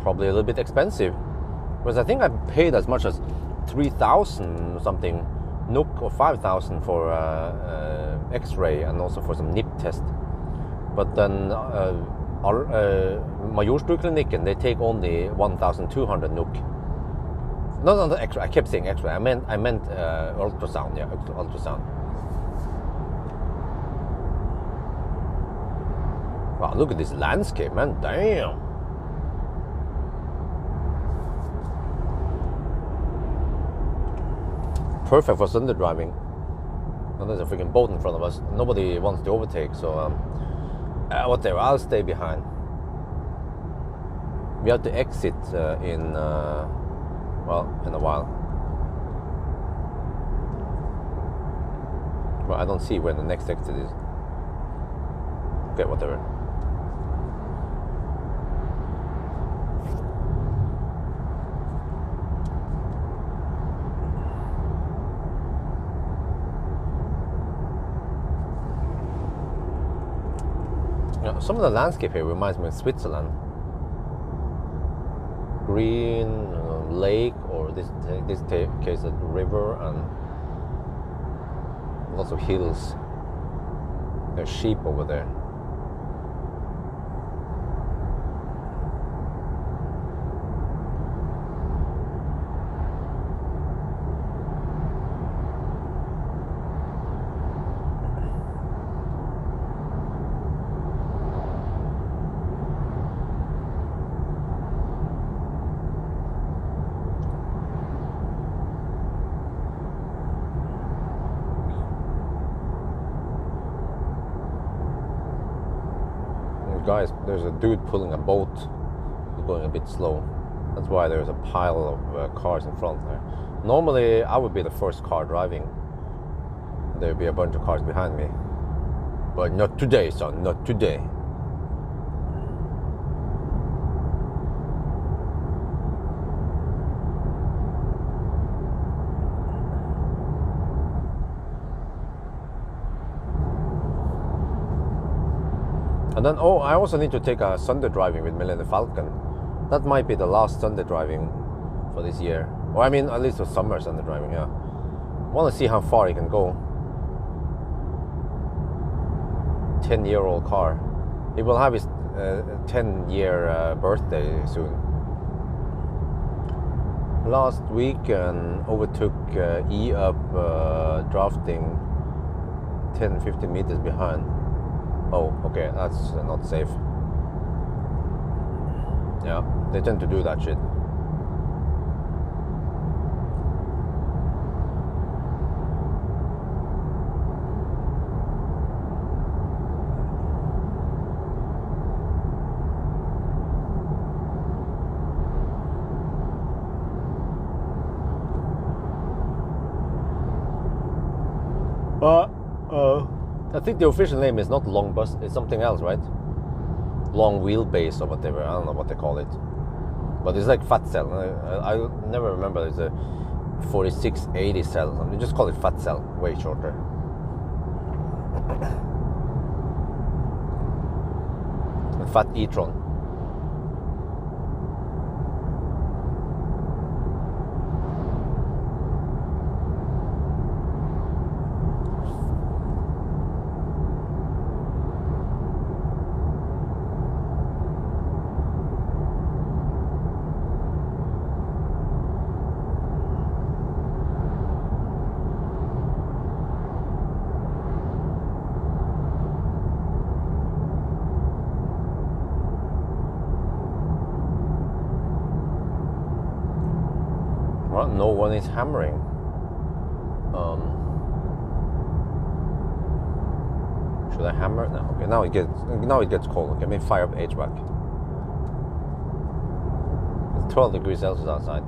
probably a little bit expensive. Because I think I paid as much as 3,000 something NOK or 5,000 for X-ray and also for some nip test. But then Majorstua clinic, and they take only 1,200 NOK. No, the X-ray. I kept saying X-ray. I meant ultrasound. Yeah, ultrasound. Wow, look at this landscape, man. Damn. Perfect for Sunday driving. And there's a freaking boat in front of us. Nobody wants to overtake, so whatever. I'll stay behind. We have to exit in a while. Well, I don't see where the next exit is. Okay, whatever. Yeah, some of the landscape here reminds me of Switzerland. Green lake, or this case a river, and lots of hills. There's sheep over there. Guys, there's a dude pulling a boat. He's going a bit slow. That's why there's a pile of cars in front there. Normally, I would be the first car driving. There'd be a bunch of cars behind me. But not today, son, not today. And then, oh, I also need to take a Sunday driving with Millennium Falcon. That might be the last Sunday driving for this year. Or I mean, at least for summer Sunday driving, yeah. Want to see how far it can go. 10-year-old car. He will have his 10-year birthday soon. Last weekend overtook E up drafting 10-15 meters behind. Oh, okay, that's not safe. Yeah, they tend to do that shit. I think the official name is not long bus, it's something else, right? Long wheelbase or whatever, I don't know what they call it. But it's like fat cell. I never remember, it's a 4680 cell. They just call it fat cell, way shorter. Fat e-tron. Well, no one is hammering. Should I hammer? No. Okay, now it gets cold. Okay, let me fire up HVAC. It's 12 degrees Celsius outside.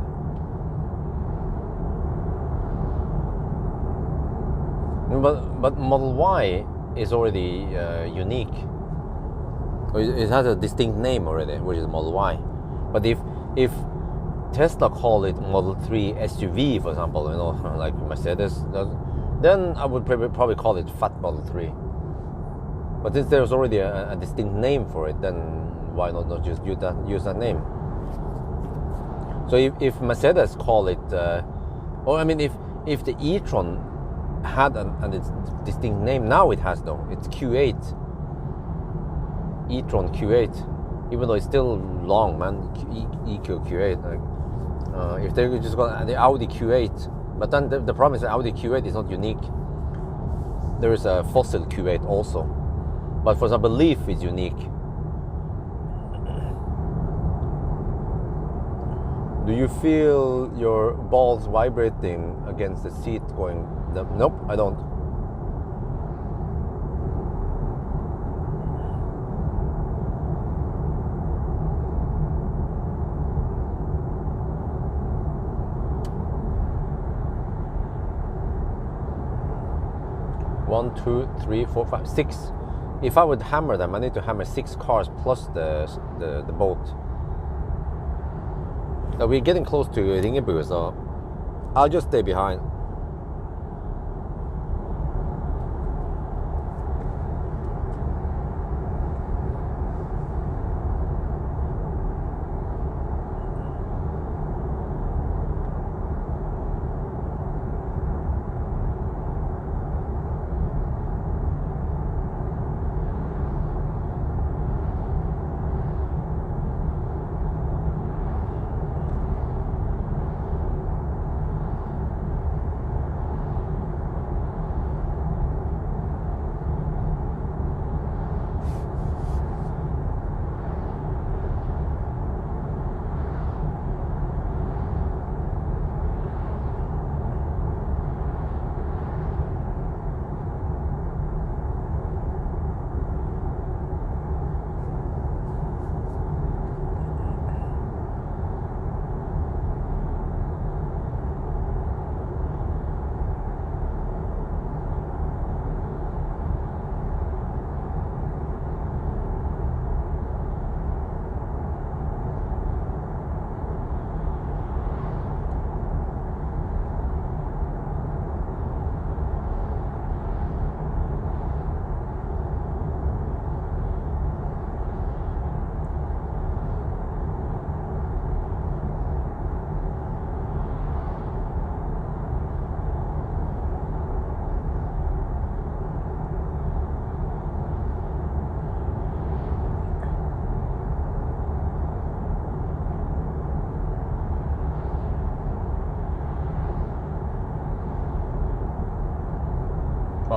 But Model Y is already unique. It has a distinct name already, which is Model Y. But if Tesla call it Model 3 SUV, for example, you know, like Mercedes does, then I would probably call it Fat Model 3. But since there's already a distinct name for it, then why not just use that name? So if Mercedes call it, or I mean, if the e-tron had a distinct name, now it has though. It's Q8, e-tron Q8, even though it's still long, man. EQ Q8. Like, if they just got the Audi Q8, but then the problem is that Audi Q8 is not unique. There is a fossil Q8 also, but for example, Leaf is unique. Do you feel your balls vibrating against the seat going? Nope, I don't. One, two, three, four, five, six. If I would hammer them, I need to hammer 6 cars plus the boat. Now we're getting close to Ringebu, so I'll just stay behind.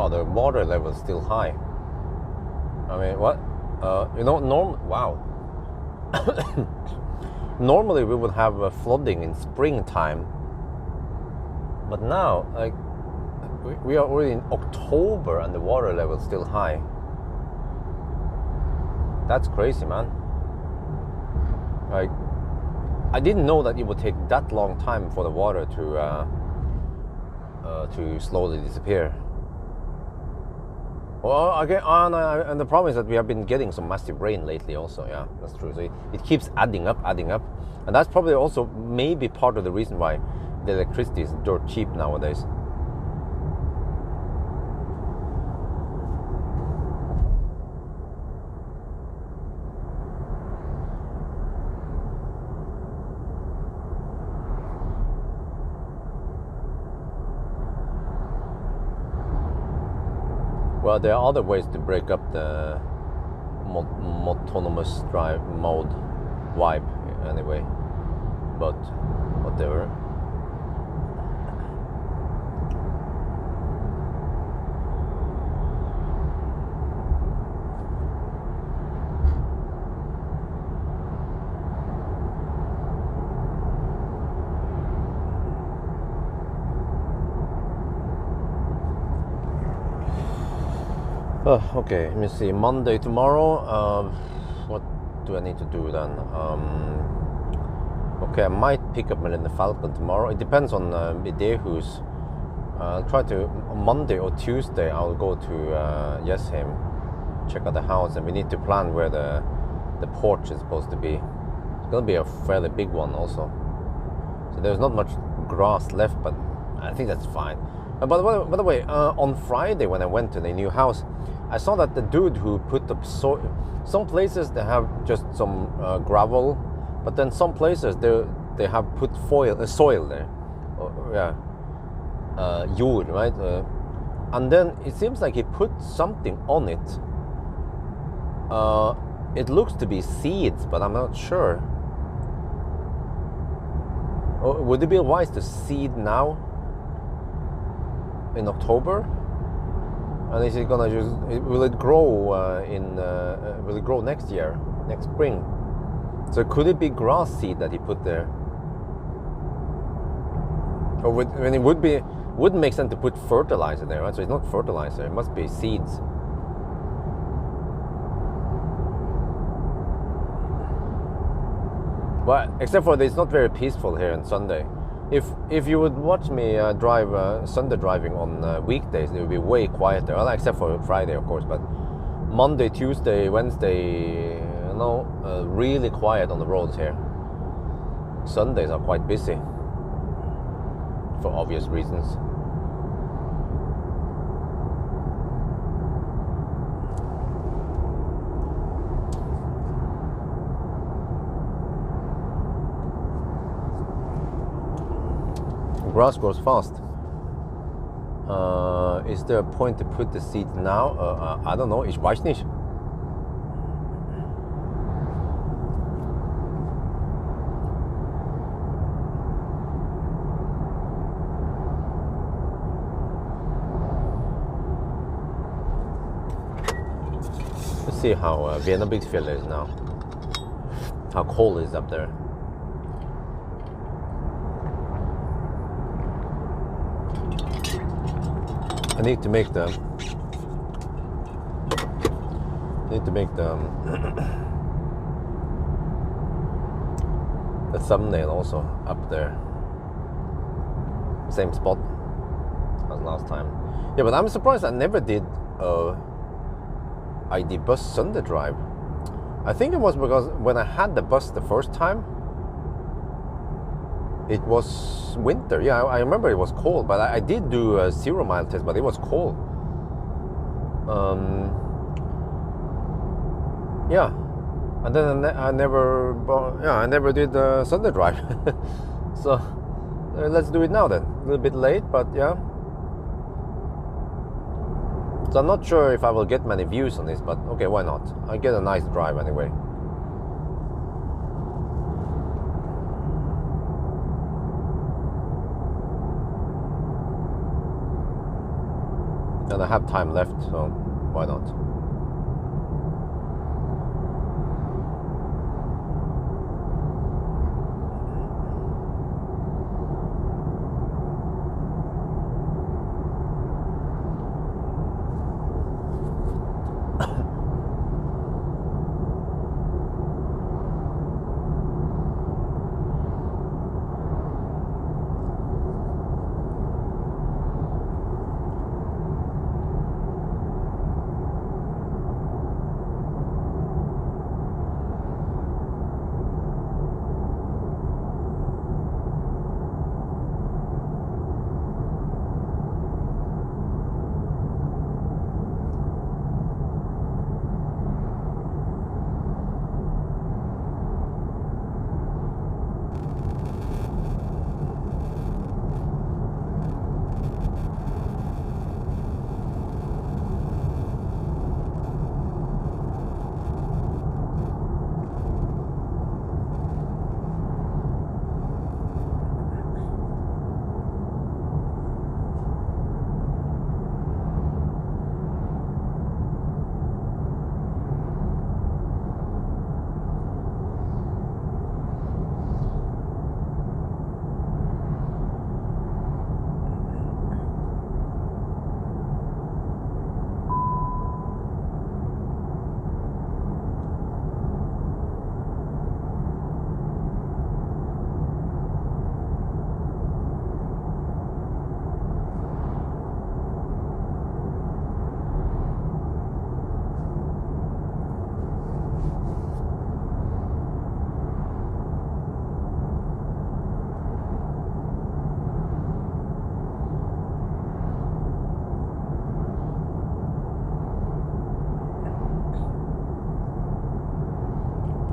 wow, the water level is still high. I mean, what? Wow. Normally we would have flooding in springtime, but now, like, we are already in October and the water level is still high. That's crazy, man. Like, I didn't know that it would take that long time for the water to slowly disappear. Well, again, and the problem is that we have been getting some massive rain lately also. Yeah, that's true. So it keeps adding up. And that's probably also maybe part of the reason why the electricity is dirt cheap nowadays. Well, there are other ways to break up the autonomous drive mode vibe anyway, but whatever. Okay, let me see. Monday tomorrow. What do I need to do then? Okay, I might pick up Millennium Falcon tomorrow. It depends on Idehus. I'll try to Monday or Tuesday. I'll go to Yesheim, check out the house, and we need to plan where the porch is supposed to be. It's gonna be a fairly big one also. So there's not much grass left, but I think that's fine. By the way, on Friday when I went to the new house, I saw that the dude who put up some places they have just some gravel, but then some places they have put soil there. Jord, right? And then it seems like he put something on it. It looks to be seeds, but I'm not sure. Would it be wise to seed now in October? And is it gonna will it grow will it grow next year, next spring? So could it be grass seed that he put there? Or it wouldn't make sense to put fertilizer there, right? So it's not fertilizer, it must be seeds. Well, except for it's not very peaceful here on Sunday. If you would watch me drive Sunday driving on weekdays, it would be way quieter. Well, except for Friday, of course. But Monday, Tuesday, Wednesday, really quiet on the roads here. Sundays are quite busy for obvious reasons. Grass grows fast. Is there a point to put the seed now? I don't know. Ich weiß nicht. Let's see how Vienna Bygdfjell is now. How cold it is up there. I need to make the the thumbnail also up there, same spot as last time. Yeah, but I'm surprised I never did ID bus Sunday drive. I think it was because when I had the bus the first time, it was winter. Yeah, I remember it was cold, but I did do a 0 mile test, but it was cold. Yeah, and then I never did the Sunday drive. So let's do it now then. A little bit late, but yeah. So I'm not sure if I will get many views on this, but okay, why not? I get a nice drive anyway. and I have time left, so why not?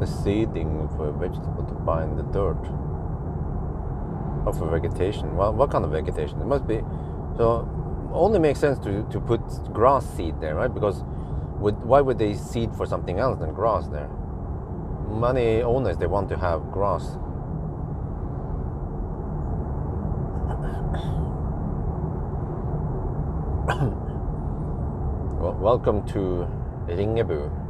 The seeding for a vegetable to bind the dirt. Or for vegetation. Well, what kind of vegetation? It must be. So, only makes sense to put grass seed there, right? Because why would they seed for something else than grass there? Many owners, they want to have grass. Well, welcome to Ringebu.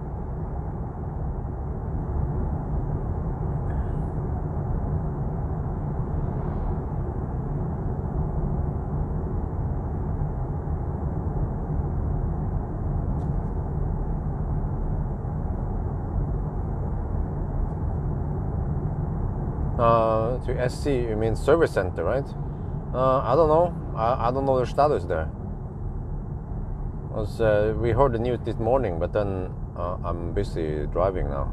To SC, you mean service center, right? I don't know. I don't know the status there. We heard the news this morning, but then I'm busy driving now.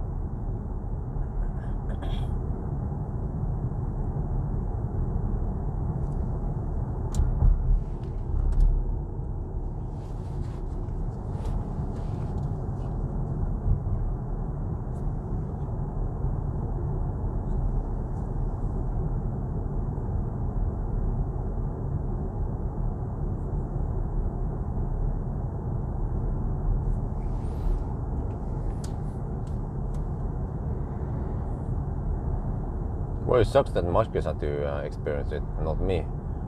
Well, it sucks that Marcus had to experience it, not me.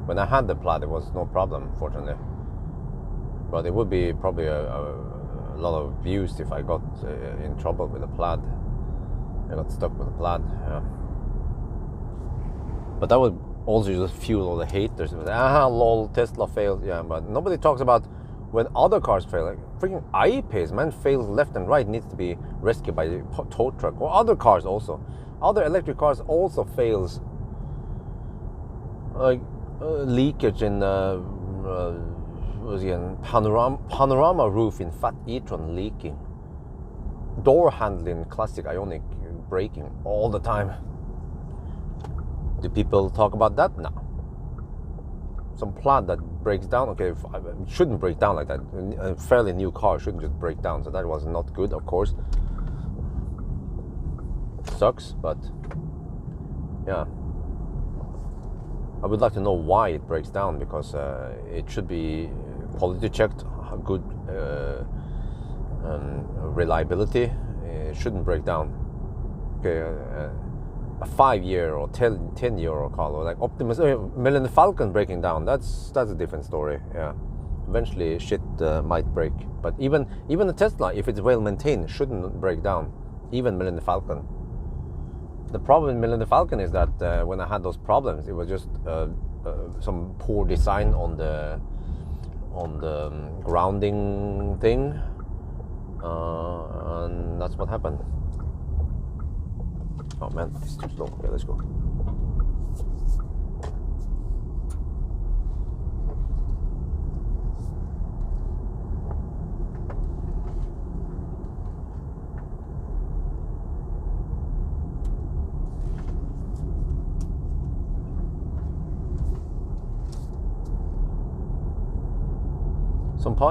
When I had the Plaid, it was no problem, fortunately. But it would be probably a lot of views if I got in trouble with the Plaid. I got stuck with the Plaid, yeah. But that would also just fuel all the haters. Lol, Tesla failed, yeah. But nobody talks about when other cars fail. Like freaking I-Pace, man, fails left and right, needs to be rescued by the tow truck. Or other cars also. Other electric cars also fails, like leakage in panorama roof in Fat e-tron leaking, door handling classic Ionic braking all the time. Do people talk about that? No. Some Plaid that breaks down, okay, it shouldn't break down like that. A fairly new car shouldn't just break down, so that was not good, of course. Sucks, but yeah, I would like to know why it breaks down, because it should be quality checked, good reliability. It shouldn't break down. Okay, a 5-year or 10-year car, or like Optimus, Millennium Falcon breaking down, that's a different story. Yeah, eventually shit might break. But even the Tesla, if it's well maintained, shouldn't break down. Even Millennium Falcon. The problem with Millennium Falcon is that when I had those problems, it was just some poor design on the grounding thing, and that's what happened. Oh man, it's too slow. Okay, let's go.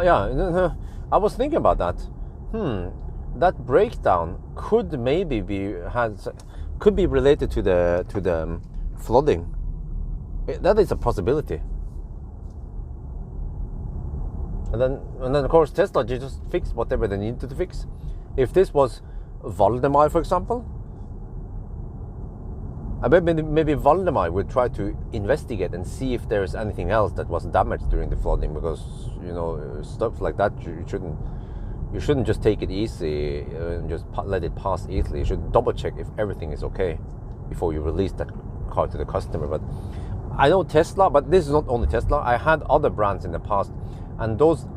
Yeah, I was thinking about that. That breakdown could maybe be related to the flooding. That is a possibility. And then of course Tesla just fixed whatever they needed to fix. If this was Valdemar, for example, I bet maybe Valdemar would try to investigate and see if there's anything else that was damaged during the flooding, because stuff like that you shouldn't just take it easy and just let it pass easily. You should double check if everything is okay before you release that car to the customer. But I know Tesla, but this is not only Tesla. I had other brands in the past, and those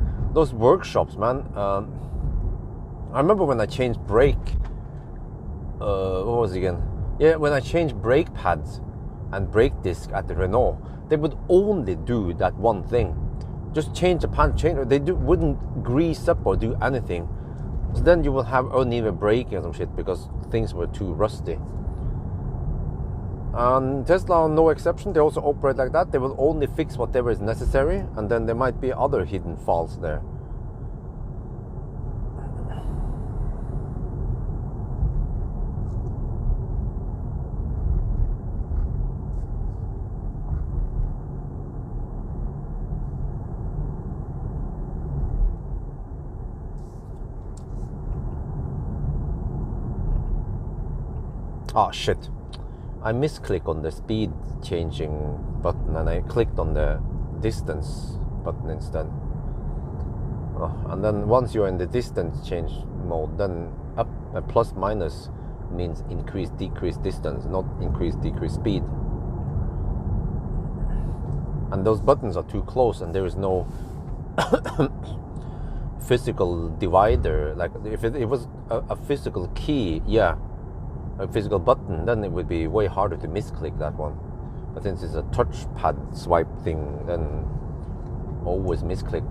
workshops, man. I remember when I changed brake. What was it again? Yeah, when I changed brake pads and brake disc at the Renault, they would only do that one thing. Just change the pad, wouldn't grease up or do anything. So then you will have uneven braking or some shit because things were too rusty. And Tesla, no exception, they also operate like that. They will only fix whatever is necessary, and then there might be other hidden faults there. Oh shit, I misclicked on the speed changing button and I clicked on the distance button instead. And then once you're in the distance change mode, then up plus minus means increase decrease distance, not increase decrease speed. And those buttons are too close and there is no physical divider. Like if it was a physical key, yeah, a physical button, then it would be way harder to misclick that one. But since it's a touchpad swipe thing, then always misclick.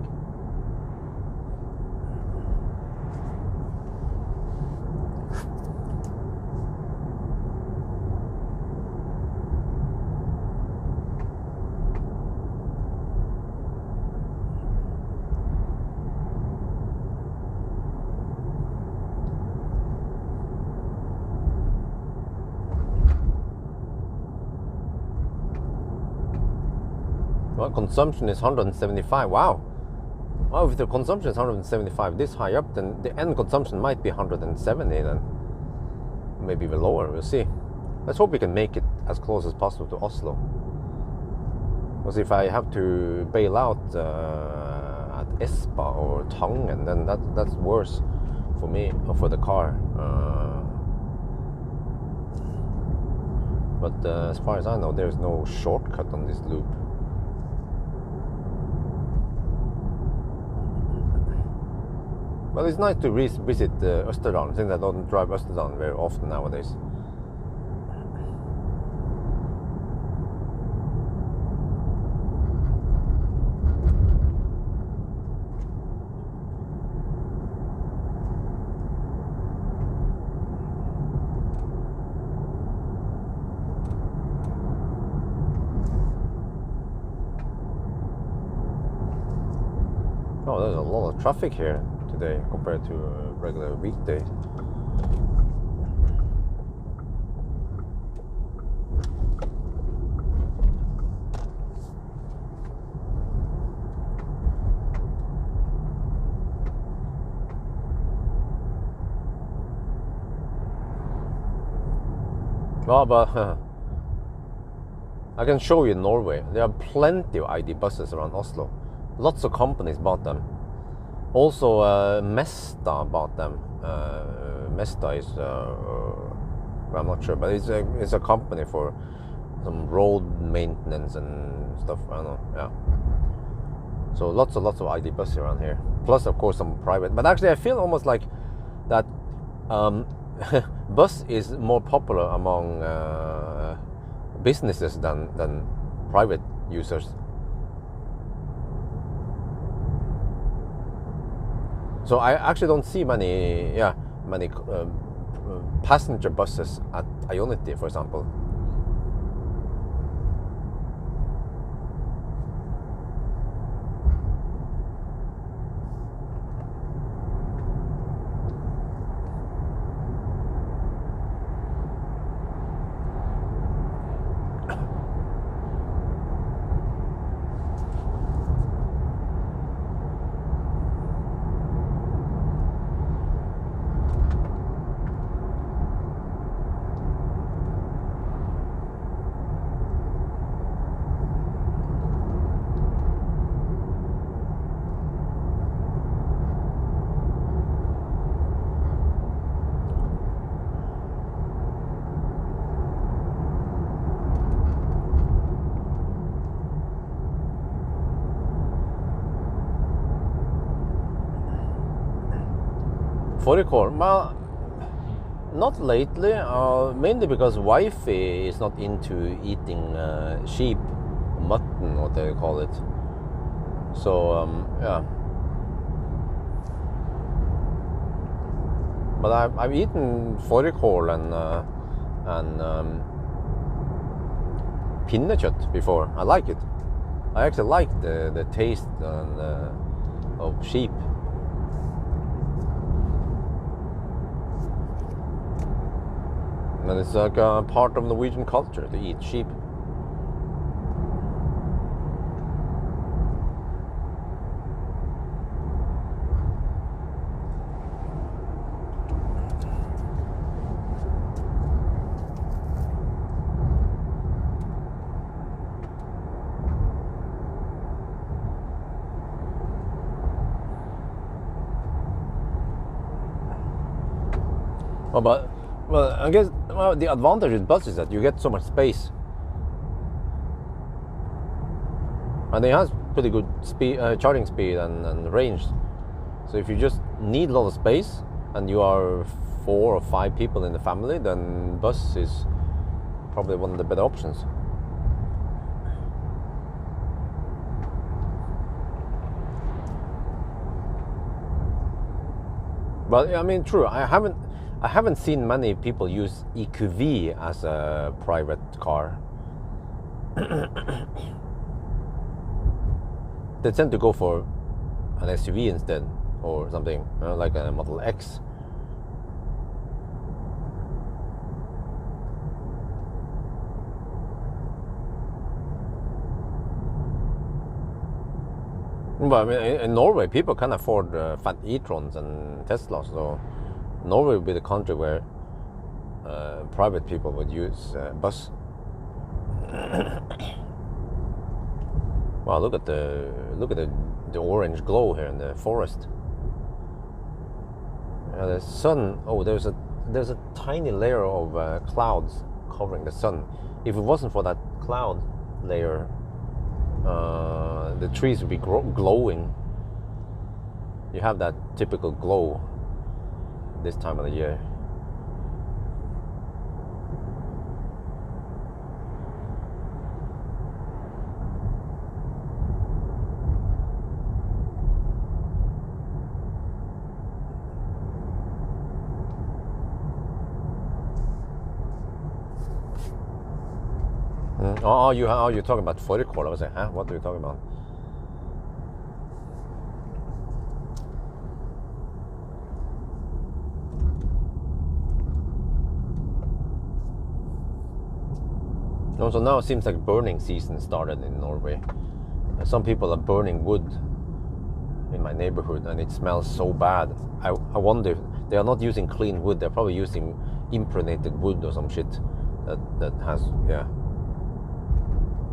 Well, consumption is 175. Wow. Well, if the consumption is 175 this high up, then the end consumption might be 170 then. Maybe even lower, we'll see. Let's hope we can make it as close as possible to Oslo. Because if I have to bail out at Espa or Tangen, then that's worse for me or for the car. But as far as I know, there's no shortcut on this loop. Well, it's nice to visit Østerdalen, since I don't drive Østerdalen very often nowadays. Oh, there's a lot of traffic here today compared to a regular weekday. Oh, but I can show you in Norway. There are plenty of ID buses around Oslo. Lots of companies bought them. Also, Mesta bought them. Mesta is, I'm not sure, but it's a company for some road maintenance and stuff. I don't know. Yeah. So lots of ID buses around here. Plus, of course, some private. But actually, I feel almost like that bus is more popular among businesses than private users. So I actually don't see many passenger buses at Ionity, for example. Fårikål, well, not lately, mainly because wifey is not into eating sheep, mutton, what they call it. So, yeah. But I've eaten fårikål and pinnekjøtt before. I like it. I actually like the taste of sheep. And it's like a part of Norwegian culture to eat sheep. Well, I guess the advantage with buses is that you get so much space, and it has pretty good speed, charging speed and range. So if you just need a lot of space and you are 4 or 5 people in the family, then bus is probably one of the better options. But I mean, true. I haven't seen many people use EQV as a private car. They tend to go for an SUV instead, or something like a Model X. But I mean, in Norway, people can afford fat e-trons and Teslas, so Norway would be the country where private people would use bus. Wow! Look at the orange glow here in the forest. The sun. Oh, there's a tiny layer of clouds covering the sun. If it wasn't for that cloud layer, the trees would be glowing. You have that typical glow this time of the year. Oh, you're talking about fårikål. I was like, huh? What are you talking about? Also, now it seems like burning season started in Norway. Some people are burning wood in my neighborhood, and it smells so bad. I wonder if they are not using clean wood. They're probably using impregnated wood or some shit that has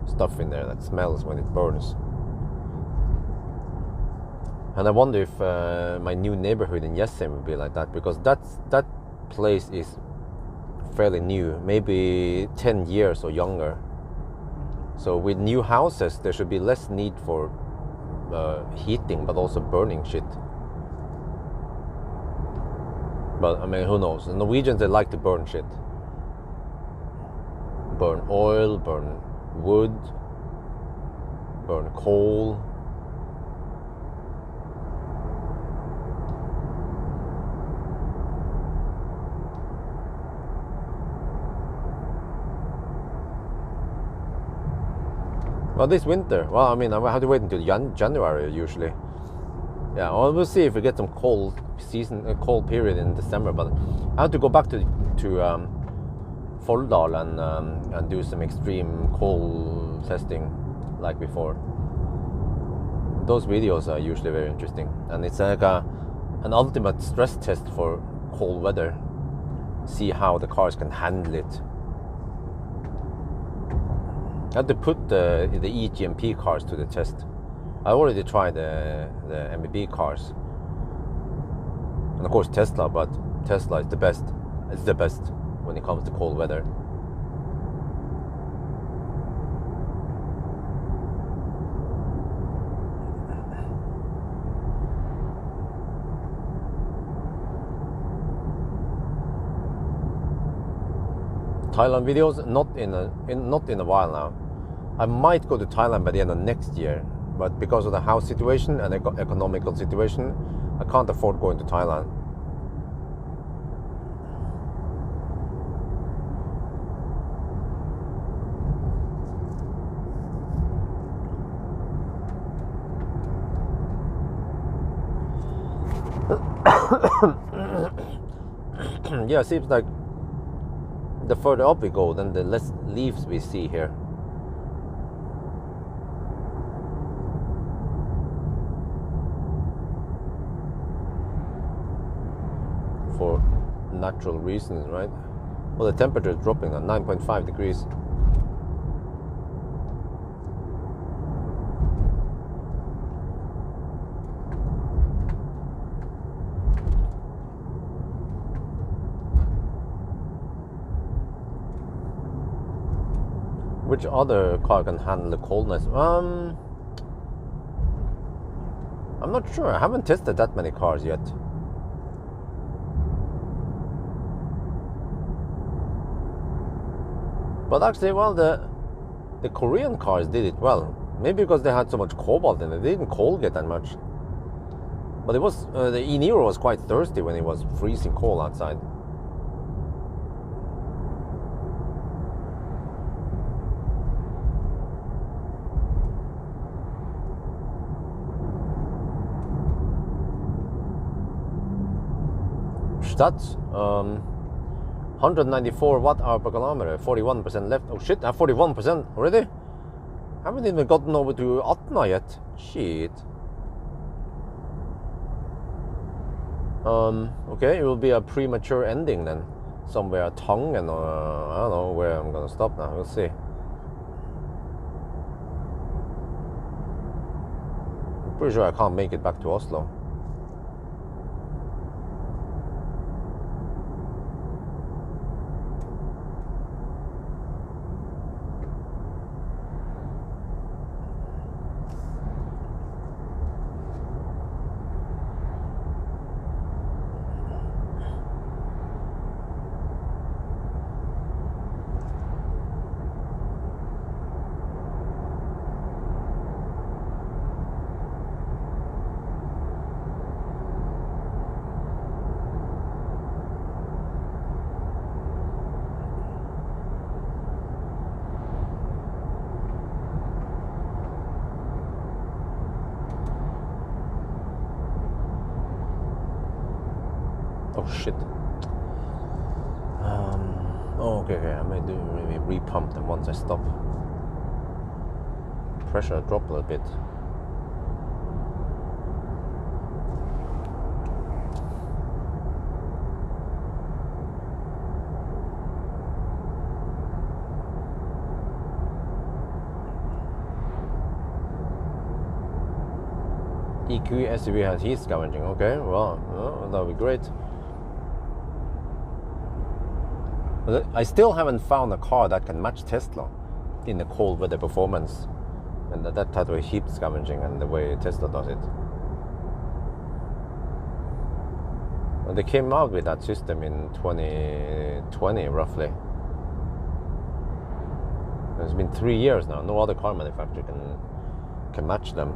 stuff in there that smells when it burns. And I wonder if my new neighborhood in Jessheim will be like that, because that place is fairly new, maybe 10 years or younger. So with new houses, there should be less need for heating, but also burning shit. But I mean, who knows? The Norwegians, they like to burn shit. Burn oil, burn wood, burn coal. Well, this winter, well, I mean, I have to wait until January usually. Yeah, well, we'll see if we get some cold cold period in December. But I have to go back to Folldal and do some extreme cold testing like before. Those videos are usually very interesting, and it's like an ultimate stress test for cold weather. See how the cars can handle it. I had to put the eGMP cars to the test. I already tried the MBB cars, and of course Tesla, but Tesla is the best. It's the best when it comes to cold weather. Thailand videos, not in a while now. I might go to Thailand by the end of next year, but because of the house situation and economical situation, I can't afford going to Thailand. Yeah, it seems like the further up we go, then the less leaves we see here. For natural reasons, right? Well, the temperature is dropping at 9.5 degrees. Which other car can handle the coldness? I'm not sure. I haven't tested that many cars yet. But actually, well, the Korean cars did it well. Maybe because they had so much cobalt in it, they didn't cold get that much. But it was the E-Niro was quite thirsty when it was freezing cold outside. Stats, 194 watt-hour per kilometer, 41% left. Oh shit, I have 41% already? Haven't even gotten over to Atna yet. Shit. Okay, it will be a premature ending then. Somewhere at Tangen, or I don't know where I'm gonna stop now. We'll see. I'm pretty sure I can't make it back to Oslo. Oh shit. Oh, okay, I may do maybe repump them once I stop. Pressure drop a little bit. EQ SUV has heat scavenging. Okay, well, that would be great. But I still haven't found a car that can match Tesla in the cold weather performance and that type of heat scavenging and the way Tesla does it. And they came out with that system in 2020 roughly. It's been 3 years now. No other car manufacturer can match them.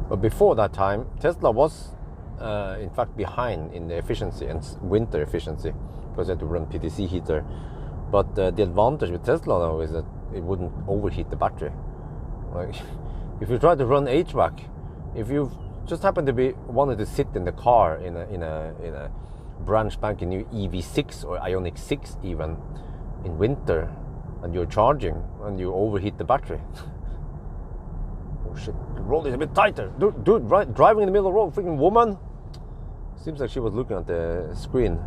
But before that time, Tesla was in fact behind in the efficiency and winter efficiency because they had to run PTC heater. But the advantage with Tesla now is that it wouldn't overheat the battery. Like, if you try to run HVAC, if you just happen to be wanted to sit in the car in a brand spanking new EV6 or Ioniq 6 even in winter, and you're charging and you overheat the battery. Oh shit, the road is a bit tighter. Dude, right, driving in the middle of the road, freaking woman. Seems like she was looking at the screen.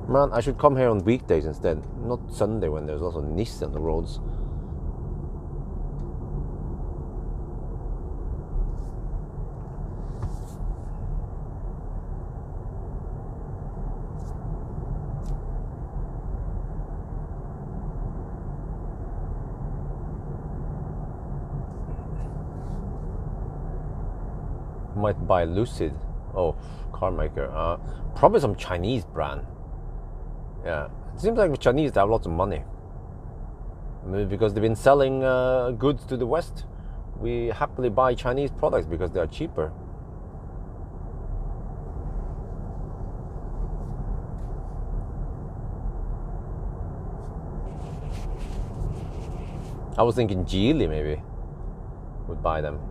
Man, I should come here on weekdays instead, not Sunday when there's also NIS on the roads. Might buy Lucid. Oh, car maker. Probably some Chinese brand. Yeah, it seems like the Chinese have lots of money. Maybe because they've been selling goods to the West. We happily buy Chinese products because they are cheaper. I was thinking Geely maybe would buy them.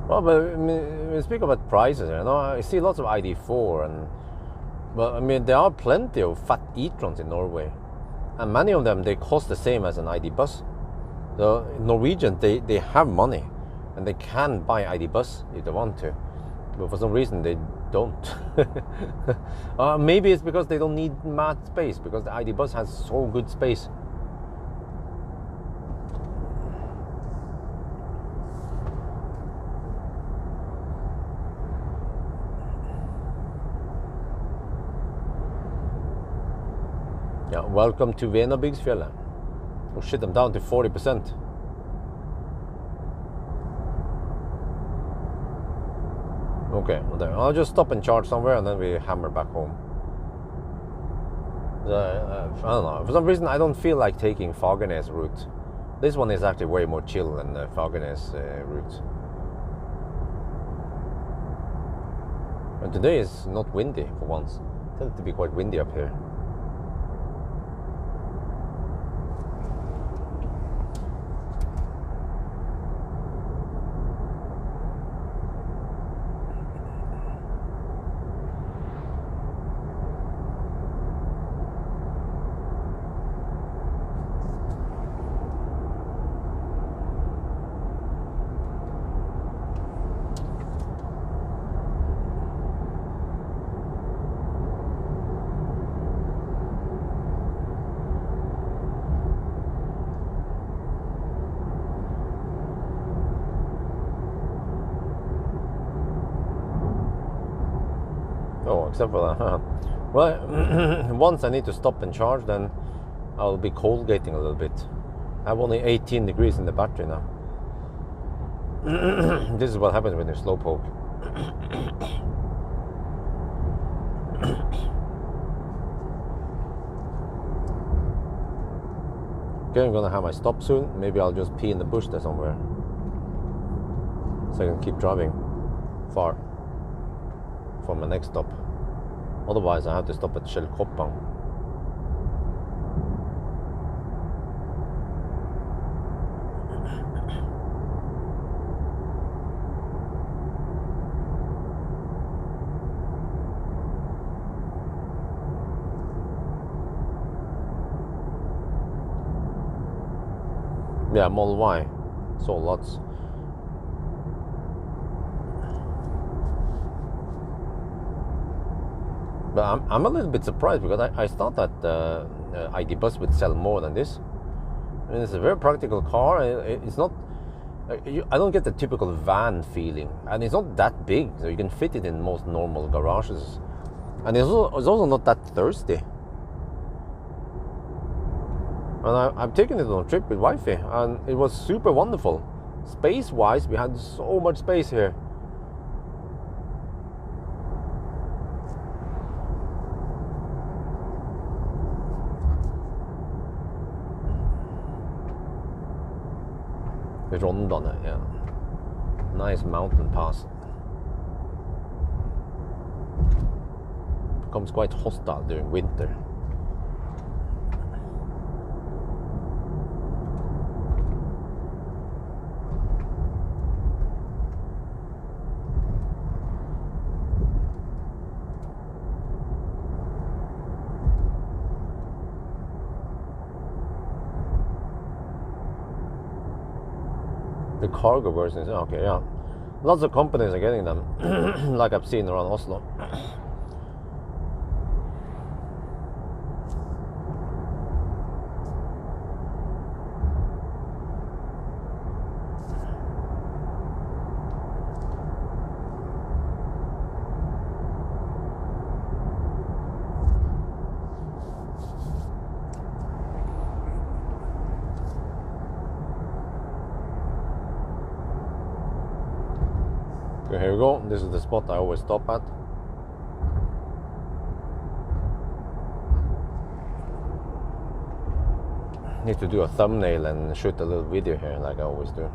Well, but I mean, we speak about prices. You know, I see lots of ID4, but I mean, there are plenty of fat e-trons in Norway, and many of them they cost the same as an ID bus. So Norwegians they have money, and they can buy ID bus if they want to, but for some reason they don't. Maybe it's because they don't need mad space because the ID bus has so good space. Yeah, welcome to Venabygdsfjellet. Oh shit, I'm down to 40%. Okay, well there. I'll just stop and charge somewhere and then we hammer back home. I don't know, for some reason I don't feel like taking Fagernes route. This one is actually way more chill than the Fagernes route. And today is not windy for once. It tends to be quite windy up here. Oh, except for that. Well, once I need to stop and charge, then I'll be cold gating a little bit. I have only 18 degrees in the battery now. This is what happens when you slowpoke. Okay, I'm gonna have my stop soon. Maybe I'll just pee in the bush there somewhere, so I can keep driving far for my next stop. Otherwise, I have to stop at Shell Koppang. Yeah, Model Y. Saw lots. But I'm a little bit surprised because I thought that ID Bus would sell more than this. I mean, it's a very practical car. It's not. I don't get the typical van feeling, and it's not that big, so you can fit it in most normal garages. And it's also not that thirsty. And I've taken it on a trip with wifey, and it was super wonderful. Space-wise, we had so much space here. Rondane, yeah. Nice mountain pass. Becomes quite hostile during winter. The cargo versions, okay, yeah. Lots of companies are getting them, like I've seen around Oslo. Okay, here we go. This is the spot I always stop at. Need to do a thumbnail and shoot a little video here like I always do.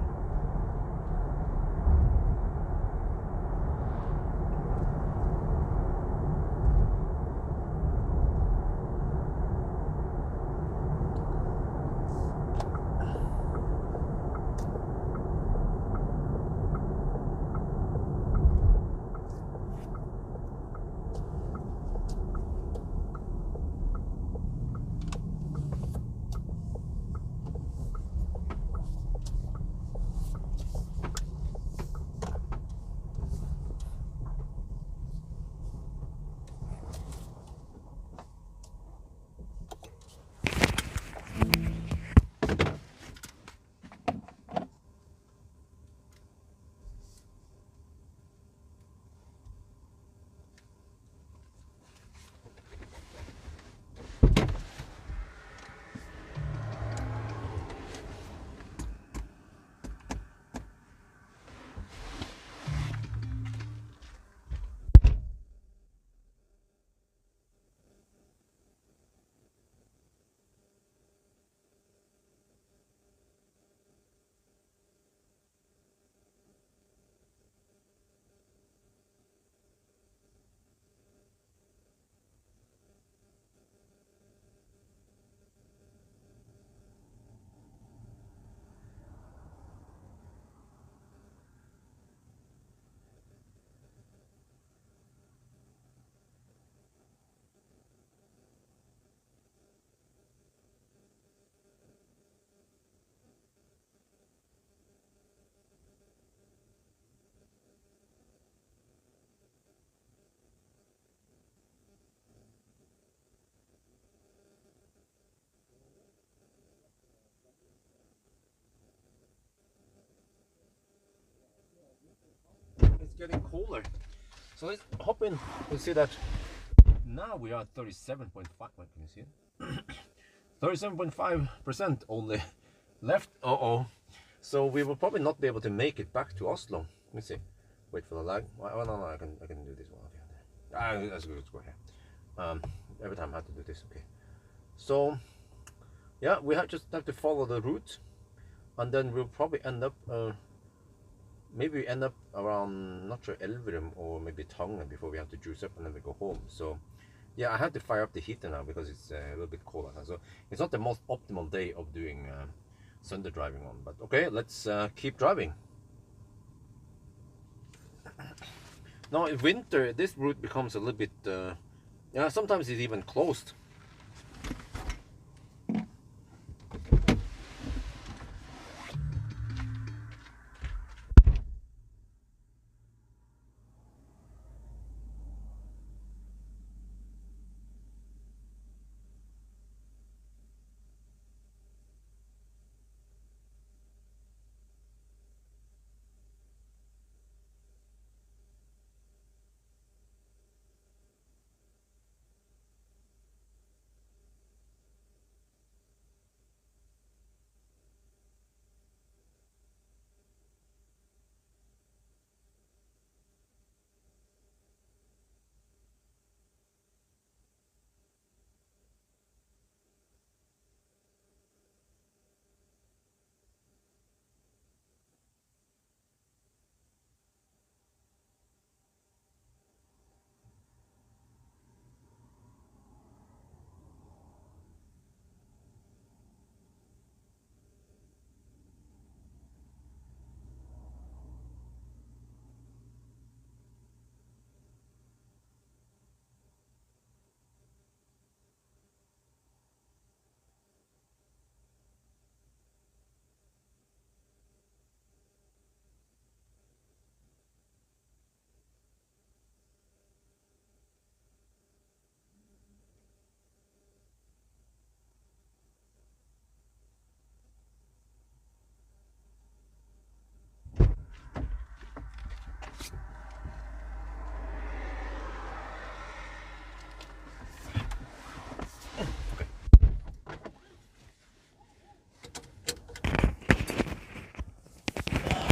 Getting colder. So let's hop in. We'll see that now we are at 37.5. What can you see it? 37.5% only left. So we will probably not be able to make it back to Oslo. Let me see. Wait for the lag. Oh, no, I can do this one. Okay. Let's go here. Every time I have to do this. Okay. So yeah, we just have to follow the route, and then we'll probably end up maybe we end up around, not sure, Elverum or maybe Tangen before we have to juice up, and then we go home. So yeah, I have to fire up the heater now because it's a little bit cold now. So it's not the most optimal day of doing Sunday driving on, but okay, let's keep driving. Now in winter, this route becomes a little bit, yeah, sometimes it's even closed.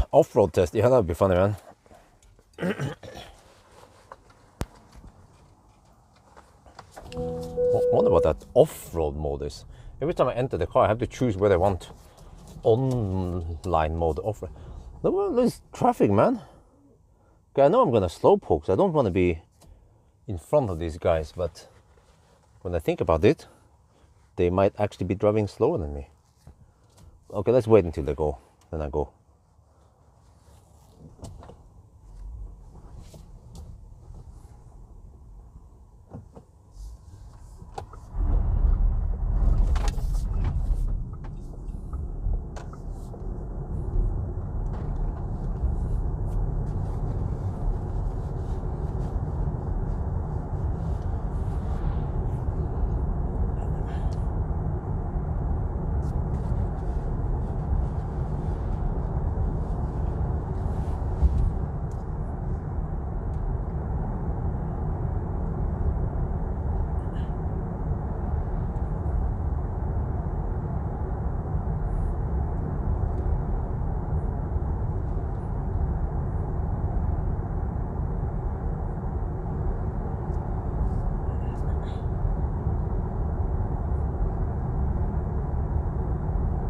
Off-road test, yeah, that would be funny, man. What about that off-road mode is? Every time I enter the car, I have to choose whether I want online mode, off-road. There's traffic, man. Okay, I know I'm gonna slow poke, so I don't want to be in front of these guys, but when I think about it, they might actually be driving slower than me. Okay, let's wait until they go, then I go.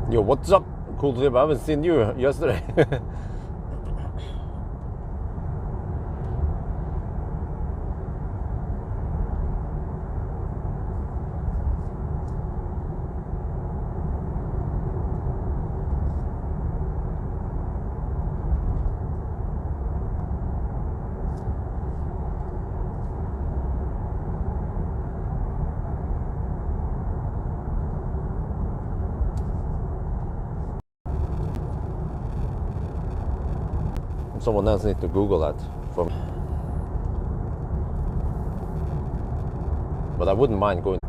Yo, what's up? Cool trip. I haven't seen you yesterday. Someone else needs to Google that for me. But I wouldn't mind going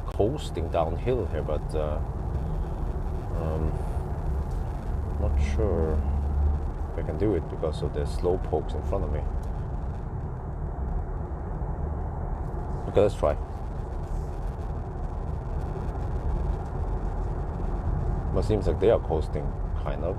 coasting downhill here, but not sure if I can do it because of the slow pokes in front of me. Okay, let's try. But it seems like they are coasting, kind of.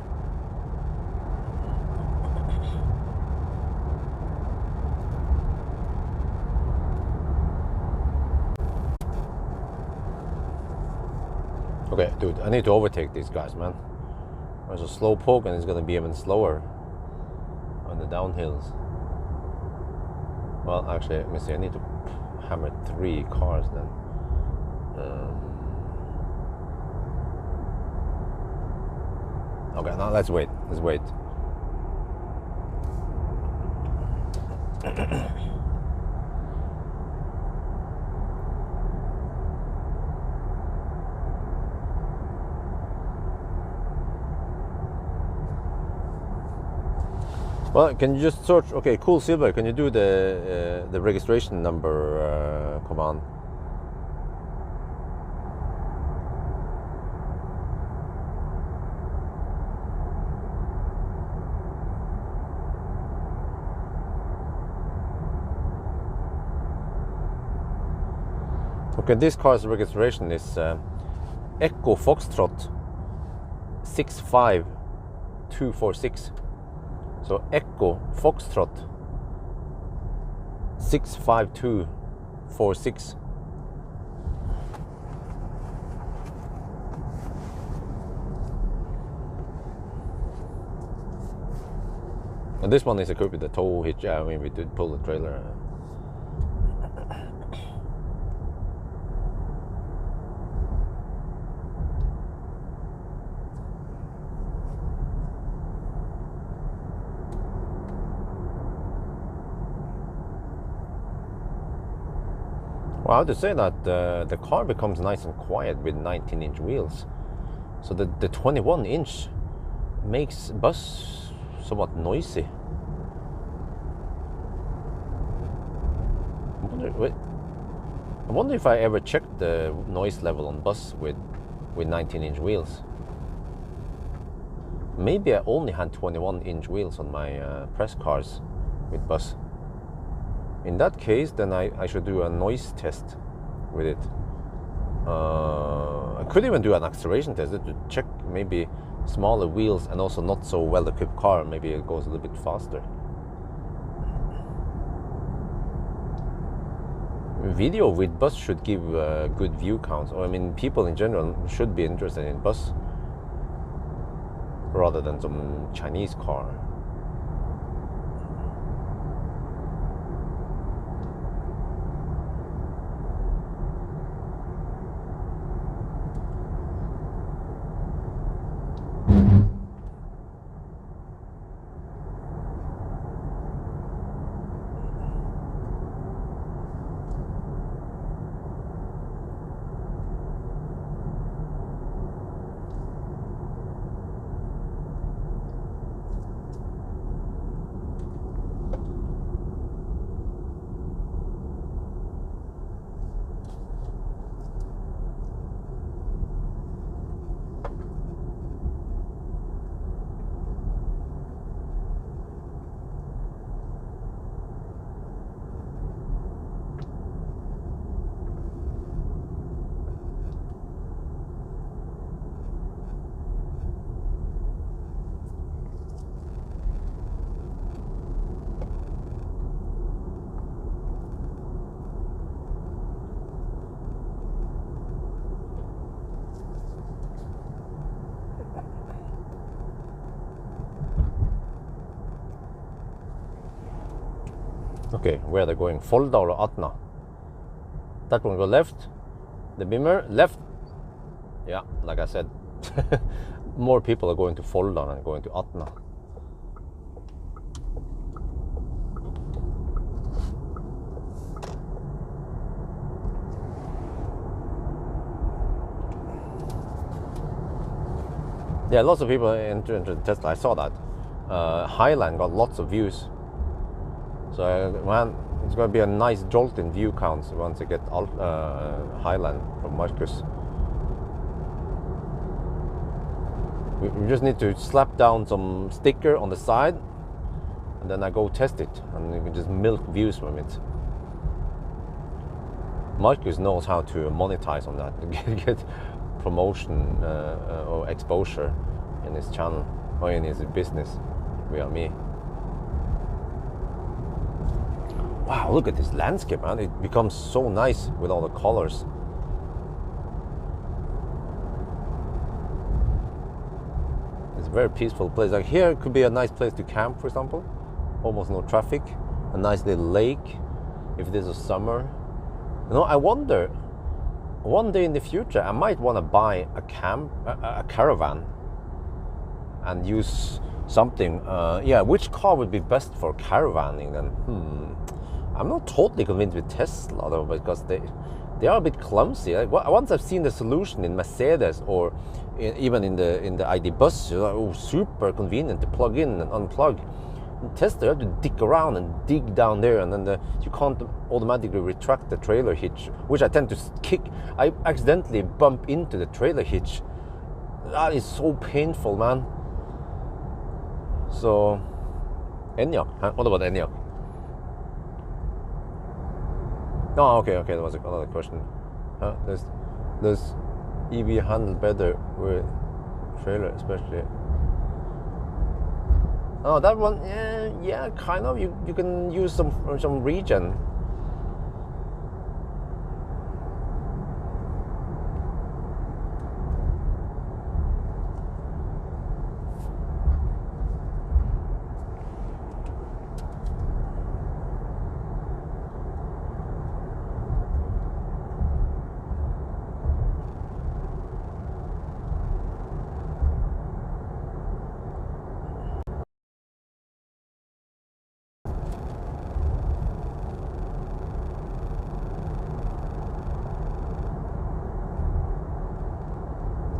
Okay, dude, I need to overtake these guys, man. There's a slow poke and it's gonna be even slower on the downhills. Well, actually, let me see, I need to hammer 3 cars then. Okay, now let's wait. Well, can you just search? Okay, cool silver. Can you do the registration number command? Okay, this car's registration is Echo Foxtrot 65246. So Echo Foxtrot 65246. And this one is equipped with the tow hitch. Yeah, I mean, we did pull the trailer. Well, I have to say that the car becomes nice and quiet with 19-inch wheels. So the 21-inch makes bus somewhat noisy. I wonder if I ever checked the noise level on bus with 19-inch wheels. Maybe I only had 21-inch wheels on my press cars with bus. In that case, then I should do a noise test with it. I could even do an acceleration test to check maybe smaller wheels and also not so well equipped car. Maybe it goes a little bit faster. Video with bus should give good view counts. Or I mean, people in general should be interested in bus rather than some Chinese car. Okay, where are they going? Folda or Atna? That one go left. The Bimmer left. Yeah, like I said, more people are going to Folda than going to Atna. Yeah, lots of people into Tesla. I saw that. Highland got lots of views. So, man, it's going to be a nice jolt in view counts once I get Highland from Marcus. We just need to slap down some sticker on the side, and then I go test it, and you can just milk views from it. Marcus knows how to monetize on that, get promotion or exposure in his channel or in his business via me. Wow, look at this landscape, man. It becomes so nice with all the colors. very peaceful place. Like here could be a nice place to camp, for example. Almost no traffic, a nice little lake. If this is summer, you know, I wonder. One day in the future, I might want to buy a caravan, and use something. Yeah, which car would be best for caravanning then? I'm not totally convinced with Tesla though, because they are a bit clumsy. Like, once I've seen the solution in Mercedes or even in the ID bus, super convenient to plug in and unplug. In Tesla, you have to dig around and dig down there, and then you can't automatically retract the trailer hitch, which I tend to kick. I accidentally bump into the trailer hitch. That is so painful, man. So, Enyaq. What about Enyaq? Oh, okay, that was another question. Does EV handle better with trailer, especially? Oh, that one, yeah, kind of. You can use some regen.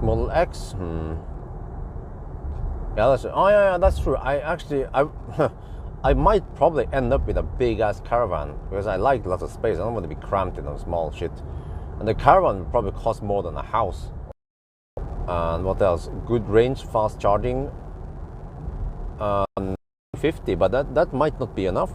Model X, yeah, that's true. I might probably end up with a big ass caravan because I like lots of space. I don't want to be cramped in a small shit. And the caravan would probably cost more than a house. And what else? Good range, fast charging. 50, but that might not be enough.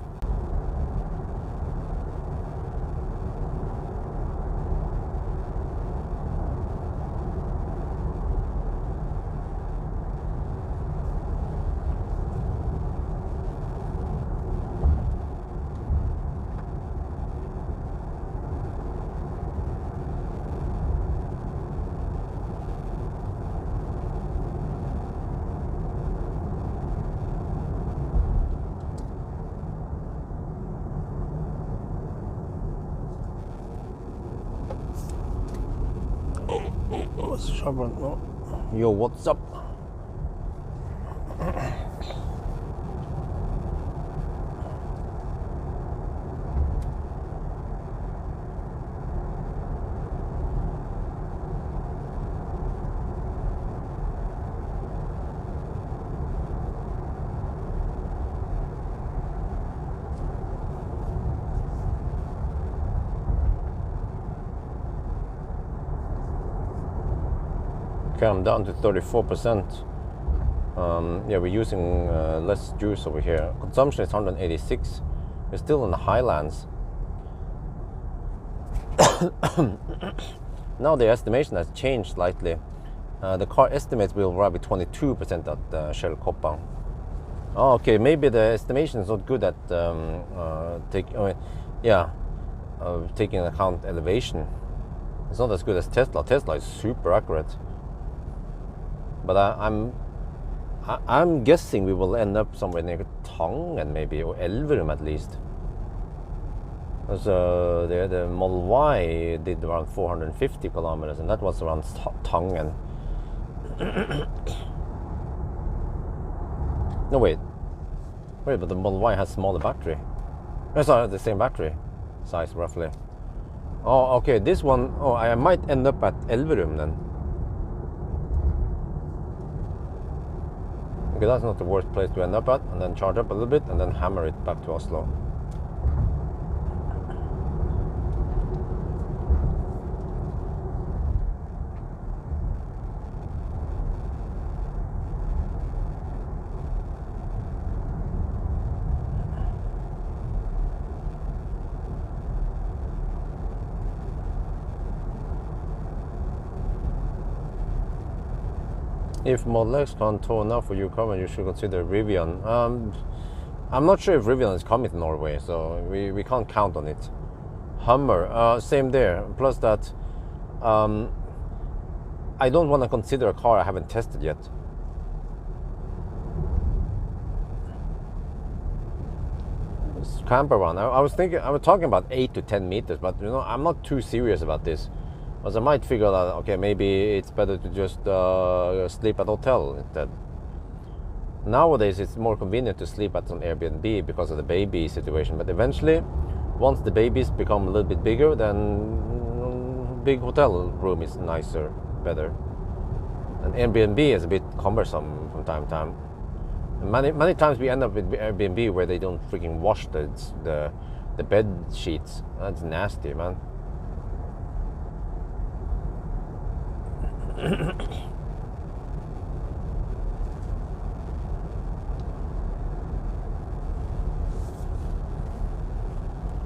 Yo, what's up? Okay, I'm down to 34%. Yeah, we're using less juice over here. Consumption is 186. We're still in the highlands. Now the estimation has changed slightly. The car estimates will arrive at 22% at Shell Koppang. Oh, okay, maybe the estimation is not good at taking into account elevation. It's not as good as Tesla. Tesla is super accurate. But I'm guessing we will end up somewhere near Tangen maybe, or Elverum at least. Because the Model Y did around 450 kilometers, and that was around Tangen. No, wait, but the Model Y has smaller battery. Sorry, the same battery size roughly. Oh, okay, this one, I might end up at Elverum then. Okay, that's not the worst place to end up at, and then charge up a little bit and then hammer it back to Oslo. If Model X can't tow enough for your car, you should consider Rivian. I'm not sure if Rivian is coming to Norway, so we can't count on it. Hummer, same there. Plus that, I don't want to consider a car I haven't tested yet. camper van. I was talking about 8 to 10 meters, but I'm not too serious about this, because I might figure out, okay, maybe it's better to just sleep at hotel instead. Nowadays, it's more convenient to sleep at some Airbnb because of the baby situation. But eventually, once the babies become a little bit bigger, then big hotel room is nicer, better. And Airbnb is a bit cumbersome from time to time. Many times we end up with Airbnb where they don't freaking wash the bed sheets. That's nasty, man.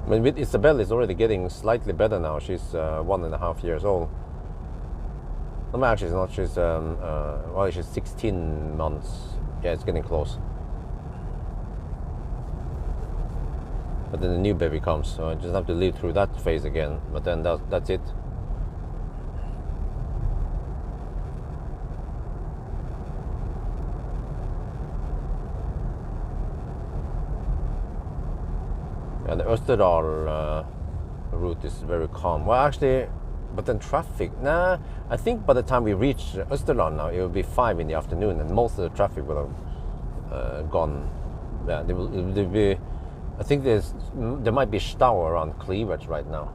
I mean, with Isabel, it's already getting slightly better now. She's 1.5 years old. No, actually, it's not. She's well, she's 16 months. Yeah, it's getting close. But then the new baby comes, so I just have to live through that phase again. But then that's it. And the Österdal route is very calm. Well, actually, but then traffic. Nah, I think by the time we reach Österland now, it will be 5 in the afternoon, and most of the traffic will have gone. Yeah, there will be. I think there might be Stau around Cleavage right now.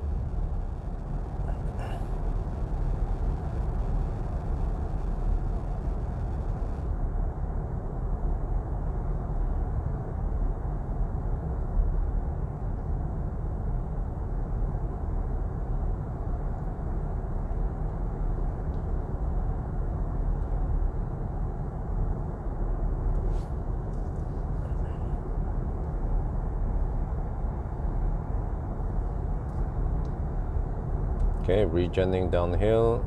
Okay, regenning downhill.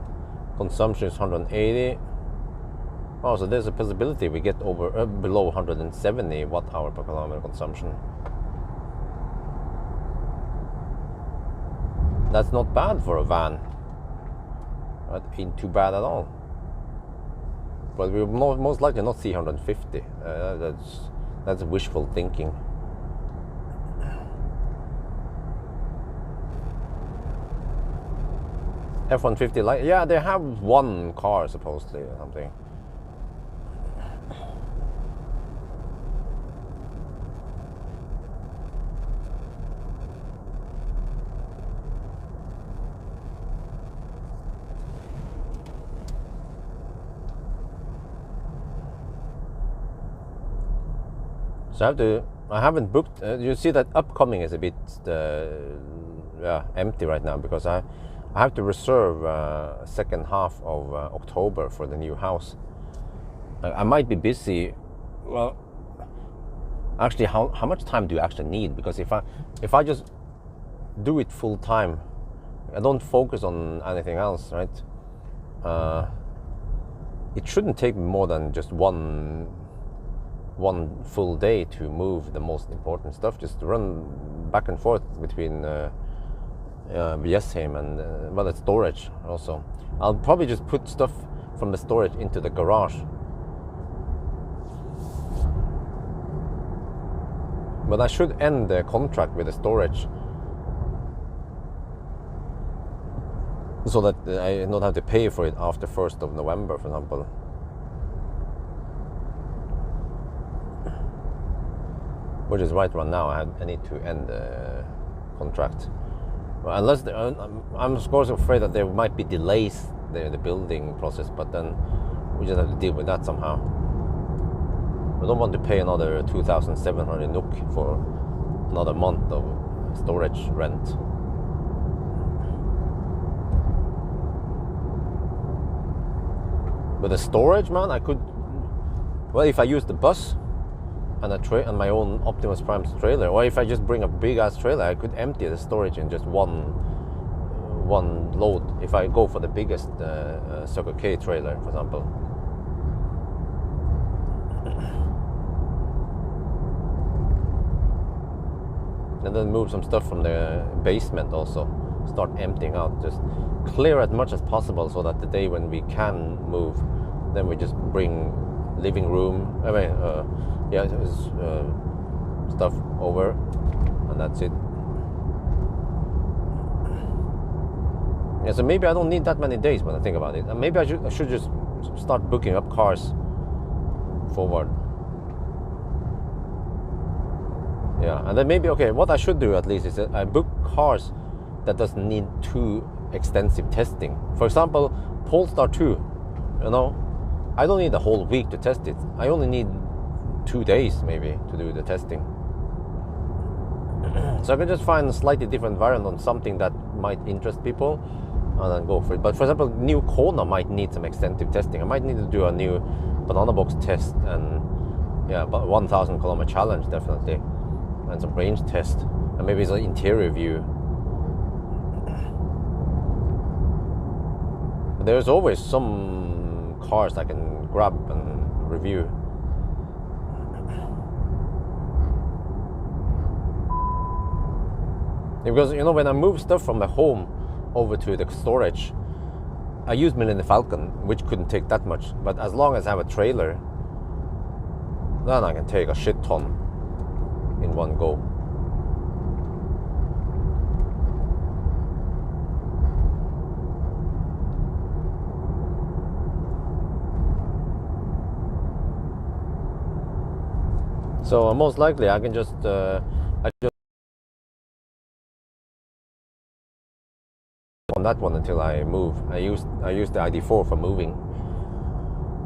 Consumption is 180. Oh, so there's a possibility we get over below 170 watt-hour per kilometer consumption. That's not bad for a van. That ain't too bad at all. But we will most likely not see 150. That's wishful thinking. F-150 light. Yeah, they have one car supposedly or something. So I haven't booked. You see that upcoming is a bit empty right now because I have to reserve second half of October for the new house. I might be busy. Well, actually, how much time do you actually need? Because if I just do it full time, I don't focus on anything else, right? It shouldn't take more than just one full day to move the most important stuff. Just run back and forth between Viesheim and the storage also. I'll probably just put stuff from the storage into the garage. But I should end the contract with the storage so that I don't have to pay for it after 1st of November, for example. Which is right around now. I need to end the contract. Well, unless I'm of course afraid that there might be delays in the building process, but then we just have to deal with that somehow. We don't want to pay another 2,700 NOK for another month of storage rent. But the storage, man, I could. Well, if I use the bus and my own Optimus Prime trailer, or if I just bring a big ass trailer, I could empty the storage in just one load. If I go for the biggest Circle K trailer, for example. And then move some stuff from the basement also. Start emptying out, just clear as much as possible, so that the day when we can move, then we just bring living room. stuff over, and that's it. Yeah, so maybe I don't need that many days when I think about it. And maybe I should just start booking up cars forward. Yeah, and then maybe, okay, what I should do at least is that I book cars that doesn't need too extensive testing. For example, Polestar 2, you know, I don't need a whole week to test it. I only need 2 days maybe to do the testing. So I can just find a slightly different variant on something that might interest people and then go for it. But for example, new Kona might need some extensive testing. I might need to do a new banana box test and yeah, but 1,000 kilometer challenge definitely, and some range test, and maybe it's an interior view. But there's always some cars I can grab and review. Because, you know, when I move stuff from my home over to the storage, I use Millennium Falcon, which couldn't take that much. But as long as I have a trailer, then I can take a shit ton in one go. So most likely I can just on that one until I move. I use the ID4 for moving.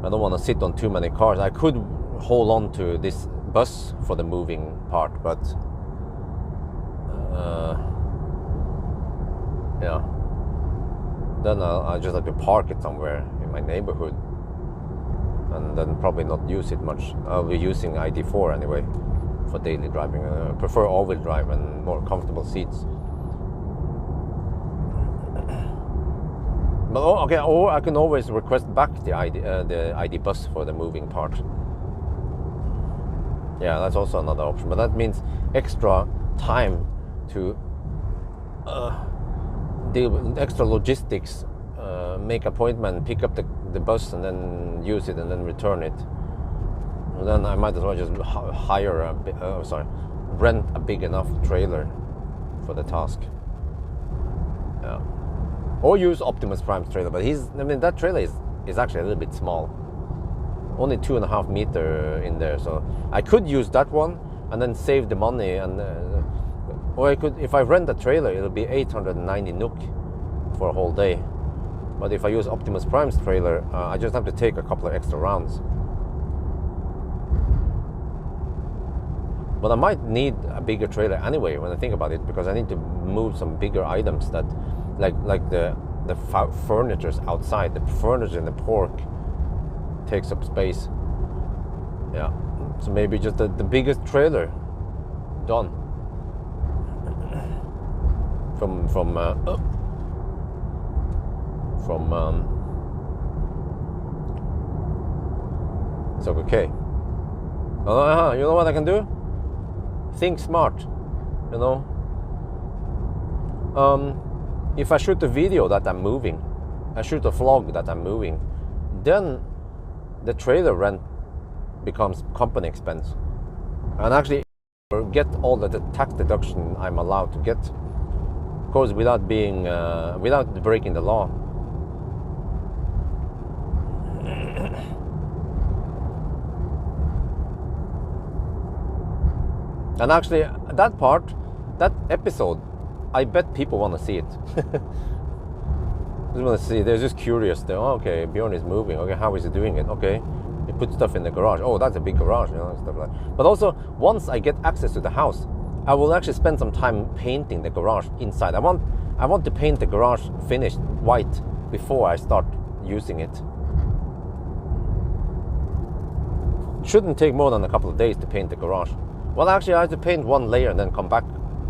I don't want to sit on too many cars. I could hold on to this bus for the moving part, but yeah, then I'll just have to park it somewhere in my neighborhood and then probably not use it much. I'll be using ID4 anyway for daily driving. I prefer all-wheel drive and more comfortable seats. But okay, or I can always request back the ID bus for the moving part. Yeah, that's also another option, but that means extra time to deal with extra logistics, make appointment, pick up the bus, and then use it and then return it. And then I might as well just hire rent a big enough trailer for the task. Yeah. Or use Optimus Prime's trailer, but that trailer is actually a little bit small. Only 2.5 meters in there, so I could use that one and then save the money, and or I could, if I rent a trailer, it'll be 890 NOK for a whole day. But if I use Optimus Prime's trailer, I just have to take a couple of extra rounds. But I might need a bigger trailer anyway when I think about it, because I need to move some bigger items that, like the furniture's outside. The furniture in the pork takes up space. Yeah, so maybe just the biggest trailer done from so okay. You know what I can do? Think smart, you know. If I shoot a video that I'm moving, I shoot a vlog that I'm moving, then the trailer rent becomes company expense, and actually get all the tax deduction I'm allowed to get, of course, without breaking the law. And actually, that episode, I bet people want to see it. Just want to see. They're just curious. Okay, Bjorn is moving. Okay, how is he doing it? Okay, he put stuff in the garage. Oh, that's a big garage, you know, stuff like that. But also, once I get access to the house, I will actually spend some time painting the garage inside. I want to paint the garage finished white before I start using it. Shouldn't take more than a couple of days to paint the garage. Well, actually, I have to paint one layer and then come back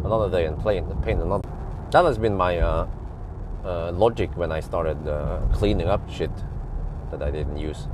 another day and paint another. That has been my logic when I started cleaning up shit that I didn't use.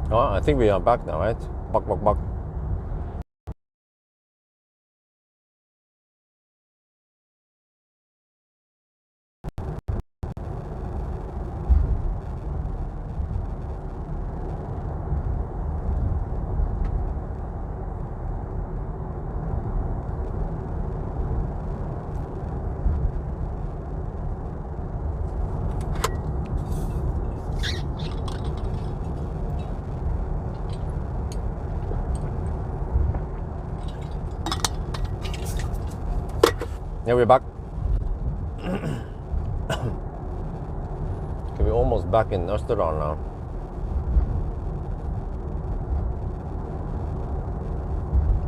Oh, I think we are back now, right? Back. Yeah, we're back. Okay, we're almost back in Österdal now.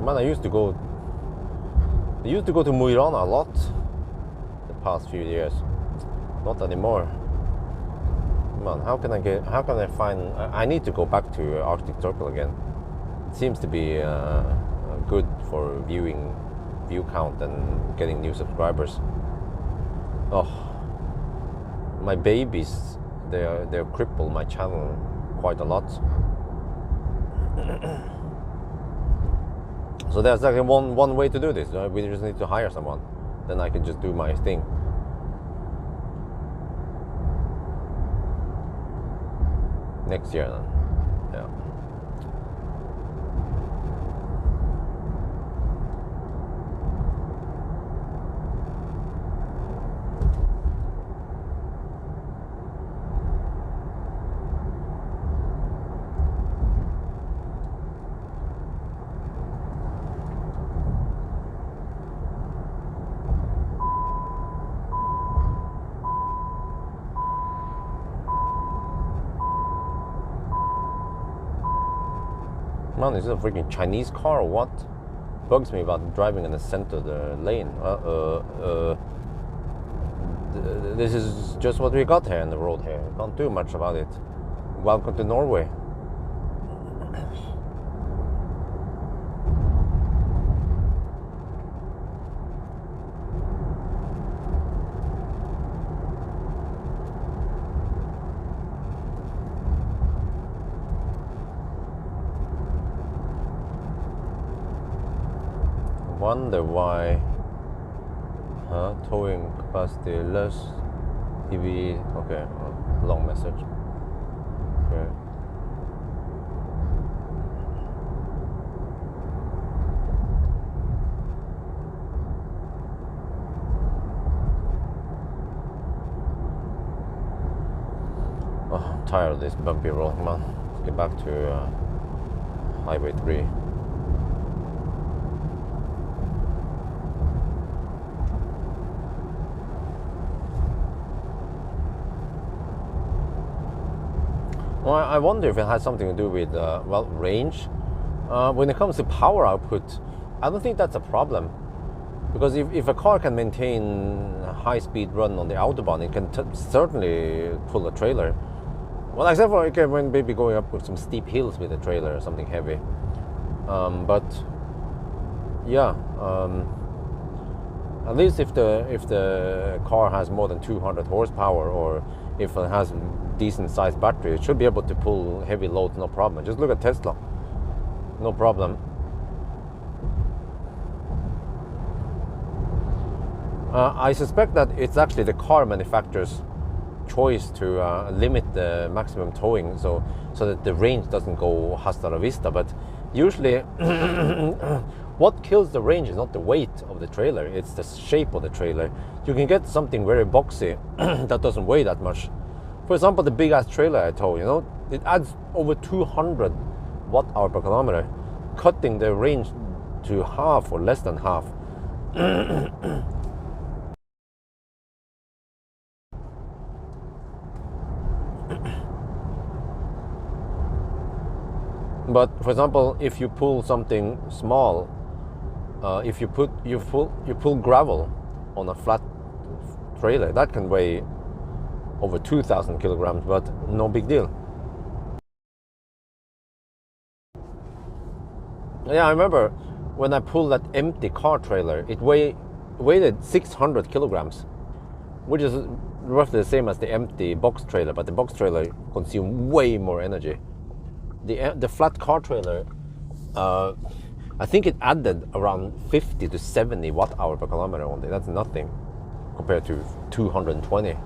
Man, I used to go to Mo i Rana a lot the past few years. Not anymore. Man, how can I find? I need to go back to Arctic Circle again. It seems to be good for view count and getting new subscribers. Oh, my babies, they're cripple my channel quite a lot. So there's actually one way to do this. We just need to hire someone. Then I can just do my thing. Next year then. Yeah. Man, is it a freaking Chinese car or what? Bugs me about driving in the center of the lane. This is just what we got here in the road here. Can't do much about it. Welcome to Norway. Wonder why towing capacity less EV. Okay, long message. Okay. Oh, I'm tired of this bumpy road, man. Let's get back to Highway 3. Well, I wonder if it has something to do with, range. When it comes to power output, I don't think that's a problem. Because if a car can maintain a high-speed run on the Autobahn, it can certainly pull a trailer. Well, except for when maybe going up with some steep hills with a trailer or something heavy. But yeah, at least if the car has more than 200 horsepower, or if it has decent sized battery, it should be able to pull heavy loads, no problem. Just look at Tesla, no problem. I suspect that it's actually the car manufacturer's choice to limit the maximum towing so that the range doesn't go hasta la vista. But usually what kills the range is not the weight of the trailer, it's the shape of the trailer. You can get something very boxy that doesn't weigh that much. For example, the big ass trailer I tow, it adds over 200 watt-hour per kilometer, cutting the range to half or less than half. But for example, if you pull something small, if you pull gravel on a flat trailer, that can weigh over 2,000 kilograms, but no big deal. Yeah, I remember when I pulled that empty car trailer, it weighed 600 kilograms, which is roughly the same as the empty box trailer, but the box trailer consumed way more energy. the flat car trailer, I think it added around 50 to 70 watt-hour per kilometer only. That's nothing compared to 220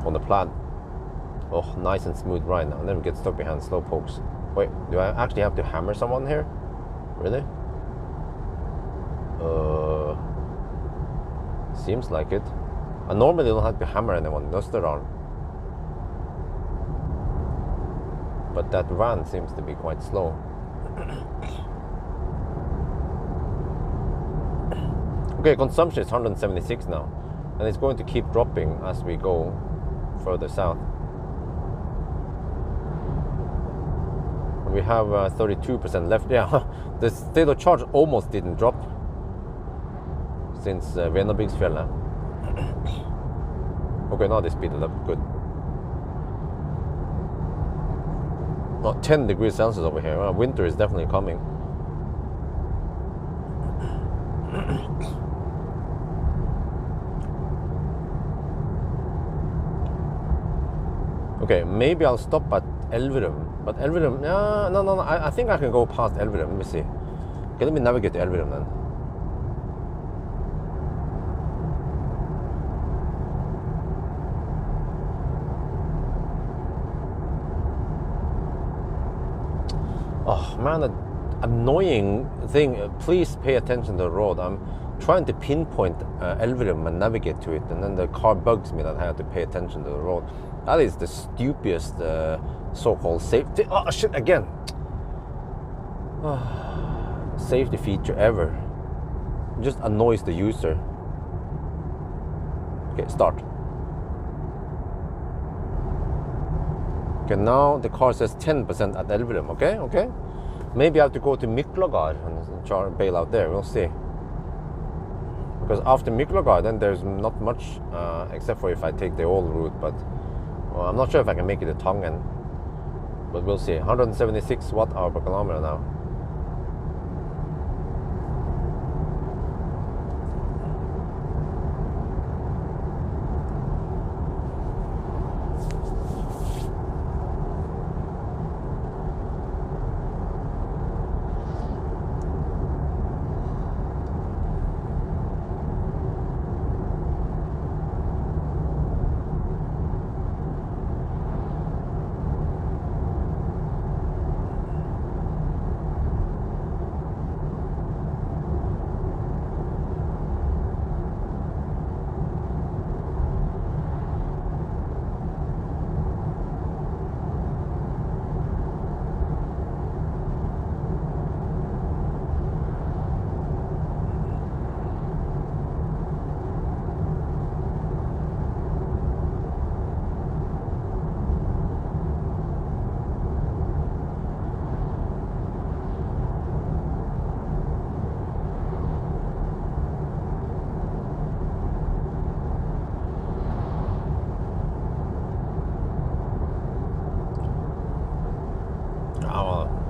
on the Plaid. Oh, nice and smooth ride now. Never get stuck behind slow pokes. Wait, do I actually have to hammer someone here? Really? Seems like it. I normally don't have to hammer anyone, does there are? But that van seems to be quite slow. Okay, consumption is 176 now, and it's going to keep dropping as we go further south. We have 32% left. Yeah, the state of charge almost didn't drop since Venabygdsfjellet. Okay, now they speeded up. Good. Not 10 degrees Celsius over here. Winter is definitely coming. Okay, maybe I'll stop at Elverum. But Elverum, no, I think I can go past Elverum. Let me see. Okay, let me navigate to Elverum then. Oh man, an annoying thing. Please pay attention to the road. I'm trying to pinpoint Elverum and navigate to it, and then the car bugs me that I have to pay attention to the road. That is the stupidest so-called safety. Oh shit! Again. Safety feature ever. It just annoys the user. Okay, start. Okay, now the car says 10% at Elverum. Okay. Maybe I have to go to Miklagard and bail out there. We'll see. Because after Miklagard, then there's not much, except for if I take the old route. But well, I'm not sure if I can make it to Tangen. But we'll see. 176 watt-hour per kilometer now.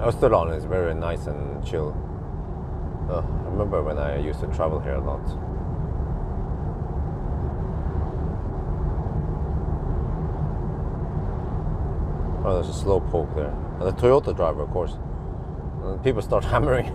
Österland is very nice and chill. I remember when I used to travel here a lot. Oh, there's a slow poke there. And the Toyota driver, of course. And people start hammering.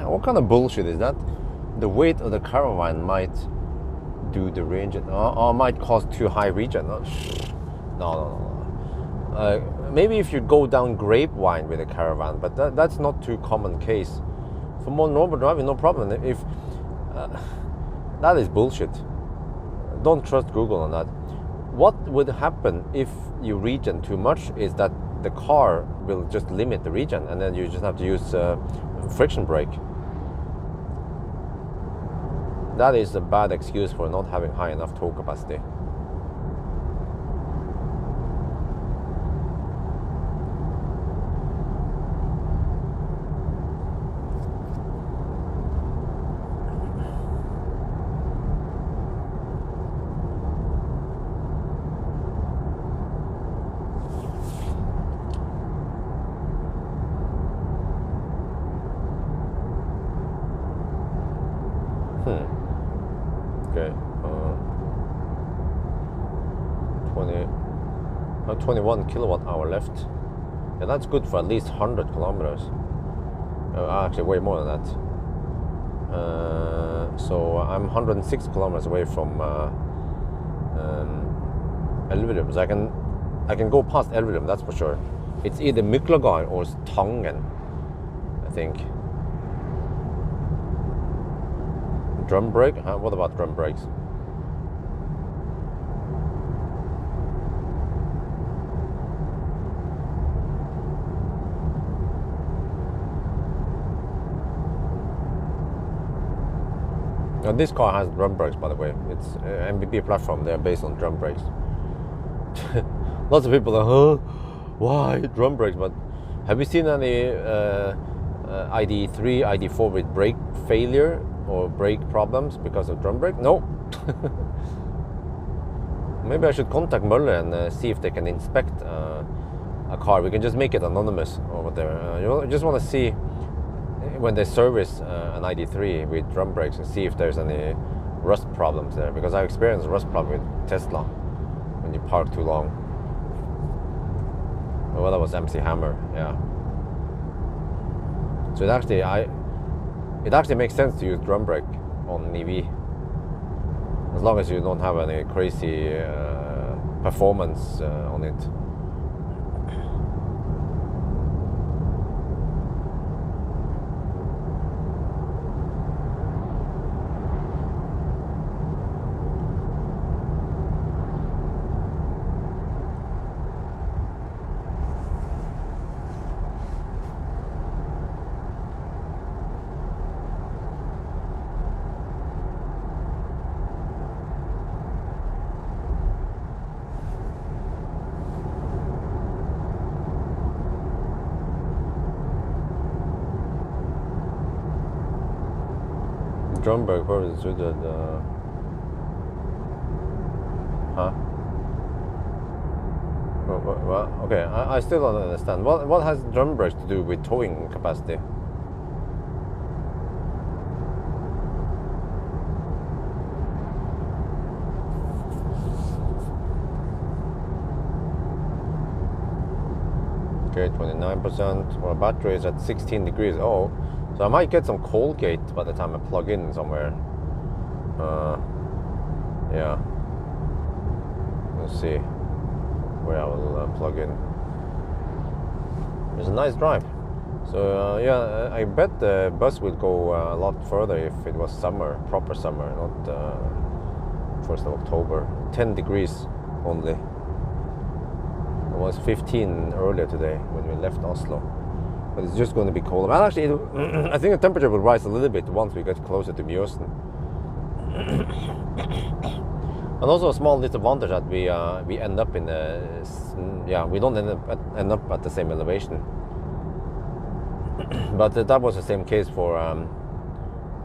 What kind of bullshit is that? The weight of the caravan might do the range, or might cause too high regen. No. Maybe if you go down grapevine with a caravan, but that's not too common case. For more normal driving, no problem. If that is bullshit. Don't trust Google on that. What would happen if you regen too much is that the car will just limit the regen, and then you just have to use friction brake. That is a bad excuse for not having high enough tow capacity. Okay. 21 kilowatt hour left. Yeah, that's good for at least 100 kilometers. Actually, way more than that. So I'm 106 kilometers away from Elverum. So I can go past Elverum, that's for sure. It's either Myklagard or Tangen, I think. Drum brake? What about drum brakes? This car has drum brakes, by the way. It's MBB platform. They're based on drum brakes. Lots of people are, huh? Why drum brakes? But have you seen any ID3, ID4 with brake failure or brake problems because of drum brake? No. Maybe I should contact Möller and see if they can inspect a car. We can just make it anonymous over there. You just want to see when they service an ID3 with drum brakes and see if there's any rust problems there, because I experienced a rust problem with Tesla when you park too long. Well, that was MC Hammer, yeah. So it actually makes sense to use drum brake on an EV, as long as you don't have any crazy performance on it. Drum brake probably suited. Well, okay, I still don't understand. What has drum brakes to do with towing capacity? Okay, 29%. Well, battery is at 16 degrees. Oh. So I might get some Colgate by the time I plug in somewhere. Yeah. Let's see where I will plug in. It's a nice drive. So yeah, I bet the bus would go a lot further if it was summer, proper summer, not 1st of October. 10 degrees only. It was 15 earlier today when we left Oslo. But it's just going to be colder. Well, actually, I think the temperature will rise a little bit once we get closer to Mjøsen. And also a small disadvantage that we end up in we don't end up at the same elevation. But that was the same case for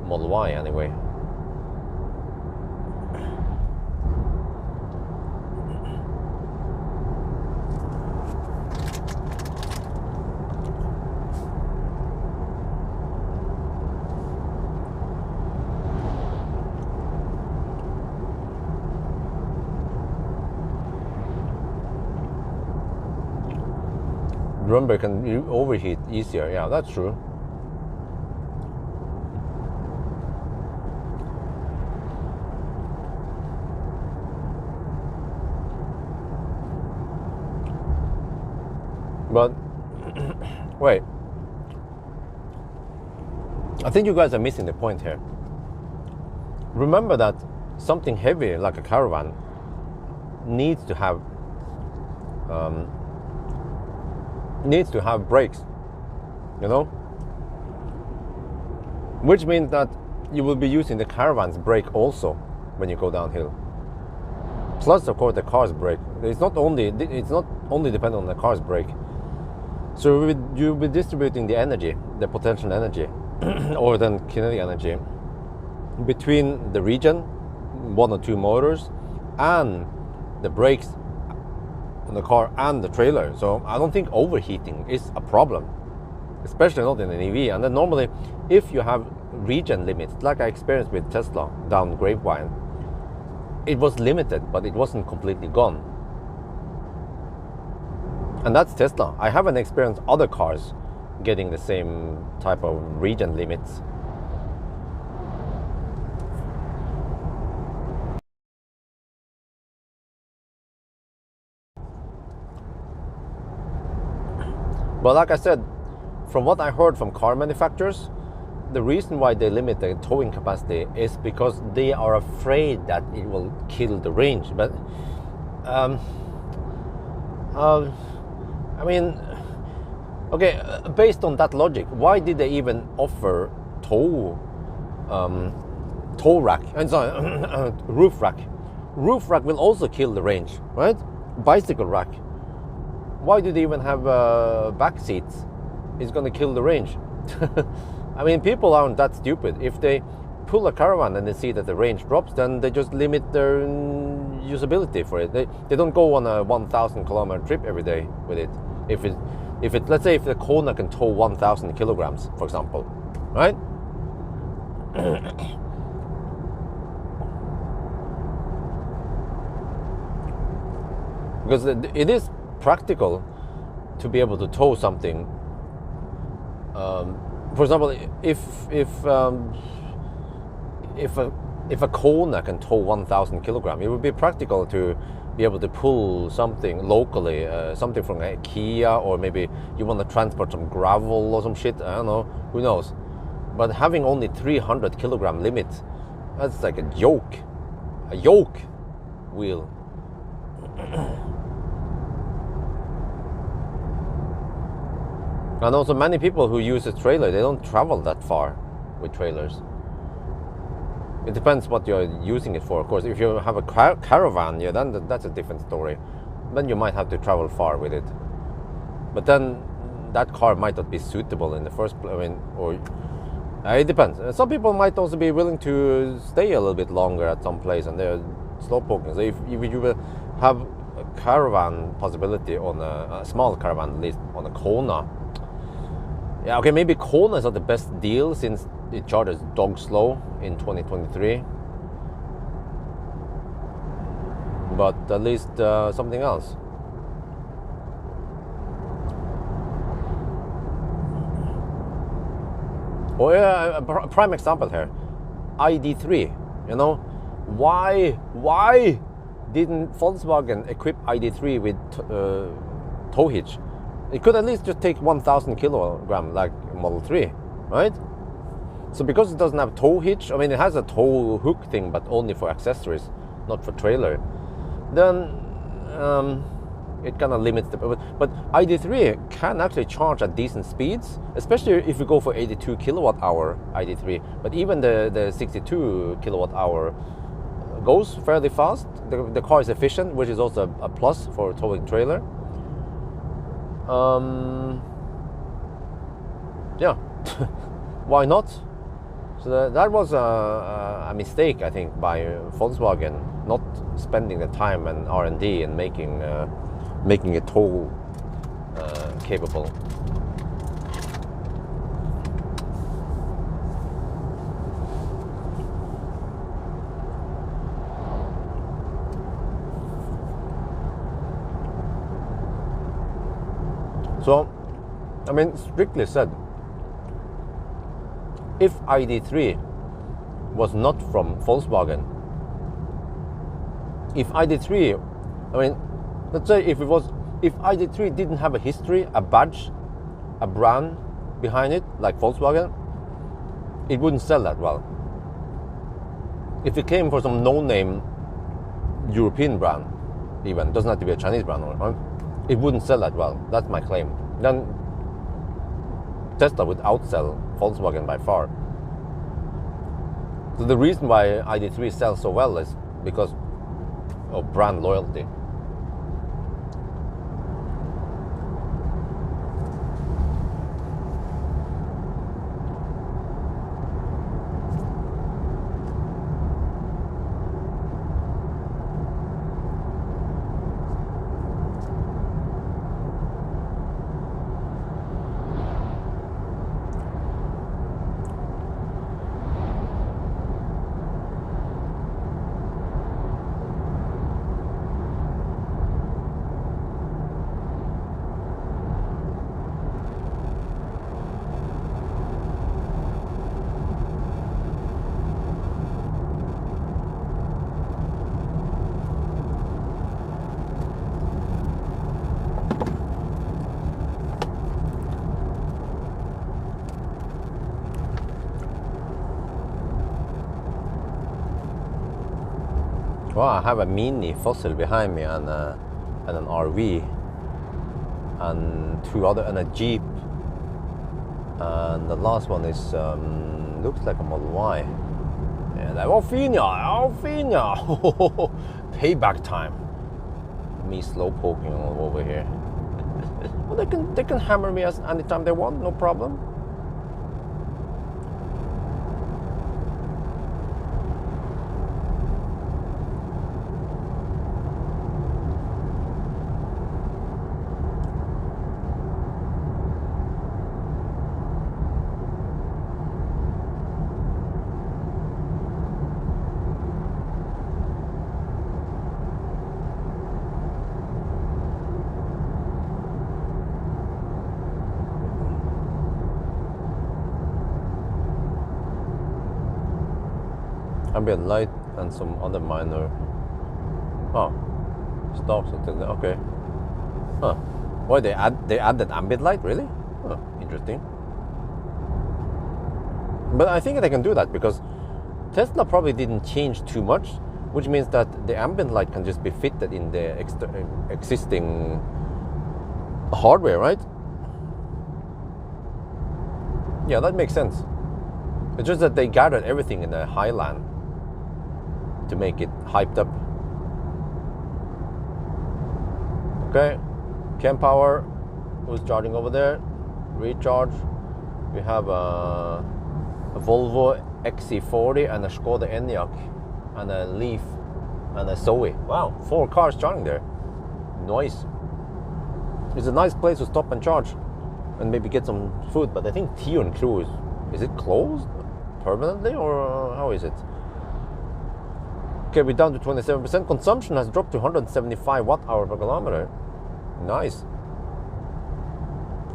Model Y anyway. Drum brake can overheat easier. Yeah, that's true. But wait, I think you guys are missing the point here. Remember that something heavy like a caravan needs to have brakes, you know, which means that you will be using the caravan's brake also when you go downhill. Plus, of course, the car's brake. It's not only dependent on the car's brake. So you'll be distributing the energy, the potential energy, or then kinetic energy between the region, one or two motors, and the brakes on the car and the trailer. So I don't think overheating is a problem, especially not in an EV. And then normally, if you have region limits, like I experienced with Tesla down Grapevine, it was limited, but it wasn't completely gone. And that's Tesla. I haven't experienced other cars getting the same type of region limits. But like I said, from what I heard from car manufacturers, the reason why they limit the towing capacity is because they are afraid that it will kill the range. But I mean, okay, based on that logic, why did they even offer tow rack? And sorry, roof rack. Roof rack will also kill the range, right? Bicycle rack. Why do they even have back seats? It's going to kill the range. I mean, people aren't that stupid. If they pull a caravan and they see that the range drops, then they just limit their usability for it. They don't go on a 1,000 kilometer trip every day with it. If it, let's say if the Kona can tow 1,000 kilograms, for example, right? Because it is practical to be able to tow something. For example, if a Kona can tow 1,000 kilograms, it would be practical to be able to pull something locally, something from IKEA, or maybe you want to transport some gravel or some shit. I don't know, who knows. But having only 300 kilogram limit, that's like a yoke wheel. And also many people who use a trailer, they don't travel that far with trailers. It depends what you're using it for, of course. If you have a caravan, yeah, then that's a different story. Then you might have to travel far with it. But then that car might not be suitable in the first place. I mean, or it depends. Some people might also be willing to stay a little bit longer at some place, and they're slow poking. So if you will have a caravan possibility on a small caravan, at least on a Kona. Yeah, okay, maybe Kona is not the best deal since it charges dog slow in 2023. But at least something else. Oh yeah, a prime example here. ID3, you know, why didn't Volkswagen equip ID3 with tow hitch? It could at least just take 1,000 kilogram like Model 3, right? So because it doesn't have tow hitch, I mean it has a tow hook thing, but only for accessories, not for trailer, then it kind of limits the... But ID3 can actually charge at decent speeds, especially if you go for 82 kilowatt hour ID3. But even the 62 kilowatt hour goes fairly fast. The car is efficient, which is also a plus for towing trailer. Yeah, why not? So that was a mistake, I think, by Volkswagen, not spending the time and R&D and making it tow capable. So, I mean, strictly said, if ID3 was not from Volkswagen, if ID3, I mean, let's say if ID3 didn't have a history, a badge, a brand behind it, like Volkswagen, it wouldn't sell that well. If it came for some no-name European brand, even, doesn't have to be a Chinese brand, right? It wouldn't sell that well. That's my claim. Then Tesla would outsell Volkswagen by far. So the reason why ID3 sells so well is because of brand loyalty. Well, I have a mini Fossil behind me and an RV and two other and a Jeep, and the last one is looks like a Model Y. Yeah, like Alfina, payback time. Me slow poking all over here. Well, they can hammer me anytime they want, no problem. Ambient light and some other minor. Oh, stops. Okay. Huh. Why they added ambient light? Really? Huh. Interesting. But I think they can do that because Tesla probably didn't change too much, which means that the ambient light can just be fitted in the existing hardware, right? Yeah, that makes sense. It's just that they gathered everything in the Highland to make it hyped up. Okay, Cam Power, who's charging over there? Recharge. We have a Volvo XC40 and a Skoda Enyaq and a Leaf and a Zoe. Wow, 4 cars charging there. Nice. It's a nice place to stop and charge and maybe get some food, but I think Tion Crew is it closed permanently or how is it? Okay, we're down to 27%. Consumption has dropped to 175 watt-hour per kilometer. Nice.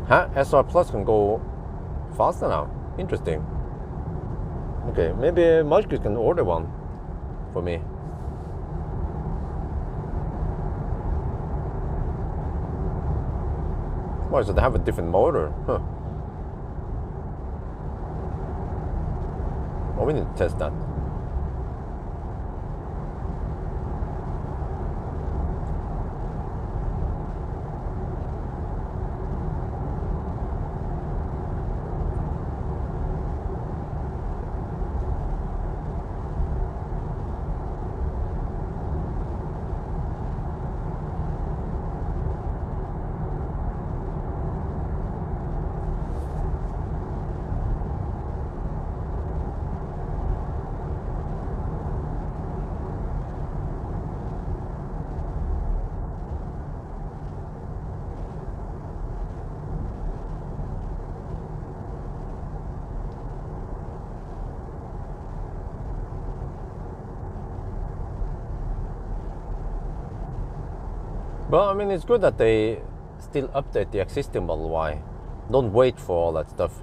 Huh? SR Plus can go faster now. Interesting. Okay, maybe Marcus can order one for me. Why, so they have a different motor? Huh. Oh, we need to test that. Well, I mean, it's good that they still update the existing Model Y. Don't wait for all that stuff.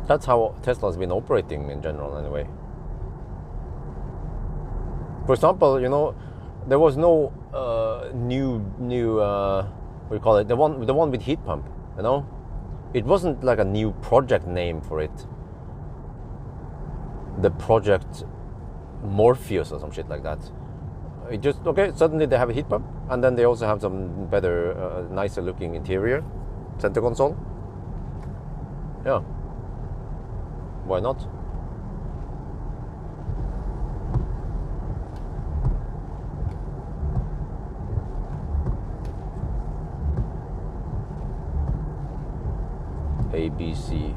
That's how Tesla's been operating in general anyway. For example, you know, there was no new what do you call it? The one with heat pump, you know? It wasn't like a new project name for it. The Project Morpheus or some shit like that. It just, okay, suddenly they have a heat pump, and then they also have some better, nicer looking interior, center console. Yeah. Why not? ABC.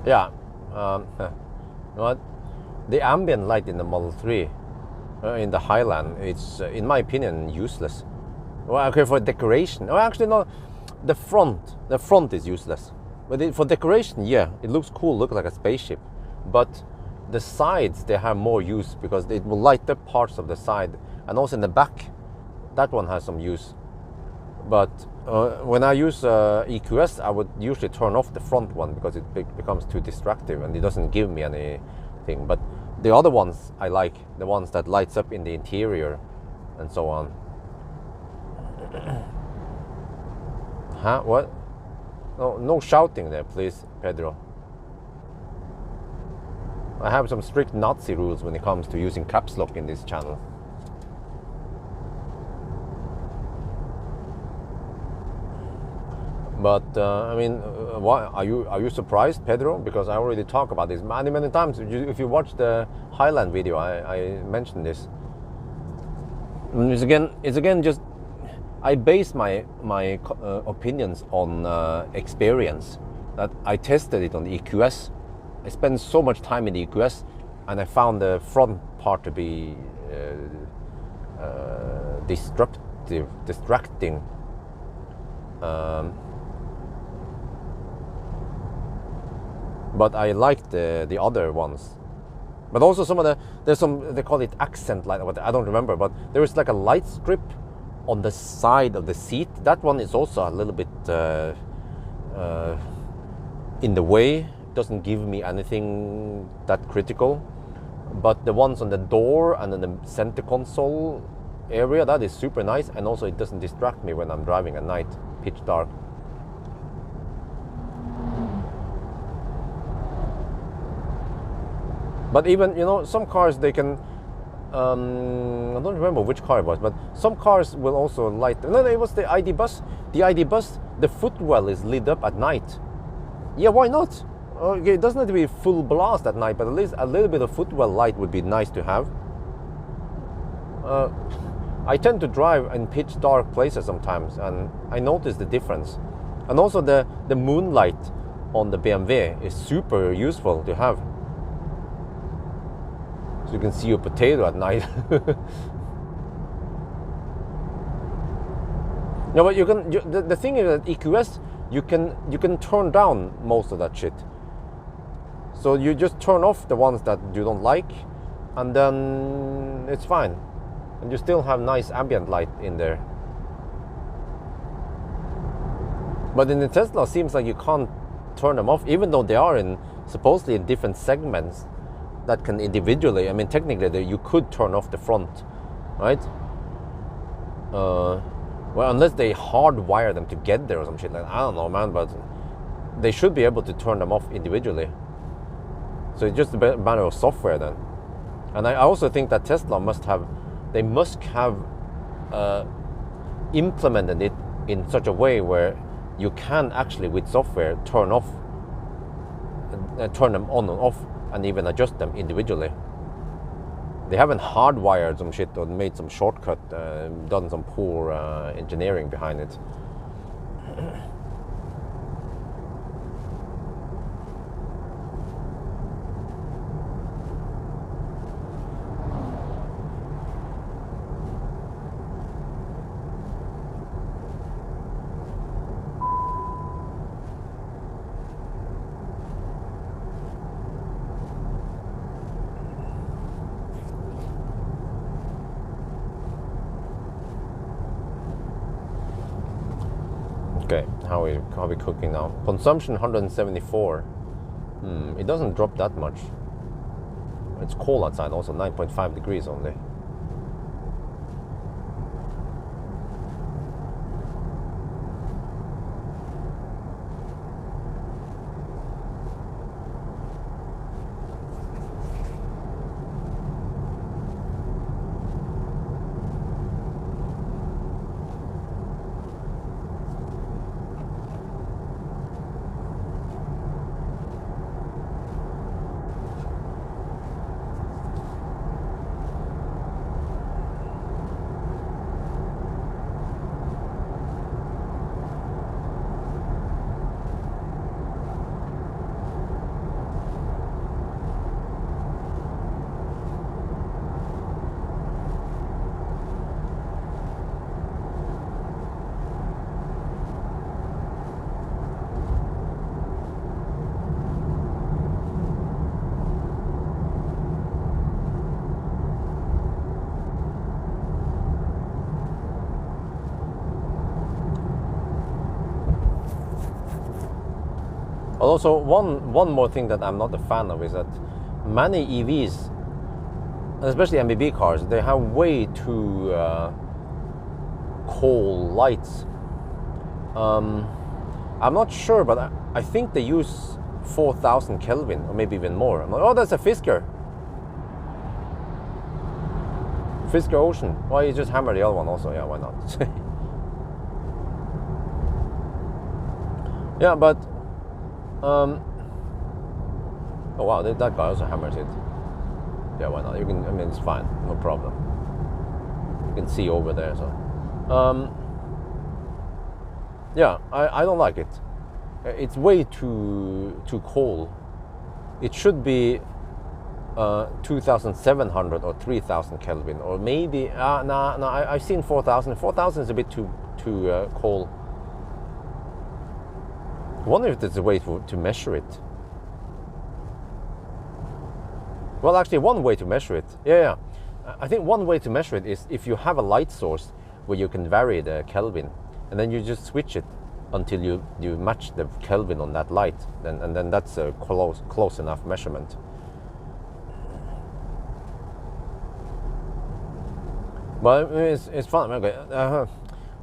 Yeah, you know what? The ambient light in the Model 3, in the Highland, it's, in my opinion, useless. Well, okay, for decoration. Oh, actually, no, the front is useless. But for decoration, yeah, it looks cool, look like a spaceship. But the sides, they have more use because it will light up parts of the side. And also in the back, that one has some use. But when I use EQS, I would usually turn off the front one because it becomes too distractive and it doesn't give me anything. But the other ones I like, the ones that lights up in the interior and so on. Huh? What? No shouting there, please, Pedro. I have some strict Nazi rules when it comes to using caps lock in this channel. But I mean, why are you surprised, Pedro? Because I already talked about this many times. If you watch the Highland video, I mentioned this. And it's again just I base my opinions on experience. That I tested it on the EQS. I spent so much time in the EQS, and I found the front part to be distracting. But I liked the other ones. But also there's some, they call it accent light, I don't remember, but there is like a light strip on the side of the seat. That one is also a little bit in the way. Doesn't give me anything that critical. But the ones on the door and in the center console area, that is super nice, and also it doesn't distract me when I'm driving at night, pitch dark. But even, some cars, they can, I don't remember which car it was, but some cars will also light. No, it was the ID bus. The ID bus, the footwell is lit up at night. Yeah, why not? Okay, it doesn't have to be full blast at night, but at least a little bit of footwell light would be nice to have. I tend to drive in pitch dark places sometimes, and I notice the difference. And also the moonlight on the BMW is super useful to have. So you can see your potato at night. No, but you can. The thing is that EQS, you can turn down most of that shit. So you just turn off the ones that you don't like, and then it's fine, and you still have nice ambient light in there. But in the Tesla, it seems like you can't turn them off, even though they are supposedly in different segments that can individually. I mean, technically, you could turn off the front, right? Well, unless they hardwire them together or some shit like that. I don't know, man, but they should be able to turn them off individually. So it's just a matter of software then. And I also think that Tesla must have implemented it in such a way where you can actually, with software, turn them on and off, and even adjust them individually. They haven't hardwired some shit or made some shortcut, done some poor engineering behind it. Okay, how are we cooking now? Consumption 174. It doesn't drop that much. It's cold outside, also 9.5 degrees only. Also, one more thing that I'm not a fan of is that many EVs, especially MBB cars, they have way too cold lights. I'm not sure, but I think they use 4,000 Kelvin or maybe even more. I'm like, oh, that's a Fisker. Fisker Ocean. Why you just hammer the other one also? Yeah, why not? Yeah, but oh wow, that guy also hammers it. Yeah, why not? You can. I mean, it's fine, no problem. You can see over there. So, yeah, I don't like it. It's way too cold. It should be 2,700 or 3,000 Kelvin, or maybe I've seen 4,000. 4,000 is a bit too cold. I wonder if there's a way to measure it. Well, actually, one way to measure it. Yeah. I think one way to measure it is if you have a light source where you can vary the Kelvin, and then you just switch it until you match the Kelvin on that light, and then that's a close enough measurement. But it's fun. Okay,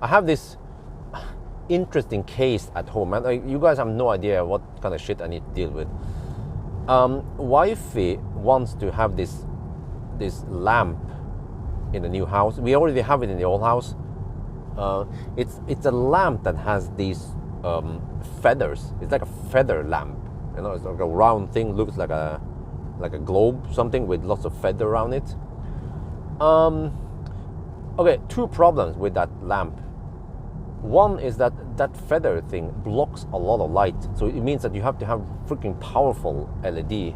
I have this interesting case at home, and you guys have no idea what kind of shit I need to deal with. Wifey wants to have this lamp in the new house. We already have it in the old house. It's a lamp that has these feathers. It's like a feather lamp. You know, it's like a round thing, looks like a globe, something with lots of feather around it. Okay, two problems with that lamp. One is that feather thing blocks a lot of light, so it means that you have to have freaking powerful LED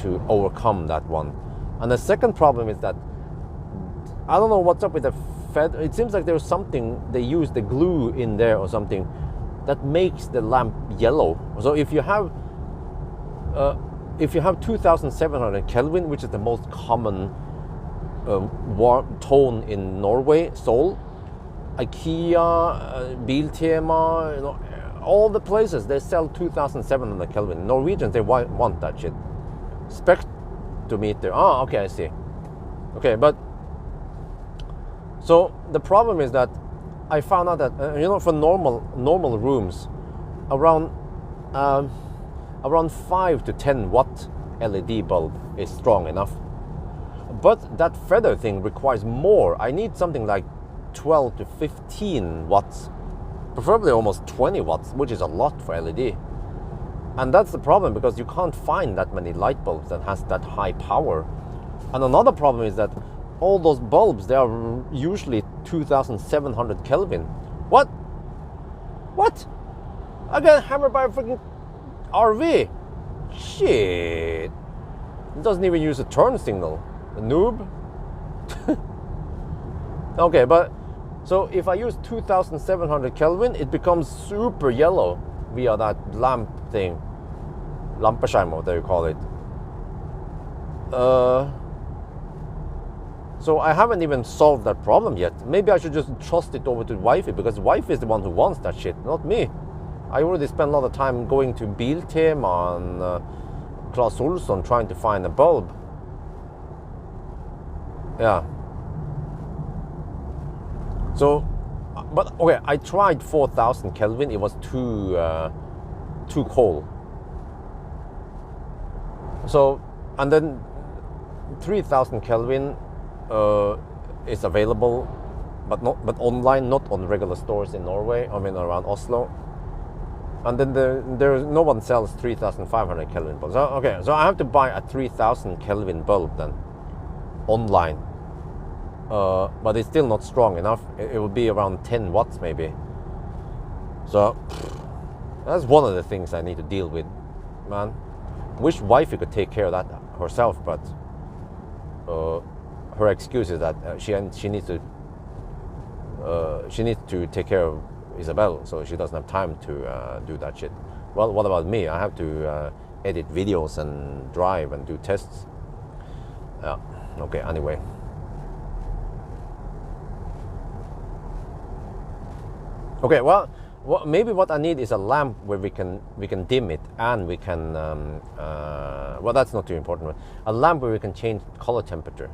to overcome that one. And the second problem is that I don't know what's up with the feather. It seems like there's something they use the glue in there or something that makes the lamp yellow. So if you have 2,700 Kelvin, which is the most common warm tone in Norway, Seoul, IKEA, Biltema, you know, all the places they sell 2,700 Kelvin. Norwegians, they want that shit. Spectrometer. Oh, okay, I see. Okay, but so the problem is that I found out that you know, for normal rooms, around 5 to 10 watt LED bulb is strong enough. But that feather thing requires more. I need something like 12 to 15 watts, preferably almost 20 watts, which is a lot for LED. And that's the problem, because you can't find that many light bulbs that has that high power. And another problem is that all those bulbs, they are usually 2,700 Kelvin. What? I got hammered by a freaking RV. Shit. It doesn't even use a turn signal. A noob. Okay, but so if I use 2,700 Kelvin, it becomes super yellow via that lamp thing. Lampescheimer, what do you call it? So I haven't even solved that problem yet. Maybe I should just trust it over to wifey, because wifey is the one who wants that shit, not me. I already spent a lot of time going to Biltema and Claes Olsson trying to find a bulb. Yeah. So, but okay, I tried 4,000 Kelvin. It was too cold. So, and then 3,000 Kelvin is available, but online, not on regular stores in Norway. I mean, around Oslo. And then there's no one sells 3,500 Kelvin bulbs. So, okay, so I have to buy a 3,000 Kelvin bulb then, online. But it's still not strong enough. It will be around 10 watts maybe. So that's one of the things I need to deal with, man. Wish wifey could take care of that herself, but her excuse is that she needs to take care of Isabel, so she doesn't have time to do that shit. Well, what about me? I have to edit videos and drive and do tests. Yeah. Okay. Anyway. Okay, well, maybe what I need is a lamp where we can dim it, and we can well, that's not too important. A lamp where we can change color temperature.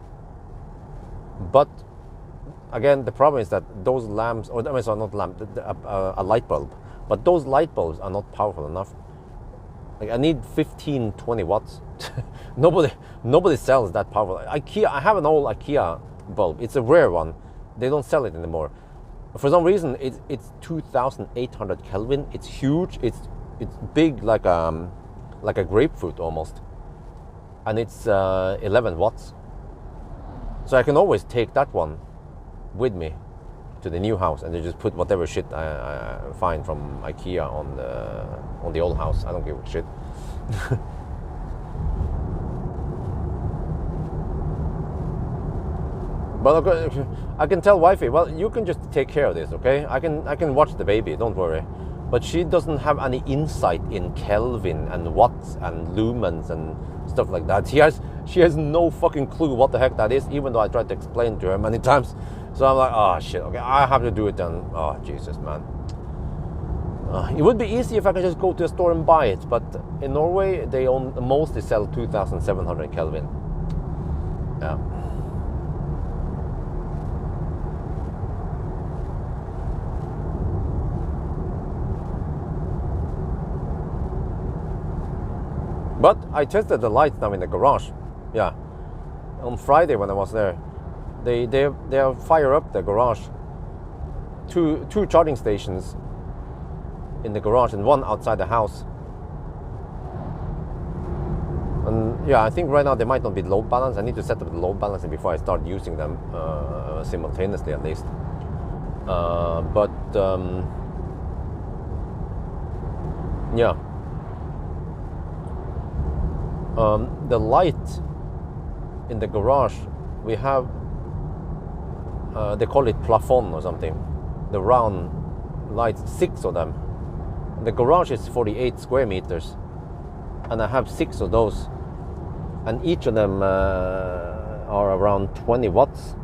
But again, the problem is that those lamps, or I mean, sorry, not lamp, a light bulb, but those light bulbs are not powerful enough. Like I need 15, 20 watts. nobody sells that powerful. IKEA, I have an old IKEA bulb. It's a rare one. They don't sell it anymore. For some reason, it's 2,800 Kelvin. It's huge. It's big like a grapefruit almost, and it's 11 watts. So I can always take that one with me to the new house, and then just put whatever shit I find from IKEA on the old house. I don't give a shit. But I can tell wifey, well, you can just take care of this, okay? I can watch the baby, don't worry. But she doesn't have any insight in Kelvin and watts and lumens and stuff like that. She has no fucking clue what the heck that is, even though I tried to explain to her many times. So I'm like, oh shit, okay, I have to do it then. Oh Jesus, man. It would be easy if I could just go to a store and buy it, but in Norway they mostly sell 2,700 Kelvin. Yeah. But I tested the lights now in the garage. Yeah. On Friday when I was there, they fire up the garage. Two charging stations in the garage and one outside the house. And yeah, I think right now they might not be load balanced. I need to set up the load balancing before I start using them simultaneously at least. Yeah. The light in the garage, we have, they call it plafond or something, the round lights, 6 of them. The garage is 48 square meters, and I have 6 of those, and each of them are around 20 watts.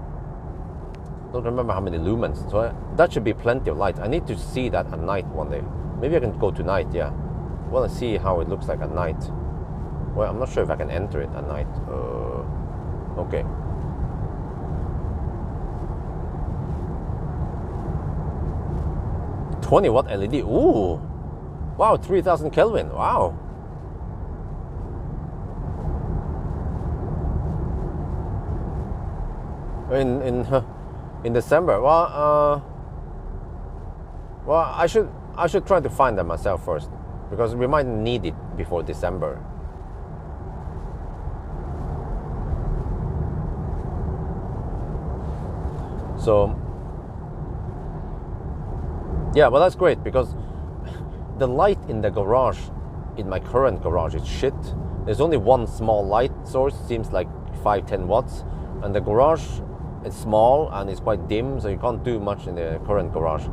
Don't remember how many lumens, so that should be plenty of light. I need to see that at night one day. Maybe I can go tonight, yeah. I want to see how it looks like at night. Well, I'm not sure if I can enter it at night. Okay. $20 watt LED. Ooh. Wow, 3,000 Kelvin. Wow. In December. Well, I should try to find them myself first, because we might need it before December. So, yeah, well, that's great, because the light in the garage, in my current garage, is shit. There's only one small light source, seems like 5-10 watts, and the garage is small and it's quite dim, so you can't do much in the current garage.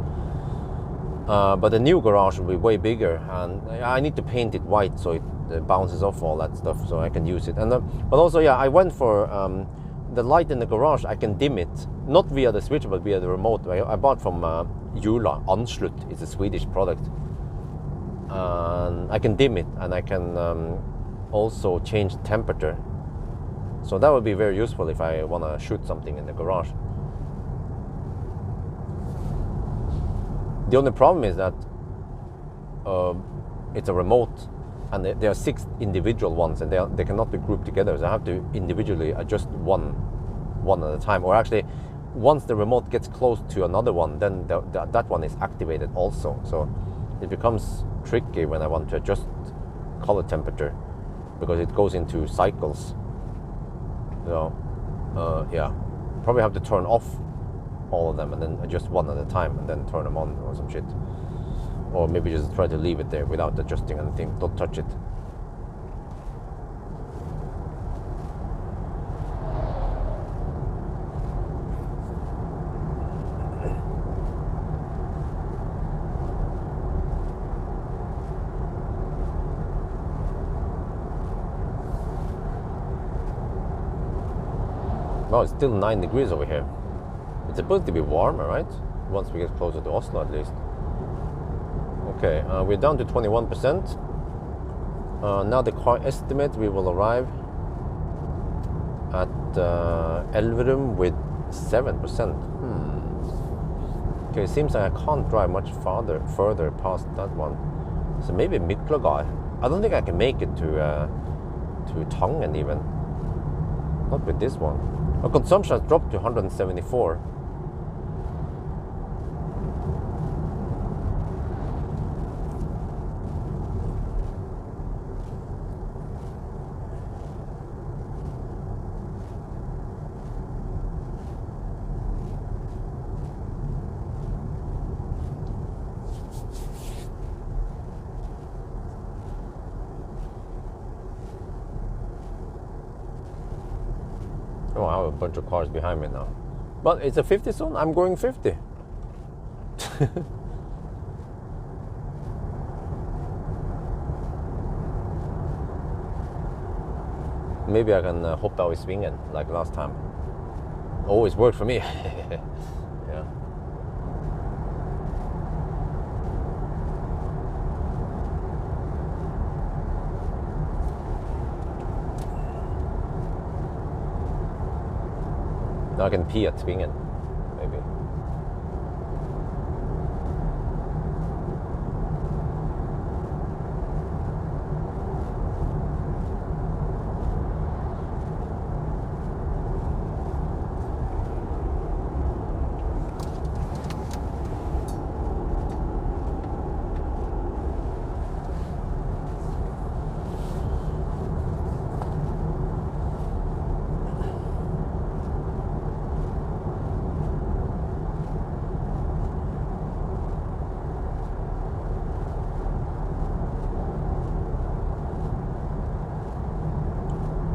But the new garage will be way bigger, and I need to paint it white so it bounces off all that stuff, so I can use it. And but also, yeah, I went for the light in the garage. I can dim it, not via the switch, but via the remote. I bought from Jula, Anslut. It's a Swedish product. And I can dim it, and I can also change temperature. So that would be very useful if I want to shoot something in the garage. The only problem is that it's a remote, and there are 6 individual ones, and they cannot be grouped together. So I have to individually adjust one at a time. Or actually, once the remote gets close to another one, then that one is activated also. So it becomes tricky when I want to adjust color temperature, because it goes into cycles. So yeah, probably have to turn off all of them and then adjust one at a time and then turn them on or some shit. Or maybe just try to leave it there without adjusting anything. Don't touch it. Well, it's still 9 degrees over here. It's supposed to be warmer, right? Once we get closer to Oslo, at least. Okay, we're down to 21%. Now the car estimate we will arrive at Elverum with 7%. Okay, it seems like I can't drive much further past that one. So maybe Miklagard. I don't think I can make it to Tangen even. Not with this one. Our consumption has dropped to 174. Oh, I have a bunch of cars behind me now. But it's a 50 zone, I'm going 50. Maybe I can hop out swingen like last time. Always worked for me. Yeah. Now I can pee at swingen, maybe.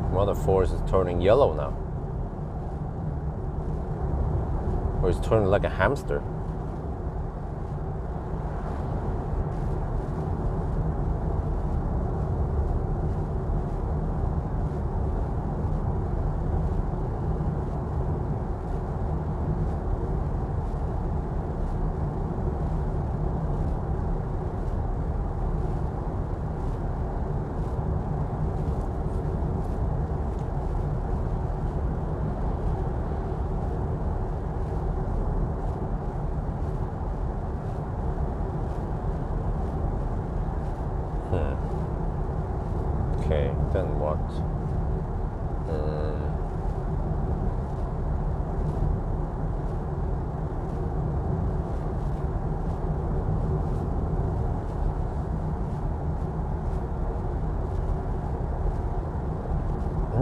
One of the forest is turning yellow now. Or it's turning like a hamster. Okay, then what?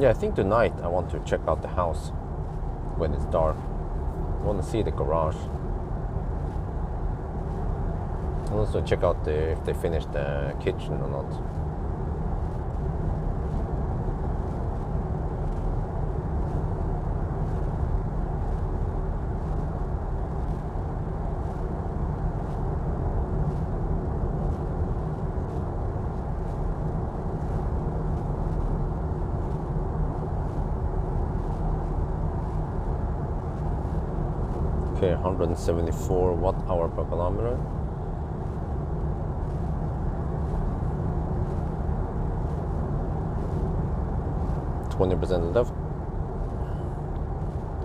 Yeah, I think tonight I want to check out the house when it's dark. I want to see the garage. And also check out if they finished the kitchen or not. Okay, 174 watt-hour per kilometer. %% left.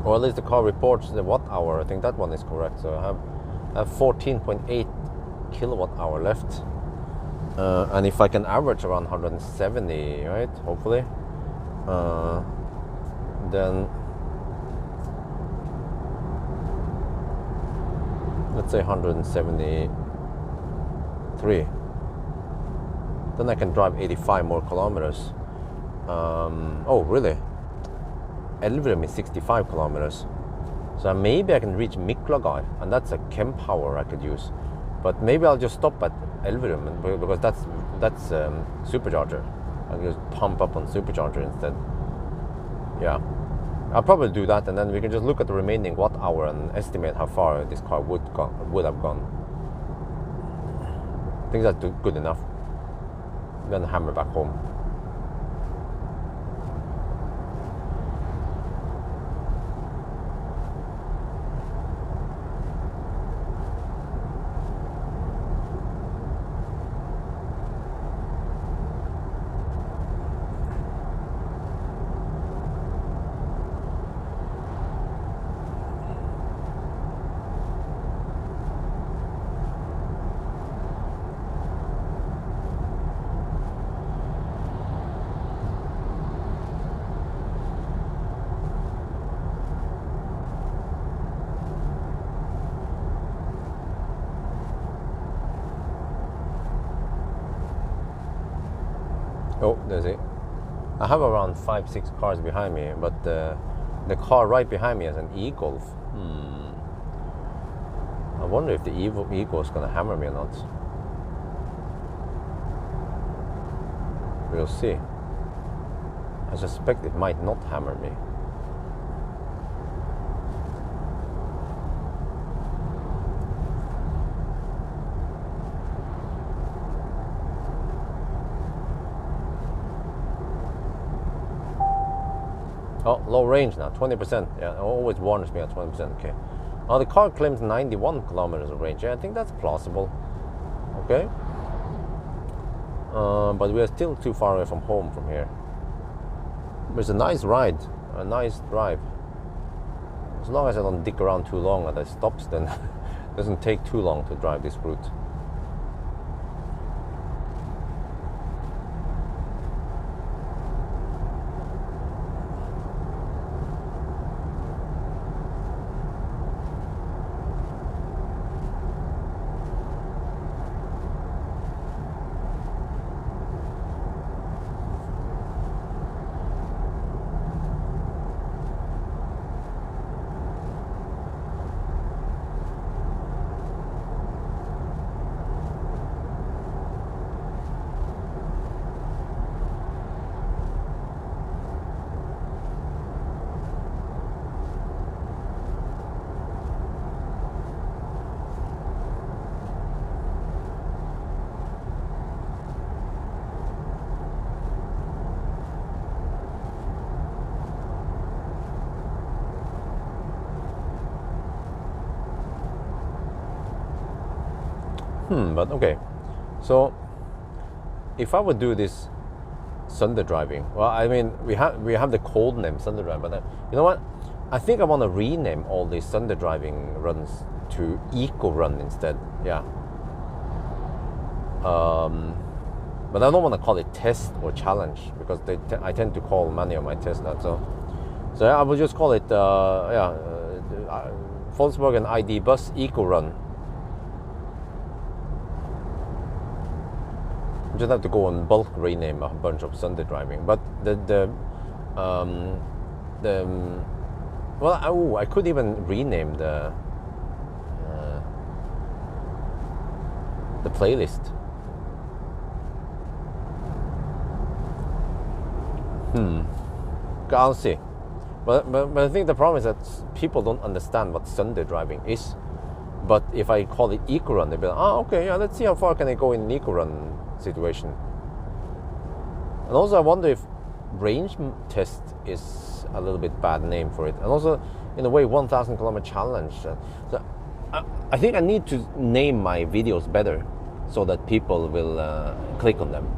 Or at least the car reports the watt-hour. I think that one is correct. So I have 14.8 kilowatt-hour left. And if I can average around 170, right, hopefully, then let's say 173, then I can drive 85 more kilometers. Oh really? Elverum is 65 kilometers, so maybe I can reach Miklagard, and that's a chem power I could use. But maybe I'll just stop at Elverum because that's supercharger. I'll just pump up on supercharger instead. Yeah, I'll probably do that, and then we can just look at the remaining watt hour and estimate how far this car would have gone. I think that's good enough. Then hammer back home. Oh, there's it. I have around 5-6 cars behind me, but the car right behind me is an e-Golf. I wonder if the e-Golf is gonna hammer me or not. We'll see. I suspect it might not hammer me. Oh, low range now, 20%. Yeah, it always warns me at 20%. Okay. Oh, the car claims 91 kilometers of range. Yeah, I think that's plausible. Okay. But we are still too far away from home from here. But it's a nice ride, a nice drive. As long as I don't dick around too long at the stops, then it doesn't take too long to drive this route. But okay, so if I would do this Sunday driving, well, I mean, we have the cold name Sunday driving, but you know what? I think I want to rename all these Sunday driving runs to Eco Run instead. Yeah. But I don't want to call it test or challenge because I tend to call many of my tests that. So yeah, I will just call it Volkswagen ID Bus Eco Run. Just have to go and bulk rename a bunch of Sunday driving, but I could even rename the playlist. I'll see. But I think the problem is that people don't understand what Sunday driving is. But if I call it Eco Run, they'll be like, okay, yeah, let's see how far can I go in an Eco Run situation. And also I wonder if range test is a little bit bad name for it. And also, in a way, 1,000 kilometer challenge. So I think I need to name my videos better so that people will click on them.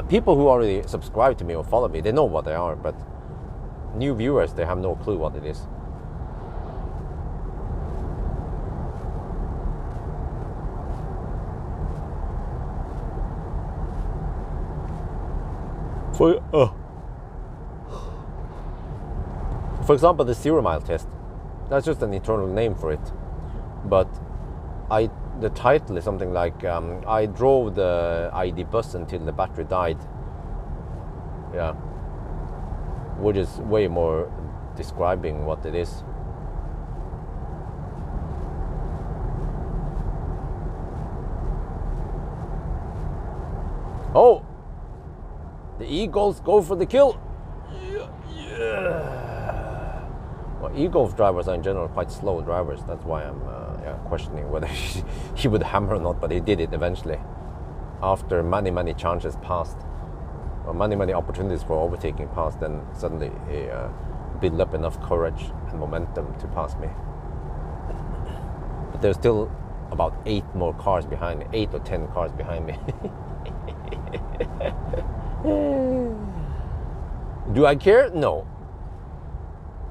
People who already subscribe to me or follow me, they know what they are, but new viewers, they have no clue what it is. For example, the 0 mile test, that's just an internal name for it. But the title is something like I drove the ID bus until the battery died. Yeah, which is way more describing what it is. Oh, the e-Golfs go for the kill. Yeah. Well, e-Golf drivers are in general quite slow drivers. That's why I'm questioning whether he would hammer or not. But he did it eventually, after many chances passed, or many opportunities for overtaking passed. Then suddenly he built up enough courage and momentum to pass me. But there's still about 8 more cars behind me, 8 or 10 cars behind me. Do I care? No.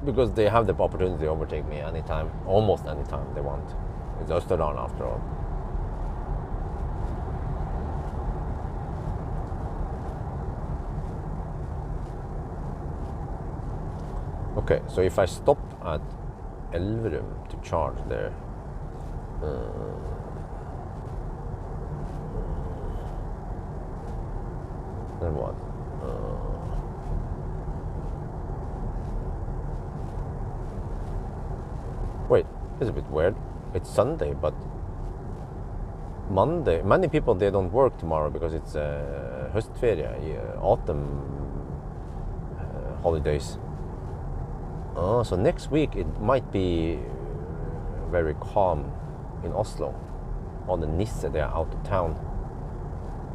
Because they have the opportunity to overtake me anytime, almost anytime they want. It's Österdan after all. Okay, so if I stop at Elverum to charge there, then what? It's a bit weird. It's Sunday, but Monday, many people, they don't work tomorrow because it's höstferie, autumn holidays. Oh, so next week it might be very calm in Oslo. All the Nisse, they are out of town.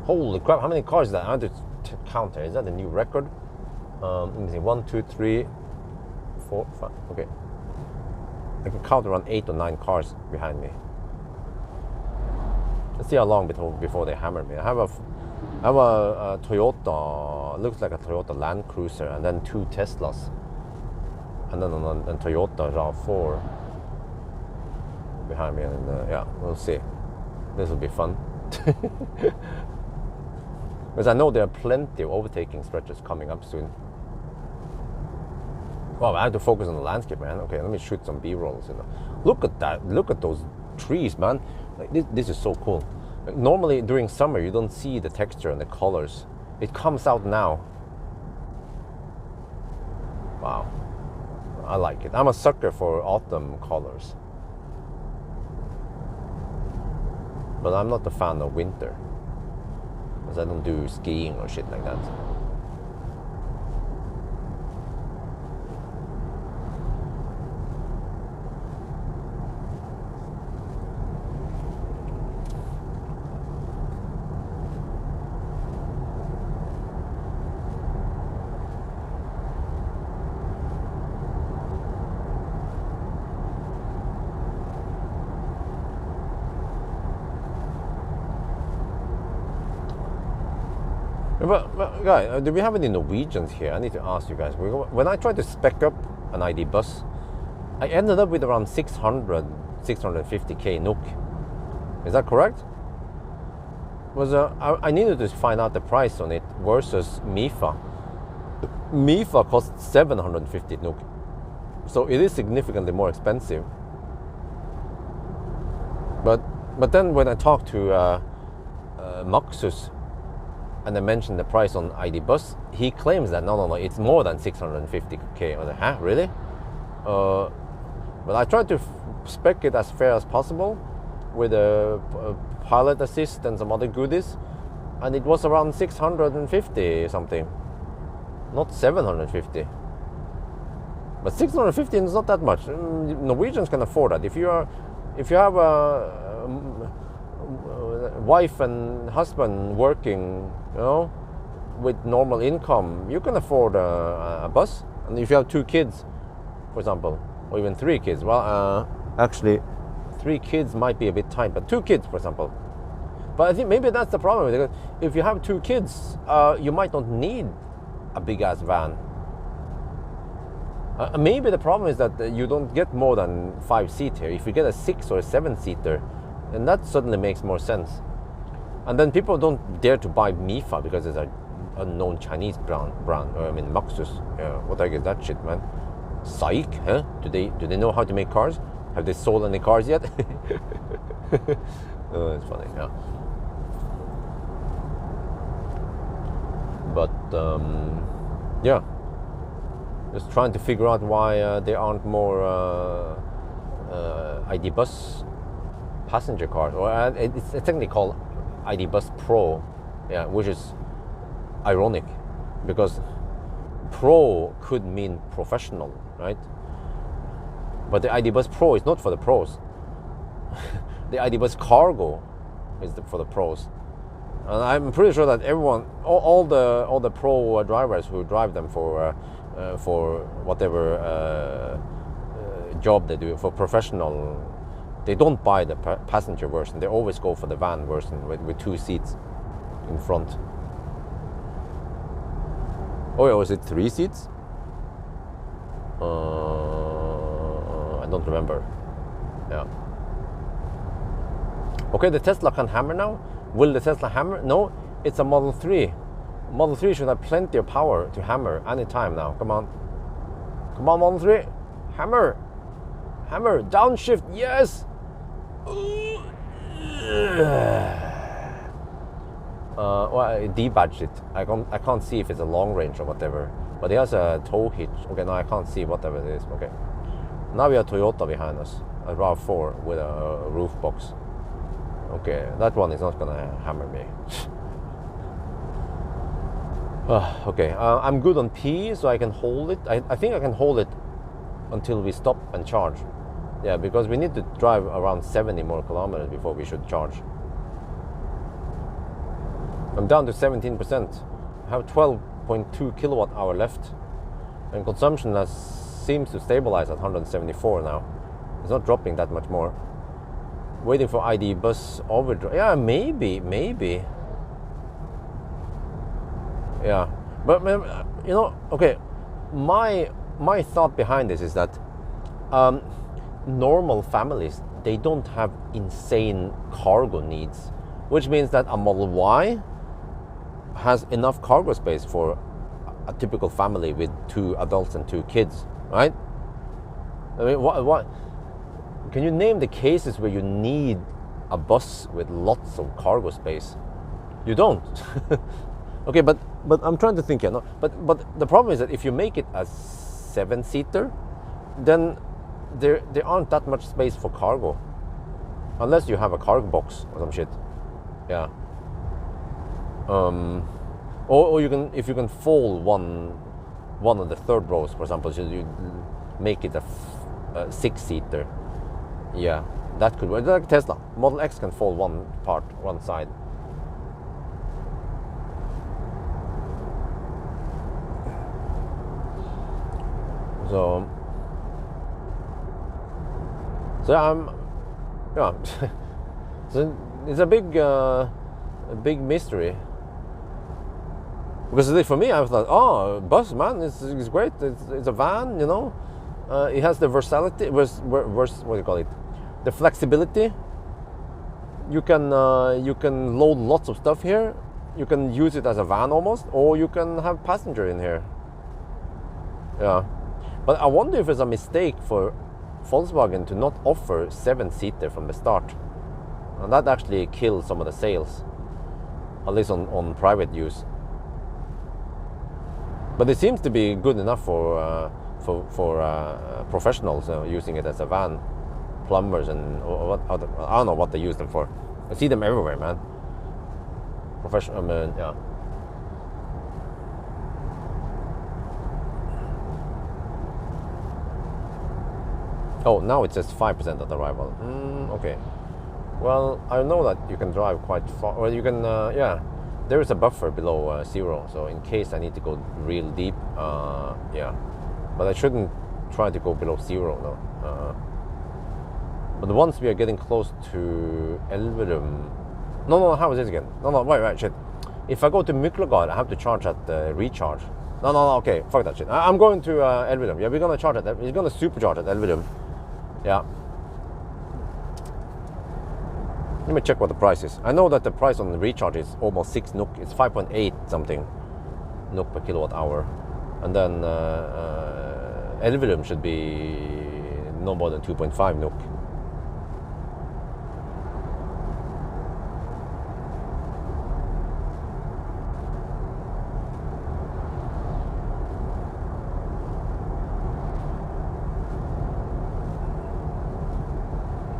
Holy crap, how many cars is that? I have to count here. Is that a new record? Let me see, 1, 2, 3, 4, 5, okay. I can count around 8 or 9 cars behind me. Let's see how long before they hammer me. I have a Toyota, looks like a Toyota Land Cruiser, and then 2 Teslas. And then a Toyota RAV4 behind me, and yeah, we'll see. This will be fun. Because I know there are plenty of overtaking stretches coming up soon. Wow, I have to focus on the landscape, man. Okay, let me shoot some B-rolls. Look at that. Look at those trees, man. Like this is so cool. Like, normally during summer you don't see the texture and the colors. It comes out now. Wow, I like it. I'm a sucker for autumn colors, but I'm not a fan of winter because I don't do skiing or shit like that. But guys, do we have any Norwegians here? I need to ask you guys. When I tried to spec up an ID bus, I ended up with around 650k NOK. Is that correct? I needed to find out the price on it versus MIFA. MIFA costs 750 NOK. So it is significantly more expensive. But then when I talked to Maxus, and I mentioned the price on ID Bus, he claims that no, it's more than 650k. I was like, huh, really? But I tried to spec it as fair as possible with a pilot assist and some other goodies, and it was around 650 something, not 750. But 650 is not that much. Norwegians can afford that. If you have a wife and husband working, with normal income, you can afford a bus. And if you have 2 kids, for example, or even 3 kids, well, actually 3 kids might be a bit tight, but 2 kids, for example. But I think maybe that's the problem, because if you have 2 kids, you might not need a big ass van. Maybe the problem is that you don't get more than 5 seats here. If you get a 6 or a 7 seater, then that suddenly makes more sense. And then people don't dare to buy MIFA because it's an unknown Chinese brand. I mean, Maxus. What the heck is that shit, man? Psych, huh? Do they know how to make cars? Have they sold any cars yet? Oh, it's funny, yeah. But yeah, just trying to figure out why there aren't more ID Bus passenger cars, or it's technically called ID Bus Pro, yeah, which is ironic because Pro could mean professional, right? But the ID Bus Pro is not for the pros. The ID Bus Cargo is for the pros, and I'm pretty sure that everyone, all the pro drivers who drive them for whatever job they do, for professional, they don't buy the passenger version. They always go for the van version with 2 seats in front. Oh yeah, was it 3 seats? I don't remember. Yeah. Okay, the Tesla can hammer now. Will the Tesla hammer? No, it's a Model 3. Model 3 should have plenty of power to hammer anytime now. Come on. Come on, Model 3. Hammer. Hammer. Downshift. Yes. Well, I debadged it. I can't see if it's a long range or whatever. But it has a tow hitch. Okay, now I can't see whatever it is. Okay. Now we have Toyota behind us. a RAV4 with a roof box. Okay, that one is not gonna hammer me. Okay, I'm good on P, so I can hold it. I think I can hold it until we stop and charge. Yeah, because we need to drive around 70 more kilometers before we should charge. I'm down to 17%. I have 12.2 kilowatt hour left, and consumption seems to stabilize at 174 now. It's not dropping that much more. Waiting for ID bus overdrive. Yeah, maybe. Yeah, but you know, okay. My thought behind this is that normal families, they don't have insane cargo needs, which means that a Model Y has enough cargo space for a typical family with 2 adults and 2 kids, right? I mean, what can you name the cases where you need a bus with lots of cargo space? You don't. Okay, but I'm trying to think here. No, but the problem is that if you make it a 7-seater, then there aren't that much space for cargo, unless you have a cargo box or some shit. Yeah. Or you can, if you can fold one of the third rows, for example, so you make it a 6-seater. Yeah, that could work. Like Tesla Model X can fold one side. So yeah. So it's a big mystery. Because for me, I thought, oh, bus, man, it's great. It's a van, you know. It has the versatility, what do you call it? The flexibility. You can load lots of stuff here. You can use it as a van almost, or you can have passenger in here. Yeah, but I wonder if it's a mistake for Volkswagen to not offer 7-seater from the start, and that actually kills some of the sales, at least on private use. But it seems to be good enough for professionals using it as a van, plumbers and what other, I don't know what they use them for. I see them everywhere, man. Professional, yeah. Oh, now it says 5% at arrival. Okay. Well, I know that you can drive quite far, or you can, yeah. There is a buffer below 0, so in case I need to go real deep, yeah. But I shouldn't try to go below 0, no. But once we are getting close to Elverum... No, how is this again? No, wait, shit. If I go to Myklagard, I have to charge at the recharge. No, okay, fuck that shit. I'm going to Elverum. Yeah, we're gonna charge at that. We're gonna supercharge at Elverum. Yeah. Let me check what the price is. I know that the price on the recharge is almost 6 NOK. It's 5.8 something NOK per kilowatt hour. And then Elverum should be no more than 2.5 NOK.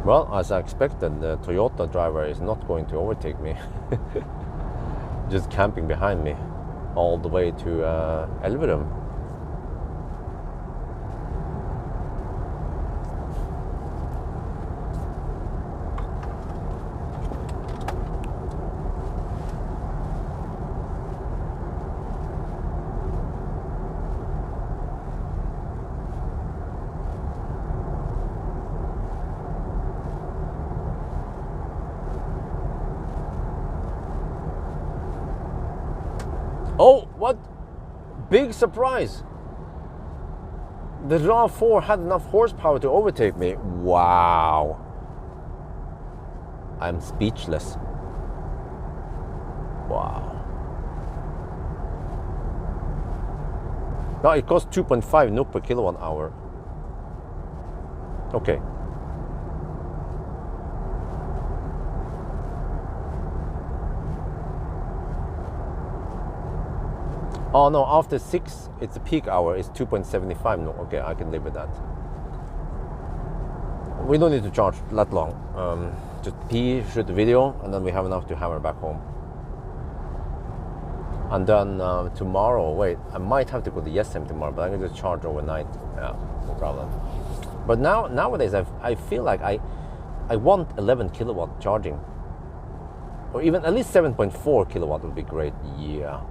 Well, as I expected, the Toyota driver is not going to overtake me. Just camping behind me all the way to Elverum. Oh, what? Big surprise. The RAV4 had enough horsepower to overtake me. Wow. I'm speechless. Wow. Now it costs 2.5 NOK per kilowatt hour. Okay. Oh no, after 6, it's a peak hour, it's 2.75. No, okay, I can live with that. we don't need to charge that long. Just pee, shoot the video, and then we have enough to hammer back home. And then tomorrow, wait, I might have to go to Yesem tomorrow, but I can just charge overnight. Yeah, no problem. But nowadays, I feel like I want 11 kilowatt charging, or even at least 7.4 kilowatt would be great. Yeah,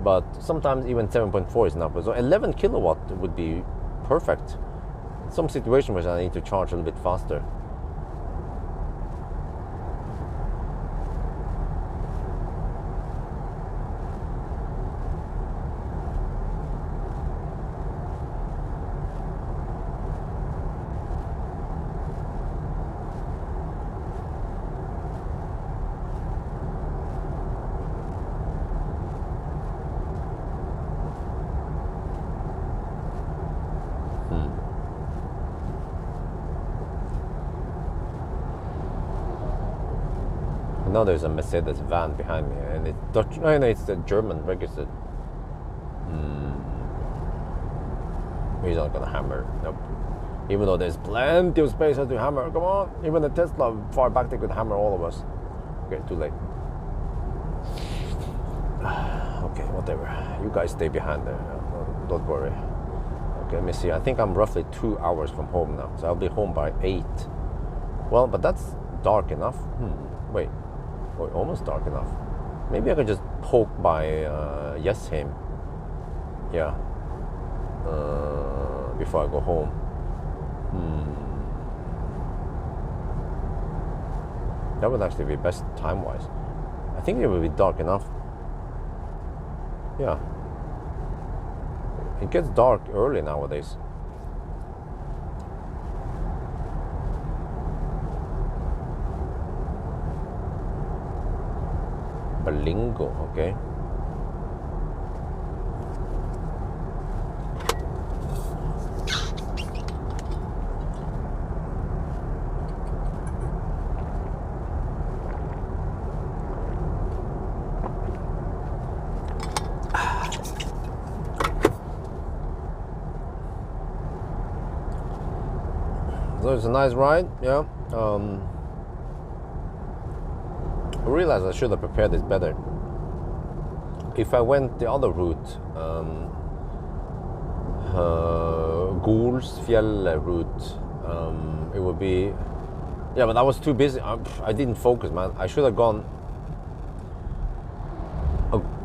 but sometimes even 7.4 is enough. So 11 kilowatt would be perfect. Some situation where I need to charge a little bit faster. Now there's a Mercedes van behind me, and it's Dutch. No, it's the German registered. He's not gonna hammer. Nope. Even though there's plenty of space to hammer. Come on. Even the Tesla far back, they could hammer all of us. Okay, too late. Okay, whatever. You guys stay behind there. Don't worry. Okay, let me see. I think I'm roughly 2 hours from home now, so I'll be home by 8. Well, but that's dark enough. Wait. Almost dark enough. Maybe I could just poke by Yesheim. Yeah. Before I go home. That would actually be best time-wise. I think it would be dark enough. Yeah. It gets dark early nowadays. Lingo, okay. So it's a nice ride, yeah. I realized I should have prepared this better. If I went the other route, Golsfjell route, it would be, yeah, but I was too busy. I didn't focus, man. I should have gone,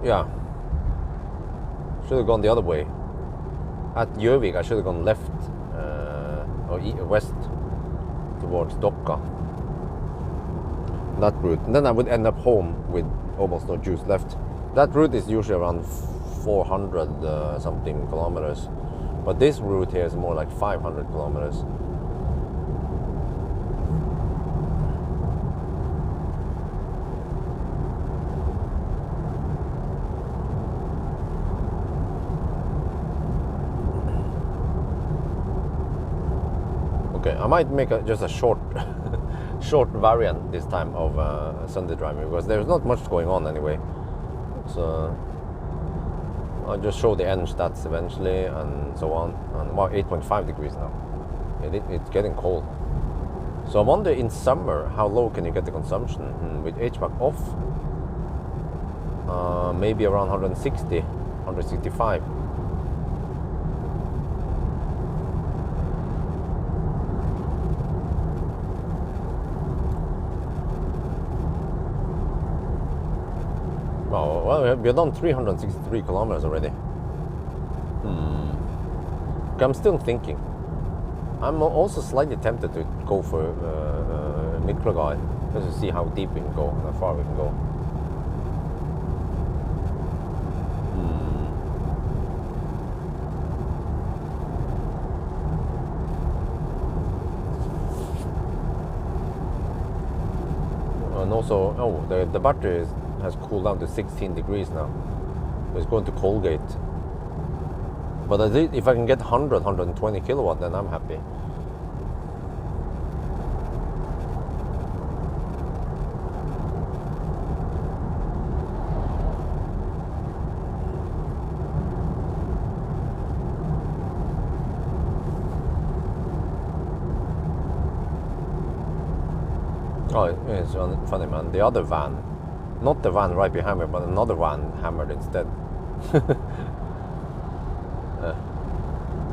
yeah, should have gone the other way. At Gjøvik, I should have gone left, or west, towards Dokka. That route, and then I would end up home with almost no juice left. That route is usually around 400 something kilometers, but this route here is more like 500 kilometers. Okay, I might make just a short short variant this time of Sunday driving, because there's not much going on anyway. So I'll just show the end stats eventually and so on. And wow, 8.5 degrees now. It's getting cold. So I wonder in summer how low can you get the consumption with HVAC off? Maybe around 160, 165. Oh, well, we've done 363 kilometers already. I'm still thinking. I'm also slightly tempted to go for Miklagard, just to see how deep we can go and how far we can go. And also, the battery has cooled down to 16 degrees now. It's going to Colgate. But if I can get 120 kilowatt, then I'm happy. Oh, it's funny, man. The other van, not the van right behind me, but another van hammered instead.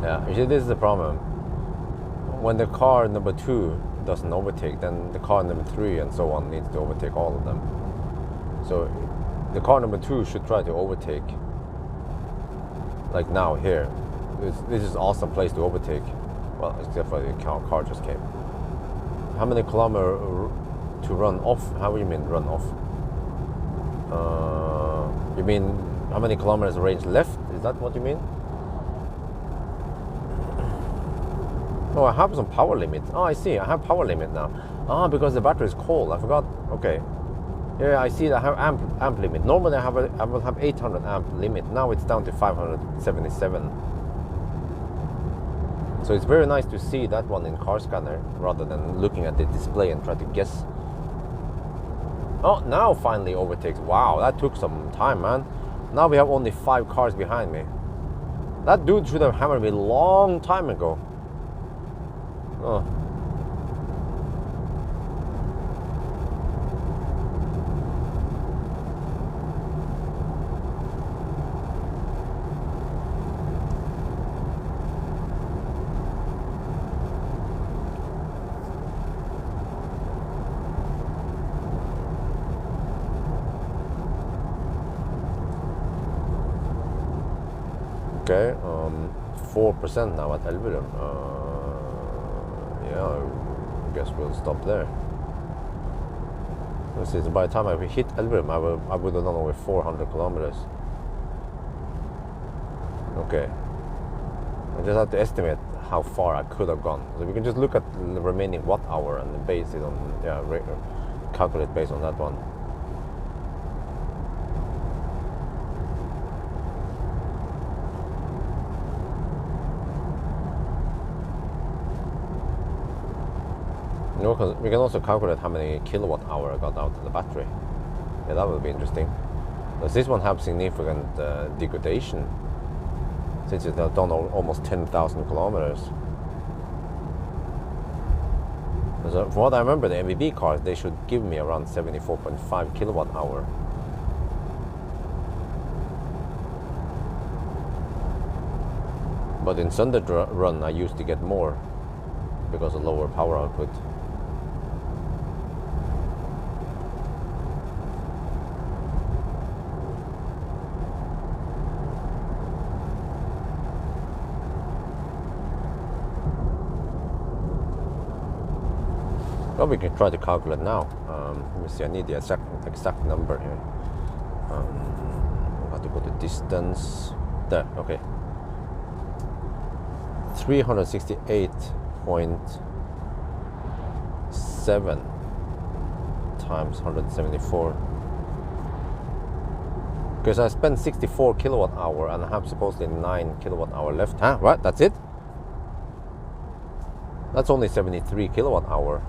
Yeah, you see, this is the problem. When the car number 2 doesn't overtake, then the car number 3 and so on needs to overtake all of them. So the car number 2 should try to overtake. Like now here, this is an awesome place to overtake. Well, except for the car just came. How many kilometers to run off? How do you mean run off? You mean how many kilometers range left? Is that what you mean? Oh, I have some power limit. Oh, I see. I have power limit now. Ah, because the battery is cold. I forgot. Okay. Yeah, I see. I have amp limit. Normally, I will have 800 amp limit. Now it's down to 577. So it's very nice to see that one in car scanner rather than looking at the display and try to guess. Oh, now finally overtakes. Wow, that took some time, man. Now we have only 5 cars behind me. That dude should have hammered me a long time ago. Oh. Okay, 4% now at Elverum. Yeah, I guess we'll stop there. Let's see, so by the time I hit Elverum, I would have done over 400 kilometers. Okay. I just have to estimate how far I could have gone. So we can just look at the remaining watt hour and then base it on, calculate based on that one. You know, because we can also calculate how many kilowatt hour I got out of the battery. Yeah, that would be interesting. Does this one have significant degradation? Since it's done almost 10,000 kilometers. So from what I remember, the MVB cars, they should give me around 74.5 kilowatt hour. But in Sunday run, I used to get more because of lower power output. Well, we can try to calculate now. Let me see, I need the exact number here. I have to go to distance. There, okay. 368.7 times 174. Because I spent 64 kilowatt hour and I have supposedly 9 kilowatt hour left. Huh? What? That's it? That's only 73 kilowatt hour.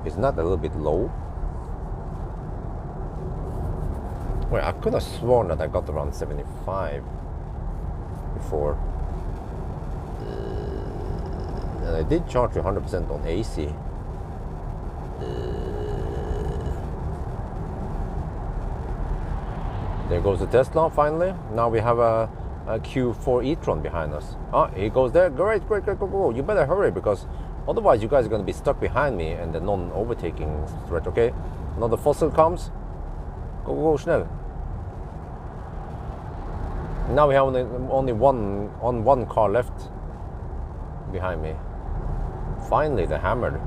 Isn't that a little bit low? Wait, I could have sworn that I got around 75 before. And I did charge 100% on AC. There goes the Tesla finally. Now we have a Q4 e-tron behind us. Ah, he goes there. Great, go. You better hurry because otherwise you guys are going to be stuck behind me and the non-overtaking threat, okay? Another fossil comes. Go, schnell. Now we have only one car left behind me. Finally, the hammered.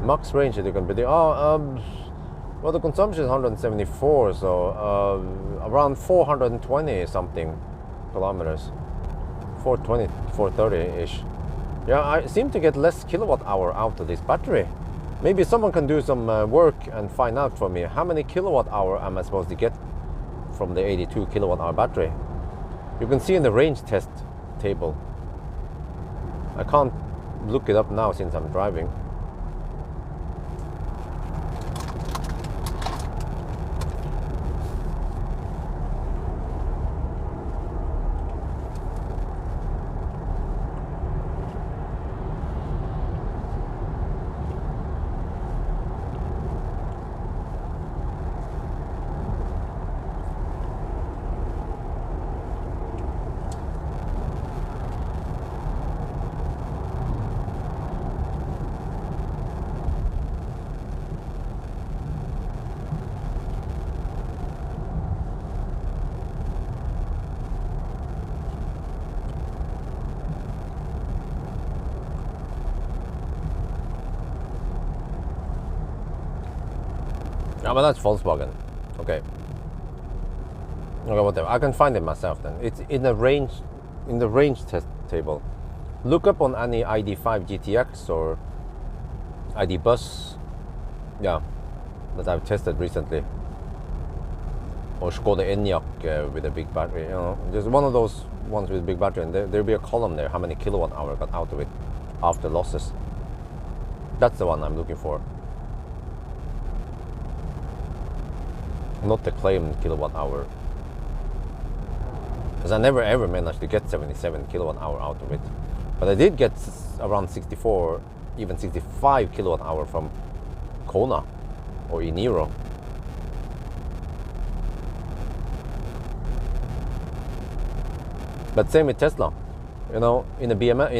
Max range that you can be there. Well, the consumption is 174, so around 420 something kilometers. 420, 430-ish. Yeah, I seem to get less kilowatt hour out of this battery. Maybe someone can do some work and find out for me how many kilowatt hour am I supposed to get from the 82 kilowatt hour battery. You can see in the range test table. I can't look it up now since I'm driving. Yeah, but that's Volkswagen. Okay. Okay, whatever. I can find it myself then. It's in the range test table. Look up on any ID5 GTX or ID Bus, yeah, that I've tested recently. Or Skoda Enyaq with a big battery. You know, just one of those ones with a big battery, and there'll be a column there how many kilowatt hour got out of it after losses. That's the one I'm looking for. Not the claimed kilowatt hour. Because I never ever managed to get 77 kilowatt hour out of it. But I did get around 64, even 65 kilowatt hour from Kona or Eniro. But same with Tesla. You know, in the BMS,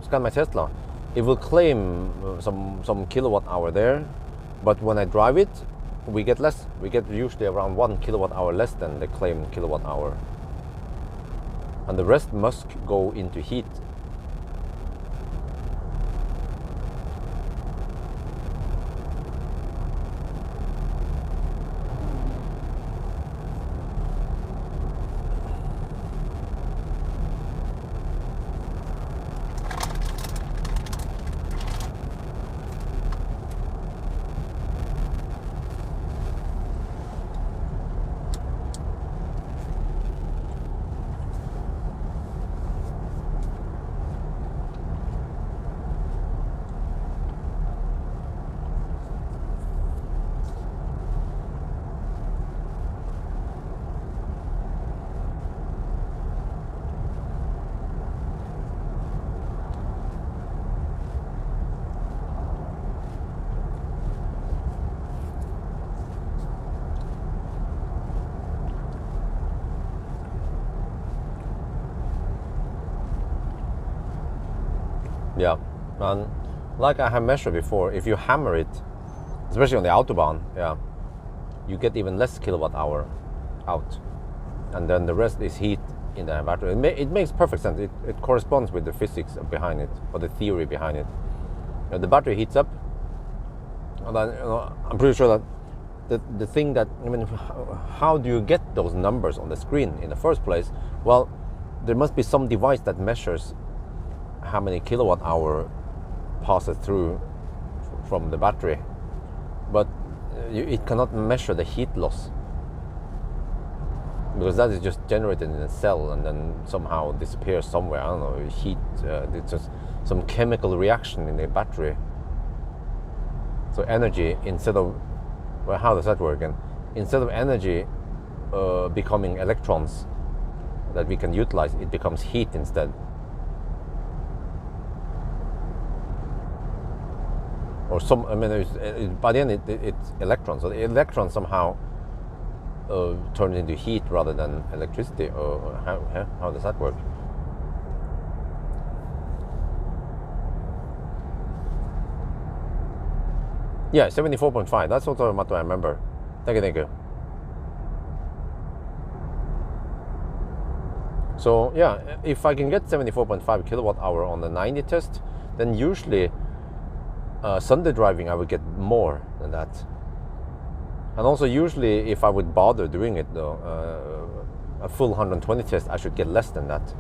Scan My Tesla, it will claim some kilowatt hour there, but when I drive it, we get less. We get usually around 1 kilowatt hour less than the claimed kilowatt hour. And the rest must go into heat. Yeah, and like I have measured before, if you hammer it, especially on the Autobahn, yeah, you get even less kilowatt hour out, and then the rest is heat in the battery. It makes perfect sense. It corresponds with the physics behind it, or the theory behind it. You know, the battery heats up, and then, you know, I'm pretty sure that the thing that, I mean, how do you get those numbers on the screen in the first place? Well, there must be some device that measures how many kilowatt hour passes through from the battery, but it cannot measure the heat loss, because that is just generated in a cell and then somehow disappears somewhere. I don't know, heat, it's just some chemical reaction in the battery. So energy, instead of, well, how does that work? And instead of energy becoming electrons that we can utilize, it becomes heat instead. Or some, I mean, by the end it's electrons. So the electrons somehow turn into heat rather than electricity. Or how does that work? Yeah, 74.5. That's also what I remember. Thank you. So yeah, if I can get 74.5 kilowatt hour on the 90 test, then usually Sunday driving I would get more than that. And also usually if I would bother doing it though, a full 120 test, I should get less than that.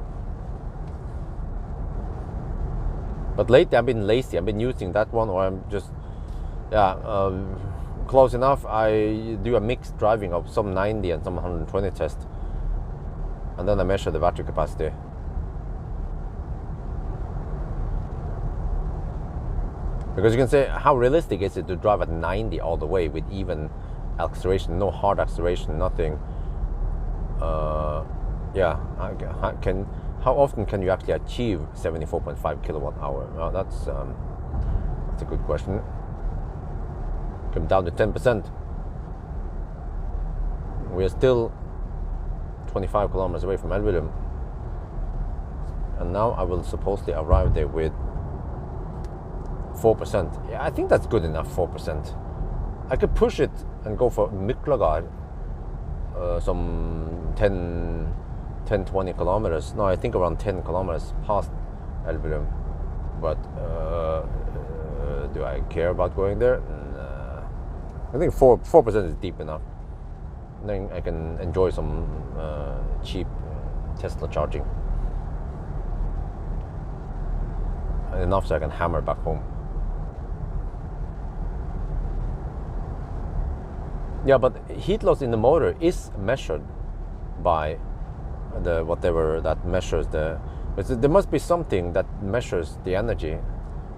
But lately I've been lazy. I've been using that one, or I'm just, close enough. I do a mixed driving of some 90 and some 120 test, and then I measure the battery capacity. Because you can say, how realistic is it to drive at 90 all the way with even acceleration, no hard acceleration, nothing? How often can you actually achieve 74.5 kilowatt hour? Well, that's a good question. Come down to 10%. We are still 25 kilometers away from Elverum, and now I will supposedly arrive there with 4%. Yeah, I think that's good enough, 4%. I could push it and go for Myklagard, some 10-20 kilometers. No, I think around 10 kilometers past Elverum. But do I care about going there? Nah. I think 4% is deep enough. Then I can enjoy some cheap Tesla charging. Enough so I can hammer back home. Yeah, but heat loss in the motor is measured by the whatever that measures the. There must be something that measures the energy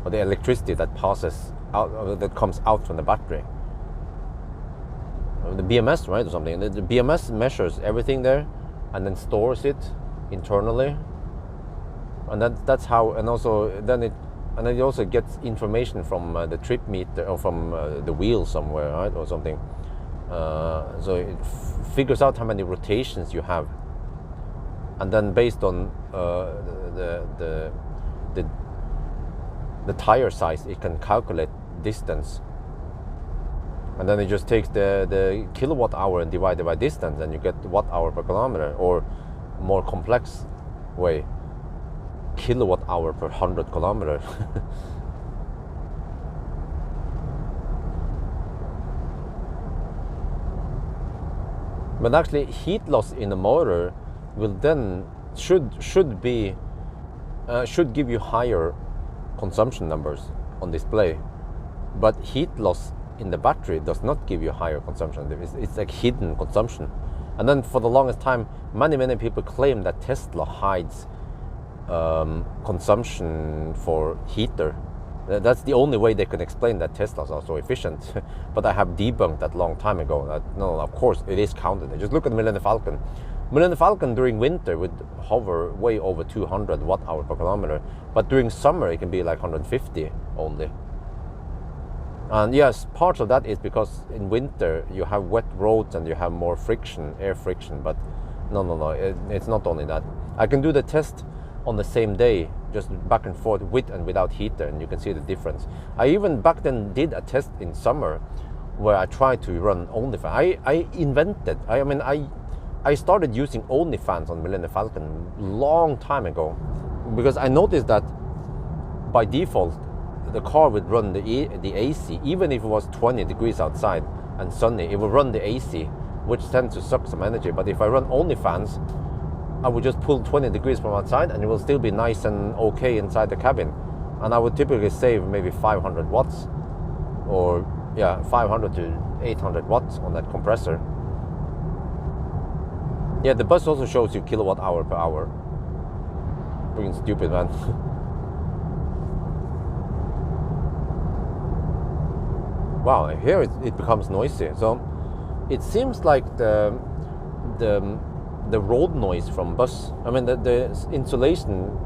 or the electricity that passes out, that comes out from the battery. The BMS, right, or something. The BMS measures everything there, and then stores it internally. And that's how, and then it also gets information from the trip meter or from the wheel somewhere, right, or something. So it figures out how many rotations you have, and then based on the tire size, it can calculate distance, and then it just takes the kilowatt hour and divide it by distance, and you get watt hour per kilometer, or more complex way, kilowatt hour per 100 kilometers. But actually, heat loss in the motor will then should give you higher consumption numbers on display, but heat loss in the battery does not give you higher consumption. It's like hidden consumption. And then for the longest time, many people claim that Tesla hides consumption for heater. That's the only way they can explain that Teslas are so efficient. But I have debunked that long time ago. That no, of course it is counted. Just look at the Millennium Falcon. Millennium Falcon during winter would hover way over 200 watt hour per kilometer, but during summer it can be like 150 only. And yes, part of that is because in winter you have wet roads and you have more friction, air friction. But no, it's not only that. I can do the test on the same day, just back and forth with and without heater, and you can see the difference. I even back then did a test in summer where I tried to run OnlyFans. I started using OnlyFans on Millennium Falcon long time ago, because I noticed that by default the car would run the AC, even if it was 20 degrees outside and sunny, it would run the AC, which tends to suck some energy. But if I run OnlyFans, I would just pull 20 degrees from outside and it will still be nice and okay inside the cabin. And I would typically save maybe 500 watts, or 500 to 800 watts on that compressor. Yeah, the bus also shows you kilowatt hour per hour. Freaking stupid, man. Wow, here it becomes noisy. So it seems like the road noise from bus, the insulation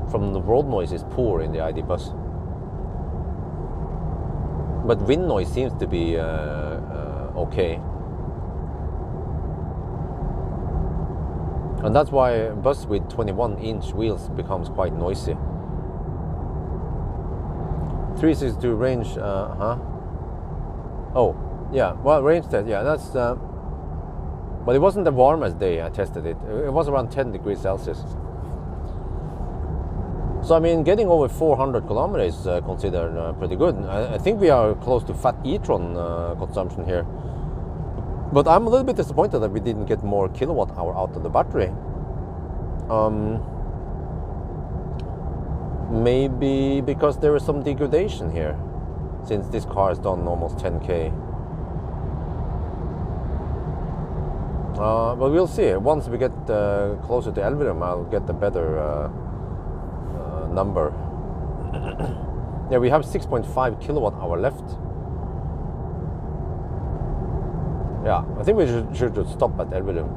from the road noise is poor in the ID bus. But wind noise seems to be okay. And that's why a bus with 21-inch wheels becomes quite noisy. 362 range, Oh, yeah, well, range test, yeah, that's... but it wasn't the warmest day I tested it. It was around 10 degrees Celsius. So, getting over 400 kilometers is considered pretty good. I think we are close to fat e-tron consumption here. But I'm a little bit disappointed that we didn't get more kilowatt hour out of the battery. Maybe because there is some degradation here, since this car has done almost 10k. But we'll see. Once we get closer to Elverum, I'll get a better number. Yeah, we have 6.5 kilowatt hour left. Yeah, I think we should just stop at Elverum.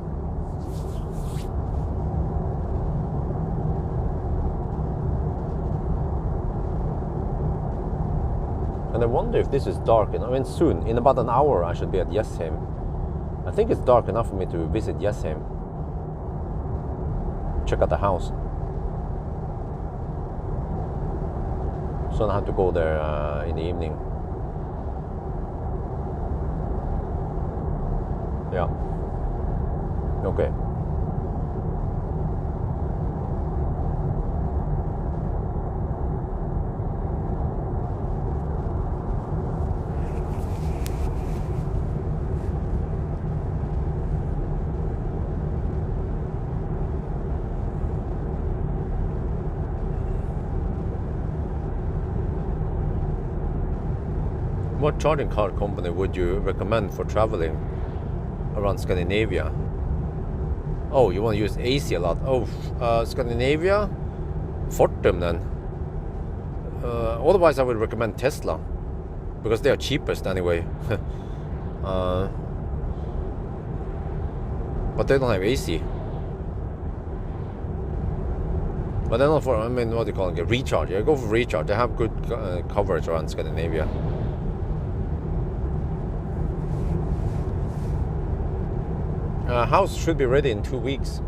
And I wonder if this is dark. Soon, in about an hour, I should be at Jessheim. I think it's dark enough for me to visit Jessheim. Check out the house. So I don't have to go there in the evening. Yeah. Okay. What charging card company would you recommend for traveling around Scandinavia? Oh, you want to use AC a lot. Oh, Scandinavia? Fortum then. Otherwise I would recommend Tesla, because they are cheapest anyway. But they don't have AC. But they're not for, I mean, what do you call it? Recharge. Yeah, go for recharge. They have good coverage around Scandinavia. House should be ready in 2 weeks.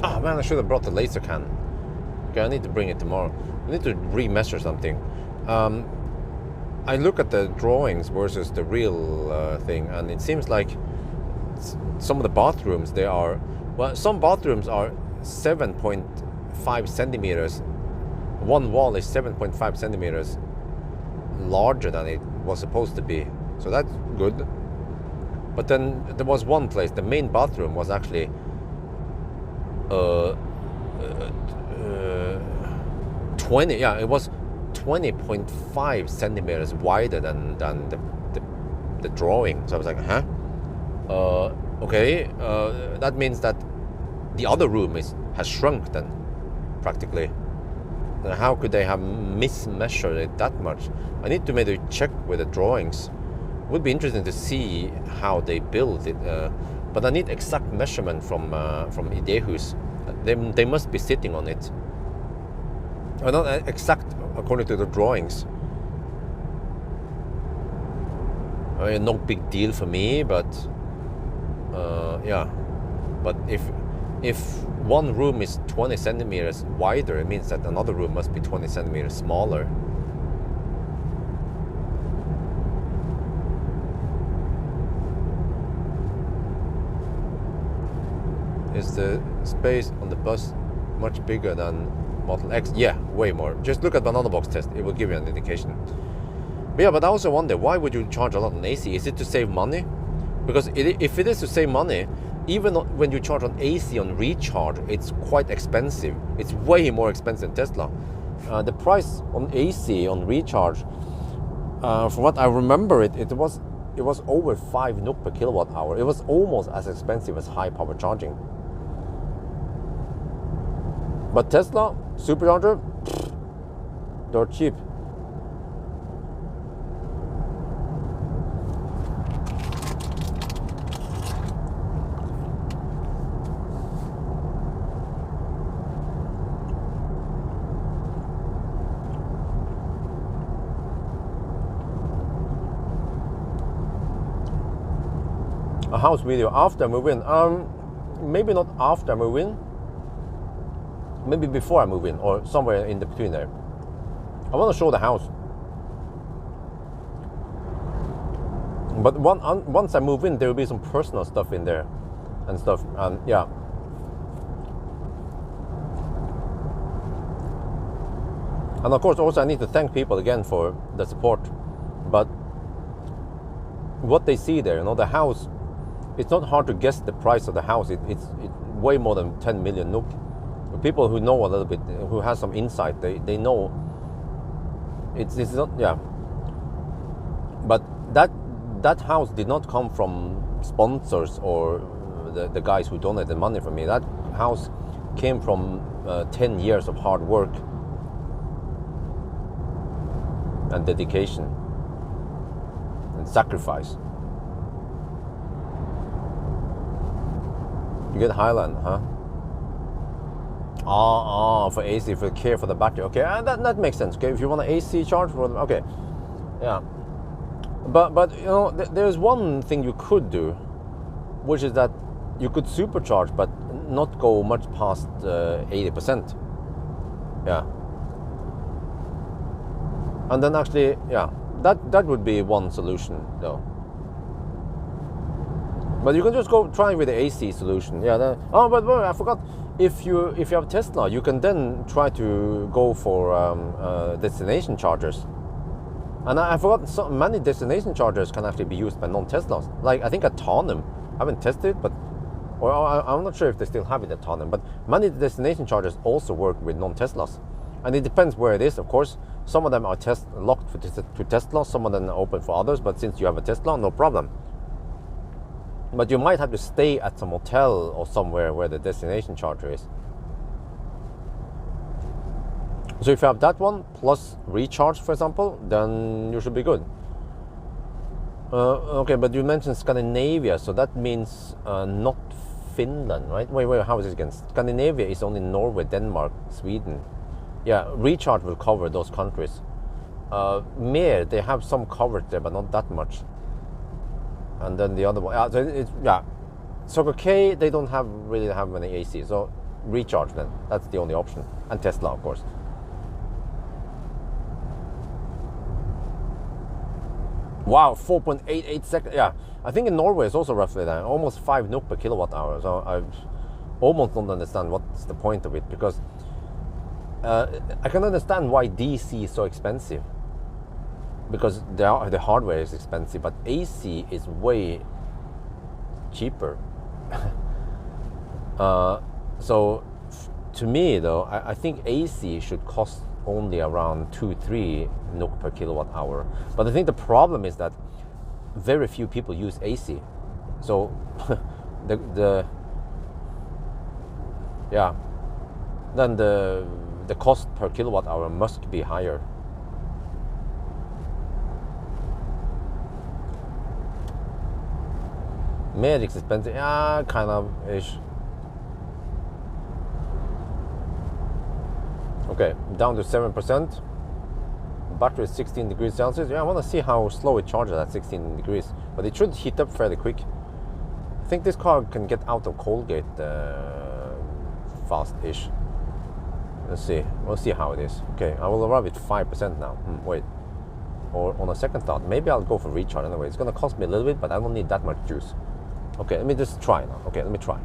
Oh man, I should have brought the laser can. Okay, I need to bring it tomorrow. I need to remeasure something. I look at the drawings versus the real thing, and it seems like some of the bathrooms, they are, well, some bathrooms are 7.5 centimeters. One wall is 7.5 centimeters larger than it was supposed to be, so that's good. But then there was one place, the main bathroom was actually 20, yeah, it was 20.5 centimeters wider than the drawing. So I was like, huh? Okay, that means that the other room has shrunk then, practically. And how could they have mismeasured it that much? I need to maybe check with the drawings. It would be interesting to see how they build it, but I need exact measurement from Idehus. They must be sitting on it. Not exact according to the drawings. I mean, no big deal for me, but yeah. But if one room is 20 centimeters wider, it means that another room must be 20 centimeters smaller. Is the space on the bus much bigger than Model X? Yeah, way more. Just look at Banana Box test. It will give you an indication. But yeah, but I also wonder, why would you charge a lot on AC? Is it to save money? Because if it is to save money, even when you charge on AC on recharge, it's quite expensive. It's way more expensive than Tesla. The price on AC on recharge, from what I remember, it was over 5 NOK per kilowatt hour. It was almost as expensive as high power charging. But Tesla supercharger, they're cheap. A house video after I move in. Maybe not after I move in. Maybe before I move in, or somewhere in the between there. I want to show the house. But once I move in, there will be some personal stuff in there and stuff. And yeah. And of course, also I need to thank people again for the support. But what they see there, the house, it's not hard to guess the price of the house. It's way more than 10 million NOK. People who know a little bit, who has some insight, they know it's not, yeah. But that house did not come from sponsors or the guys who donated money from me. That house came from 10 years of hard work and dedication and sacrifice. You get Highland, huh? For AC, for care for the battery. Okay, that makes sense. Okay, if you want an AC charge for them, okay, yeah. But there's one thing you could do, which is that you could supercharge, but not go much past 80%. Yeah. And then actually, yeah, that would be one solution, though. But you can just go try with the AC solution. Yeah. But I forgot. If you have Tesla, you can then try to go for destination chargers. And I forgot, many destination chargers can actually be used by non-Teslas. Like I think at Tanum, I haven't tested it, but Or I'm not sure if they still have it at Tottenham, but many destination chargers also work with non-Teslas. And it depends where it is, of course. Some of them are locked to Tesla, some of them are open for others, but since you have a Tesla, no problem. But you might have to stay at some hotel or somewhere where the destination charger is. So if you have that one, plus recharge, for example, then you should be good. Okay, but you mentioned Scandinavia, so that means not Finland, right? Wait, how is it again? Scandinavia is only Norway, Denmark, Sweden. Yeah, recharge will cover those countries. Mer, they have some coverage there, but not that much. And then the other one, Circle K, they don't really have many AC, so recharge then. That's the only option. And Tesla, of course. Wow, 4.88 seconds. Yeah, I think in Norway it's also roughly that, almost 5 NOK per kilowatt hour. So I almost don't understand what's the point of it, because I can understand why DC is so expensive, because the hardware is expensive, but AC is way cheaper. So to me though, I think AC should cost only around 2-3 NOK per kilowatt hour. But I think the problem is that very few people use AC. So then the cost per kilowatt hour must be higher. Medic's expensive, yeah, kind of ish. Okay, down to 7%. Battery is 16 degrees Celsius. Yeah, I want to see how slow it charges at 16 degrees, but it should heat up fairly quick. I think this car can get out of Colgate fast-ish. Let's see. We'll see how it is. Okay, I will arrive at 5% now. Wait. Or on a second thought, maybe I'll go for recharge anyway. It's going to cost me a little bit, but I don't need that much juice. Okay, let me just try now. Okay, let me try.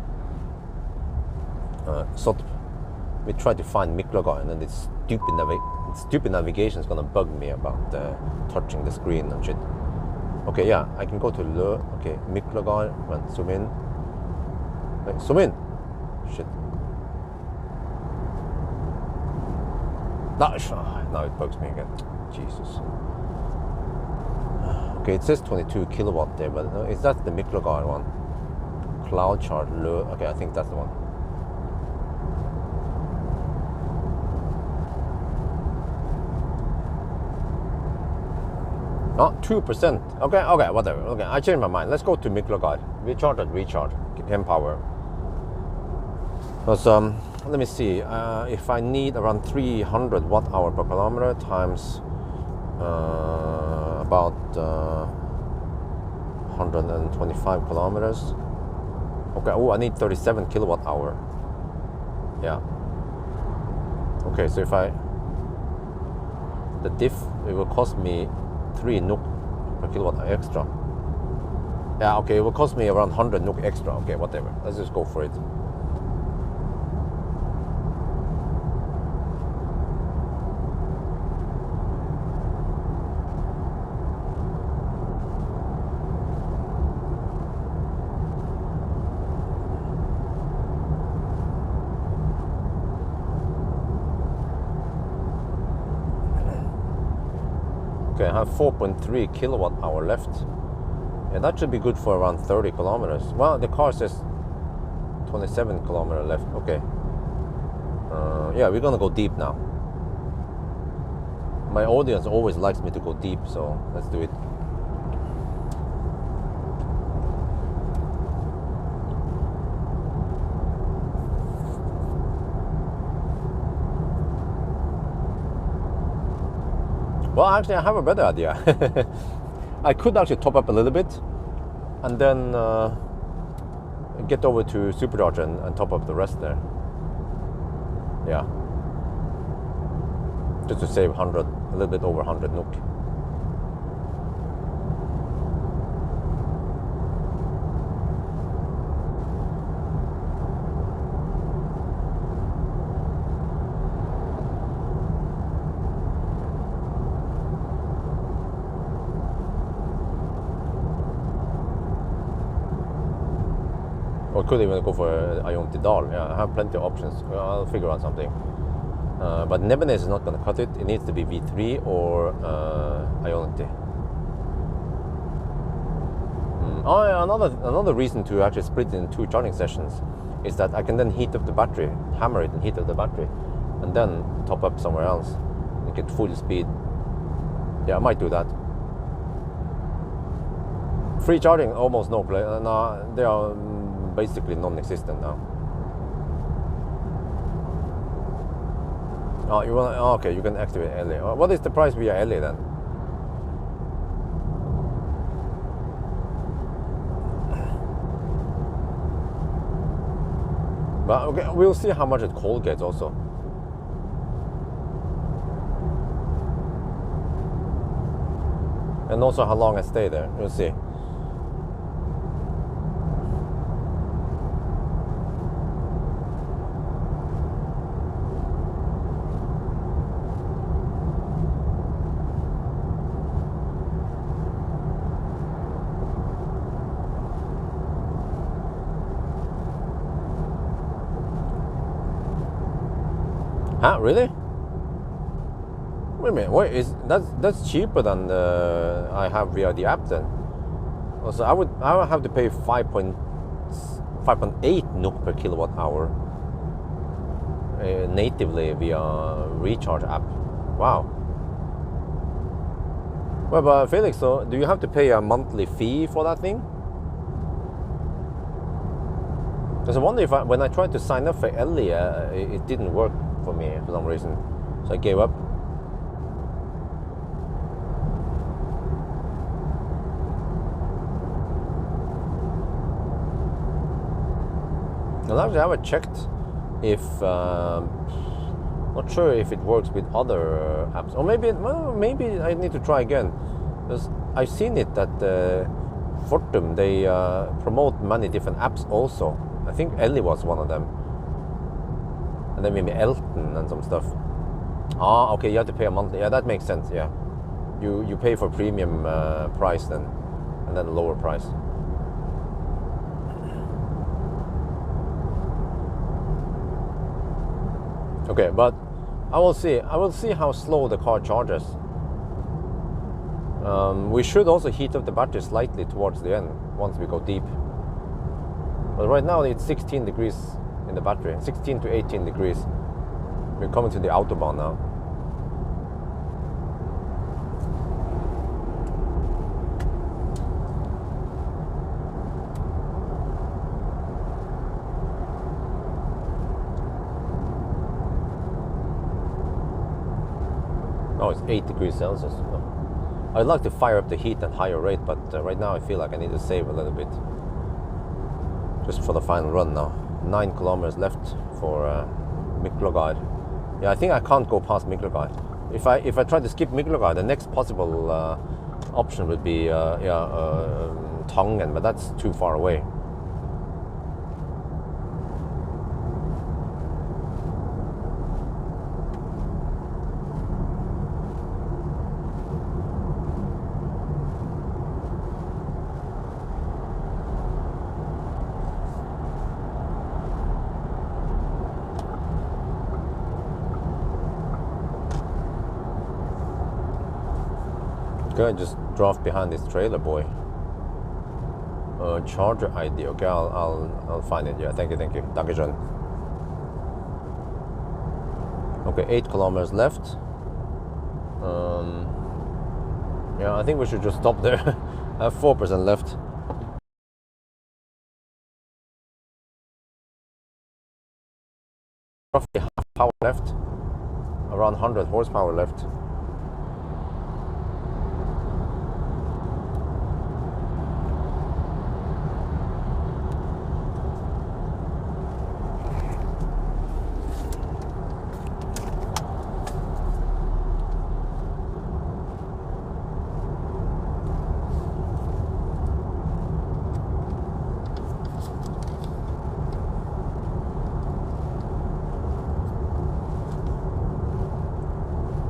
We try to find Miklagard, and then this stupid navigation is gonna bug me about touching the screen and shit. Okay, yeah, I can go to Le. Okay, Miklagard. Zoom in. Wait, zoom in. Shit. Now it bugs me again. Jesus. Okay, it says 22 kilowatt there, but is that the Miklagard one? Cloud chart Le. Okay, I think that's the one. 2%. Okay, whatever. Okay, I changed my mind. Let's go to Miklagard. Recharge. Empower. Because let me see. If I need around 300 watt-hour per kilometer times about 125 kilometers. Okay. Oh, I need 37 kilowatt-hour. Yeah. Okay, so if the diff, it will cost me 3 NOK per kilowatt extra. Yeah, okay, it will cost me around 100 NOK extra. Okay, whatever. Let's just go for it. Okay, I have 4.3 kilowatt hour left. Yeah, that should be good for around 30 kilometers. Well, the car says 27 kilometers left. Okay. Yeah, we're gonna go deep now. My audience always likes me to go deep, so let's do it. Well, actually, I have a better idea. I could actually top up a little bit and then get over to supercharger and top up the rest there. Yeah. Just to save 100, a little bit over 100 NOK. could even go for Ionity Dal. Yeah, I have plenty of options. I'll figure out something. But Nebenez is not going to cut it. It needs to be V3 or Ionity. Oh, yeah, another reason to actually split it in 2 charging sessions is that I can then heat up the battery, hammer it and heat up the battery, and then top up somewhere else and get full speed. Yeah, I might do that. Free charging, almost no play. No, they are basically non-existent now. Oh, you want? Oh, okay, you can activate LA. What is the price via LA then? But okay, we'll see how much it cold gets also. And also how long I stay there. We'll see. Huh? Really? Wait a minute. Wait, that's cheaper than I have via the app then? Also, I would have to pay 5.8 NOK per kilowatt hour natively via Recharge app. Wow. Well, but Felix, so do you have to pay a monthly fee for that thing? Because I wonder if when I tried to sign up for Ellie, it didn't work for me for some reason, so I gave up. Well, actually, I haven't checked if not sure if it works with other apps, or maybe I need to try again, because I've seen it that Fortum, they promote many different apps also. I think Ellie was one of them. And then maybe Elton and some stuff. Ah, okay, you have to pay a monthly. Yeah, that makes sense, yeah. You pay for premium price then, and then a lower price. Okay, but I will see how slow the car charges. We should also heat up the battery slightly towards the end, once we go deep. But right now it's 16 degrees in the battery, 16 to 18 degrees. We're coming to the Autobahn now. Oh, it's 8 degrees Celsius. I'd like to fire up the heat at higher rate, but right now I feel like I need to save a little bit. Just for the final run now. 9 kilometers left for Miklagard. Yeah, I think I can't go past Miklagard. If I try to skip Miklagard, the next possible option would be Tangen, but that's too far away. I just drove behind this trailer boy. Charger ID. Okay, I'll find it. Yeah, thank you. Dankeschön. Okay, 8 kilometers left. Yeah, I think we should just stop there. I have 4% left. Roughly half power left. Around 100 horsepower left.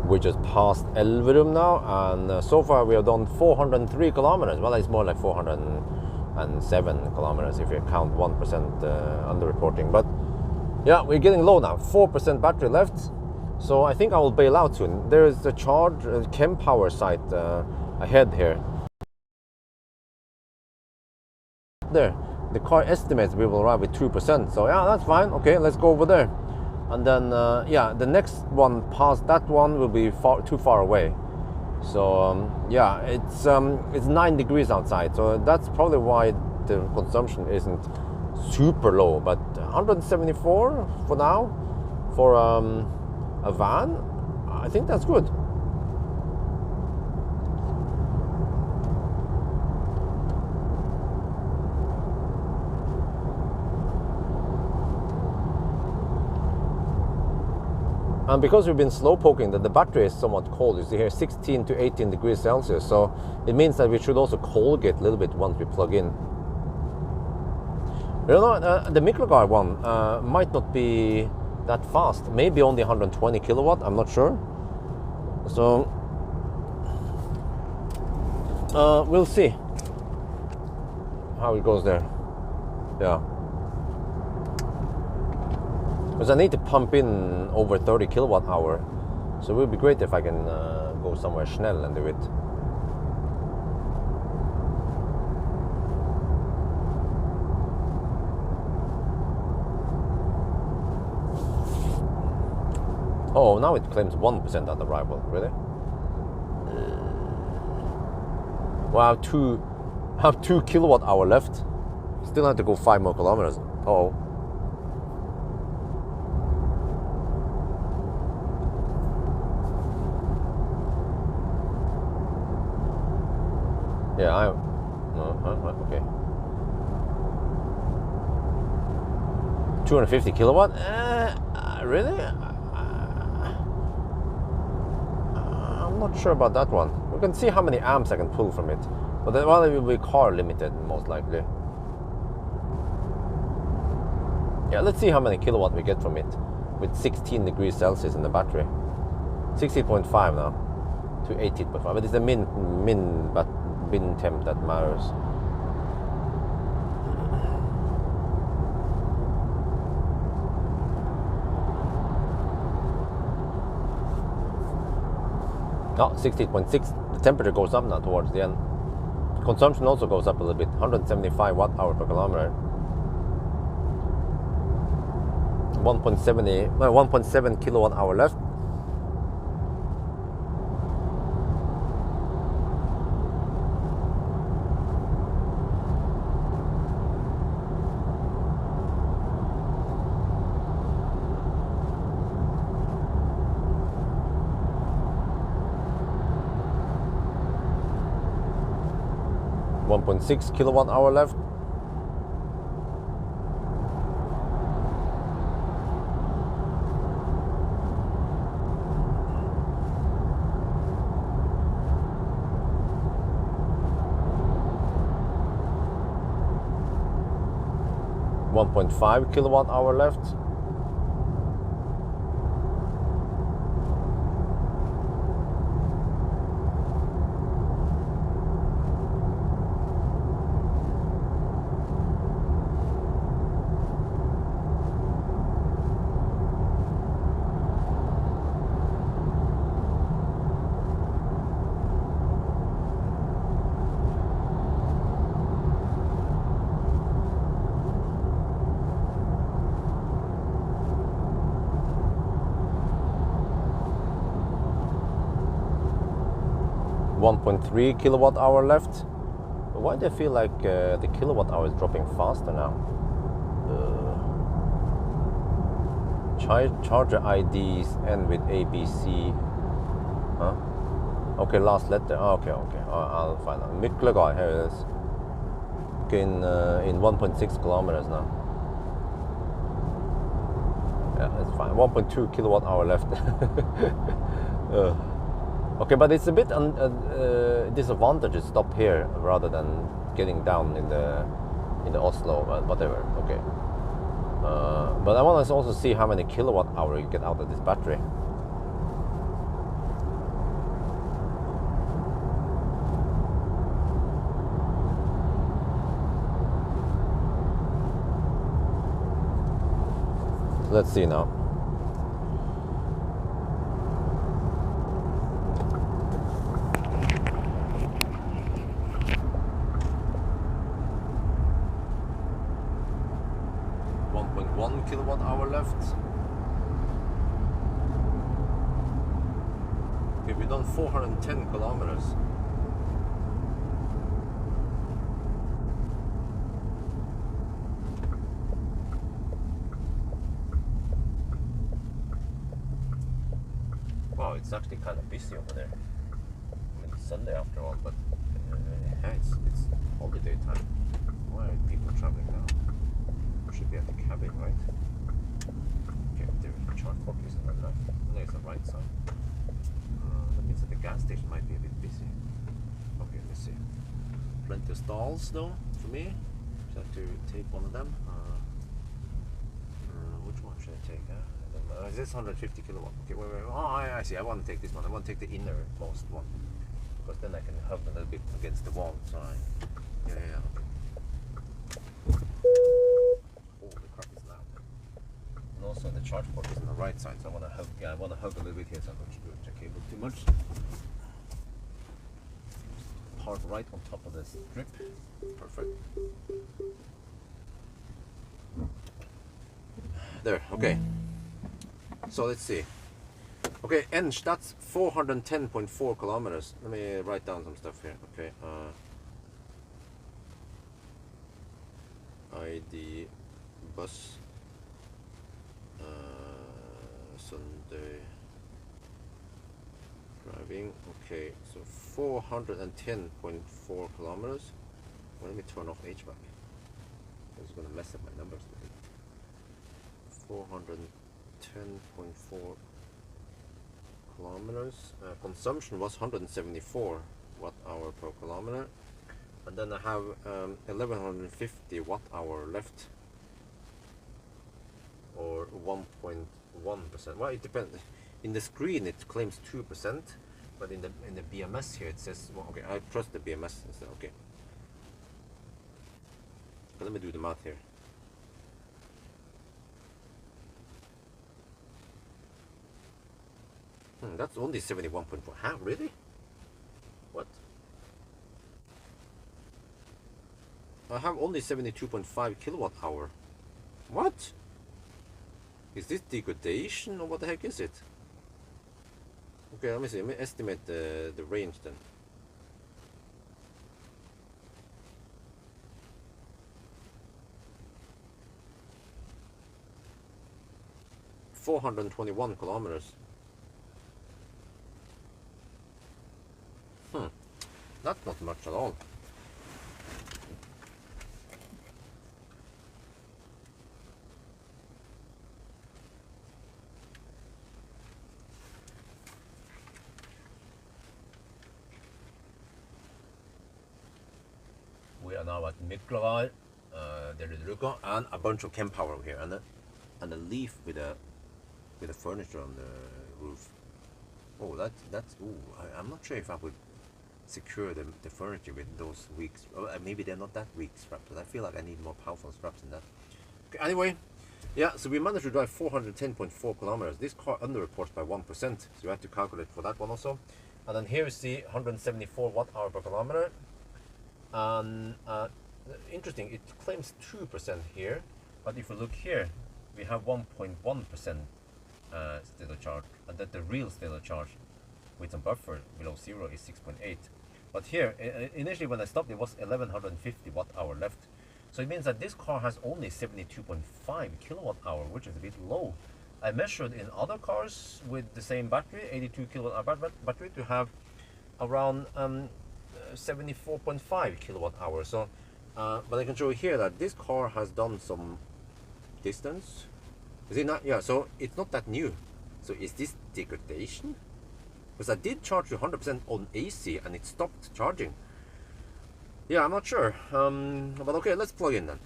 We just passed Elverum now, and so far we have done 403 kilometers. Well, it's more like 400, kilometers if you count 1% underreporting. But yeah, we're getting low now. 4% battery left. So I think I will bail out soon. There is a charge, Chem Power site ahead here. There, the car estimates we will arrive with 2%. So yeah, that's fine. Okay, let's go over there. And then yeah, the next one past that one will be too far away. So yeah, it's 9 degrees outside. So that's probably why the consumption isn't super low. But 174 for now for a van, I think that's good. And because we've been slow poking, that the battery is somewhat cold. You see here 16 to 18 degrees Celsius. So it means that we should also Colgate a little bit once we plug in. You know, the Mikkelgard one might not be that fast. Maybe only 120 kilowatt. I'm not sure. So we'll see how it goes there. Yeah. Because I need to pump in over 30 kilowatt hour. So it would be great if I can go somewhere Schnell and do it. Oh, now it claims 1% on arrival. Really? Wow, I have 2 kilowatt hour left. Still have to go 5 more kilometers. Oh. Yeah, okay. 250 kilowatt? Really? I'm not sure about that one. We can see how many amps I can pull from it. But then, well, it will be car limited, most likely. Yeah, let's see how many kilowatt we get from it with 16 degrees Celsius in the battery. 60.5 now to 18.5. But it's the min temp that matters. Oh, 16.6. The temperature goes up now towards the end. Consumption also goes up a little bit. 175 watt hour per kilometer. 1.7 kilowatt hour left. .6 kilowatt hour left. .5 kilowatt hour left. .3 kilowatt hour left. Why do I feel like the kilowatt hour is dropping faster now? Charger IDs end with ABC. Huh? Okay, last letter. Okay. I'll find out. Mikkelgard, here it is. Okay, in 1.6 kilometers now. Yeah, that's fine. 1.2 kilowatt hour left. Okay, but it's a bit disadvantage to stop here rather than getting down in the Oslo, but whatever. Okay. But I want to also see how many kilowatt hour you get out of this battery. let's see now. Kilowatt hour left. Okay, we've done 410 kilometers. Wow, it's actually kind of busy over there. I mean, it's Sunday after all, but it's holiday time. Why are people traveling now? Should be at the cabin, right? Okay, the chart port is on the left. No, it's the right side. That means that the gas station might be a bit busy. Okay, let's see. Plenty of stalls though, for me. Just have to take one of them. Which one should I take? Is this 150 kilowatt? Okay, wait. Oh, I see. I want to take this one. I want to take the innermost one. Because then I can hub a little bit against the wall. So yeah, okay. Also the charge port is on the right side, so I want to hug a little bit here, so I'm going to do the cable too much. Park right on top of this strip. Perfect. There, okay. So let's see. Okay, Ensch, that's 410.4 kilometers. Let me write down some stuff here. Okay. ID bus. Sunday driving. Okay, so 410.4 kilometers. Well, let me turn off HVAC. It's going to mess up my numbers a bit. 410.4 kilometers. Consumption was 174 watt hour per kilometer, and then I have 1150 watt hour left, or 1.1%. Well, it depends. In the screen it claims 2%, but in the BMS here it says, well, okay, I trust the BMS instead. Okay, but let me do the math here. That's only 71.4. Huh? Really? What? I have only 72.5 kilowatt hour. What? Is this degradation or what the heck is it? Okay, let me see. Let me estimate the range then. $421 kilometers. That's not much at all. We are now at Miklagard. There is Ruka and a bunch of Kempower here, and a leaf with a furniture on the roof. Oh, that's. Ooh, I'm not sure if I would secure the furniture with those weak. Maybe they're not that weak straps, but I feel like I need more powerful straps than that. Okay, anyway, yeah. So we managed to drive 410.4 kilometers. This car underreports by 1%, so you have to calculate for that one also. And then here is the 174 watt hour per kilometer. And interesting, it claims 2% here, but if you look here, we have 1.1% stellar charge, and that the real stellar charge with some buffer below zero is 6.8. But here, initially when I stopped, it was 1150 watt hour left. So it means that this car has only 72.5 kilowatt hour, which is a bit low. I measured in other cars with the same battery, 82 kilowatt hour battery, to have around 74.5 kilowatt hour. So, but I can show you here that this car has done some distance. Is it not? Yeah, so it's not that new. So is this degradation? Because I did charge to 100% on AC and it stopped charging. Yeah, I'm not sure. But okay, let's plug in then.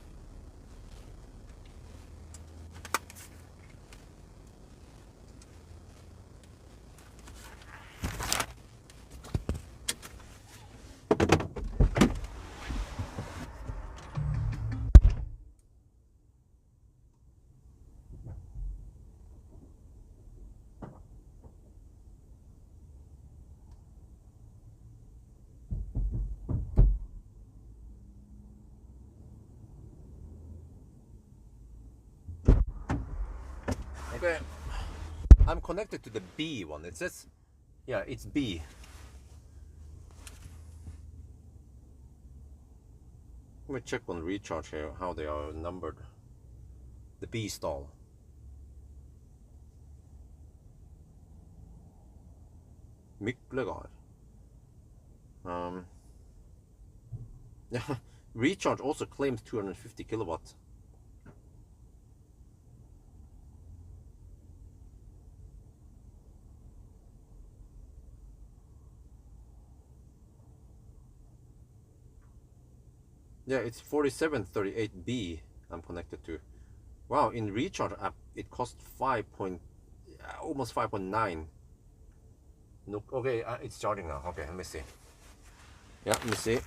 Okay, I'm connected to the B one. It says, yeah, it's B. Let me check on recharge here how they are numbered. The B stall. Myklegar. Yeah, recharge also claims 250 kilowatts. Yeah, it's 4738B I'm connected to. Wow, in recharge app it costs almost 5.9. No, okay, it's charging now. Okay, let me see. Yeah, let me see.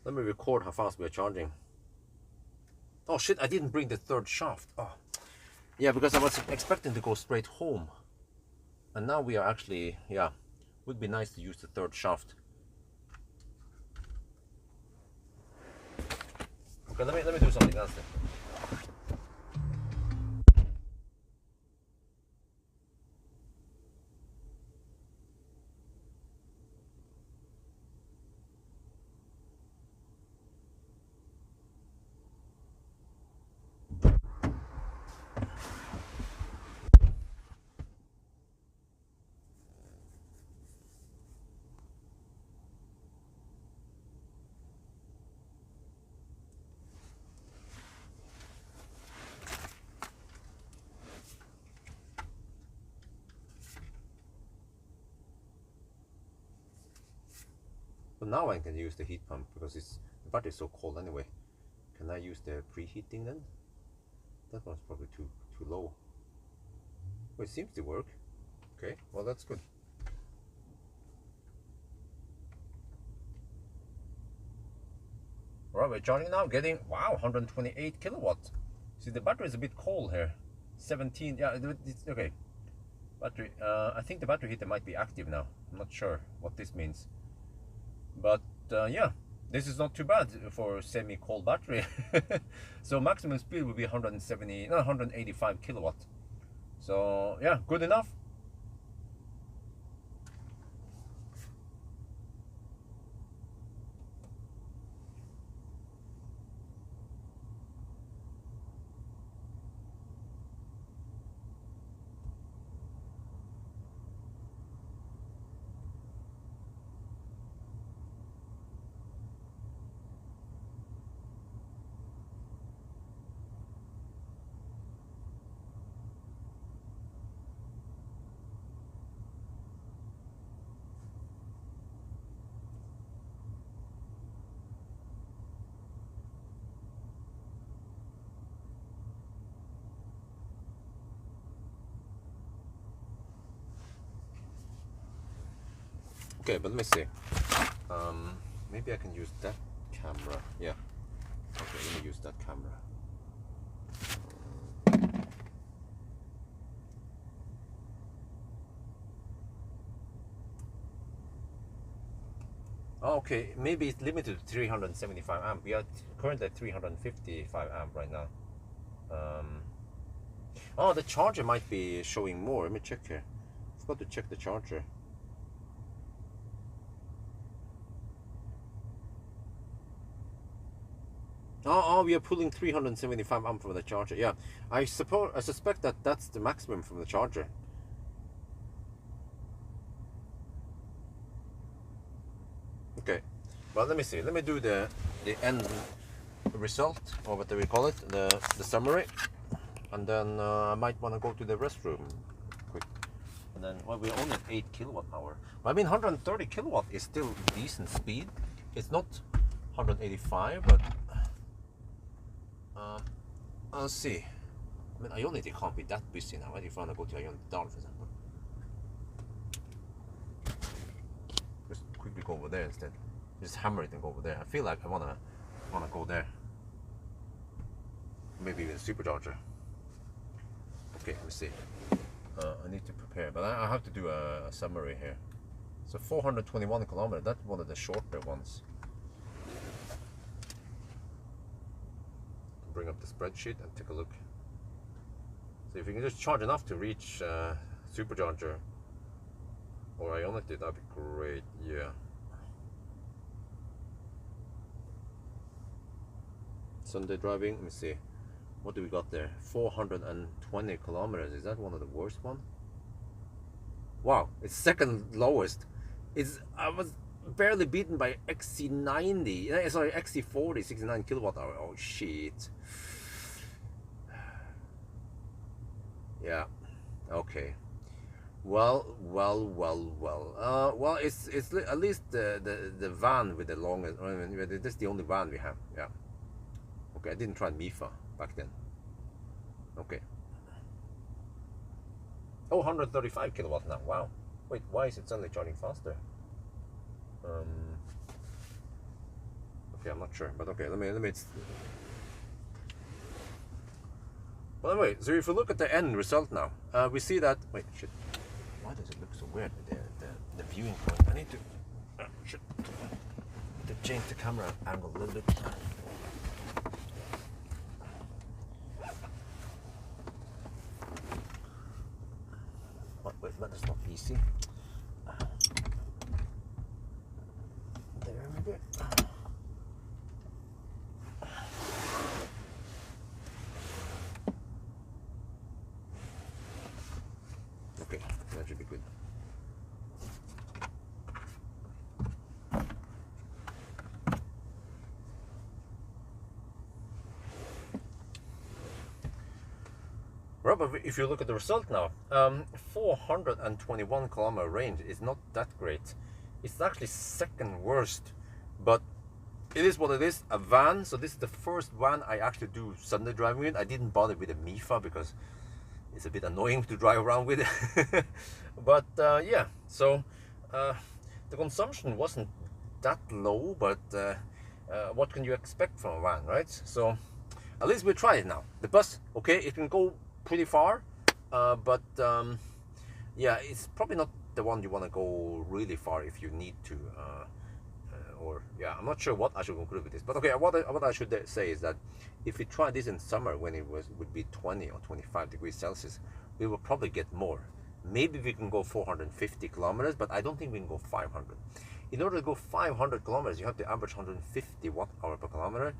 Let me record how fast we are charging. Oh shit, I didn't bring the third shaft. Oh, yeah, because I was expecting to go straight home. And now we are actually, yeah, would be nice to use the third shaft. Okay, let me do something else then. But now I can use the heat pump because the battery is so cold anyway. Can I use the preheating then? That one's probably too low. Well, it seems to work. Okay, well that's good. Alright, we're charging now, getting, wow, 128 kilowatts. See, the battery is a bit cold here. 17, yeah, it's okay. Battery, I think the battery heater might be active now. I'm not sure what this means. But yeah, this is not too bad for semi-cold battery. So maximum speed will be 185 kilowatts. So yeah, good enough. Okay, but let me see. Maybe I can use that camera. Yeah. Okay, let me use that camera. Okay, maybe it's limited to 375 amp. We are currently at 355 amp right now. Oh, the charger might be showing more. Let me check here. I forgot to check the charger. Oh, we are pulling 375 amp from the charger. Yeah, I suspect that that's the maximum from the charger. Okay, well let me see. Let me do the end result, or what do we call it? The summary, and then I might want to go to the restroom quick. And then, well, we're only at 8 kilowatt hour. I mean, 130 kilowatt is still decent speed. It's not 185, but I'll see. I mean, Ionity can't be that busy now. If I want to go to Ionity Dal, for example, just quickly go over there instead. Just hammer it and go over there. I feel like I wanna go there. Maybe even supercharger. Okay, let me see. I need to prepare, but I have to do a summary here. So 421 kilometers. That's one of the shorter ones. Bring up the spreadsheet and take a look. So if you can just charge enough to reach supercharger or Ionity, that'd be great. Yeah. Sunday driving, let me see. What do we got there? 420 kilometers. Is that one of the worst one? Wow, it's second lowest. I was barely beaten by XC90. Sorry, XC40, 69 kilowatt hour. Oh shit. Yeah. Okay. Well. Well, it's at least the van with the longest. I mean, this is the only van we have. Yeah. Okay, I didn't try MIFA back then. Okay. Oh, 135 kilowatt now. Wow. Wait, why is it suddenly charging faster? Okay, I'm not sure, but okay, let me. Well, anyway, so if you look at the end result now, we see that. Wait, shit. Why does it look so weird with the viewing point? I need to. Shit. Need to change the camera angle a little bit. Wait, that's not easy. There we go. Okay, that should be good. Well, but if you look at the result now, 421 kilometer range is not that great. It's actually second worst, but it is what it is. A van, so this is the first van I actually do Sunday driving with. I didn't bother with a MIFA because it's a bit annoying to drive around with. But yeah, so the consumption wasn't that low, but what can you expect from a van, right? So at least we try it now. The bus, okay, it can go pretty far, but yeah, it's probably not the one you want to go really far if you need to, or yeah, I'm not sure what I should conclude with this, but okay, what I should say is that if we try this in summer when it would be 20 or 25 degrees Celsius, we will probably get more. Maybe we can go 450 kilometers, but I don't think we can go 500. In order to go 500 kilometers, you have to average 150 watt-hour per kilometer.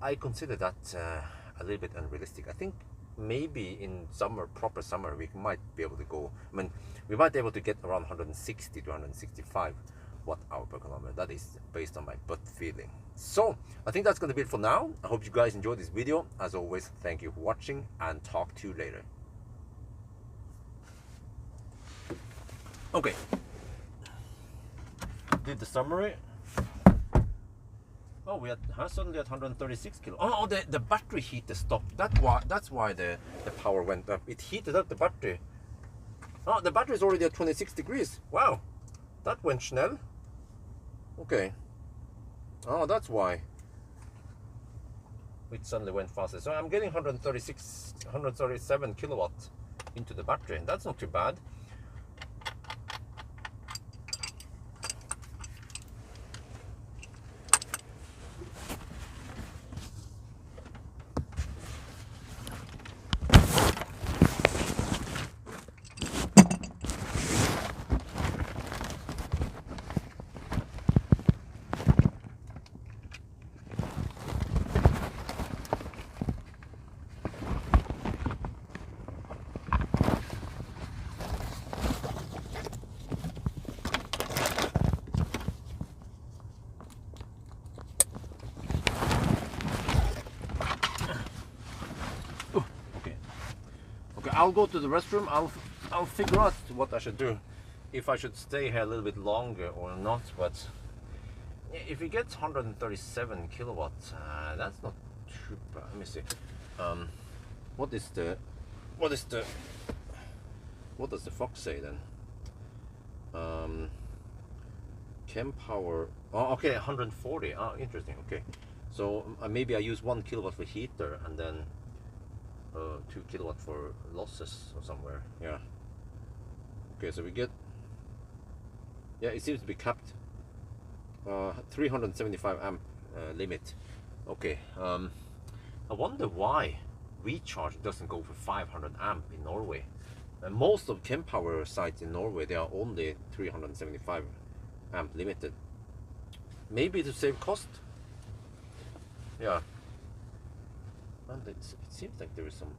I consider that a little bit unrealistic. I think maybe in summer, proper summer, we might be able to go, I mean, we might be able to get around 160 to 165 watt-hour per kilometer. That is based on my gut feeling. So I think that's going to be it for now. I hope you guys enjoyed this video. As always, thank you for watching and talk to you later. Okay, did the summary. Oh, we had suddenly at 136 kilo. Oh, the battery heater stopped. That's why the power went up. It heated up the battery. Oh, the battery is already at 26 degrees. Wow, that went schnell. Okay. Oh, that's why it suddenly went faster. So I'm getting 137 kilowatts into the battery. That's not too bad. I'll go to the restroom. I'll figure out what I should do, if I should stay here a little bit longer or not. But if we get 137 kilowatts, that's not too bad. Let me see. What does the Fox say then? Chem power. Oh, okay, 140. Oh, interesting. Okay, so maybe I use 1 kilowatt for heater and then 2 kilowatt for losses or somewhere. Yeah. Okay, so we get. Yeah, it seems to be capped. 375 amp limit. Okay. I wonder why. recharge doesn't go for 500 amp in Norway. And most of Kempower sites in Norway, they are only 375 amp limited. Maybe to save cost. Yeah. And it seems like there is some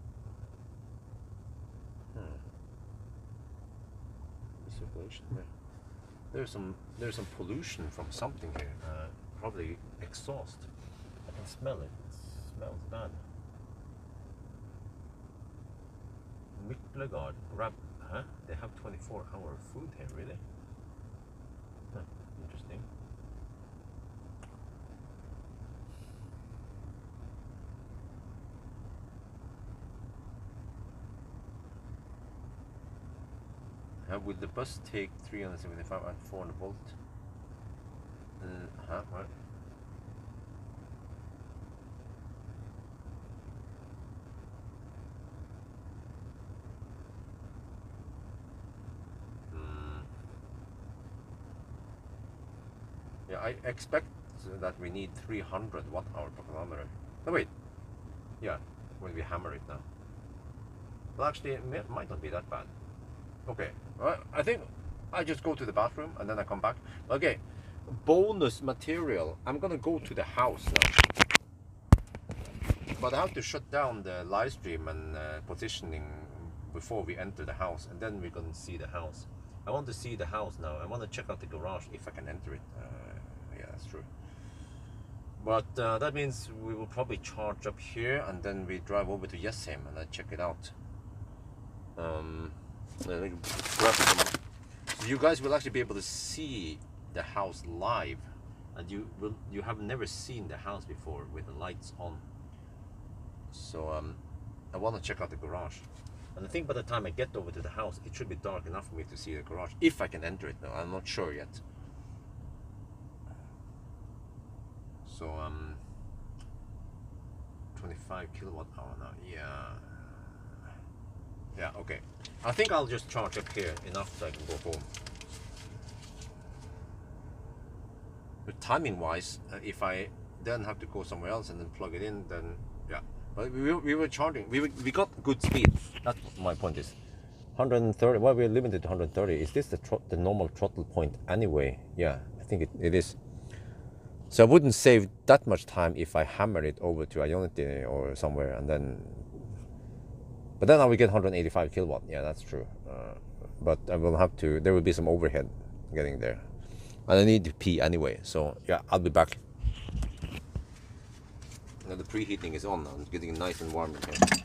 circulation there. There's some pollution from something here. Probably exhaust. I can smell it. It smells bad. Miklegard Grab. Huh? They have 24-hour food here, really? Huh. Interesting. Will the bus take 375 at 400 volt? What? Yeah, I expect that we need 300 watt-hour per kilometer. No, wait. Yeah, when we hammer it now. Well, actually, it might not be that bad. Okay, I think I just go to the bathroom and then I come back. Okay, bonus material. I'm gonna go to the house now. But I have to shut down the live stream and positioning before we enter the house, and then we're gonna see the house. I want to see the house now. I want to check out the garage if I can enter it. Yeah, that's true. But that means we will probably charge up here and then we drive over to Jessheim and I check it out. So you guys will actually be able to see the house live, and you have never seen the house before with the lights on. So I want to check out the garage, and I think by the time I get over to the house it should be dark enough for me to see the garage, if I can enter it now. I'm not sure yet. So 25 kilowatt hour now. Yeah, okay. I think I'll just charge up here enough so I can go home. But timing wise, if I then have to go somewhere else and then plug it in, then yeah. But we were charging, we got good speed. That's what my point is. 130, well, we're limited to 130. Is this the normal throttle point anyway? Yeah, I think it is. So I wouldn't save that much time if I hammer it over to Ionity or somewhere, and then. But then I will get 185 kilowatt. Yeah, that's true. But I will have to. There will be some overhead getting there, and I need to pee anyway. So yeah, I'll be back. Now the preheating is on. I'm getting nice and warm in here.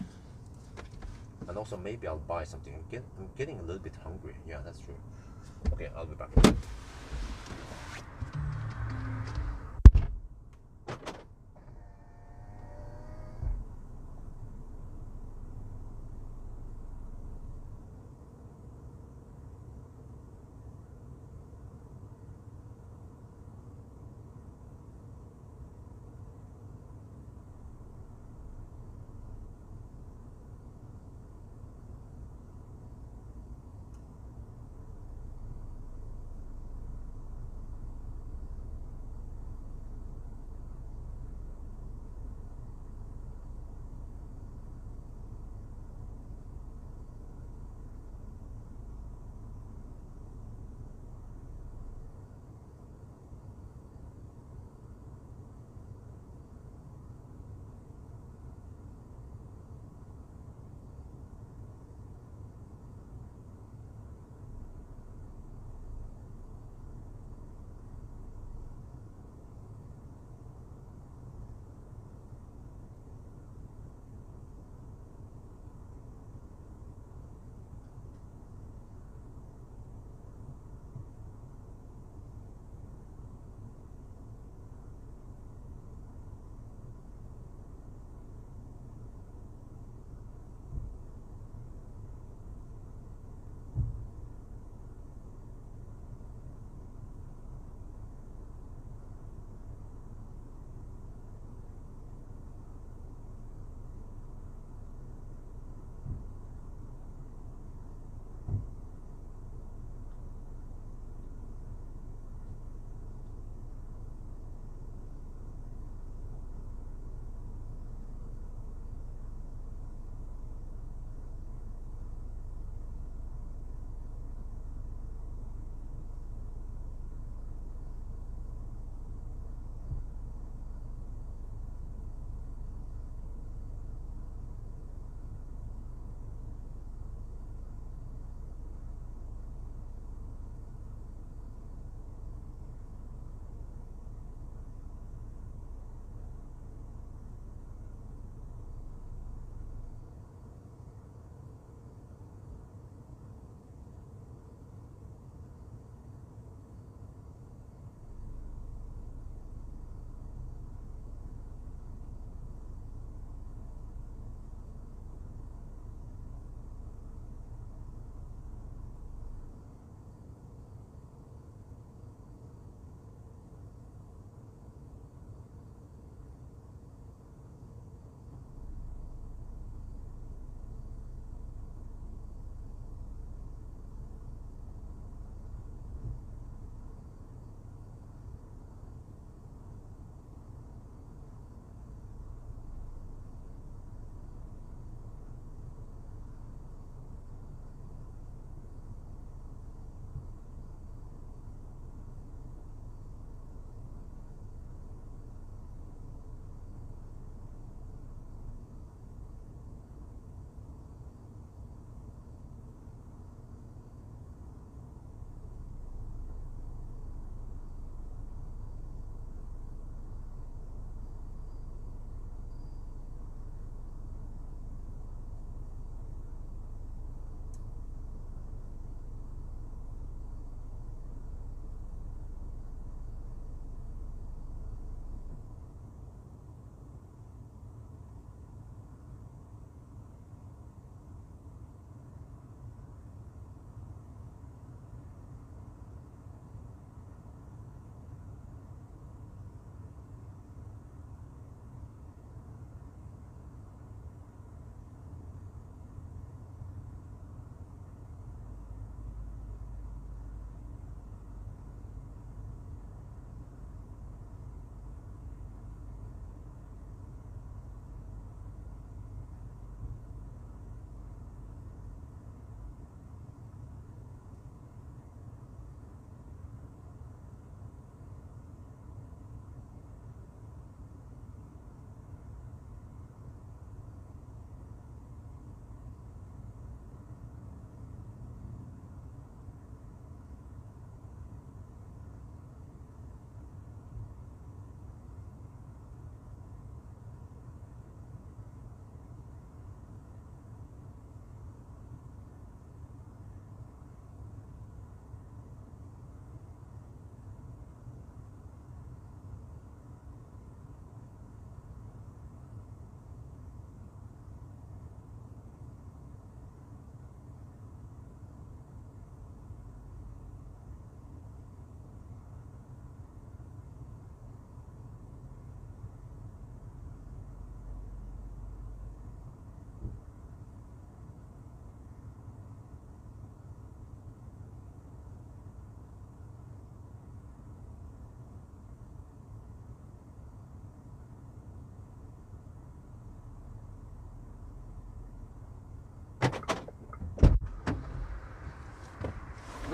And also maybe I'll buy something. I'm getting a little bit hungry. Yeah, that's true. Okay, I'll be back.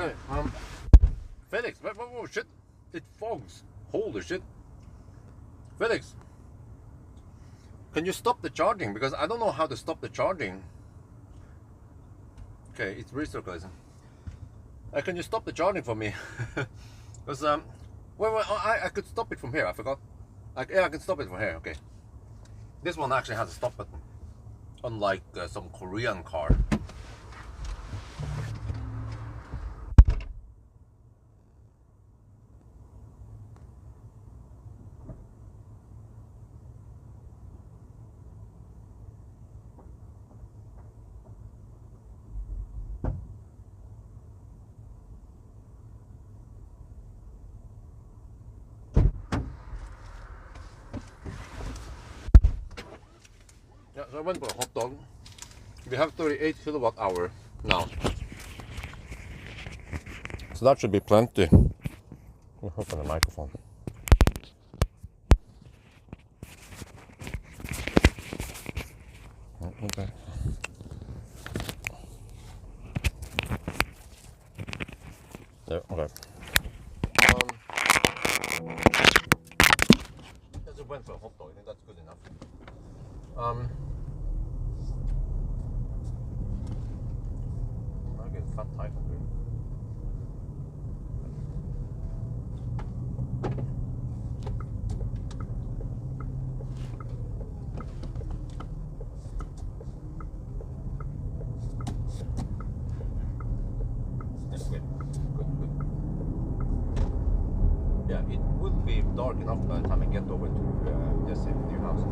Okay, Felix, oh shit, it fogs. Holy shit. Felix, can you stop the charging? Because I don't know how to stop the charging. Okay, it's recirculating. Can you stop the charging for me? Because, well, I could stop it from here, I forgot. Yeah, I can stop it from here, okay. This one actually has a stop button, unlike some Korean car. Yeah, so I went for a hot dog. We have 38 kilowatt hour now. So that should be plenty. Let me open the microphone. Okay. There, okay. Just went for a hot dog. I think that's good enough. I get fat tight on here. Yeah, it would be dark enough by the time I get over to this new house.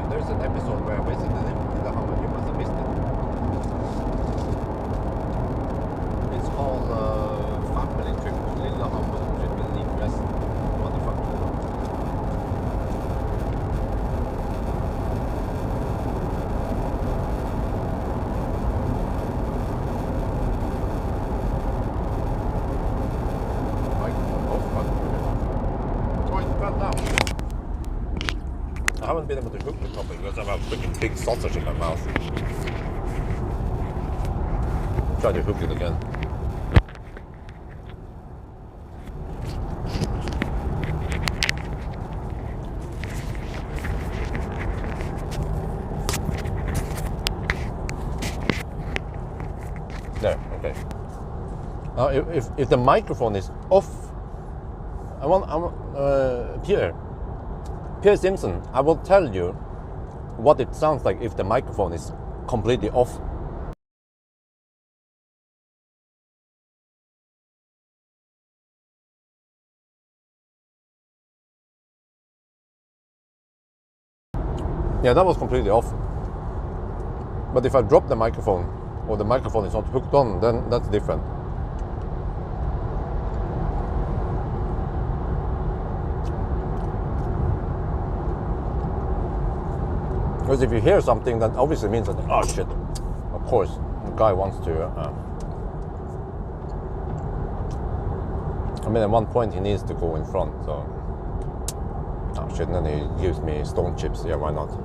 There's an episode where I basically live in the Hummer. You must have missed it. It's called Family Trip to Lillehammer, which is in the US. Motherfucker. I haven't been able to cook the properly because I have a freaking big sausage in my mouth. Try to cook it again. There, okay. Now, if the microphone is off, I want Pierre Simpson, I will tell you what it sounds like if the microphone is completely off. Yeah, that was completely off. But if I drop the microphone, or the microphone is not hooked on, then that's different. Because if you hear something, that obviously means that, oh shit, of course, the guy wants to. I mean, at one point he needs to go in front, so. Oh shit, and then he gives me stone chips, yeah, why not?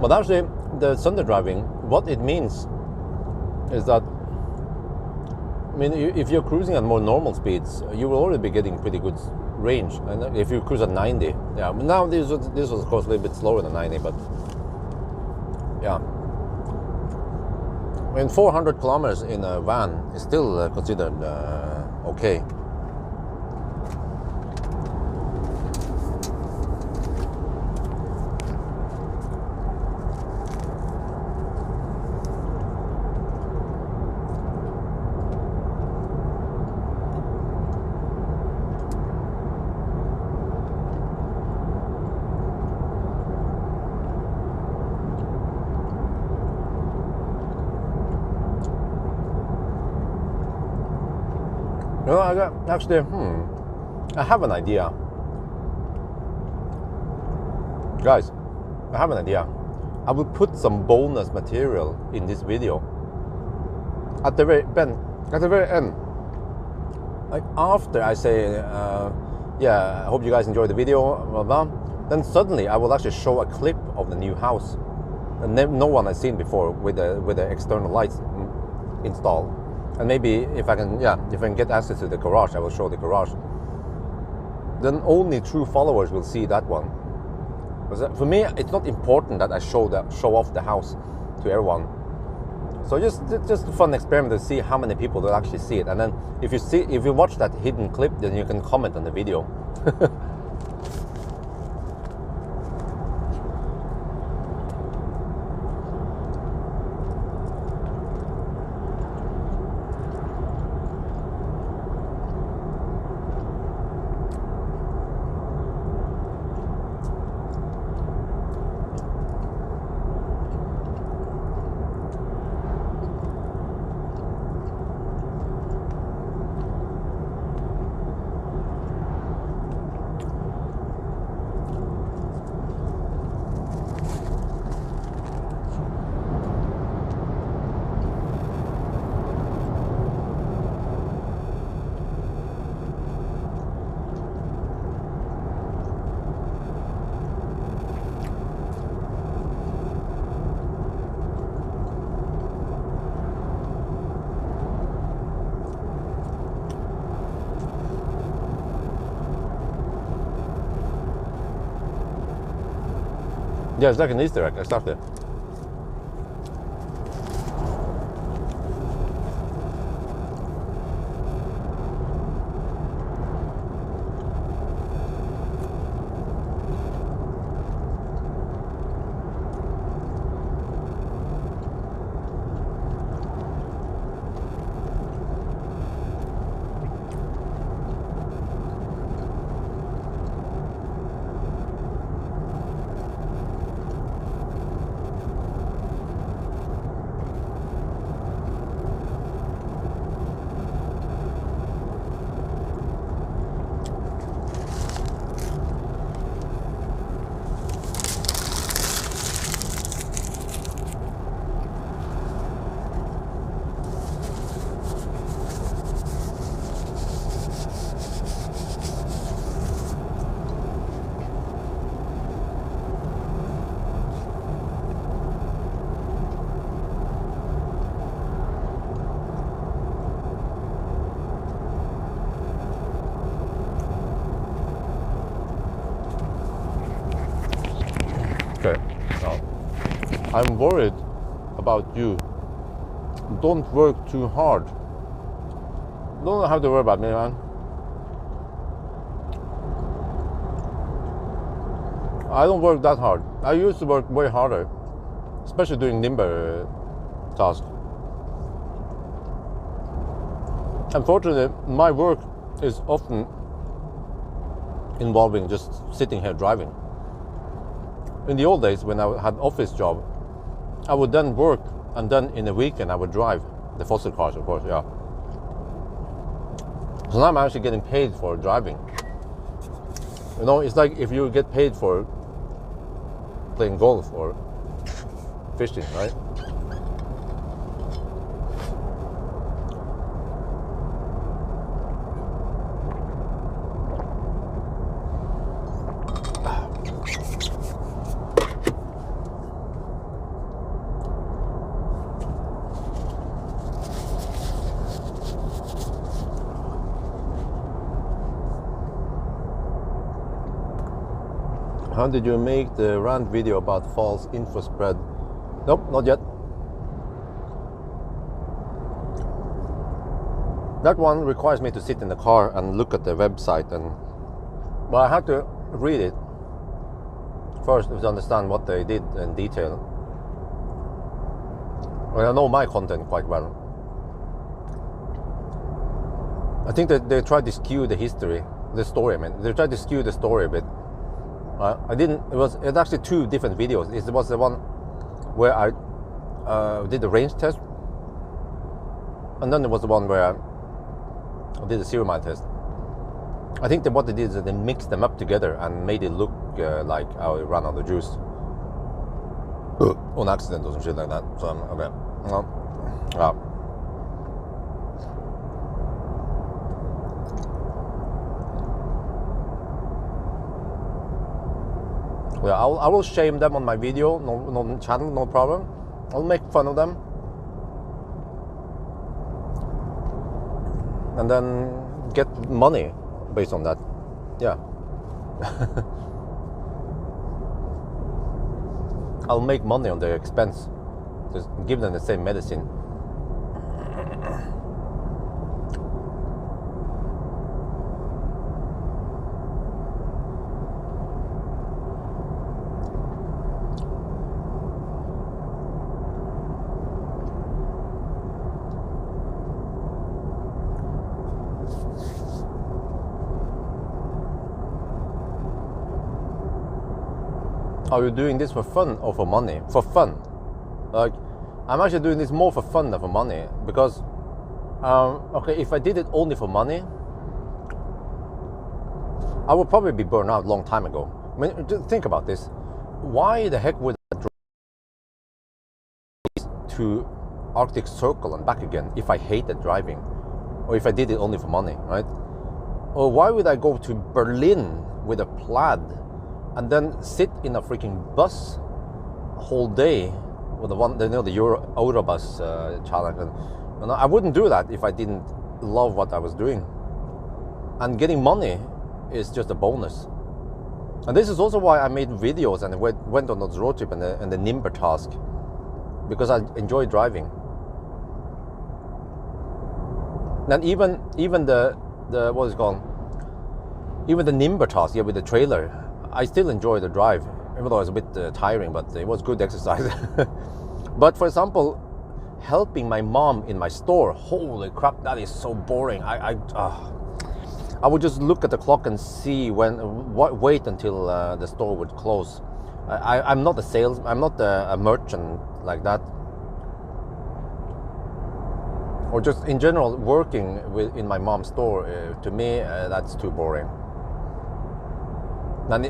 But actually, the Sunday driving, what it means is that, I mean, if you're cruising at more normal speeds, you will already be getting pretty good range. And if you cruise at 90, yeah. Now this was of course a little bit slower than 90, but yeah. I mean, 400 kilometers in a van is still considered okay. No, I have an idea. Guys, I have an idea. I will put some bonus material in this video at the very end. Like after I say, yeah, I hope you guys enjoyed the video, blah, blah, then suddenly I will actually show a clip of the new house. And no one has seen before with the external lights installed. And maybe if I can get access to the garage, I will show the garage. Then only true followers will see that one. Because for me, it's not important that I show off the house to everyone. So just a fun experiment to see how many people will actually see it. And then if you watch that hidden clip, then you can comment on the video. Yeah, it's like an Easter egg, exactly. Okay, now I'm worried about you. Don't work too hard. Don't have to worry about me, man. I don't work that hard. I used to work way harder, especially doing limber tasks. Unfortunately, my work is often involving just sitting here driving. In the old days, when I had an office job, I would then work, and then in the weekend I would drive the fossil cars, of course, yeah. So now I'm actually getting paid for driving. You know, it's like if you get paid for playing golf or fishing, right? How did you make the rant video about false info spread? Nope, not yet. That one requires me to sit in the car and look at the website, and well, I have to read it first to understand what they did in detail. Well, I know my content quite well. I think that they tried to skew the story. I mean, they tried to skew the story a bit. It's actually two different videos. It was the one where I did the range test, and then there was the one where I did the 0 mile test. I think that what they did is that they mixed them up together and made it look like I ran out of juice on accident or some shit like that. So I'm okay. Yeah, I will shame them on my video, no channel, no problem. I'll make fun of them, and then get money based on that. Yeah. I'll make money on their expense. Just give them the same medicine. Are you doing this for fun or for money? For fun. Like, I'm actually doing this more for fun than for money, because okay, if I did it only for money, I would probably be burned out a long time ago. I mean, just think about this. Why the heck would I drive to Arctic Circle and back again if I hated driving, or if I did it only for money, right? Or why would I go to Berlin with a Plaid and then sit in a freaking bus whole day with the Eurobus challenge? And I wouldn't do that if I didn't love what I was doing. And getting money is just a bonus. And this is also why I made videos and went on those road trip and the Nimber task, because I enjoy driving. And even the what is it called? Even the Nimber task, with the trailer, I still enjoy the drive, even though it's a bit tiring, but it was good exercise. But for example, helping my mom in my store, holy crap, that is so boring. I would just look at the clock and see wait until the store would close. I'm not I'm not a merchant like that. Or just in general, working in my mom's store, to me, that's too boring. And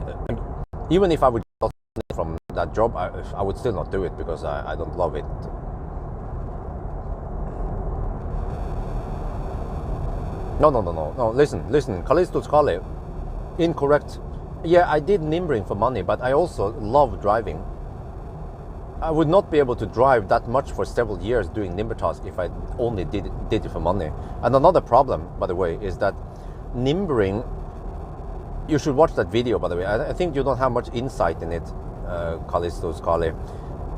even if I would get from that job, I would still not do it, because I don't love it. No, listen, Callisto Scali, incorrect. Yeah, I did Nimbering for money, but I also love driving. I would not be able to drive that much for several years doing Nimber tasks if I only did it for money. And another problem, by the way, is that Nimbering, you should watch that video, by the way. I think you don't have much insight in it, Callisto Scali.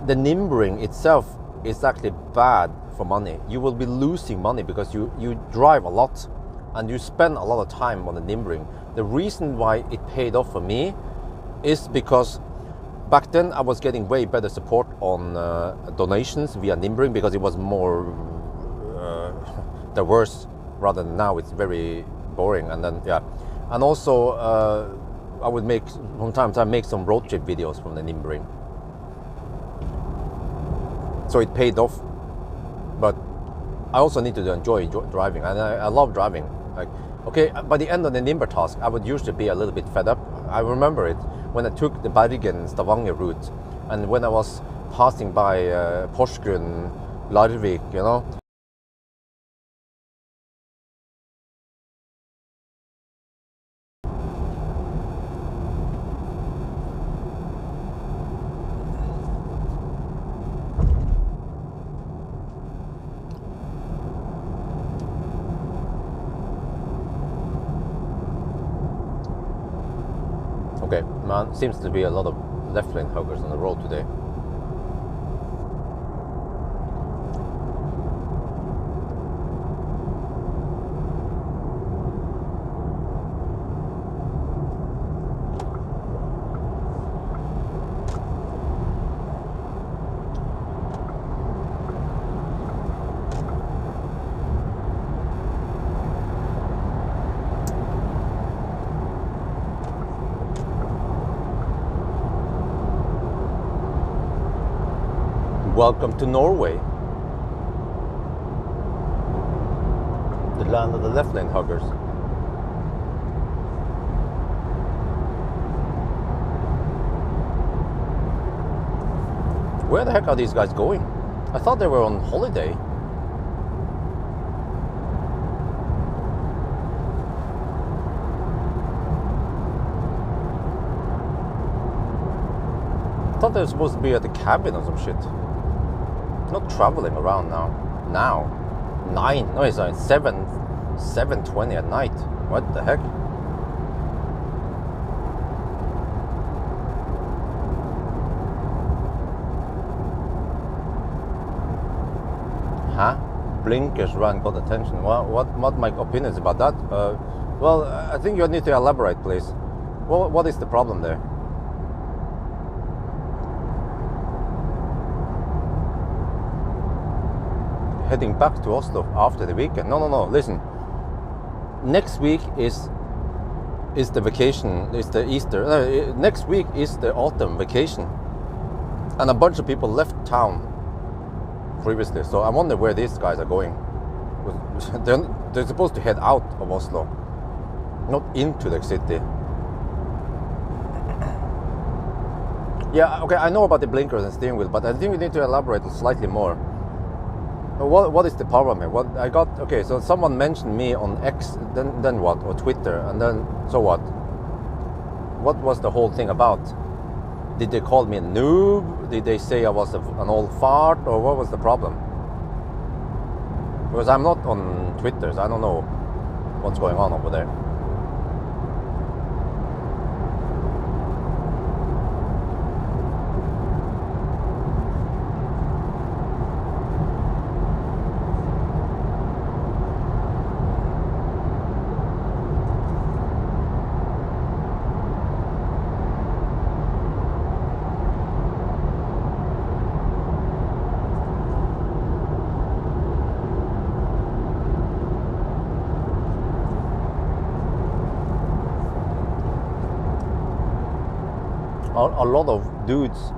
The Nimbering itself is actually bad for money. You will be losing money because you drive a lot and you spend a lot of time on the Nimbering. The reason why it paid off for me is because back then I was getting way better support on donations via Nimbering, because it was more diverse, rather than now it's very boring. And then and also I would make from time to time make some road trip videos from the Nimbering, so it paid off. But I also need to enjoy driving, and I love driving. Like, okay, by the end of the Nimber task, I would usually be a little bit fed up. I remember it when I took the Bergen-Stavanger route, and when I was passing by Porsgrunn, Larvik, you know. Okay, Man, seems to be a lot of left lane huggers on the road today. Welcome to Norway, the land of the left lane huggers. Where the heck are these guys going? I thought they were on holiday. I thought they were supposed to be at the cabin or some shit. Not traveling around now. 7:20 at night. What the heck? Huh? Blinkers run got attention. Well, what my opinions about that? Well, I think you need to elaborate, please. Well, what is the problem there? Heading back to Oslo after the weekend. No. Listen. Next week is the vacation. Is the Easter. Next week is the autumn vacation, and a bunch of people left town previously. So I wonder where these guys are going. They're supposed to head out of Oslo, not into the city. Yeah. Okay. I know about the blinkers and steering wheel, but I think we need to elaborate slightly more. What is the problem here? What I got? Okay, so someone mentioned me on X, then what? Or Twitter, and then so what? What was the whole thing about? Did they call me a noob? Did they say I was an old fart, or what was the problem? Because I'm not on Twitter, so I don't know what's going on over there. A lot of dudes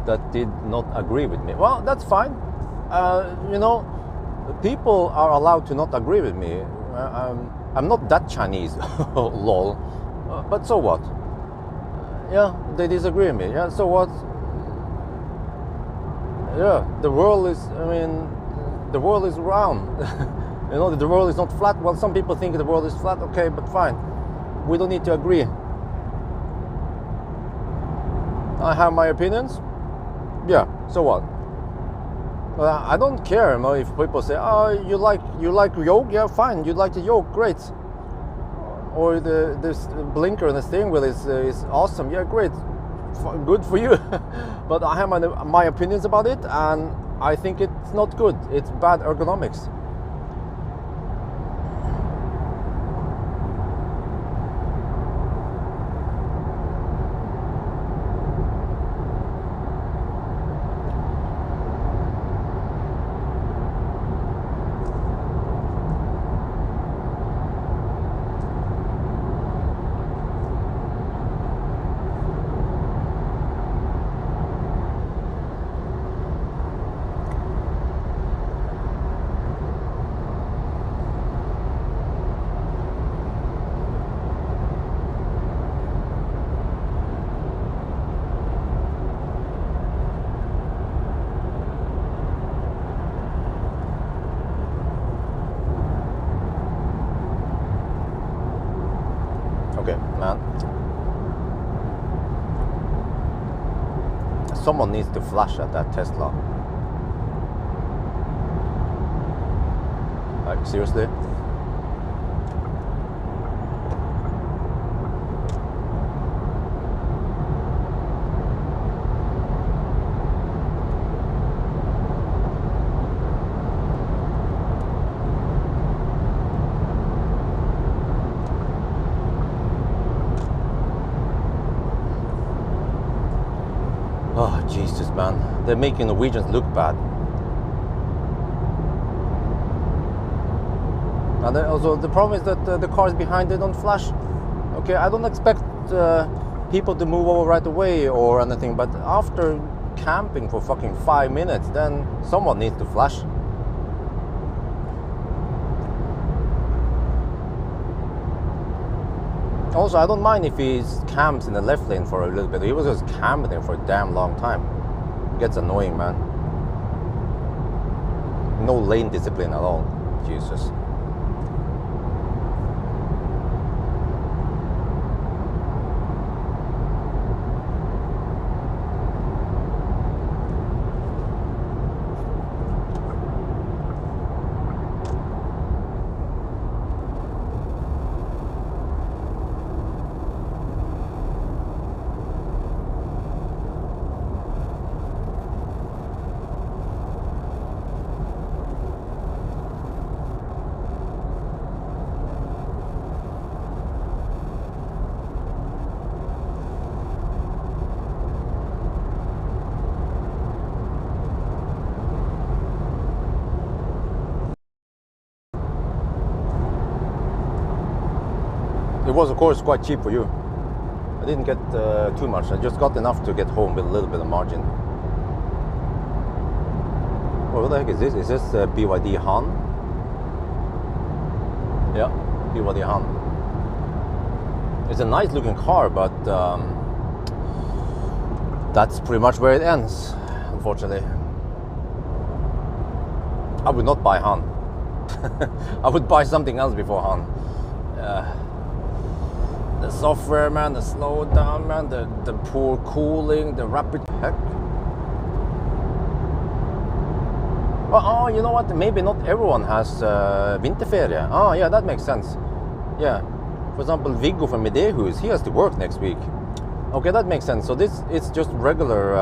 that did not agree with me. Well, that's fine. You know, people are allowed to not agree with me. I'm not that Chinese, lol. But so what? Yeah, they disagree with me. Yeah, so what? Yeah, the world is. I mean, the world is round. You know, the world is not flat. Well, some people think the world is flat. Okay, but fine. We don't need to agree. I have my opinions. Yeah, so what? I don't care, you know, if people say, "Oh, you like yoke? Yeah, fine. You like the yoke? Great." Or this blinker and the steering wheel is awesome. Yeah, great. Good for you. But I have my opinions about it, and I think it's not good. It's bad ergonomics. Okay, man. Someone needs to flash at that Tesla. Like, seriously? They're making Norwegians look bad. And also the problem is that the cars behind, they don't flash. Okay, I don't expect people to move over right away or anything, but after camping for fucking 5 minutes, then someone needs to flash. Also, I don't mind if he camps in the left lane for a little bit. He was just camping there for a damn long time. It gets annoying, man. No lane discipline at all. Jesus. It was, of course, quite cheap for you. I didn't get too much. I just got enough to get home with a little bit of margin. Oh, what the heck is this? Is this BYD Han? Yeah, BYD Han. It's a nice looking car, but that's pretty much where it ends, unfortunately. I would not buy Han. I would buy something else before Han. The software, man, the slowdown, man, the poor cooling, the rapid heck. Oh, you know what? Maybe not everyone has vinterferie. Oh, yeah, that makes sense. Yeah. For example, Viggo from Medehus, he has to work next week. Okay, that makes sense. So this, it's just regular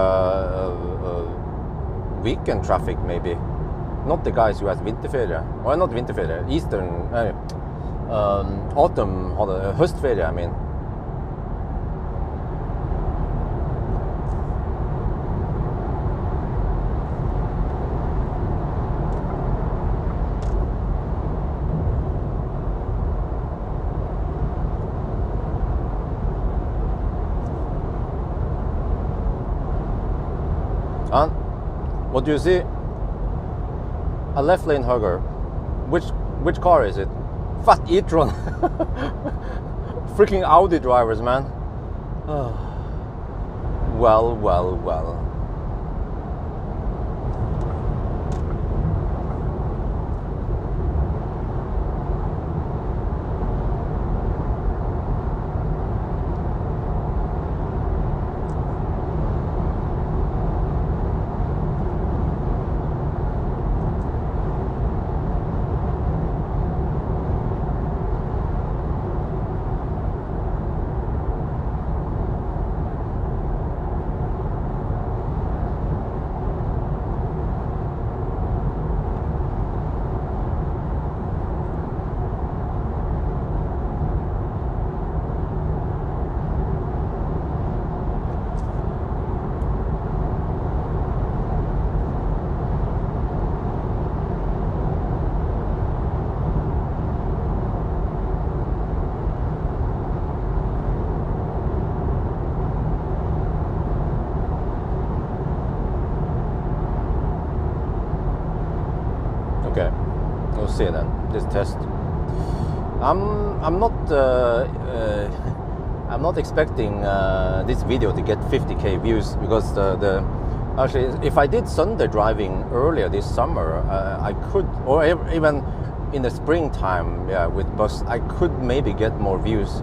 weekend traffic, maybe. Not the guys who has vinterferie. Well, not vinterferie, Eastern, autumn, höstferie, I mean. And what do you see? A left lane hugger. Which car is it? Fat e-tron. Freaking Audi drivers, man. Oh. Well. Okay, we'll see then. This test. I'm not expecting this video to get 50k views, because actually, if I did Sunday driving earlier this summer, I could, or even in the springtime, yeah, with bus, I could maybe get more views.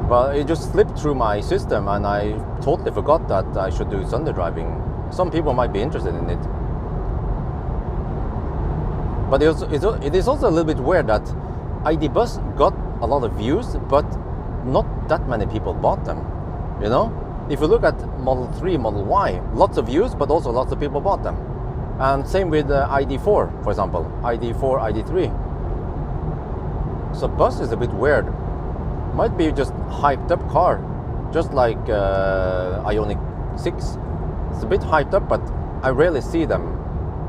But it just slipped through my system, and I totally forgot that I should do Sunday driving. Some people might be interested in it. But it is also a little bit weird that ID Bus got a lot of views, but not that many people bought them. You know? If you look at Model 3, Model Y, lots of views, but also lots of people bought them. And same with ID4, for example. ID4, ID3. So Bus is a bit weird. Might be just hyped up car, just like Ioniq 6. It's a bit hyped up, but I rarely see them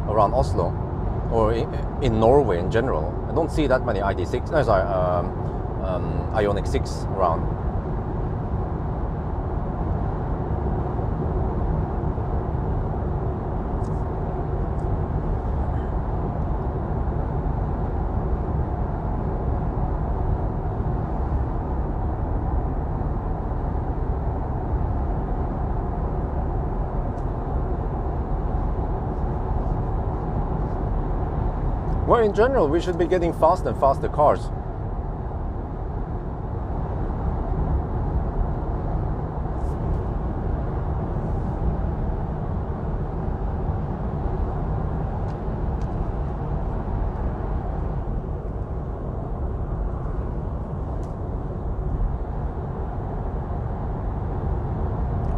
around Oslo or in Norway in general. I don't see that many ID6, no, sorry, Ioniq 6 around. Well, in general, we should be getting faster and faster cars.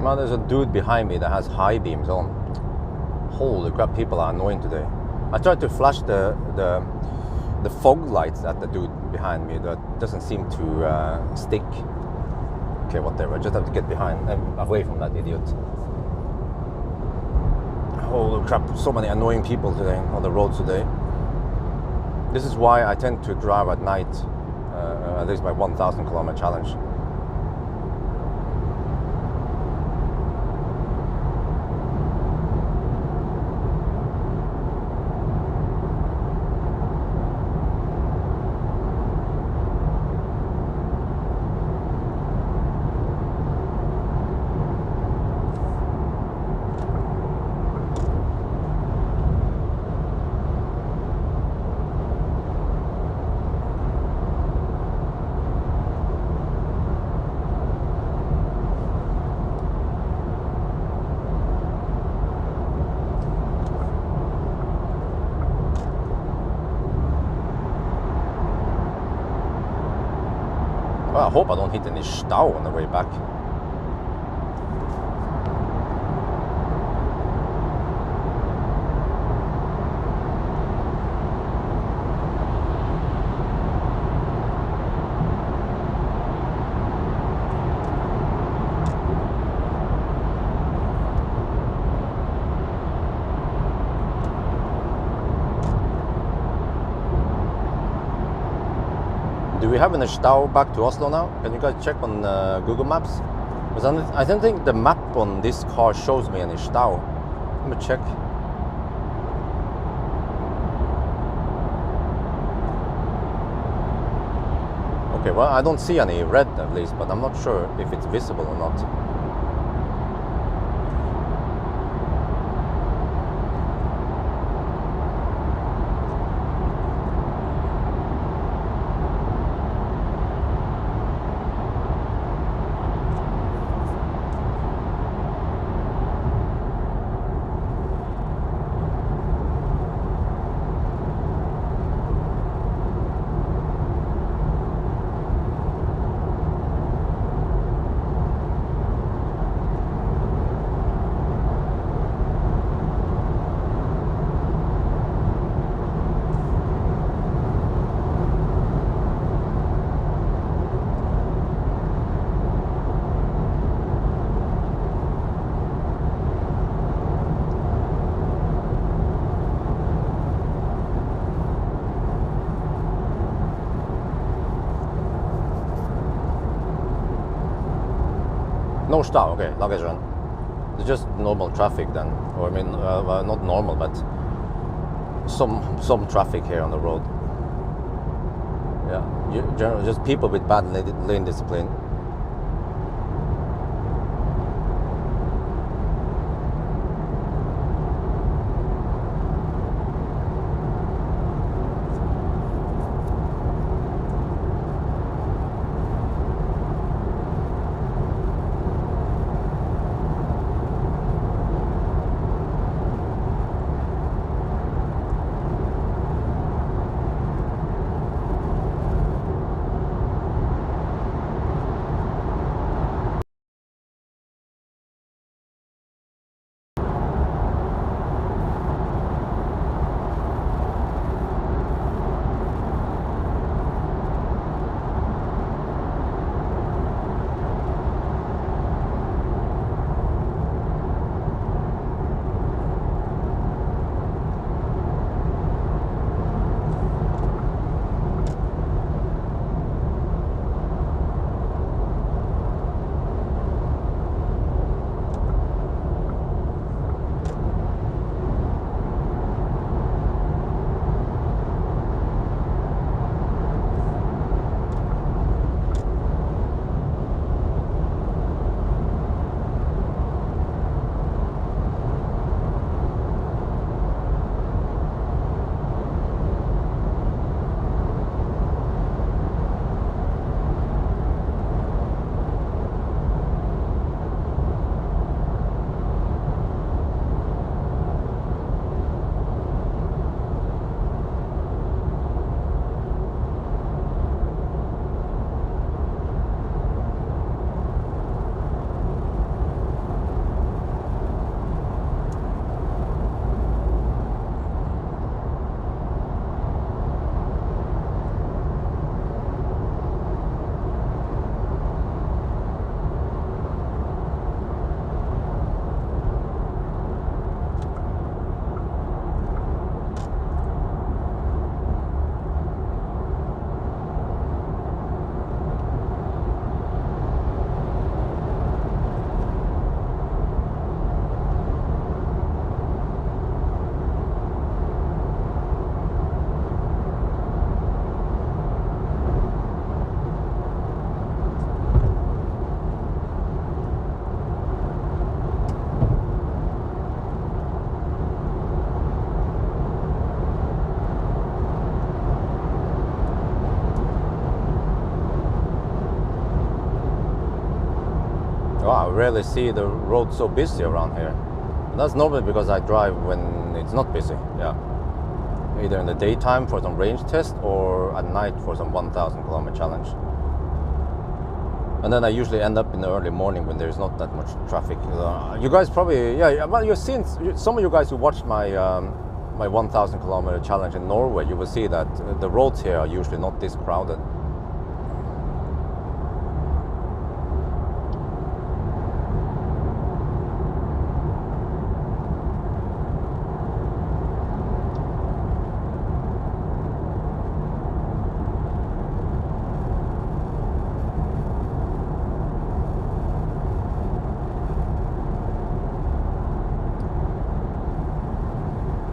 Now there's a dude behind me that has high beams on. Holy crap, people are annoying today. I tried to flash the fog lights at the dude behind me. That doesn't seem to stick. Okay, whatever. I just have to get behind, away from that idiot. Holy crap! So many annoying people today on the roads today. This is why I tend to drive at night. At least my 1,000 kilometer challenge. Well, I hope I don't hit any stau on the way back. Do we have any stau back to Oslo now? Can you guys check on Google Maps? Because I don't think the map on this car shows me any stau. Let me check. Okay, well, I don't see any red at least, but I'm not sure if it's visible or not. No stau, okay, luggage run. It's just normal traffic then, or I mean, well, not normal, but some traffic here on the road. Yeah, generally just people with bad lane discipline. rarely see the road so busy around here. And that's normally because I drive when it's not busy. Yeah, either in the daytime for some range test or at night for some 1,000 kilometer challenge. And then I usually end up in the early morning when there's not that much traffic. You guys probably, yeah, well, you've seen, some of you guys who watched my my 1,000 kilometer challenge in Norway, you will see that the roads here are usually not this crowded.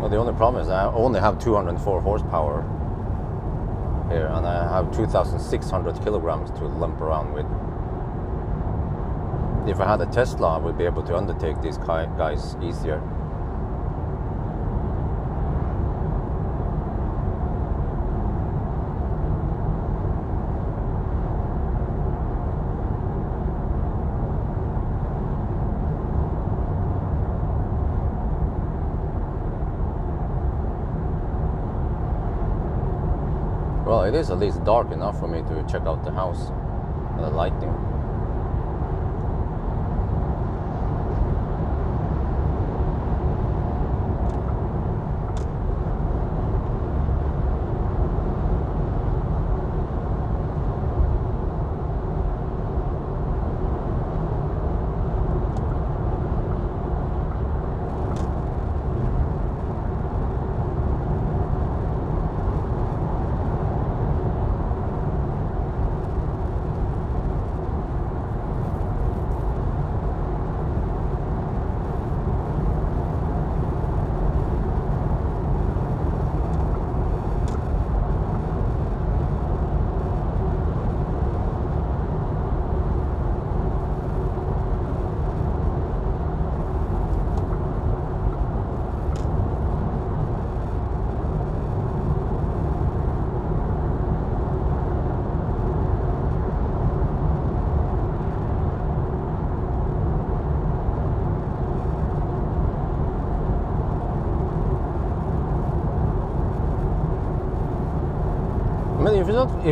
The only problem is I only have 204 horsepower here, and I have 2,600 kilograms to lump around with. If I had a Tesla, I would be able to undertake these guys easier. Well, it is at least dark enough for me to check out the house and the lighting. I mean, if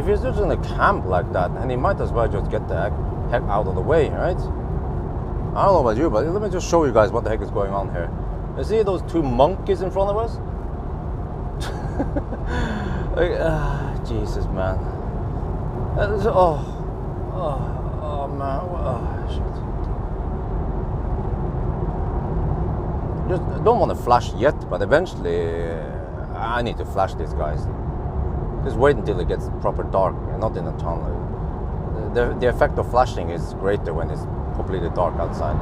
you're just in a camp like that, and you might as well just get the heck out of the way, right? I don't know about you, but let me just show you guys what the heck is going on here. You see those two monkeys in front of us? Like, Jesus, man. Oh man. Oh, shit. Just don't want to flash yet, but eventually I need to flash these guys. Just wait until it gets proper dark, and not in a tunnel. The effect of flashing is greater when it's completely dark outside.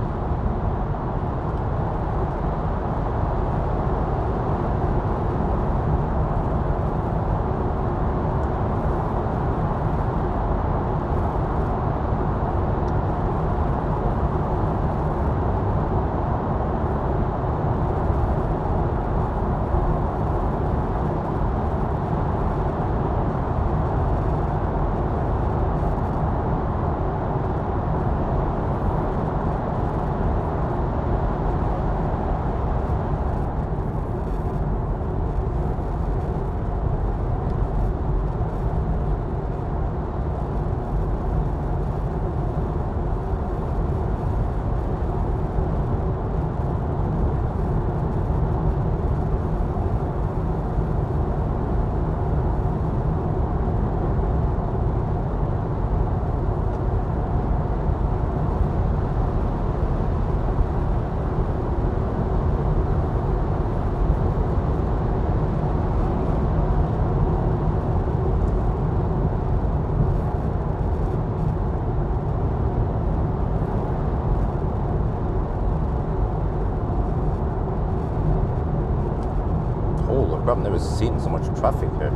I've never seen so much traffic here.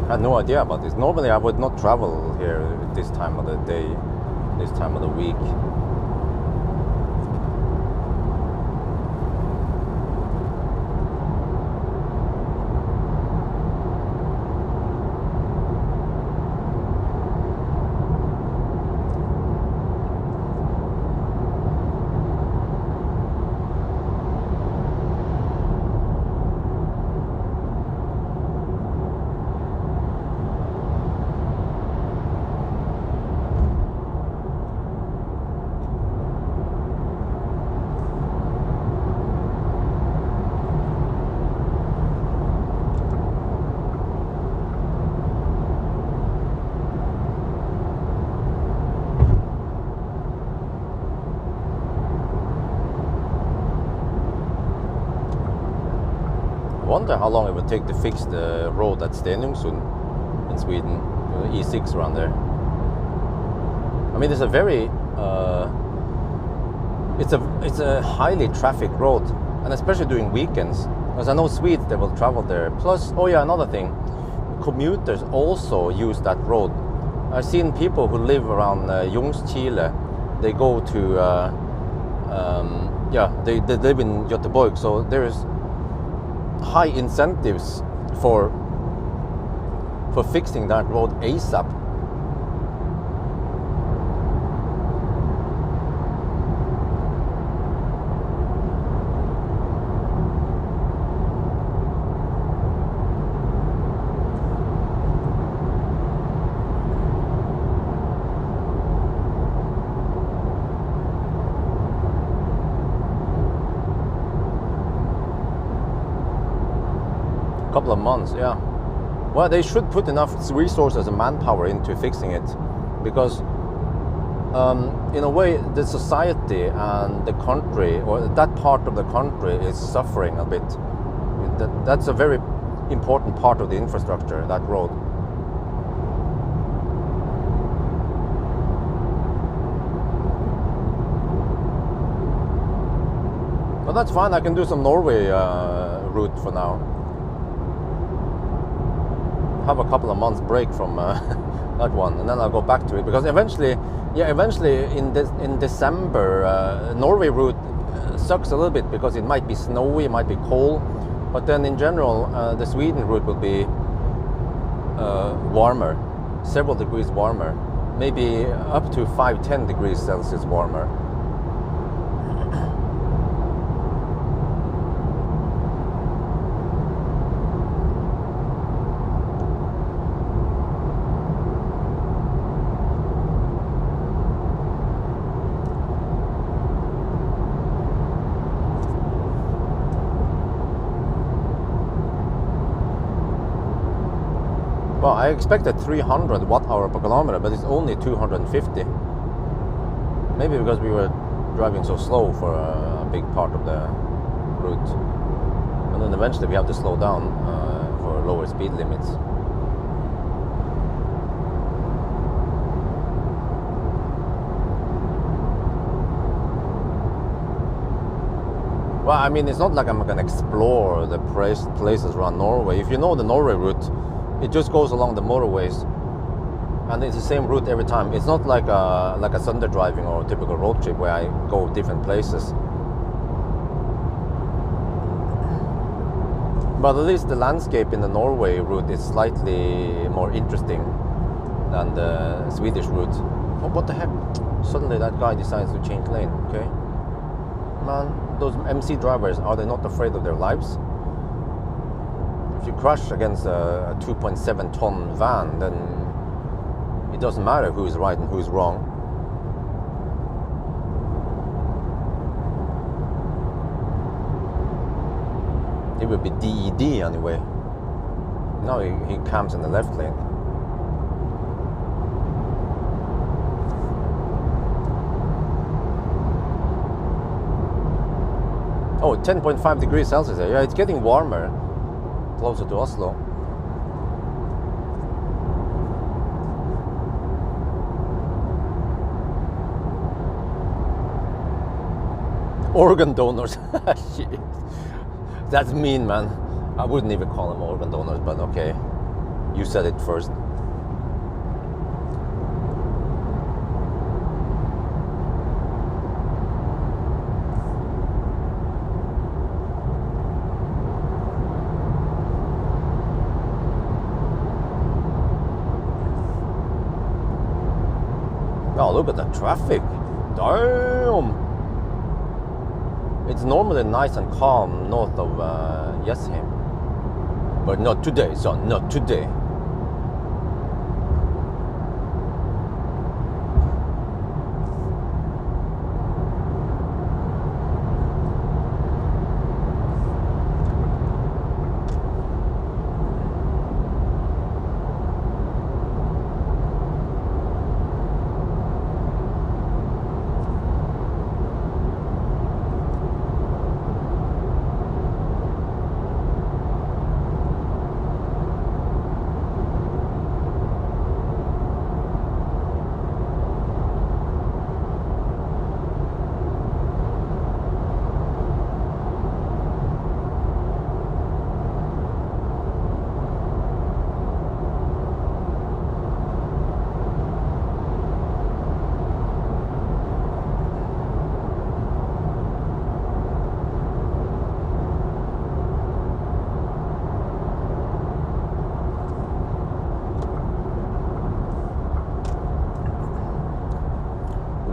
I had no idea about this. Normally I would not travel here this time of the day, this time of the week. wonder how long it would take to fix the road at Stenungsund in Sweden, E6 around there. I mean, it's a very it's a highly trafficked road, and especially during weekends, because I know Swedes, they will travel there. Plus, oh yeah, another thing, commuters also use that road. I've seen people who live around Ljungskile. They go to they live in Göteborg, so there's high incentives for fixing that road ASAP. Couple of months, yeah. Well, they should put enough resources and manpower into fixing it, because in a way the society and the country, or that part of the country, is suffering a bit. That's a very important part of the infrastructure, that road. But that's fine, I can do some Norway route for now. Have a couple of months break from that one, and then I'll go back to it, because eventually in December Norway route sucks a little bit, because it might be snowy, it might be cold, but then in general the Sweden route will be warmer, several degrees warmer, maybe up to 5-10 degrees Celsius warmer. Well, I expected 300 watt-hour per kilometer, but it's only 250. Maybe because we were driving so slow for a big part of the route. And then eventually we have to slow down for lower speed limits. Well, I mean, it's not like I'm going to explore the places around Norway. If you know the Norway route, it just goes along the motorways, and it's the same route every time. It's not like a Sunday driving or a typical road trip where I go different places. But at least the landscape in the Norway route is slightly more interesting than the Swedish route. Oh, what the heck? Suddenly that guy decides to change lane, okay? Man, those MC drivers, are they not afraid of their lives? If you crash against a 2.7 ton van, then it doesn't matter who's right and who's wrong. It would be DED anyway. Now he camps in the left lane. Oh, 10.5 degrees Celsius. Yeah, it's getting warmer closer to Oslo. Organ donors. Shit. That's mean, man. I wouldn't even call them organ donors, but okay. You said it first. Oh, look at the traffic. Damn. It's normally nice and calm north of Jessheim. But not today, son, not today.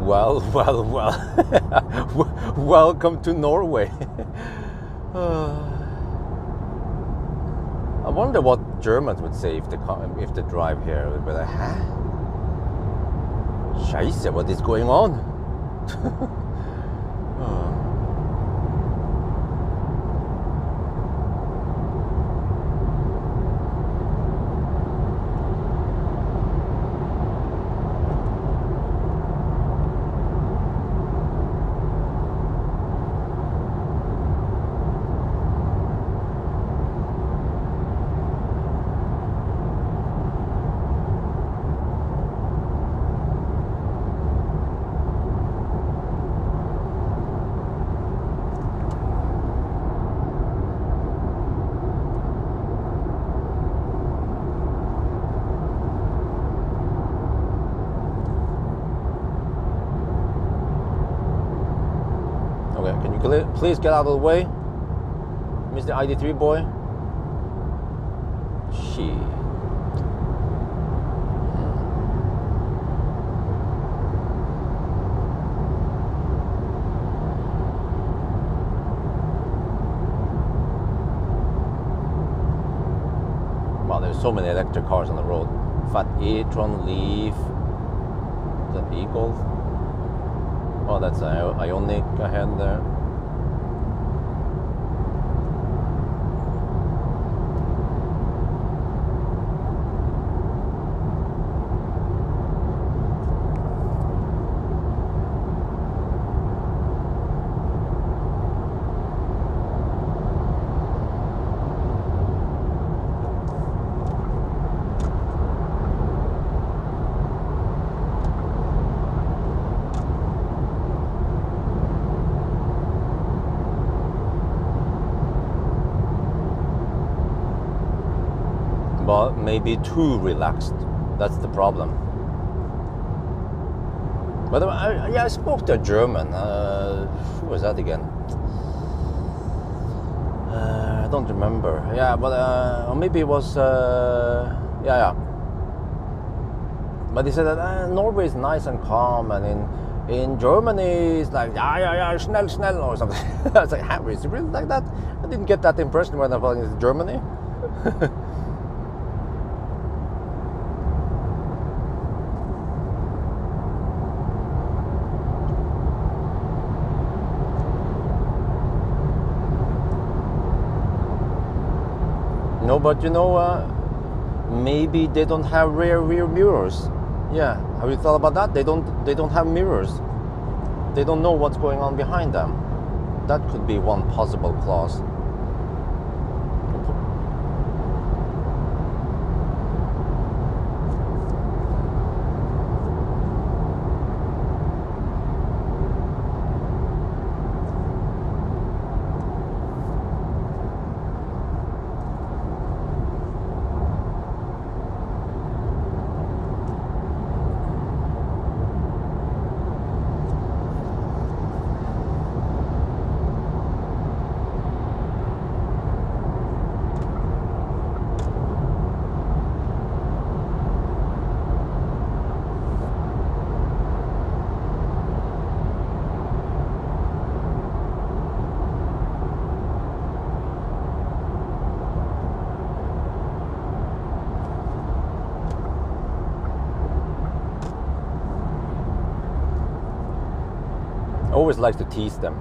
Well. Welcome to Norway. I wonder what Germans would say if they drive here. They'd be like, huh? Scheiße, what is going on? Please get out of the way, Mr. ID3 boy. Shit. Wow, there's so many electric cars on the road. Fat e-tron, Leaf, the Eagle. Oh, that's Ionic ahead there. But maybe too relaxed. That's the problem. But I spoke to a German. Who was that again? I don't remember. Yeah, but or maybe it was. Yeah. But he said that Norway is nice and calm, and in Germany it's like yeah, schnell or something. I was like, Harry, is it really like that? I didn't get that impression when I was in Germany. No, but you know, maybe they don't have rear mirrors. Yeah, have you thought about that? They don't have mirrors. They don't know what's going on behind them. That could be one possible clause. Always likes to tease them.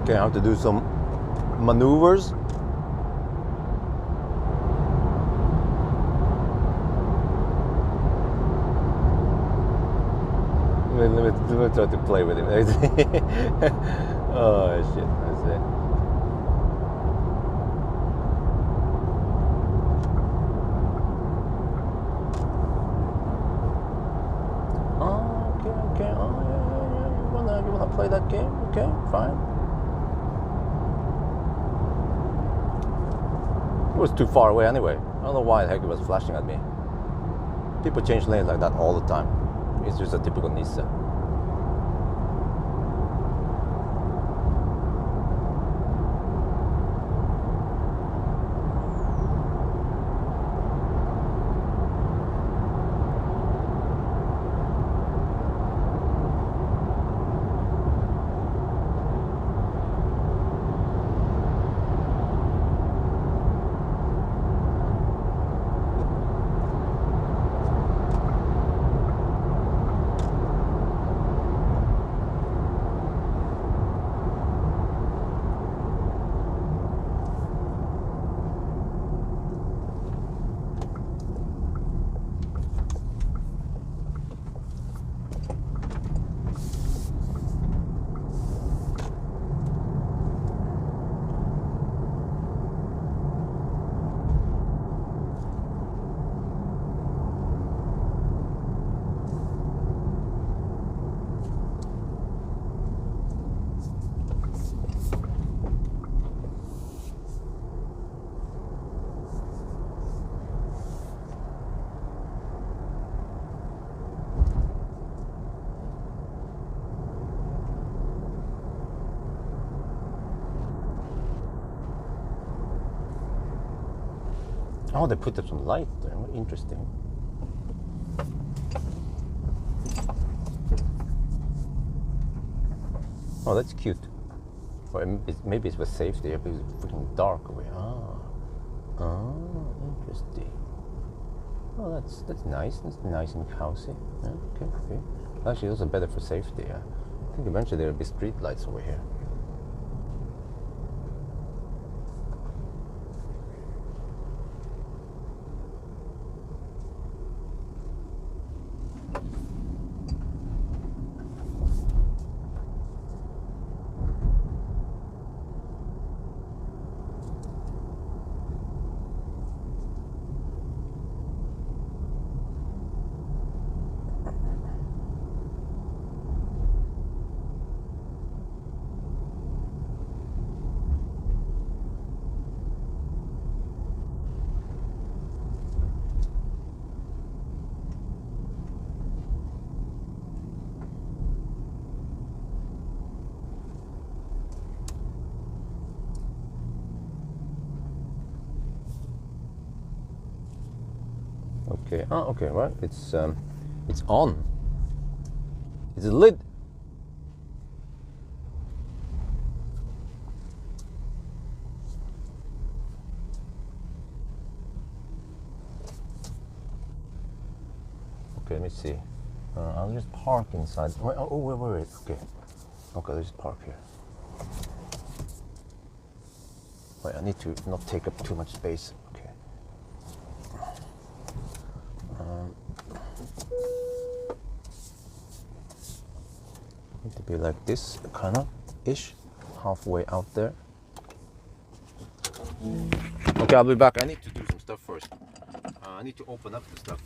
Okay, I have to do some maneuvers. Let me try to play with him. Oh shit, that's it. Oh, okay. Oh, yeah. You wanna play that game? Okay, fine. It was too far away anyway. I don't know why the heck it was flashing at me. People change lanes like that all the time. It's just a typical Nissan. Oh, they put up some light there. Interesting. Oh, that's cute. Or maybe it's for safety. Because it's freaking dark over here. Interesting. Oh, that's nice. That's nice and cozy. Yeah, okay. Actually, those are better for safety. Yeah. I think eventually there'll be street lights over here. Okay. Oh, okay. Right. It's on. It's a lid. Okay. Let me see. I'll just park inside. Wait. Wait. Okay. Okay. Let's just park here. Wait. I need to not take up too much space. Okay. Need to be like this, kind of ish, halfway out there. Okay, I'll be back. I need to do some stuff first. I need to open up the stuff.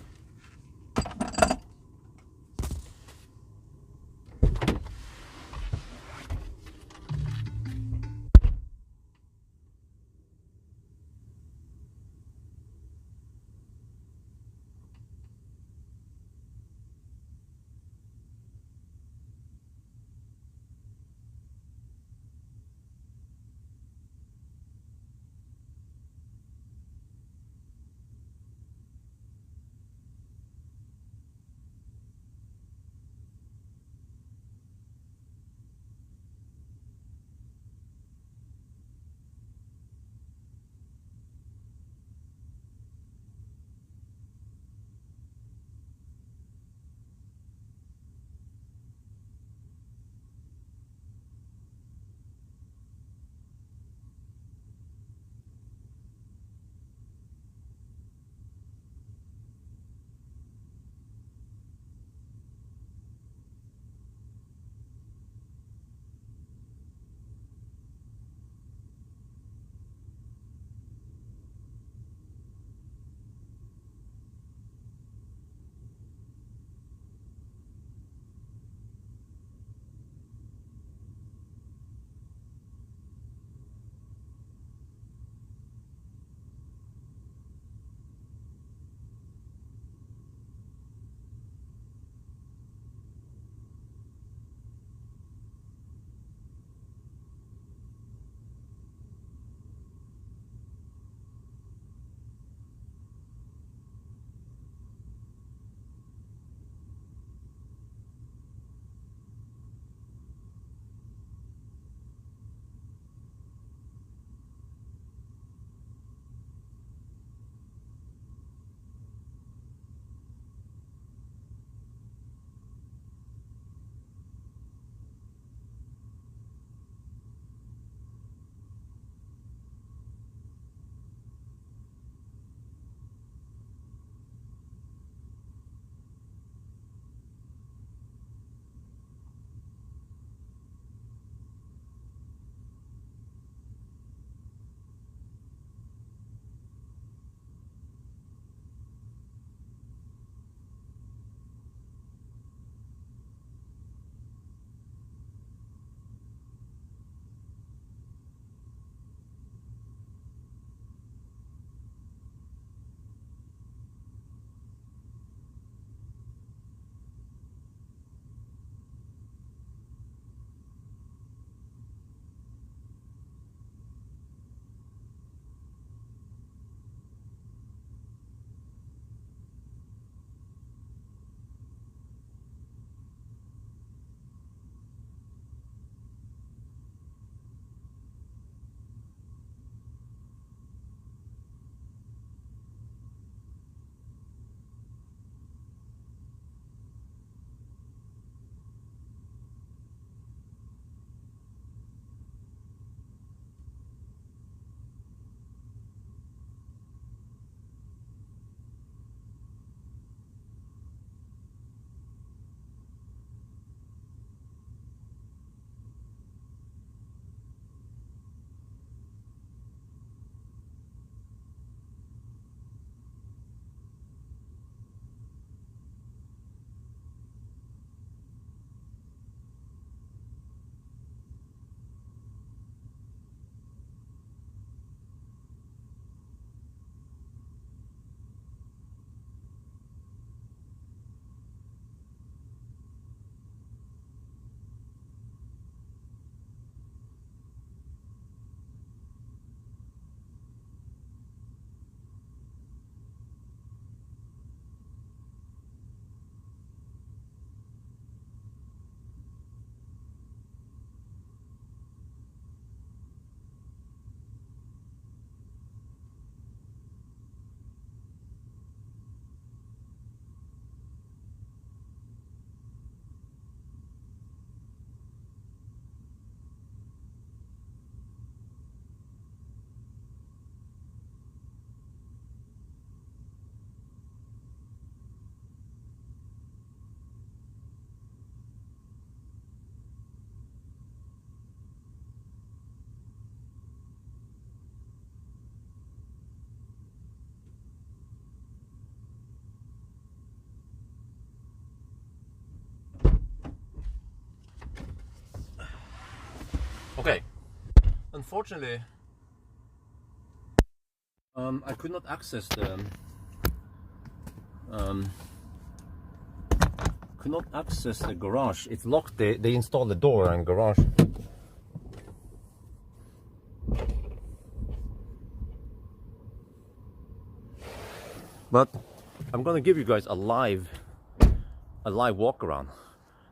unfortunately, I could not access the garage. It's locked. They installed the door in garage. But I'm gonna give you guys a live walk around.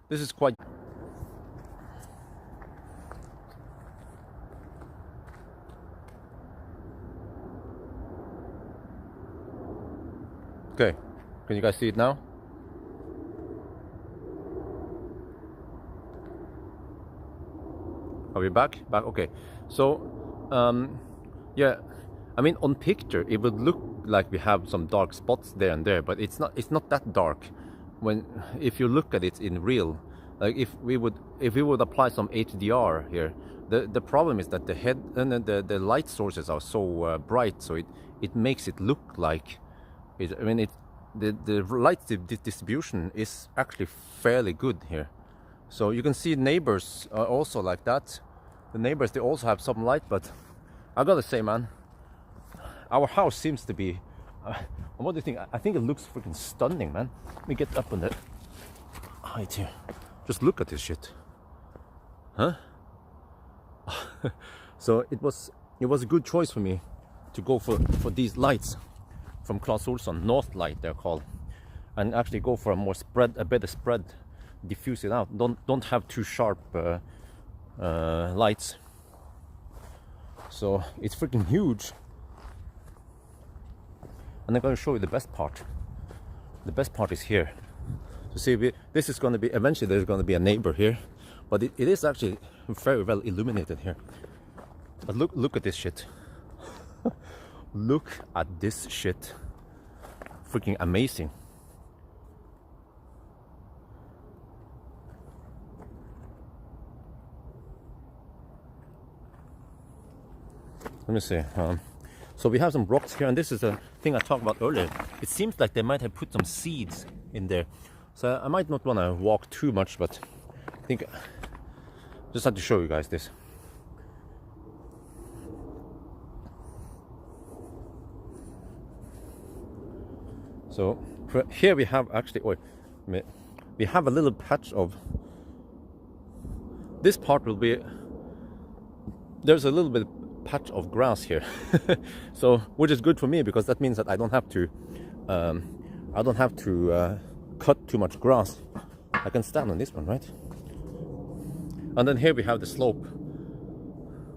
This is quite. Okay, can you guys see it now? Are we back? Back, okay. So, yeah, I mean, on picture, it would look like we have some dark spots there and there, but it's not that dark. If you look at it in real, like if we would apply some HDR here, the problem is that the head and the light sources are so bright, so it makes it look like the light distribution is actually fairly good here. So you can see neighbors are also like that. The neighbors, they also have some light, but I gotta say, man, our house seems to be what do you think? I think it looks freaking stunning, man. Let me get up on the height here. Just look at this shit. Huh? So it was a good choice for me to go for these lights from Claes Olsson, North Light they're called, and actually go for a better spread, diffuse it out. Don't have too sharp lights. So it's freaking huge. And I'm going to show you the best part. The best part is here. So see, this is going to be, eventually there's going to be a neighbor here, but it is actually very well illuminated here. But look at this shit. Look at this shit. Freaking amazing. Let me see. So we have some rocks here, and this is a thing I talked about earlier. It seems like they might have put some seeds in there. So I might not want to walk too much, but I think just had to show you guys this. So here we have actually, we have a little patch of, this part will be, there's a little bit patch of grass here. So which is good for me, because that means that I don't have to cut too much grass. I can stand on this one, right? And then here we have the slope.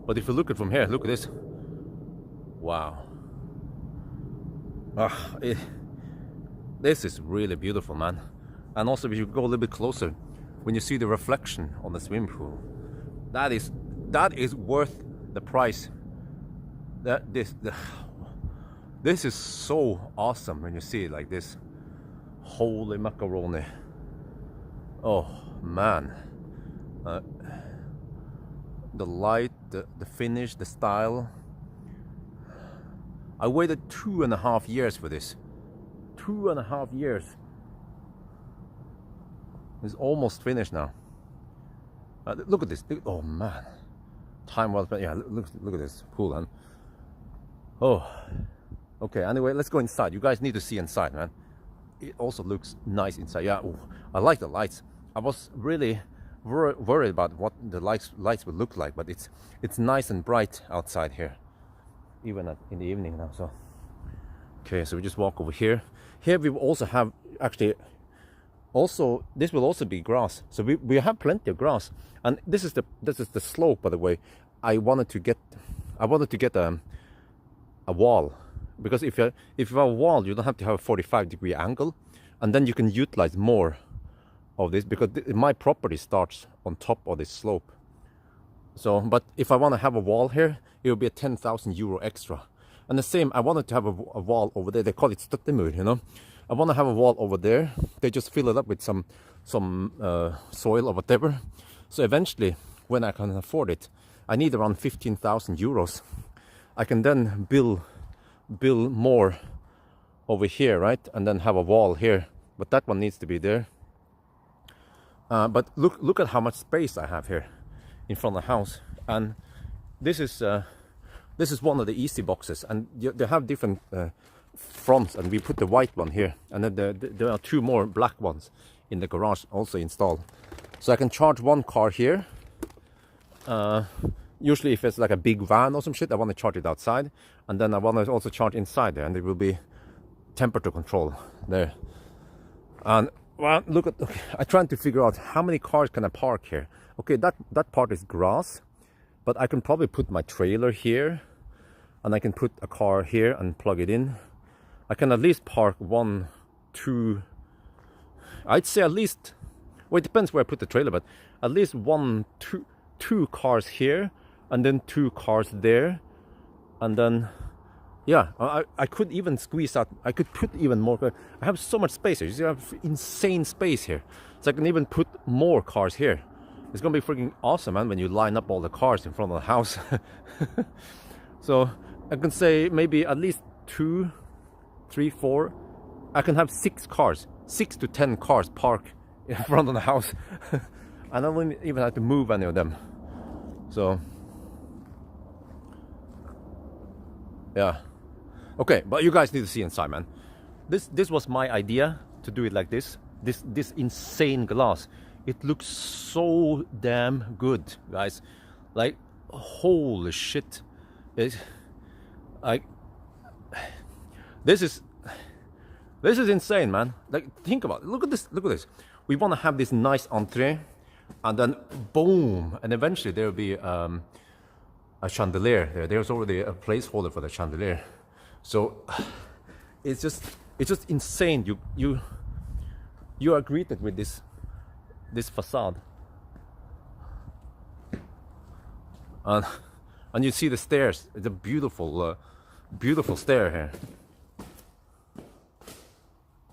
But if you look at from here, look at this. Wow. This is really beautiful, man. And also if you go a little bit closer, when you see the reflection on the swimming pool, that is worth the price. This is so awesome when you see it like this. Holy macaroni. Oh man. The light, the finish, the style. I waited 2.5 years for this. 2.5 years. It's almost finished now. Look at this. Oh man. Time well spent. Yeah, look at this pool, man. Oh. Okay, anyway, let's go inside. You guys need to see inside, man. It also looks nice inside. Yeah, ooh, I like the lights. I was really worried about what the lights would look like, but it's nice and bright outside here, even in the evening now. So okay, so we just walk over here. Here we will also have, actually, also this will also be grass. So we have plenty of grass, and this is the slope, by the way. I wanted to get a wall, because if you have a wall, you don't have to have a 45-degree angle, and then you can utilize more of this, because my property starts on top of this slope. So, but if I want to have a wall here, it will be a 10,000 euro extra. And the same, I wanted to have a wall over there. They call it støttemur, you know. I want to have a wall over there. They just fill it up with some soil or whatever. So eventually, when I can afford it, I need around 15,000 euros. I can then build more over here, right? And then have a wall here. But that one needs to be there. But look at how much space I have here in front of the house. And this is one of the easy boxes, and they have different fronts, and we put the white one here, and then there are 2 more black ones in the garage also installed. So I can charge one car here. Usually if it's like a big van or some shit, I want to charge it outside, and then I want to also charge inside there, and it will be temperature control there. And well, look at, okay, I'm trying to figure out how many cars can I park here. Okay, that part is grass, but I can probably put my trailer here, and I can put a car here and plug it in. I can at least park 1, 2, I'd say at least, well, it depends where I put the trailer, but at least 1, 2 cars here, and then 2 cars there, and then yeah, I could even squeeze out, I could put even more. I have so much space here. You see, I have insane space here, so I can even put more cars here. It's gonna be freaking awesome, man, when you line up all the cars in front of the house. So I can say maybe at least 2, 3, 4. I can have 6 cars, 6 to 10 cars park in front of the house. I don't even have to move any of them. So yeah, okay, but you guys need to see inside, man. This was my idea to do it like this. This insane glass. It looks so damn good, guys. Like, holy shit! This is insane, man. Like, think about it. Look at this. Look at this. We want to have this nice entree, and then boom, and eventually there will be a chandelier there. There's already a placeholder for the chandelier. So it's just insane. You are greeted with this facade, and you see the stairs. It's a beautiful beautiful stair here.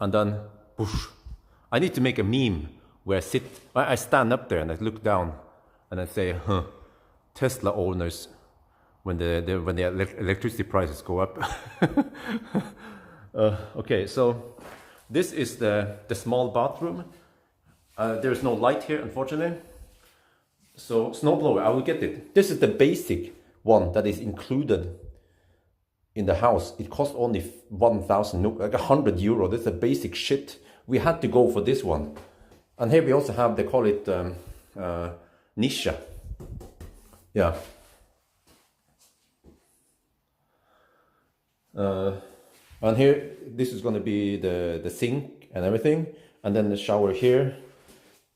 And then whoosh. I need to make a meme where I stand up there and I look down and I say, huh, Tesla owners, when the electricity prices go up. Okay, so this is the small bathroom. There's no light here, unfortunately. So snowblower, I will get it. This is the basic one that is included in the house. It costs only 1,000, like 100 euro. That's a basic shit. We had to go for this one. And here we also have, they call it Nisha. Yeah. And here, this is going to be the sink and everything, and then the shower here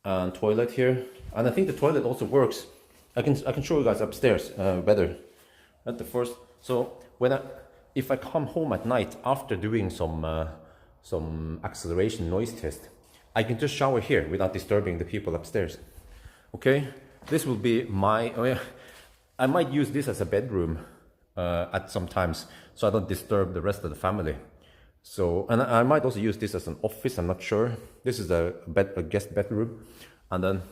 and toilet here. And I think the toilet also works. I can show you guys upstairs better at the first. So if I come home at night after doing some acceleration noise test, I can just shower here without disturbing the people upstairs. Okay, this will be my. Oh yeah, I might use this as a bedroom at some times, so I don't disturb the rest of the family. So, and I might also use this as an office. I'm not sure. This is a guest bedroom, and then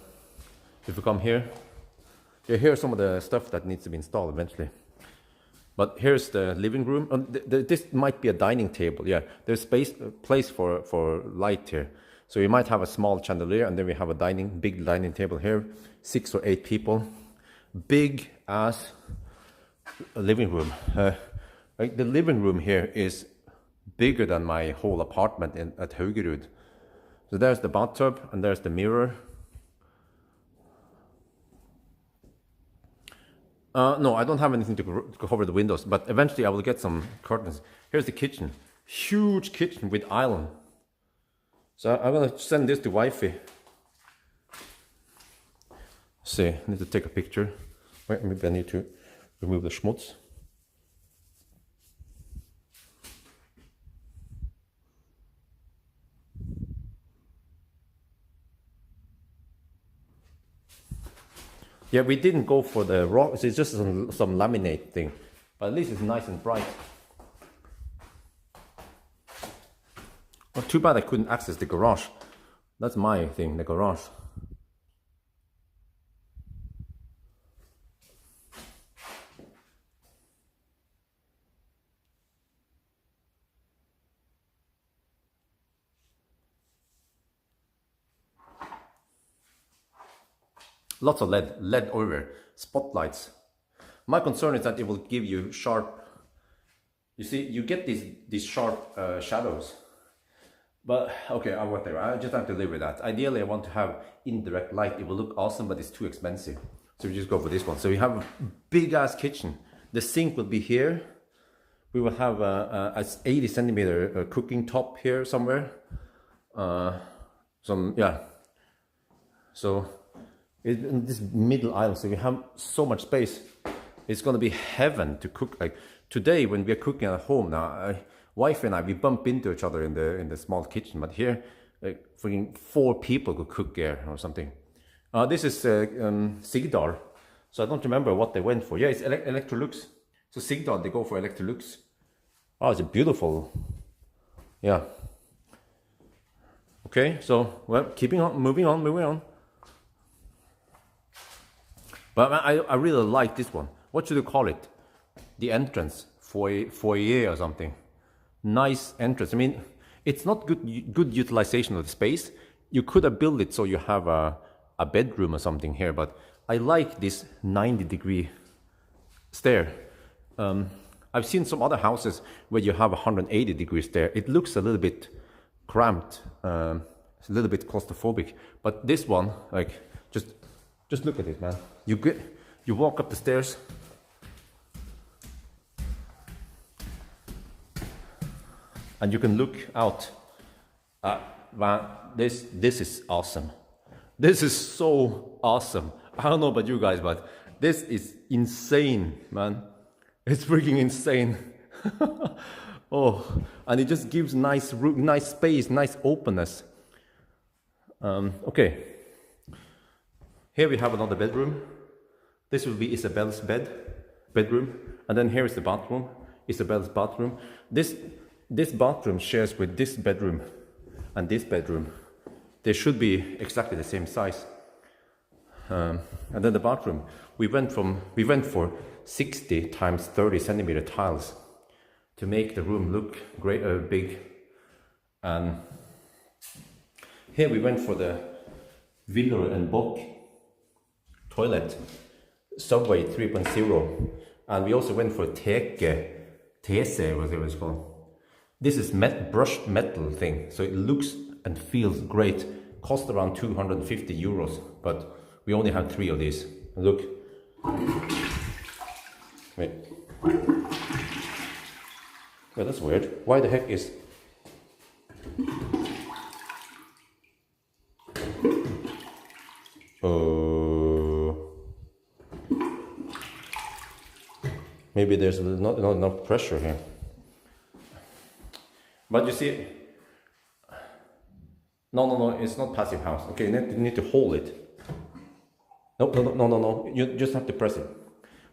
if you come here, here's some of the stuff that needs to be installed eventually. But here's the living room. This might be a dining table. Yeah, there's place for light here. So you might have a small chandelier, and then we have a big dining table here, 6 or 8 people, big ass living room. Like the living room here is bigger than my whole apartment at Haugerud. So there's the bathtub, and there's the mirror. No, I don't have anything to cover the windows, but eventually I will get some curtains. Here's the kitchen, huge kitchen with island. So I'm gonna send this to wifey. See, I need to take a picture. Wait, maybe I need to remove the schmutz. Yeah, we didn't go for the raw, it's just some laminate thing, but at least it's nice and bright. Oh, too bad I couldn't access the garage. That's my thing, the garage. Lots of LED over, spotlights. My concern is that it will give you sharp, you see, you get these sharp shadows. But okay, whatever, I just have to live with that. Ideally, I want to have indirect light. It will look awesome, but it's too expensive. So we just go for this one. So we have a big ass kitchen. The sink will be here. We will have a 80 centimeter cooking top here somewhere. So in this middle aisle, so we have so much space. It's gonna be heaven to cook. Like today, when we are cooking at home now, wife and I, we bump into each other in the small kitchen. But here, like freaking 4 people could cook here or something. This is Sigdal. So I don't remember what they went for. Yeah, it's Electrolux. So Sigdal, they go for Electrolux. Oh, it's a beautiful. Yeah. Okay, so well, moving on. But I really like this one. What should you call it? The entrance, foyer or something. Nice entrance. I mean, it's not good utilization of the space. You could have built it so you have a bedroom or something here, but I like this 90-degree stair. I've seen some other houses where you have a 180-degree stair. It looks a little bit cramped, it's a little bit claustrophobic. But this one, like, just look at it, man. You walk up the stairs. And you can look out. Man, this is awesome. This is so awesome. I don't know about you guys, but this is insane, man. It's freaking insane. Oh, and it just gives nice space, nice openness. Okay. Here we have another bedroom. This will be Isabel's bedroom. And then here is the bathroom, Isabel's bathroom. This bathroom shares with this bedroom and this bedroom. They should be exactly the same size. And then the bathroom, we went for 60 times 30 centimeter tiles to make the room look great, big. And here we went for the Willer and Bock toilet, Subway 3.0, and we also went for TC, whatever it's called. This is brushed metal thing, so it looks and feels great. Cost around 250 euros, but we only have 3 of these. Look. Wait. Well, that's weird. Why the heck is... Maybe there's not enough pressure here. But you see... No, it's not passive house. Okay, you need to hold it. No. You just have to press it.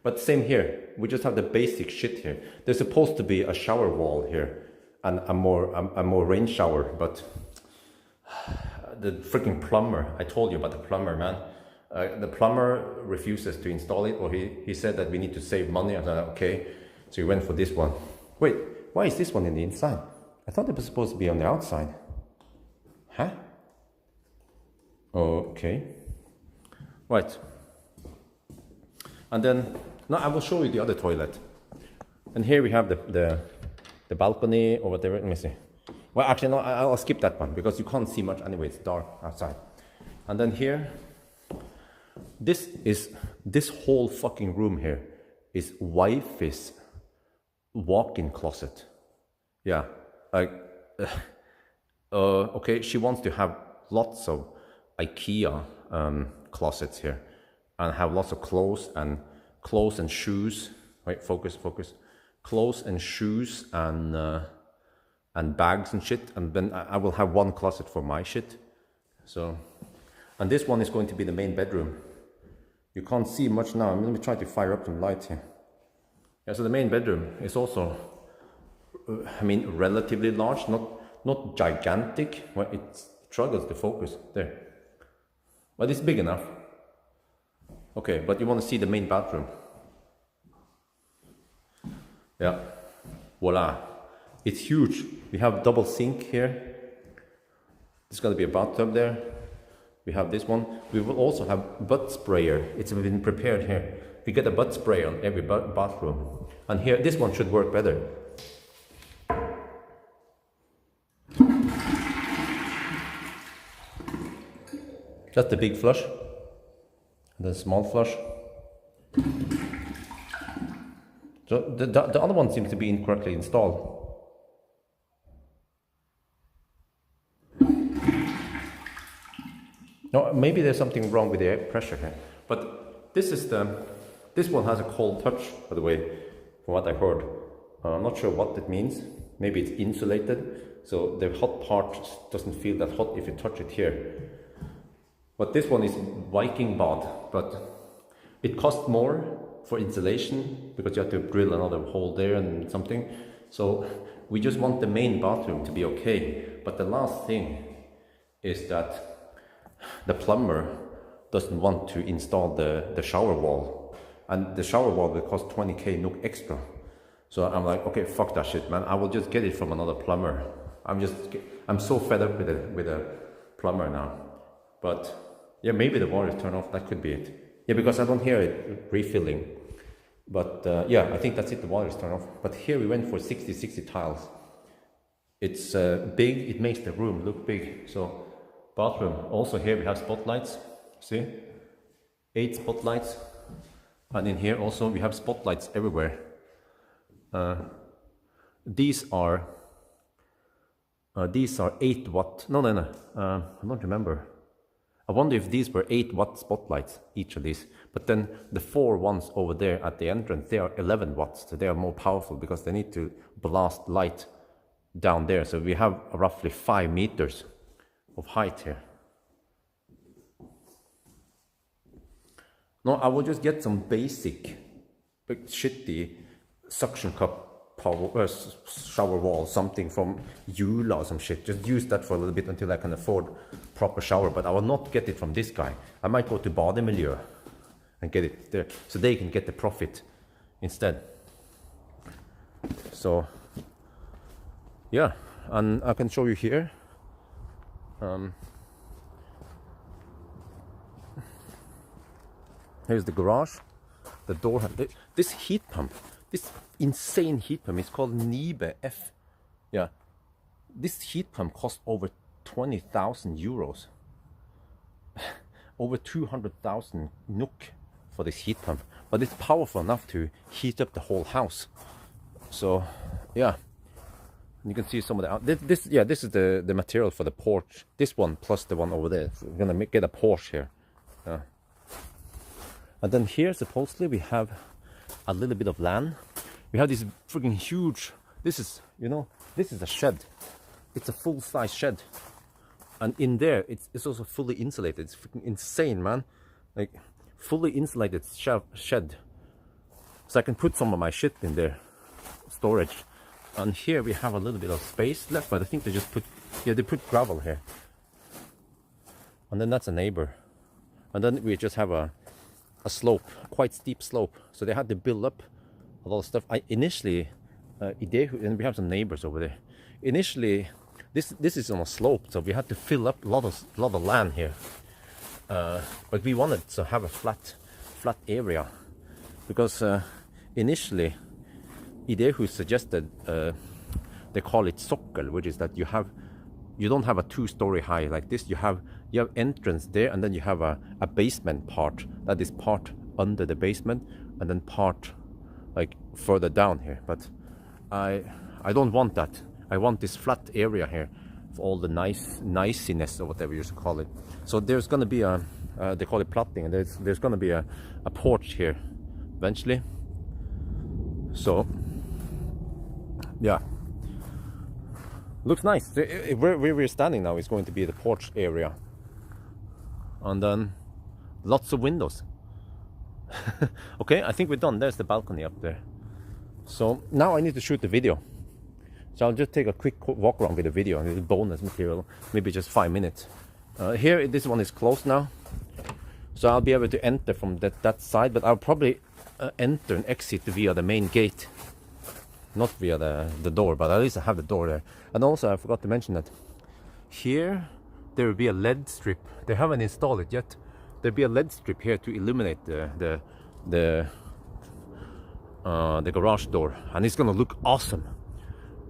But same here. We just have the basic shit here. There's supposed to be a shower wall here and a more rain shower, but the freaking plumber. I told you about the plumber, man. The plumber refuses to install it, or he said that we need to save money. I said okay, so we went for this one. Wait, why is this one in the inside? I thought it was supposed to be on the outside. Huh? Okay. Right. And then, now I will show you the other toilet. And here we have the balcony or whatever. Let me see. Well, actually, no, I'll skip that one because you can't see much anyway. It's dark outside. And then here, this whole fucking room here is wife's walk-in closet. Yeah, like, okay, she wants to have lots of IKEA closets here and have lots of clothes and shoes. Wait, focus. Clothes and shoes and bags and shit. And then I will have one closet for my shit. So, and this one is going to be the main bedroom. You can't see much now. Let me try to fire up some light here. Yeah, so the main bedroom is also, I mean, relatively large, not gigantic. Well, it struggles to focus there, but it's big enough. Okay, but you want to see the main bathroom. Yeah, voila, it's huge. We have double sink here. There's going to be a bathtub there. We have this one. We will also have butt sprayer. It's been prepared here. We get a butt spray on every bathroom. And here, this one should work better. That's the big flush. The small flush. So the other one seems to be incorrectly installed. No, maybe there's something wrong with the air pressure here. But this one has a cold touch, by the way, from what I heard. I'm not sure what it means. Maybe it's insulated, so the hot part doesn't feel that hot if you touch it here. But this one is Viking bad, but it costs more for insulation because you have to drill another hole there and something. So we just want the main bathroom to be okay. But the last thing is that the plumber doesn't want to install the shower wall, and the shower wall will cost 20k NOK extra. So I'm like, okay, fuck that shit, man. I will just get it from another plumber. I'm so fed up with a plumber now. But yeah, maybe the water is turned off. That could be it. Yeah, because I don't hear it refilling. But yeah, I think that's it. The water is turned off. But here we went for 60 tiles. It's big. It makes the room look big. So bathroom. Also here we have spotlights. See? 8 spotlights. And in here also we have spotlights everywhere. These are 8 watt. No. I don't remember. I wonder if these were 8 watt spotlights, each of these. But then the 4 ones over there at the entrance, they are 11 watts. So they are more powerful because they need to blast light down there. So we have roughly 5 meters of height here. No, I will just get some basic, shitty suction cup shower wall, something from Jula or some shit. Just use that for a little bit until I can afford proper shower. But I will not get it from this guy. I might go to Bademiljø and get it there, so they can get the profit instead. So yeah, and I can show you here. Here's the garage. The door. This heat pump. This insane heat pump is called Nibe F. Yeah, this heat pump cost over 20,000 euros. Over 200,000 NOK for this heat pump. But it's powerful enough to heat up the whole house. So, yeah. You can see some of the... This is the material for the porch. This one plus the one over there. So we're gonna get a porch here. And then here, supposedly, we have a little bit of land. We have this freaking huge, this is a shed. It's a full-size shed. And in there, it's also fully insulated. It's freaking insane, man. Like, fully insulated shed. So I can put some of my shit in there, storage. And here we have a little bit of space left, but I think they just put, they put gravel here. And then that's a neighbor. And then we just have a slope, quite steep slope. So they had to build up a lot of stuff. Initially, and we have some neighbors over there. Initially, this is on a slope, so we had to fill up a lot of land here. But we wanted to have a flat area, because initially, Idehu suggested they call it sokkel, which is that you don't have a 2-story high like this. You have entrance there, and then you have a basement part that is part under the basement, and then part like further down here. But I don't want that. I want this flat area here for all the niceness or whatever you should call it. So there's going to be a they call it platting, and there's going to be a porch here eventually. So yeah, looks nice. Where we're standing now is going to be the porch area, and then lots of windows. Okay, I think we're done. There's the balcony up there. So now I need to shoot the video. So I'll just take a quick walk around with the video, and it's bonus material, maybe just 5 minutes. Here, this one is closed now, so I'll be able to enter from that side, but I'll probably enter and exit via the main gate, not via the door, but at least I have the door there. And also I forgot to mention that here there will be a LED strip. They haven't installed it yet. There'll be a LED strip here to illuminate the garage door, and it's gonna look awesome.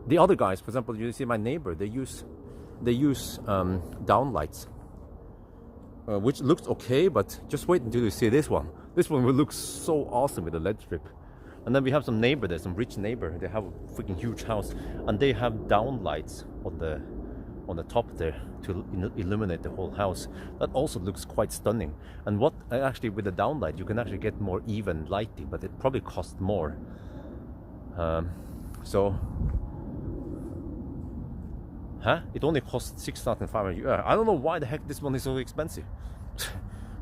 The other guys, for example, you see my neighbor, they use downlights, which looks okay, but just wait until you see this one. This one will look so awesome with the LED strip. And then we have some neighbor there, some rich neighbor. They have a freaking huge house, and they have downlights on the top there to illuminate the whole house. That also looks quite stunning. And what actually with the downlight, you can actually get more even lighting, but it probably costs more. It only costs 6,500. I don't know why the heck this one is so expensive.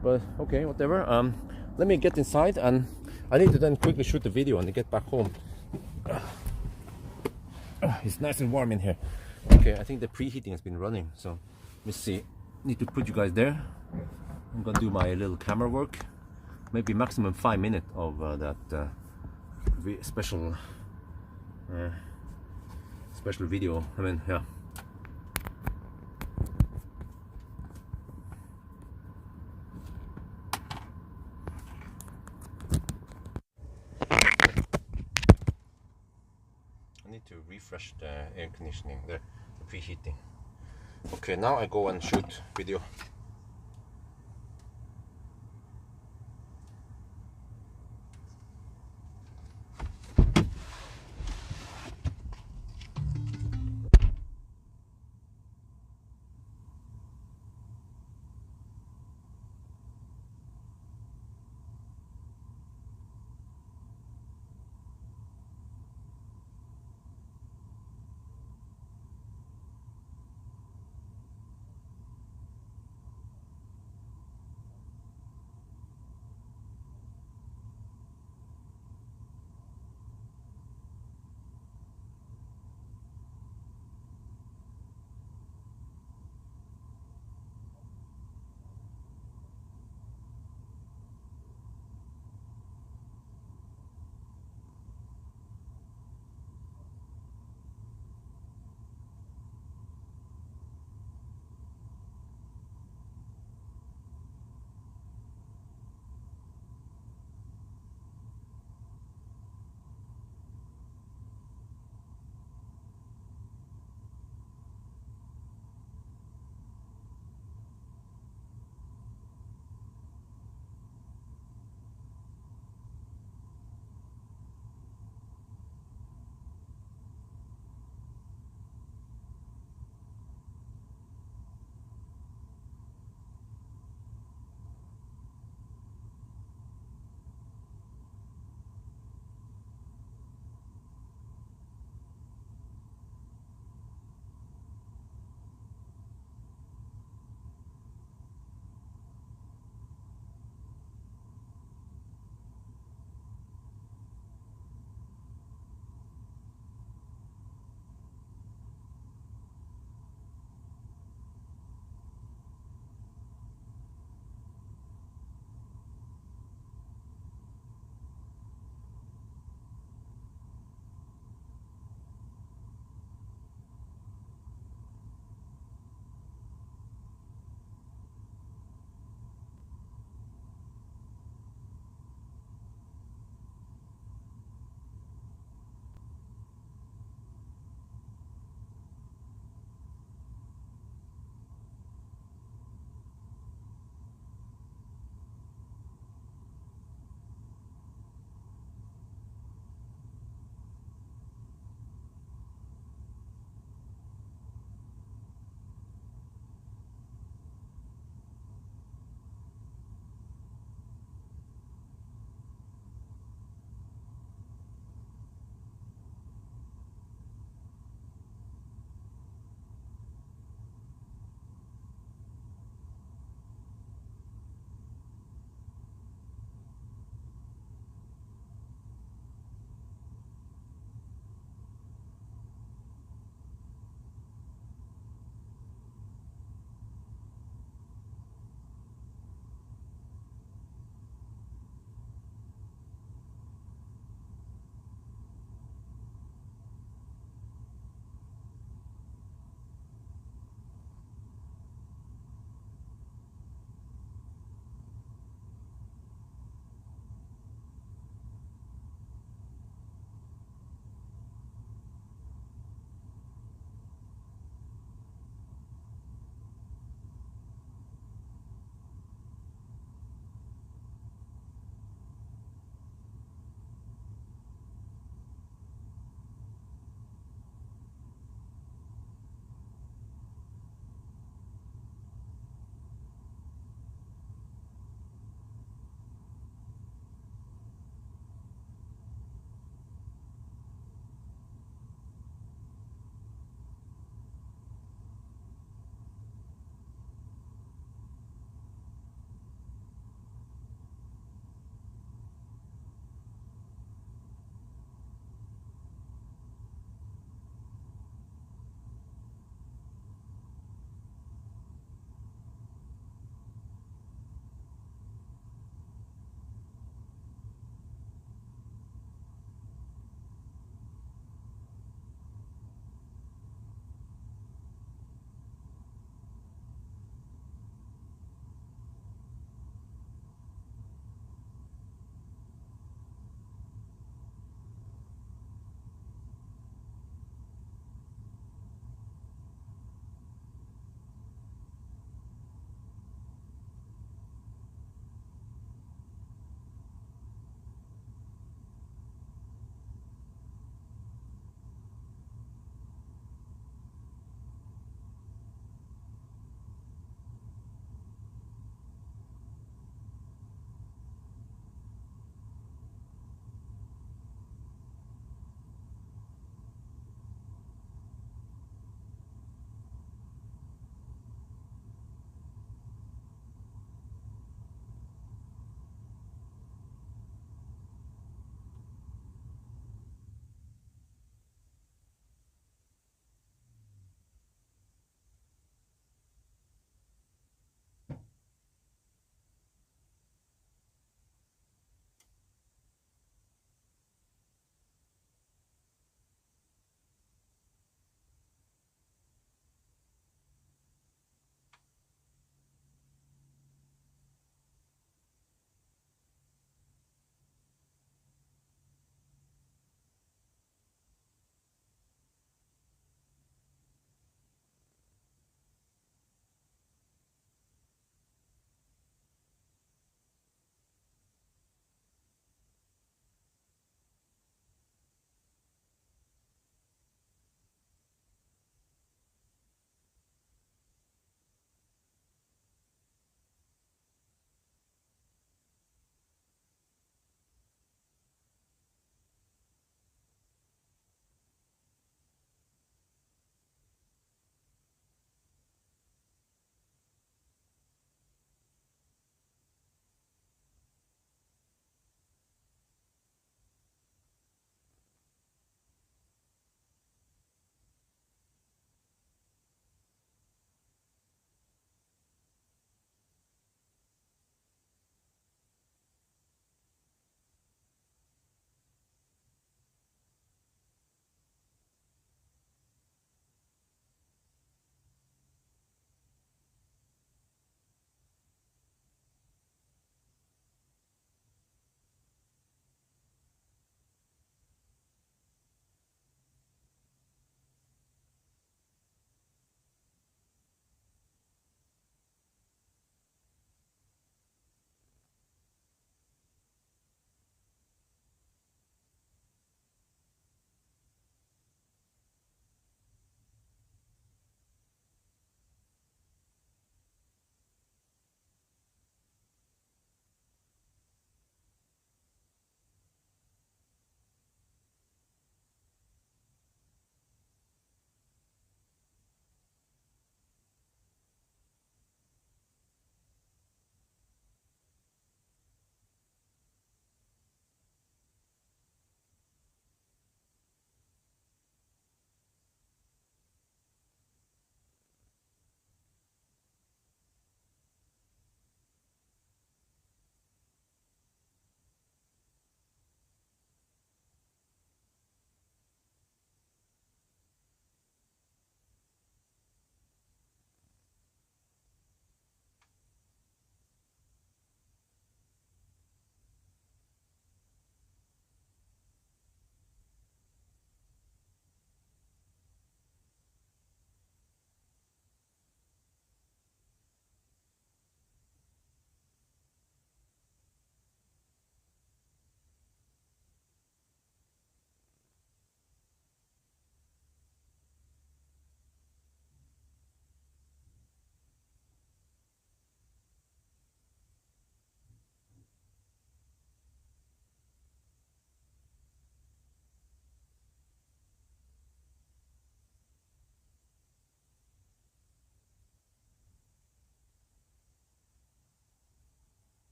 But okay, whatever. Let me get inside, and I need to then quickly shoot the video and get back home. It's nice and warm in here. Okay, I think the preheating has been running, so let me see. Need to put you guys there. I'm gonna do my little camera work. Maybe maximum 5 minutes of that special video. I mean, yeah. To refresh the air conditioning, the preheating. Okay, now I go and shoot video.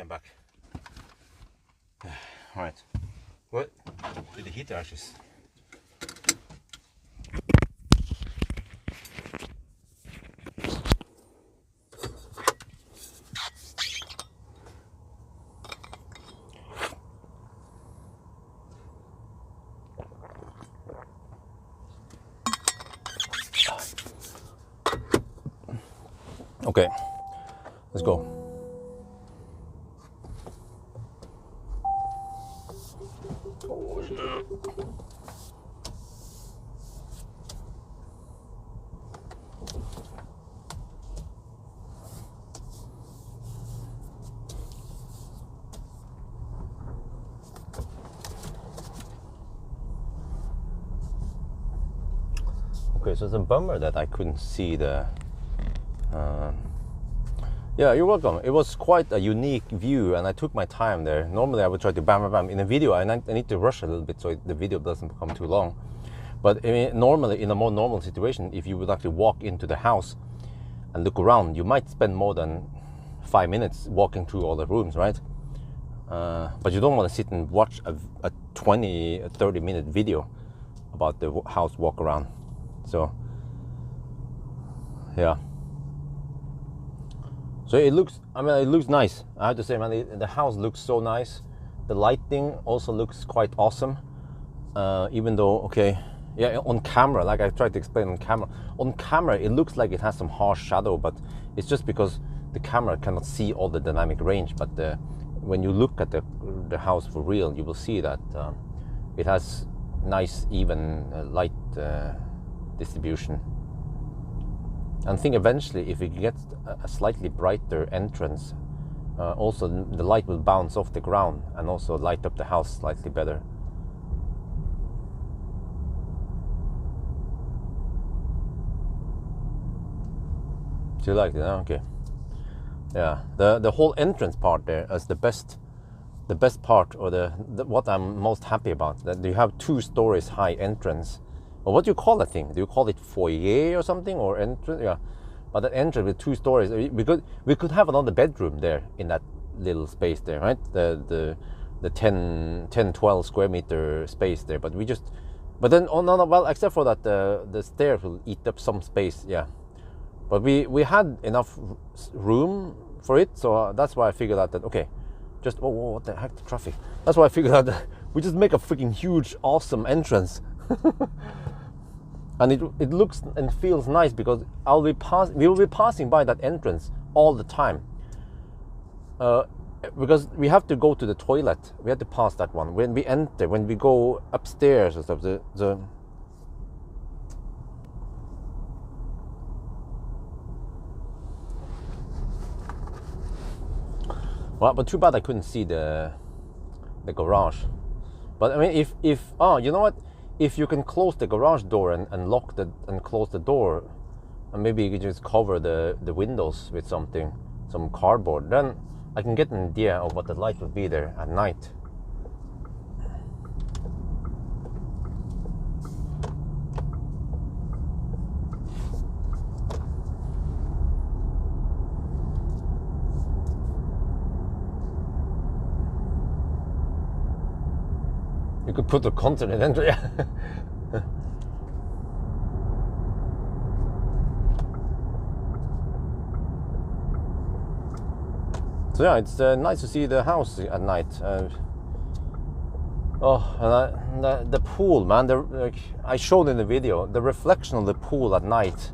back. All right. What did the heater actually? Okay, let's go. Okay, so it's a bummer that I couldn't see the yeah, you're welcome. It was quite a unique view, and I took my time there. Normally, I would try to bam. In a video, I need to rush a little bit so the video doesn't become too long. But I mean, normally, in a more normal situation, if you would actually walk into the house and look around, you might spend more than 5 minutes walking through all the rooms, right? But you don't want to sit and watch a 20, 30-minute video about the house walk around. So, yeah. So it looks, I mean, it looks nice. I have to say, man, the house looks so nice. The lighting also looks quite awesome. Even though, okay, yeah, on camera, like I tried to explain on camera, it looks like it has some harsh shadow, but it's just because the camera cannot see all the dynamic range. But when you look at the house for real, you will see that it has nice, even light distribution. And I think eventually, if we get a slightly brighter entrance, also the light will bounce off the ground and also light up the house slightly better. Do you like it? Okay. Yeah, the whole entrance part there is the best part, or the what I'm most happy about. That you have 2 stories high entrance. Or what do you call that thing? Do you call it foyer or something, or entrance? Yeah, but that entrance with 2 stories, we could have another bedroom there in that little space there, right? The 10-12 square meter space there. But then oh no, well, except for that the stairs will eat up some space. Yeah, but we had enough room for it, so that's why I figured out that okay, just oh what the heck, the traffic. That's why I figured out that we just make a freaking huge, awesome entrance. And it looks and feels nice because we will be passing by that entrance all the time. Because we have to go to the toilet, we have to pass that one. When we enter, when we go upstairs and stuff, well, but too bad I couldn't see the garage. But I mean, if you know what? If you can close the garage door and lock and close the door, and maybe you can just cover the windows with some cardboard, then I can get an idea of what the light would be there at night. You could put a continent in there. So yeah, it's nice to see the house at night. And the pool, man. Like I showed in the video, the reflection of the pool at night.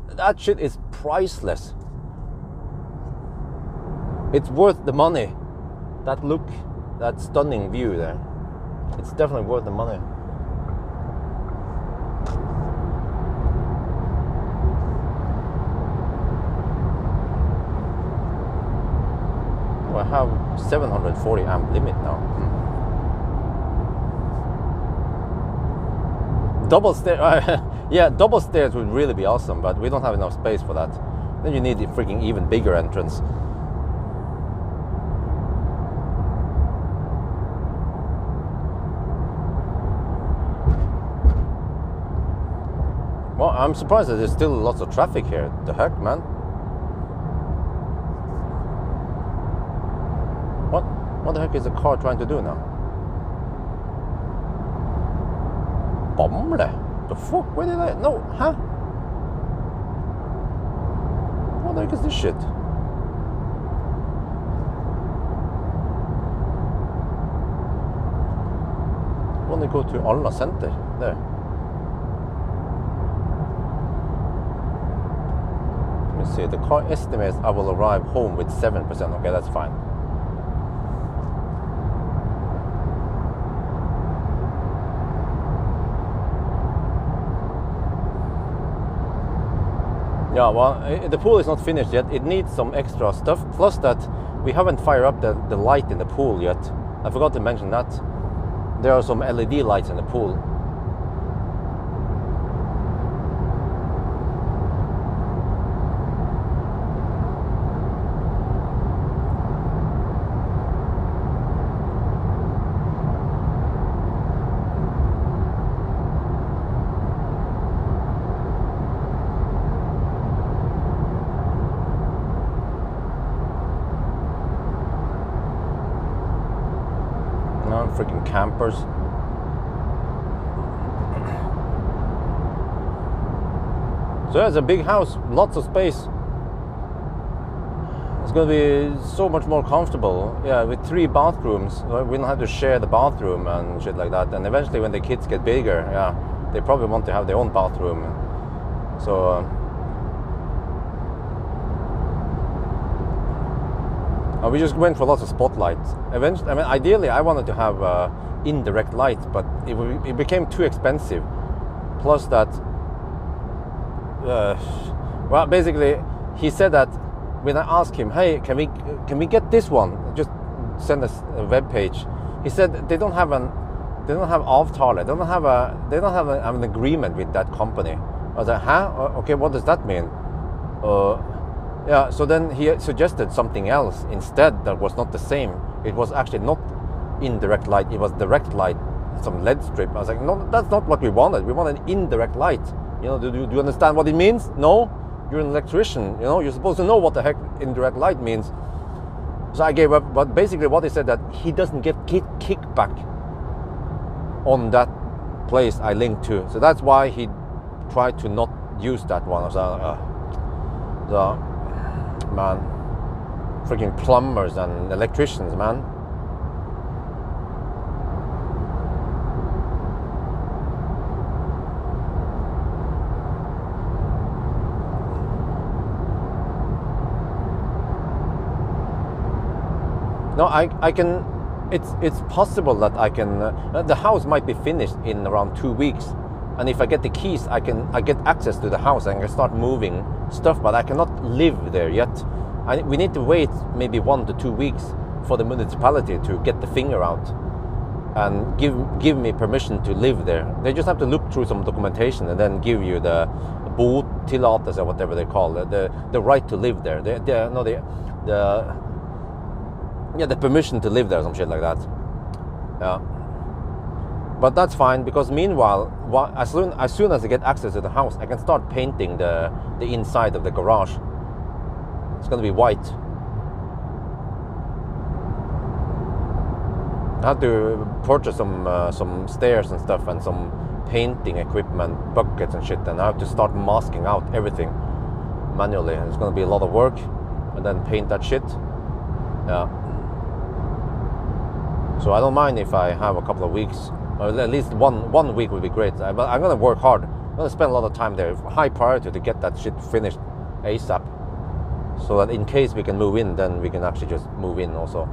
That shit is priceless. It's worth the money. That look, that stunning view there. It's definitely worth the money. Well, I have 740 amp limit now. Double stairs, yeah, double stairs would really be awesome, but we don't have enough space for that. Then you need a freaking even bigger entrance. Well, I'm surprised that there's still lots of traffic here. The heck, man? What the heck is the car trying to do now? Bamble? The fuck? Where did I? No, huh? What the heck is this shit? When they go to Alna Center, there. Let me see. The car estimates I will arrive home with 7%. Okay, that's fine. Yeah, well, the pool is not finished yet. It needs some extra stuff. Plus that we haven't fired up the light in the pool yet. I forgot to mention that. There are some LED lights in the pool. Freaking campers. So it's a big house, lots of space. It's going to be so much more comfortable. Yeah, with 3 bathrooms. We don't have to share the bathroom and shit like that. And eventually when the kids get bigger, yeah, they probably want to have their own bathroom. So we just went for lots of spotlights. Eventually, I mean, ideally, I wanted to have indirect light, but it became too expensive. Plus that, well, basically, he said that when I asked him, "Hey, can we get this one?" Just send us a web page. He said they don't have avtale. They don't have an agreement with that company. I was like, huh? Okay, what does that mean? Yeah, so then he suggested something else instead that was not the same. It was actually not indirect light, it was direct light, some LED strip. I was like, no, that's not what we wanted. We wanted indirect light. You know, do you understand what it means? No? You're an electrician, you know, you're supposed to know what the heck indirect light means. So I gave up, but basically what he said that he doesn't get kickback on that place I linked to. So that's why he tried to not use that one. I was like, man, freaking plumbers and electricians, man. No, I can. It's possible that I can. The house might be finished in around 2 weeks, and if I get the keys, I get access to the house and I can start moving stuff. But I cannot live there yet. We need to wait maybe 1 to 2 weeks for the municipality to get the finger out and give me permission to live there. They just have to look through some documentation and then give you the botillatelse or whatever they call it, the right to live there. The permission to live there, some shit like that. Yeah. But that's fine, because meanwhile, as soon as I get access to the house, I can start painting the inside of the garage. It's going to be white. I had to purchase some stairs and stuff and some painting equipment, buckets and shit, and I have to start masking out everything manually. It's going to be a lot of work, and then paint that shit. Yeah. So I don't mind if I have a couple of weeks, or at least one week would be great. But I'm going to work hard. I'm going to spend a lot of time there. High priority to get that shit finished ASAP. So that in case we can move in, then we can actually just move in also.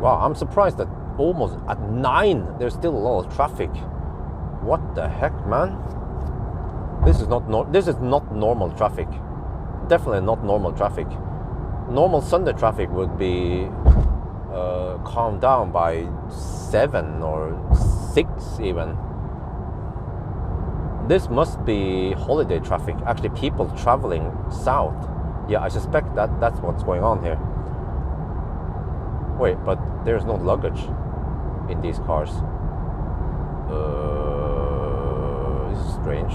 Wow, I'm surprised that almost at 9 there's still a lot of traffic. What the heck, man? This is not normal traffic. Definitely not normal traffic. Normal Sunday traffic would be calmed down by 7 or 6 even. This must be holiday traffic. Actually, people traveling south. Yeah, I suspect that's what's going on here. Wait, but there's no luggage in these cars. strange.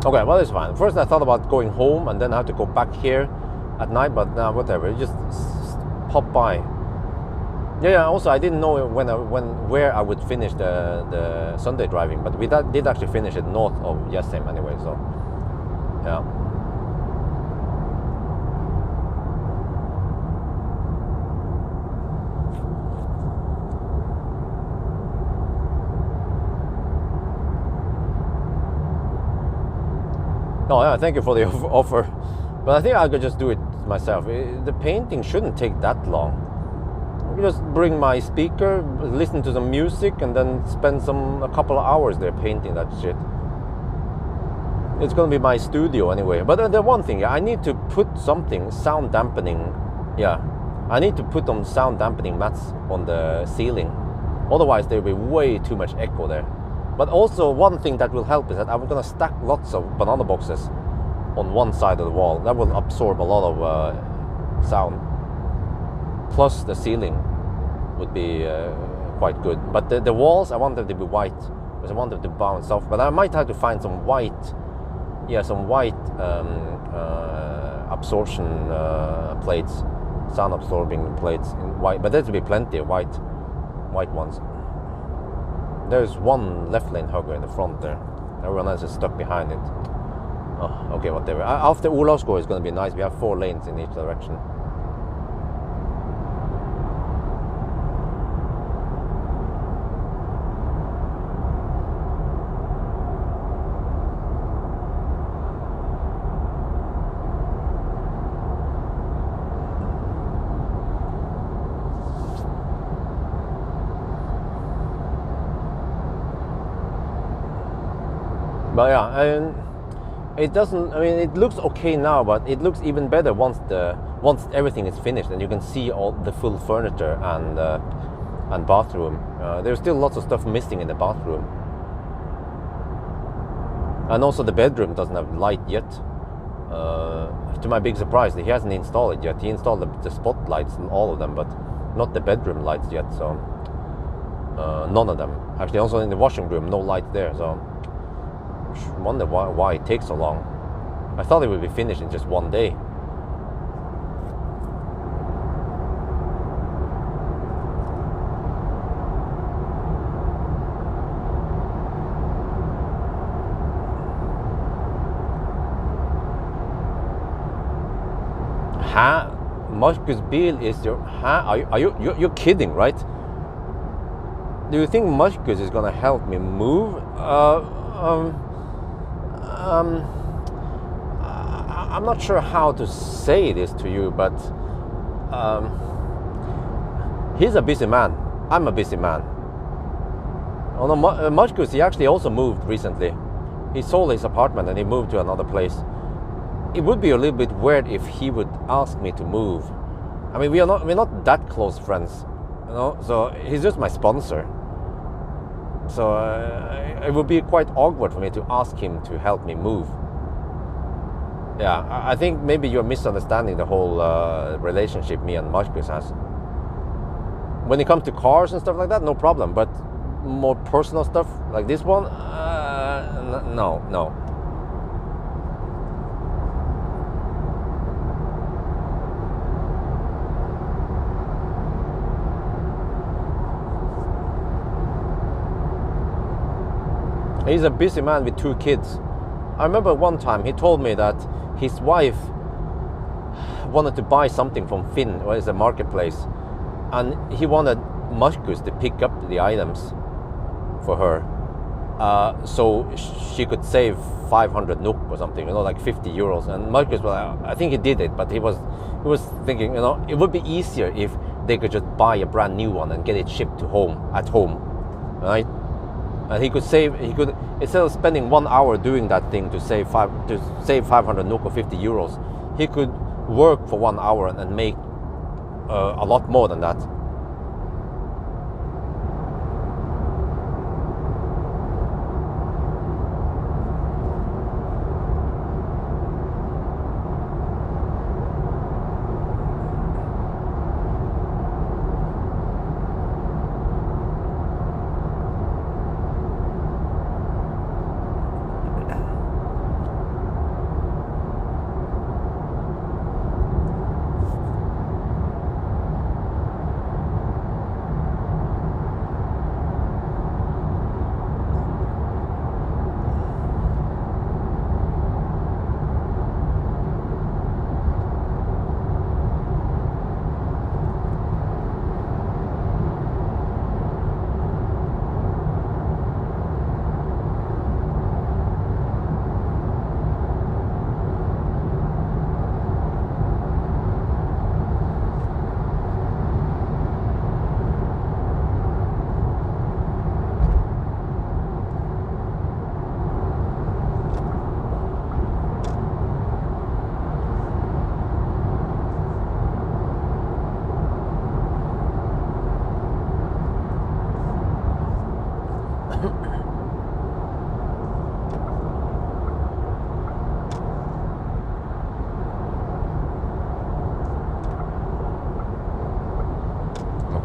Okay, well, it's fine. First I thought about going home and then I have to go back here at night, but whatever, just pop by. Yeah, also I didn't know where I would finish the Sunday driving, but we did actually finish it north of Jessheim anyway, so yeah. No, yeah, thank you for the offer. But I think I could just do it myself. The painting shouldn't take that long. I could just bring my speaker, listen to some music, and then spend a couple of hours there painting that shit. It's gonna be my studio anyway. But the one thing, I need to put something sound dampening. Yeah, I need to put some sound dampening mats on the ceiling. Otherwise, there'll be way too much echo there. But also one thing that will help is that I'm going to stack lots of banana boxes on one side of the wall. That will absorb a lot of sound. Plus the ceiling would be quite good. But the walls, I want them to be white because I want them to bounce off. But I might have to find some white, absorption plates, sound absorbing plates in white. But there will be plenty of white ones. There's one left lane hugger in the front there. Everyone else is stuck behind it. Oh, okay, whatever. After Olavsgård is going to be nice. We have 4 lanes in each direction. But yeah, and it doesn't. I mean, it looks okay now, but it looks even better once everything is finished and you can see all the full furniture and bathroom. There's still lots of stuff missing in the bathroom, and also the bedroom doesn't have light yet. To my big surprise, he hasn't installed it yet. He installed the spotlights in all of them, but not the bedroom lights yet. So none of them. Actually, also in the washing room, no light there. So. Wonder why it takes so long. I thought it would be finished in just one day. Marcus Bill is your... Are you're kidding, right? Do you think Marcus is gonna help me move? I'm not sure how to say this to you, but he's a busy man. I'm a busy man. Oh no, Marcus, he actually also moved recently. He sold his apartment and he moved to another place. It would be a little bit weird if he would ask me to move. I mean, we're not that close friends, you know. So he's just my sponsor. So it would be quite awkward for me to ask him to help me move. Yeah, I think maybe you're misunderstanding the whole relationship me and Marcus has. When it comes to cars and stuff like that, no problem. But more personal stuff like this one, no. He's a busy man with 2 kids. I remember one time he told me that his wife wanted to buy something from Finn, or it's a marketplace, and he wanted Marcus to pick up the items for her, so she could save 500 NOK or something, you know, like 50 euros. And Marcus, well, I think he did it, but he was thinking, you know, it would be easier if they could just buy a brand new one and get it shipped to at home, right? And he could instead of spending 1 hour doing that thing to save 500 NOK or 50 euros, he could work for 1 hour and make a lot more than that.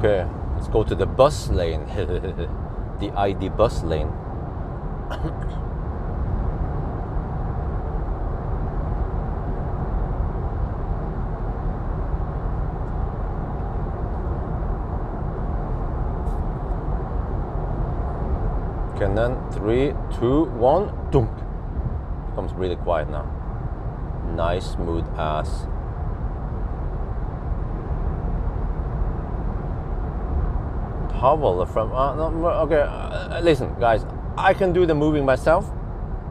Okay, let's go to the bus lane. The ID bus lane. Okay, and then 3, 2, 1, dunk. Becomes really quiet now. Nice, smooth ass. Pawel from no, okay. Listen, guys, I can do the moving myself.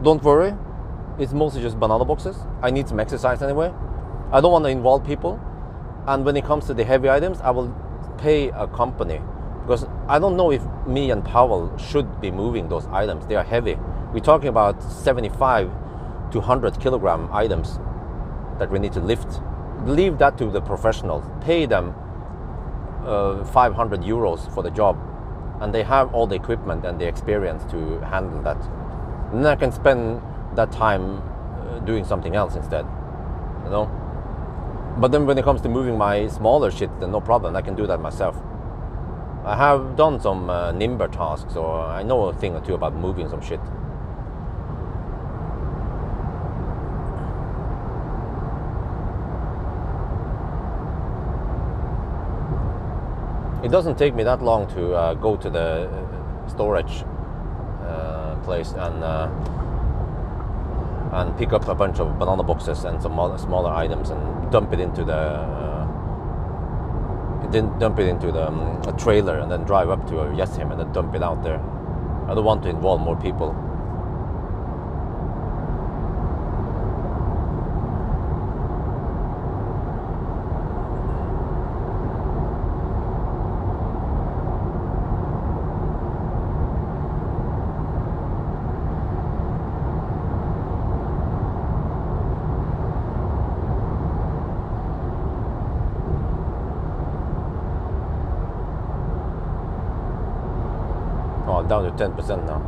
Don't worry. It's mostly just banana boxes. I need some exercise anyway. I don't want to involve people. And when it comes to the heavy items, I will pay a company, because I don't know if me and Pawel should be moving those items. They are heavy. We're talking about 75 to 100 kilogram items that we need to lift. Leave that to the professionals. Pay them 500 euros for the job, and they have all the equipment and the experience to handle that. And then I can spend that time doing something else instead, you know. But then when it comes to moving my smaller shit, then no problem, I can do that myself. I have done some nimber tasks, so I know a thing or two about moving some shit. It doesn't take me that long to go to the storage place and pick up a bunch of banana boxes and some smaller items and dump it into the a trailer, and then drive up to Jessheim and then dump it out there. I don't want to involve more people. Down to 10% now.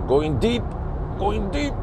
Going deep, going deep.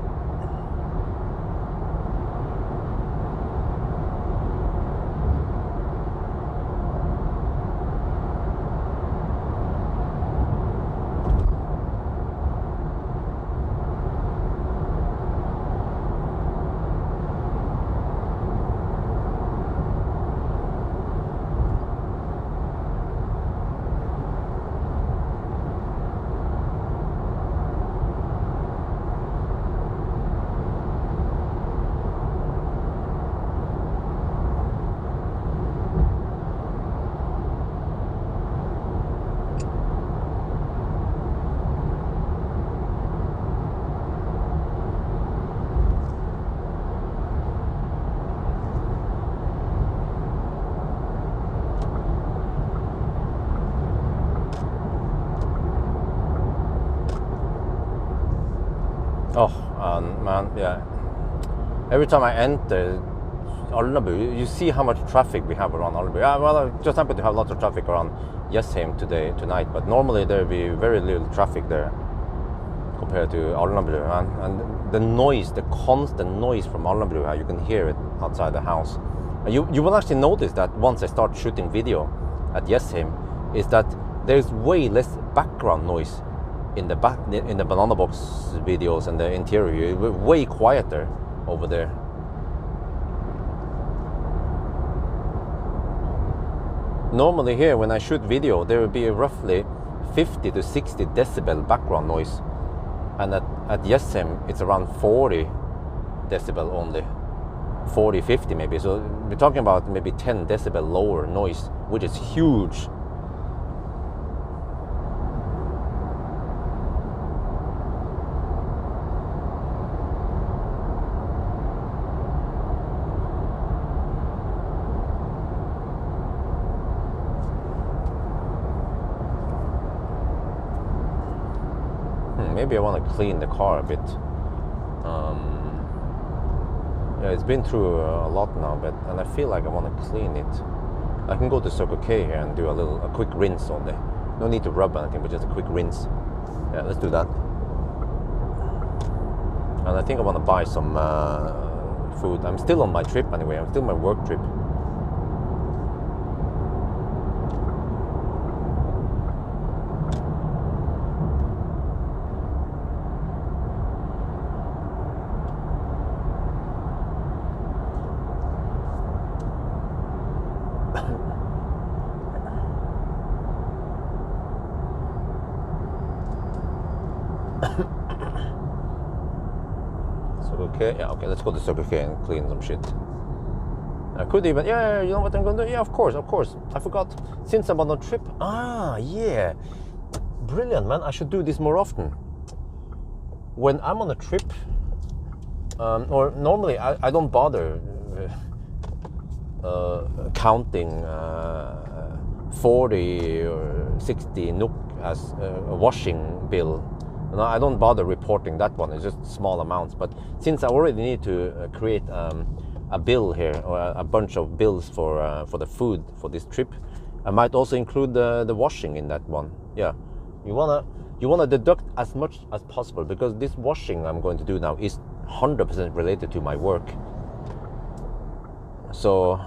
Oh, man, yeah. Every time I enter Alnabru, you see how much traffic we have around Alnabru. Yeah, well, I just happen to have lots of traffic around Jessheim tonight, but normally there will be very little traffic there compared to Alnabru. And the noise, the constant noise from Alnabru, you can hear it outside the house. You will actually notice that once I start shooting video at Jessheim, is that there's way less background noise in the banana box videos and the interior. Way quieter over there. Normally here, when I shoot video, there will be roughly 50 to 60 decibel background noise, and at Jessheim it's around 40 decibel only, 40, 50 maybe. So we're talking about maybe 10 decibel lower noise, which is huge. Maybe I want to clean the car a bit. Yeah, it's been through a lot now, and I feel like I want to clean it. I can go to Circle K here and do a quick rinse on there. No need to rub anything, but just a quick rinse. Yeah, let's do that. And I think I want to buy some food. I'm still on my trip anyway. I'm still on my work trip. K. Yeah, okay, let's go to Circle K and clean some shit. I could even, yeah, you know what I'm gonna do? Yeah, of course. I forgot. Since I'm on a trip. Ah, yeah. Brilliant, man. I should do this more often. When I'm on a trip, or normally I don't bother counting 40 or 60 NOK as a washing bill. You know, I don't bother reporting that one. It's just small amounts. But since I already need to create a bill here, or a bunch of bills for the food for this trip, I might also include the washing in that one. Yeah, you wanna deduct as much as possible, because this washing I'm going to do now is 100% related to my work. So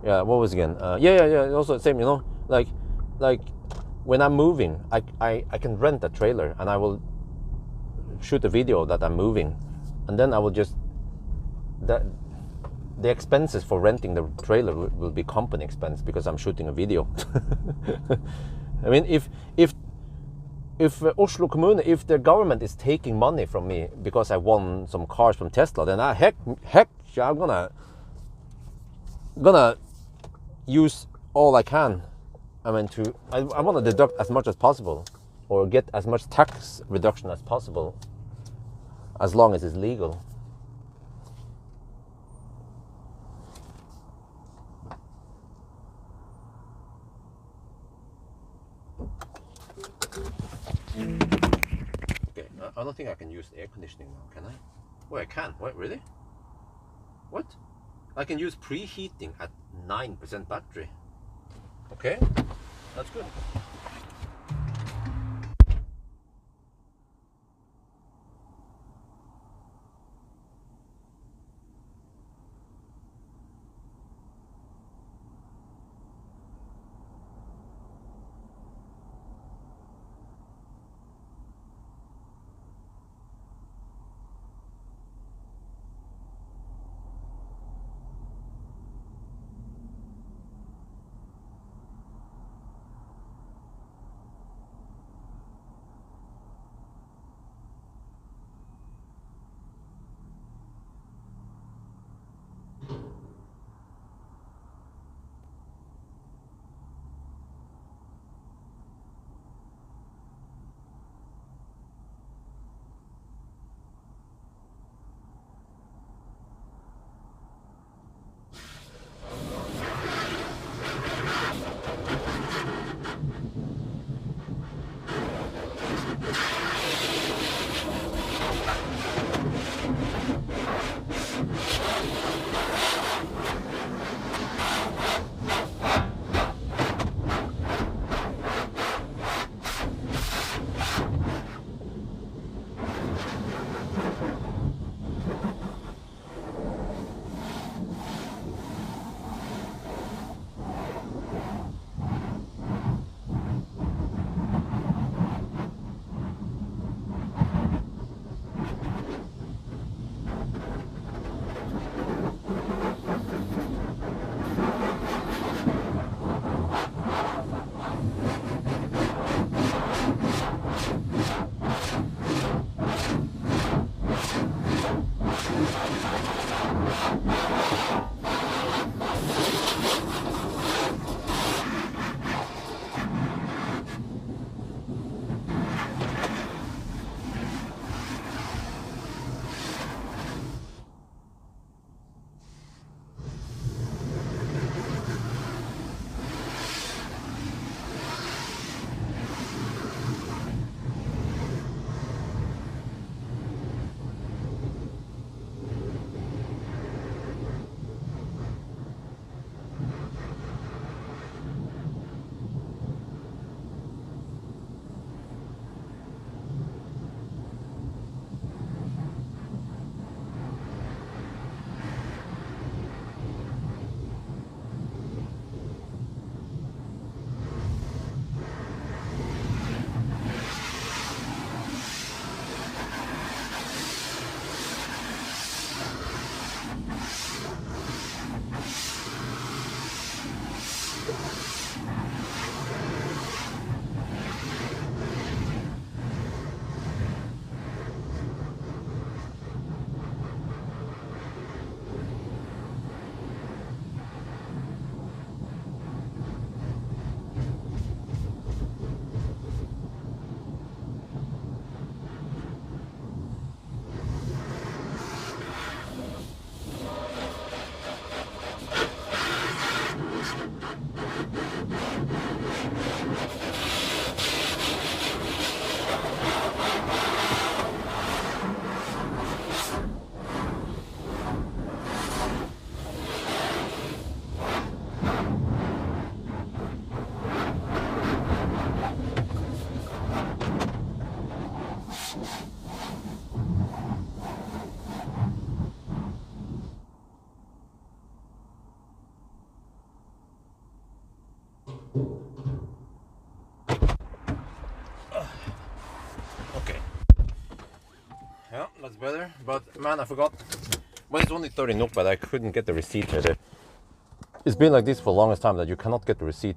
yeah, what was again? Yeah. Also same, you know, like when I'm moving, I can rent a trailer and I will shoot a video that I'm moving, and then I will just the expenses for renting the trailer will be company expense because I'm shooting a video. I mean, if Oslo Kommune, if the government is taking money from me because I won some cars from Tesla, then heck, I'm gonna use all I can. I mean, I want to deduct as much as possible, or get as much tax reduction as possible, as long as it's legal. Okay, I don't think I can use air conditioning now, can I? Well, I can. What, really? What? I can use preheating at 9% battery. Okay, that's good. But man, I forgot. Well, it's only 30 NOK, but I couldn't get the receipt here. It's been like this for the longest time that you cannot get the receipt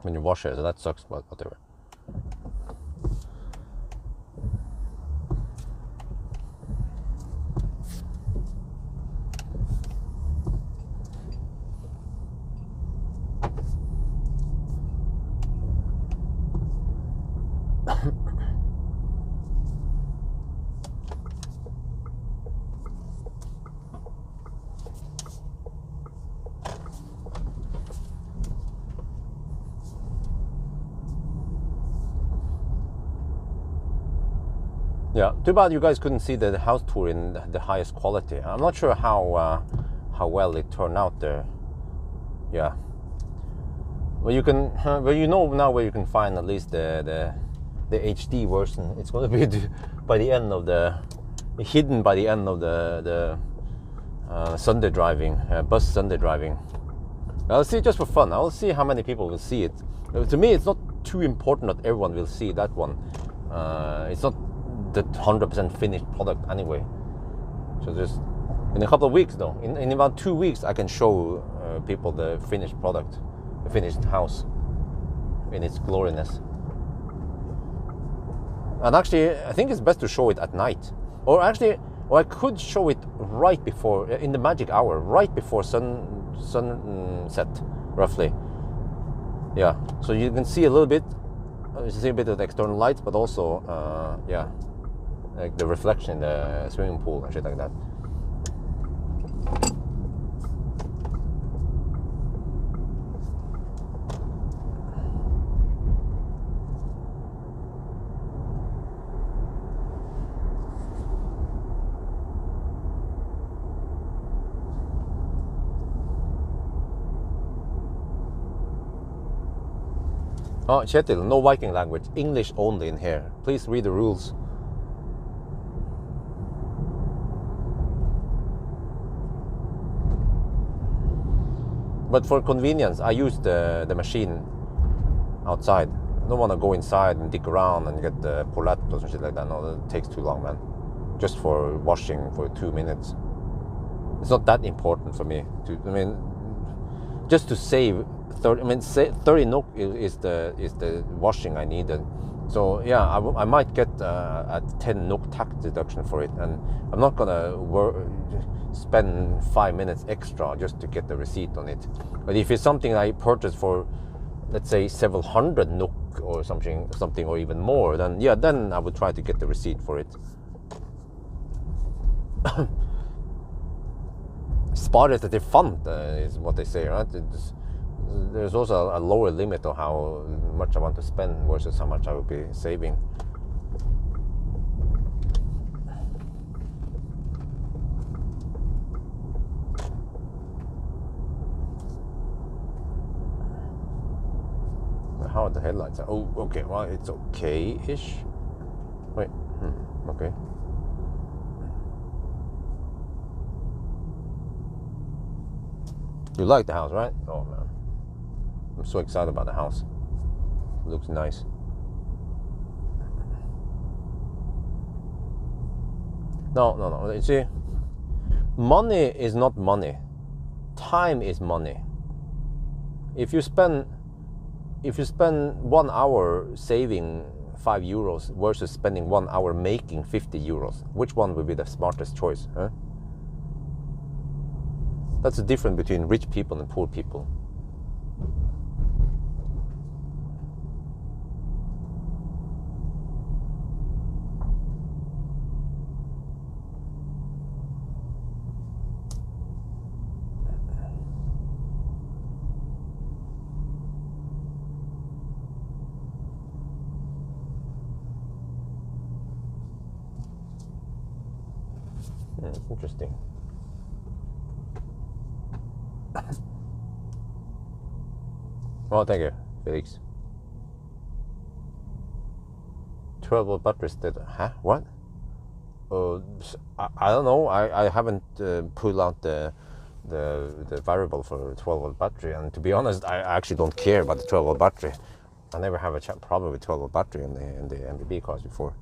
when you wash it, so that sucks, but whatever. Yeah, too bad you guys couldn't see the house tour in the highest quality. I'm not sure how well it turned out there. Yeah. Well, you can. Well, you know now where you can find at least the HD version. It's going to be by the end of the hidden by the end of the Sunday driving, bus Sunday driving. I'll see it just for fun. I'll see how many people will see it. To me, it's not too important that everyone will see that one. It's not the 100% finished product anyway. So just in a couple of weeks though, in about 2 weeks, I can show people the finished product, the finished house in its gloriness. And actually, I think it's best to show it at night. Or I could show it right before, in the magic hour, right before sunset, roughly. Yeah, so you can see a little bit, you see a bit of the external lights, but also, yeah, like the reflection in the swimming pool and shit like that. Oh, Kjetil, no Viking language, English only in here. Please read the rules. But for convenience, I use the machine outside. I don't want to go inside and dig around and get the polettos and shit like that. No, that takes too long, man. Just for washing for 2 minutes. It's not that important for me. Just to save 30 NOK is the washing I needed. So yeah, I might get a 10 NOK tax deduction for it, and I'm not gonna spend 5 minutes extra just to get the receipt on it. But if it's something I purchased for, let's say, several hundred NOK or something or even more, then yeah, then I would try to get the receipt for it. Spares etter fant is what they say, right? There's also a lower limit of how much I want to spend versus how much I will be saving. How are the headlights? Oh, okay, well, it's okay-ish. Wait, okay. You like the house, right? Oh, man. I'm so excited about the house. It looks nice. No. You see, money is not money. Time is money. If you spend 1 hour saving €5 versus spending 1 hour making €50, which one would be the smartest choice? Huh? That's the difference between rich people and poor people. It's interesting. Oh, thank you, Felix. 12-volt battery instead. Huh? What? I don't know. I haven't pulled out the variable for a 12-volt battery, and to be honest, I actually don't care about the 12-volt battery. I never have a problem with 12-volt battery in the MBB cars before.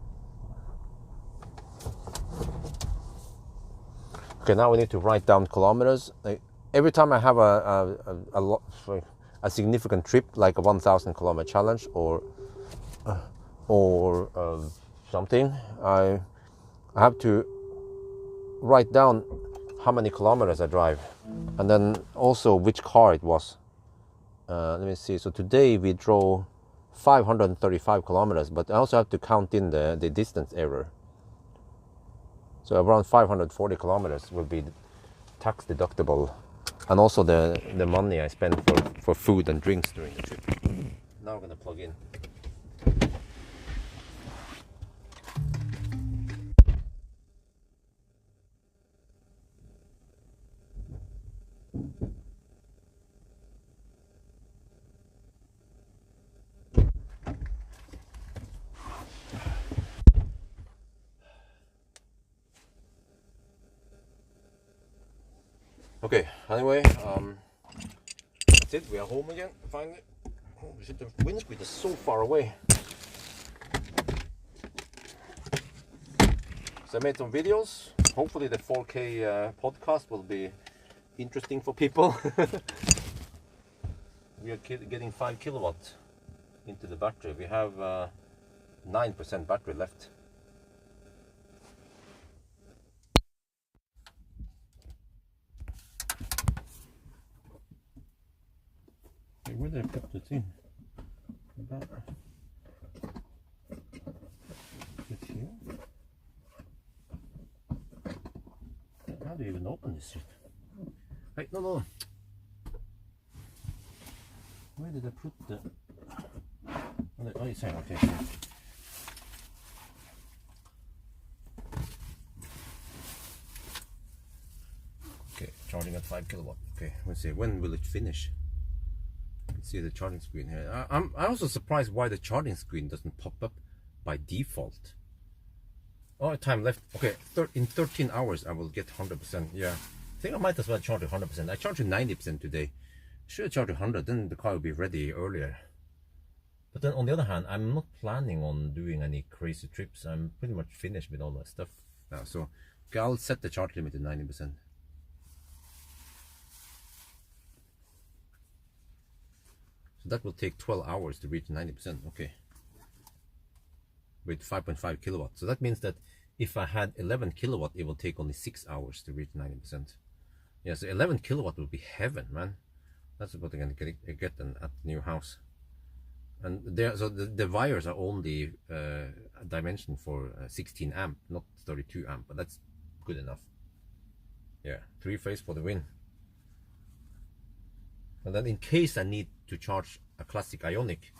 Okay, now we need to write down kilometers. Every time I have a significant trip, like a 1,000 kilometer challenge or something, I have to write down how many kilometers I drive, and then also which car it was. Let me see. So today we drove 535 kilometers, but I also have to count in the distance error. So around 540 kilometers will be tax deductible, and also the money I spend for food and drinks during the trip. Now I'm gonna plug in. Okay, anyway, that's it. We are home again, finally. Holy shit, the windscreen is so far away. So I made some videos. Hopefully the 4K podcast will be interesting for people. We are getting 5 kilowatts into the battery. We have 9% battery left. Where did I put the thing? It's here. How do you even open this shit? Hey, no. Where did I put the? Oh, it's here. Okay. Okay, charging at 5 kilowatt. Okay, let's see. When will it finish? See the charging screen here. I'm also surprised why the charging screen doesn't pop up by default. Oh, time left. Okay, in 13 hours I will get 100%. Yeah, I think I might as well charge 100%. I charged 90% today. Should have charged 100, then the car will be ready earlier. But then on the other hand, I'm not planning on doing any crazy trips. I'm pretty much finished with all my stuff now. So okay, I'll set the charge limit to 90%. So that will take 12 hours to reach 90%. Okay. With 5.5 kilowatts. So that means that if I had 11 kilowatt, it will take only 6 hours to reach 90%. Yeah, so 11 kilowatt will be heaven, man. That's what I'm going to get at the new house. And there, so the wires are only dimensioned for 16 amp, not 32 amp, but that's good enough. Yeah, 3-phase for the win. And then in case I need to charge a classic Ionic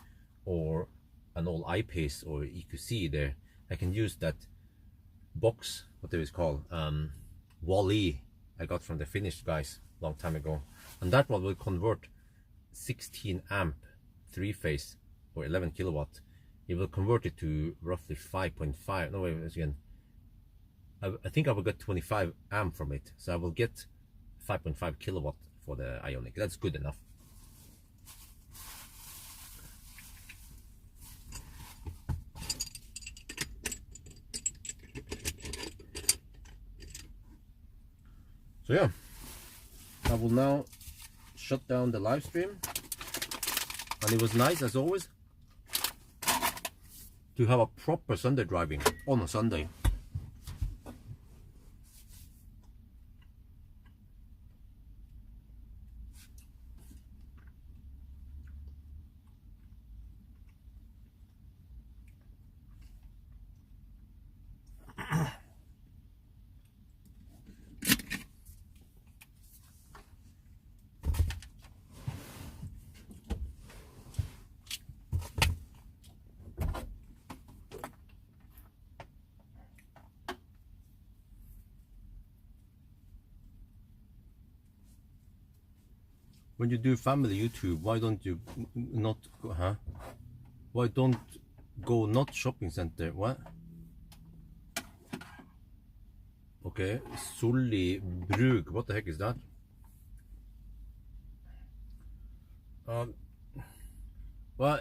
or an old I-Pace or EQC there, I can use that box, what it is called, Wall-E I got from the Finnish guys a long time ago. And that one will convert 16 amp 3-phase or 11 kilowatt. It will convert it to roughly 5.5. No, wait, again. I think I will get 25 amp from it. So I will get 5.5 kilowatt for the Ionic. That's good enough. So yeah, I will now shut down the live stream, and it was nice as always to have a proper Sunday driving on a Sunday. When you do family YouTube, why don't you not go, Why don't go not shopping center? What? Okay, Solli Brug, what the heck is that? Well,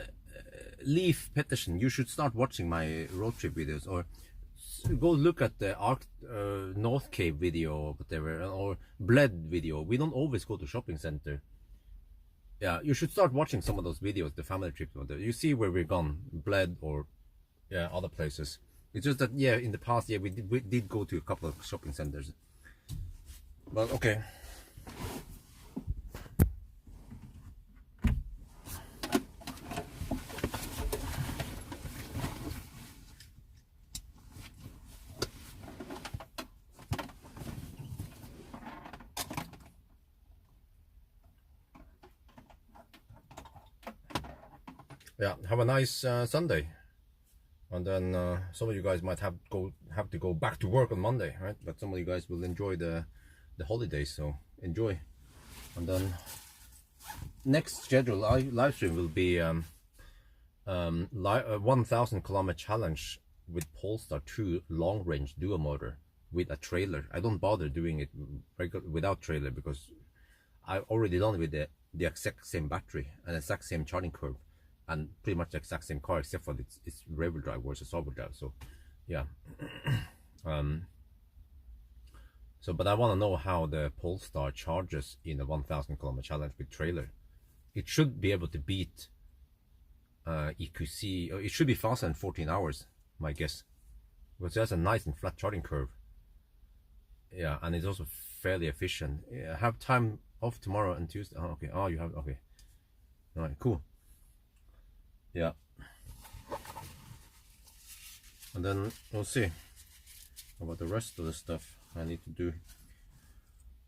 Leif Pettersen, you should start watching my road trip videos, or go look at the North Cave video or whatever, or Bled video. We don't always go to shopping center. Yeah, you should start watching some of those videos, the family trips. You see where we're gone, Bled or yeah, other places. It's just that yeah, in the past yeah, we did go to a couple of shopping centers. But okay. Yeah, have a nice Sunday, and then some of you guys might have to go back to work on Monday, right? But some of you guys will enjoy the holidays, so enjoy. And then next schedule live stream will be 1,000 kilometer challenge with Polestar 2 long range dual motor with a trailer. I don't bother doing it without trailer because I've already done it with the exact same battery and exact same charging curve. And pretty much the exact same car, except for it's rear-wheel drive versus all-wheel drive. So, yeah. But I want to know how the Polestar charges in a 1,000 kilometer challenge with trailer. It should be able to beat EQC. It should be faster than 14 hours, my guess. Because it has a nice and flat charging curve. Yeah, and it's also fairly efficient. Yeah, I have time off tomorrow and Tuesday. Oh, okay. Oh, you have. Okay. All right. Cool. Yeah, and then we'll see about the rest of the stuff I need to do.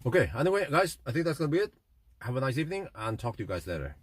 Okay, anyway guys, I think that's gonna be it. Have a nice evening and talk to you guys later.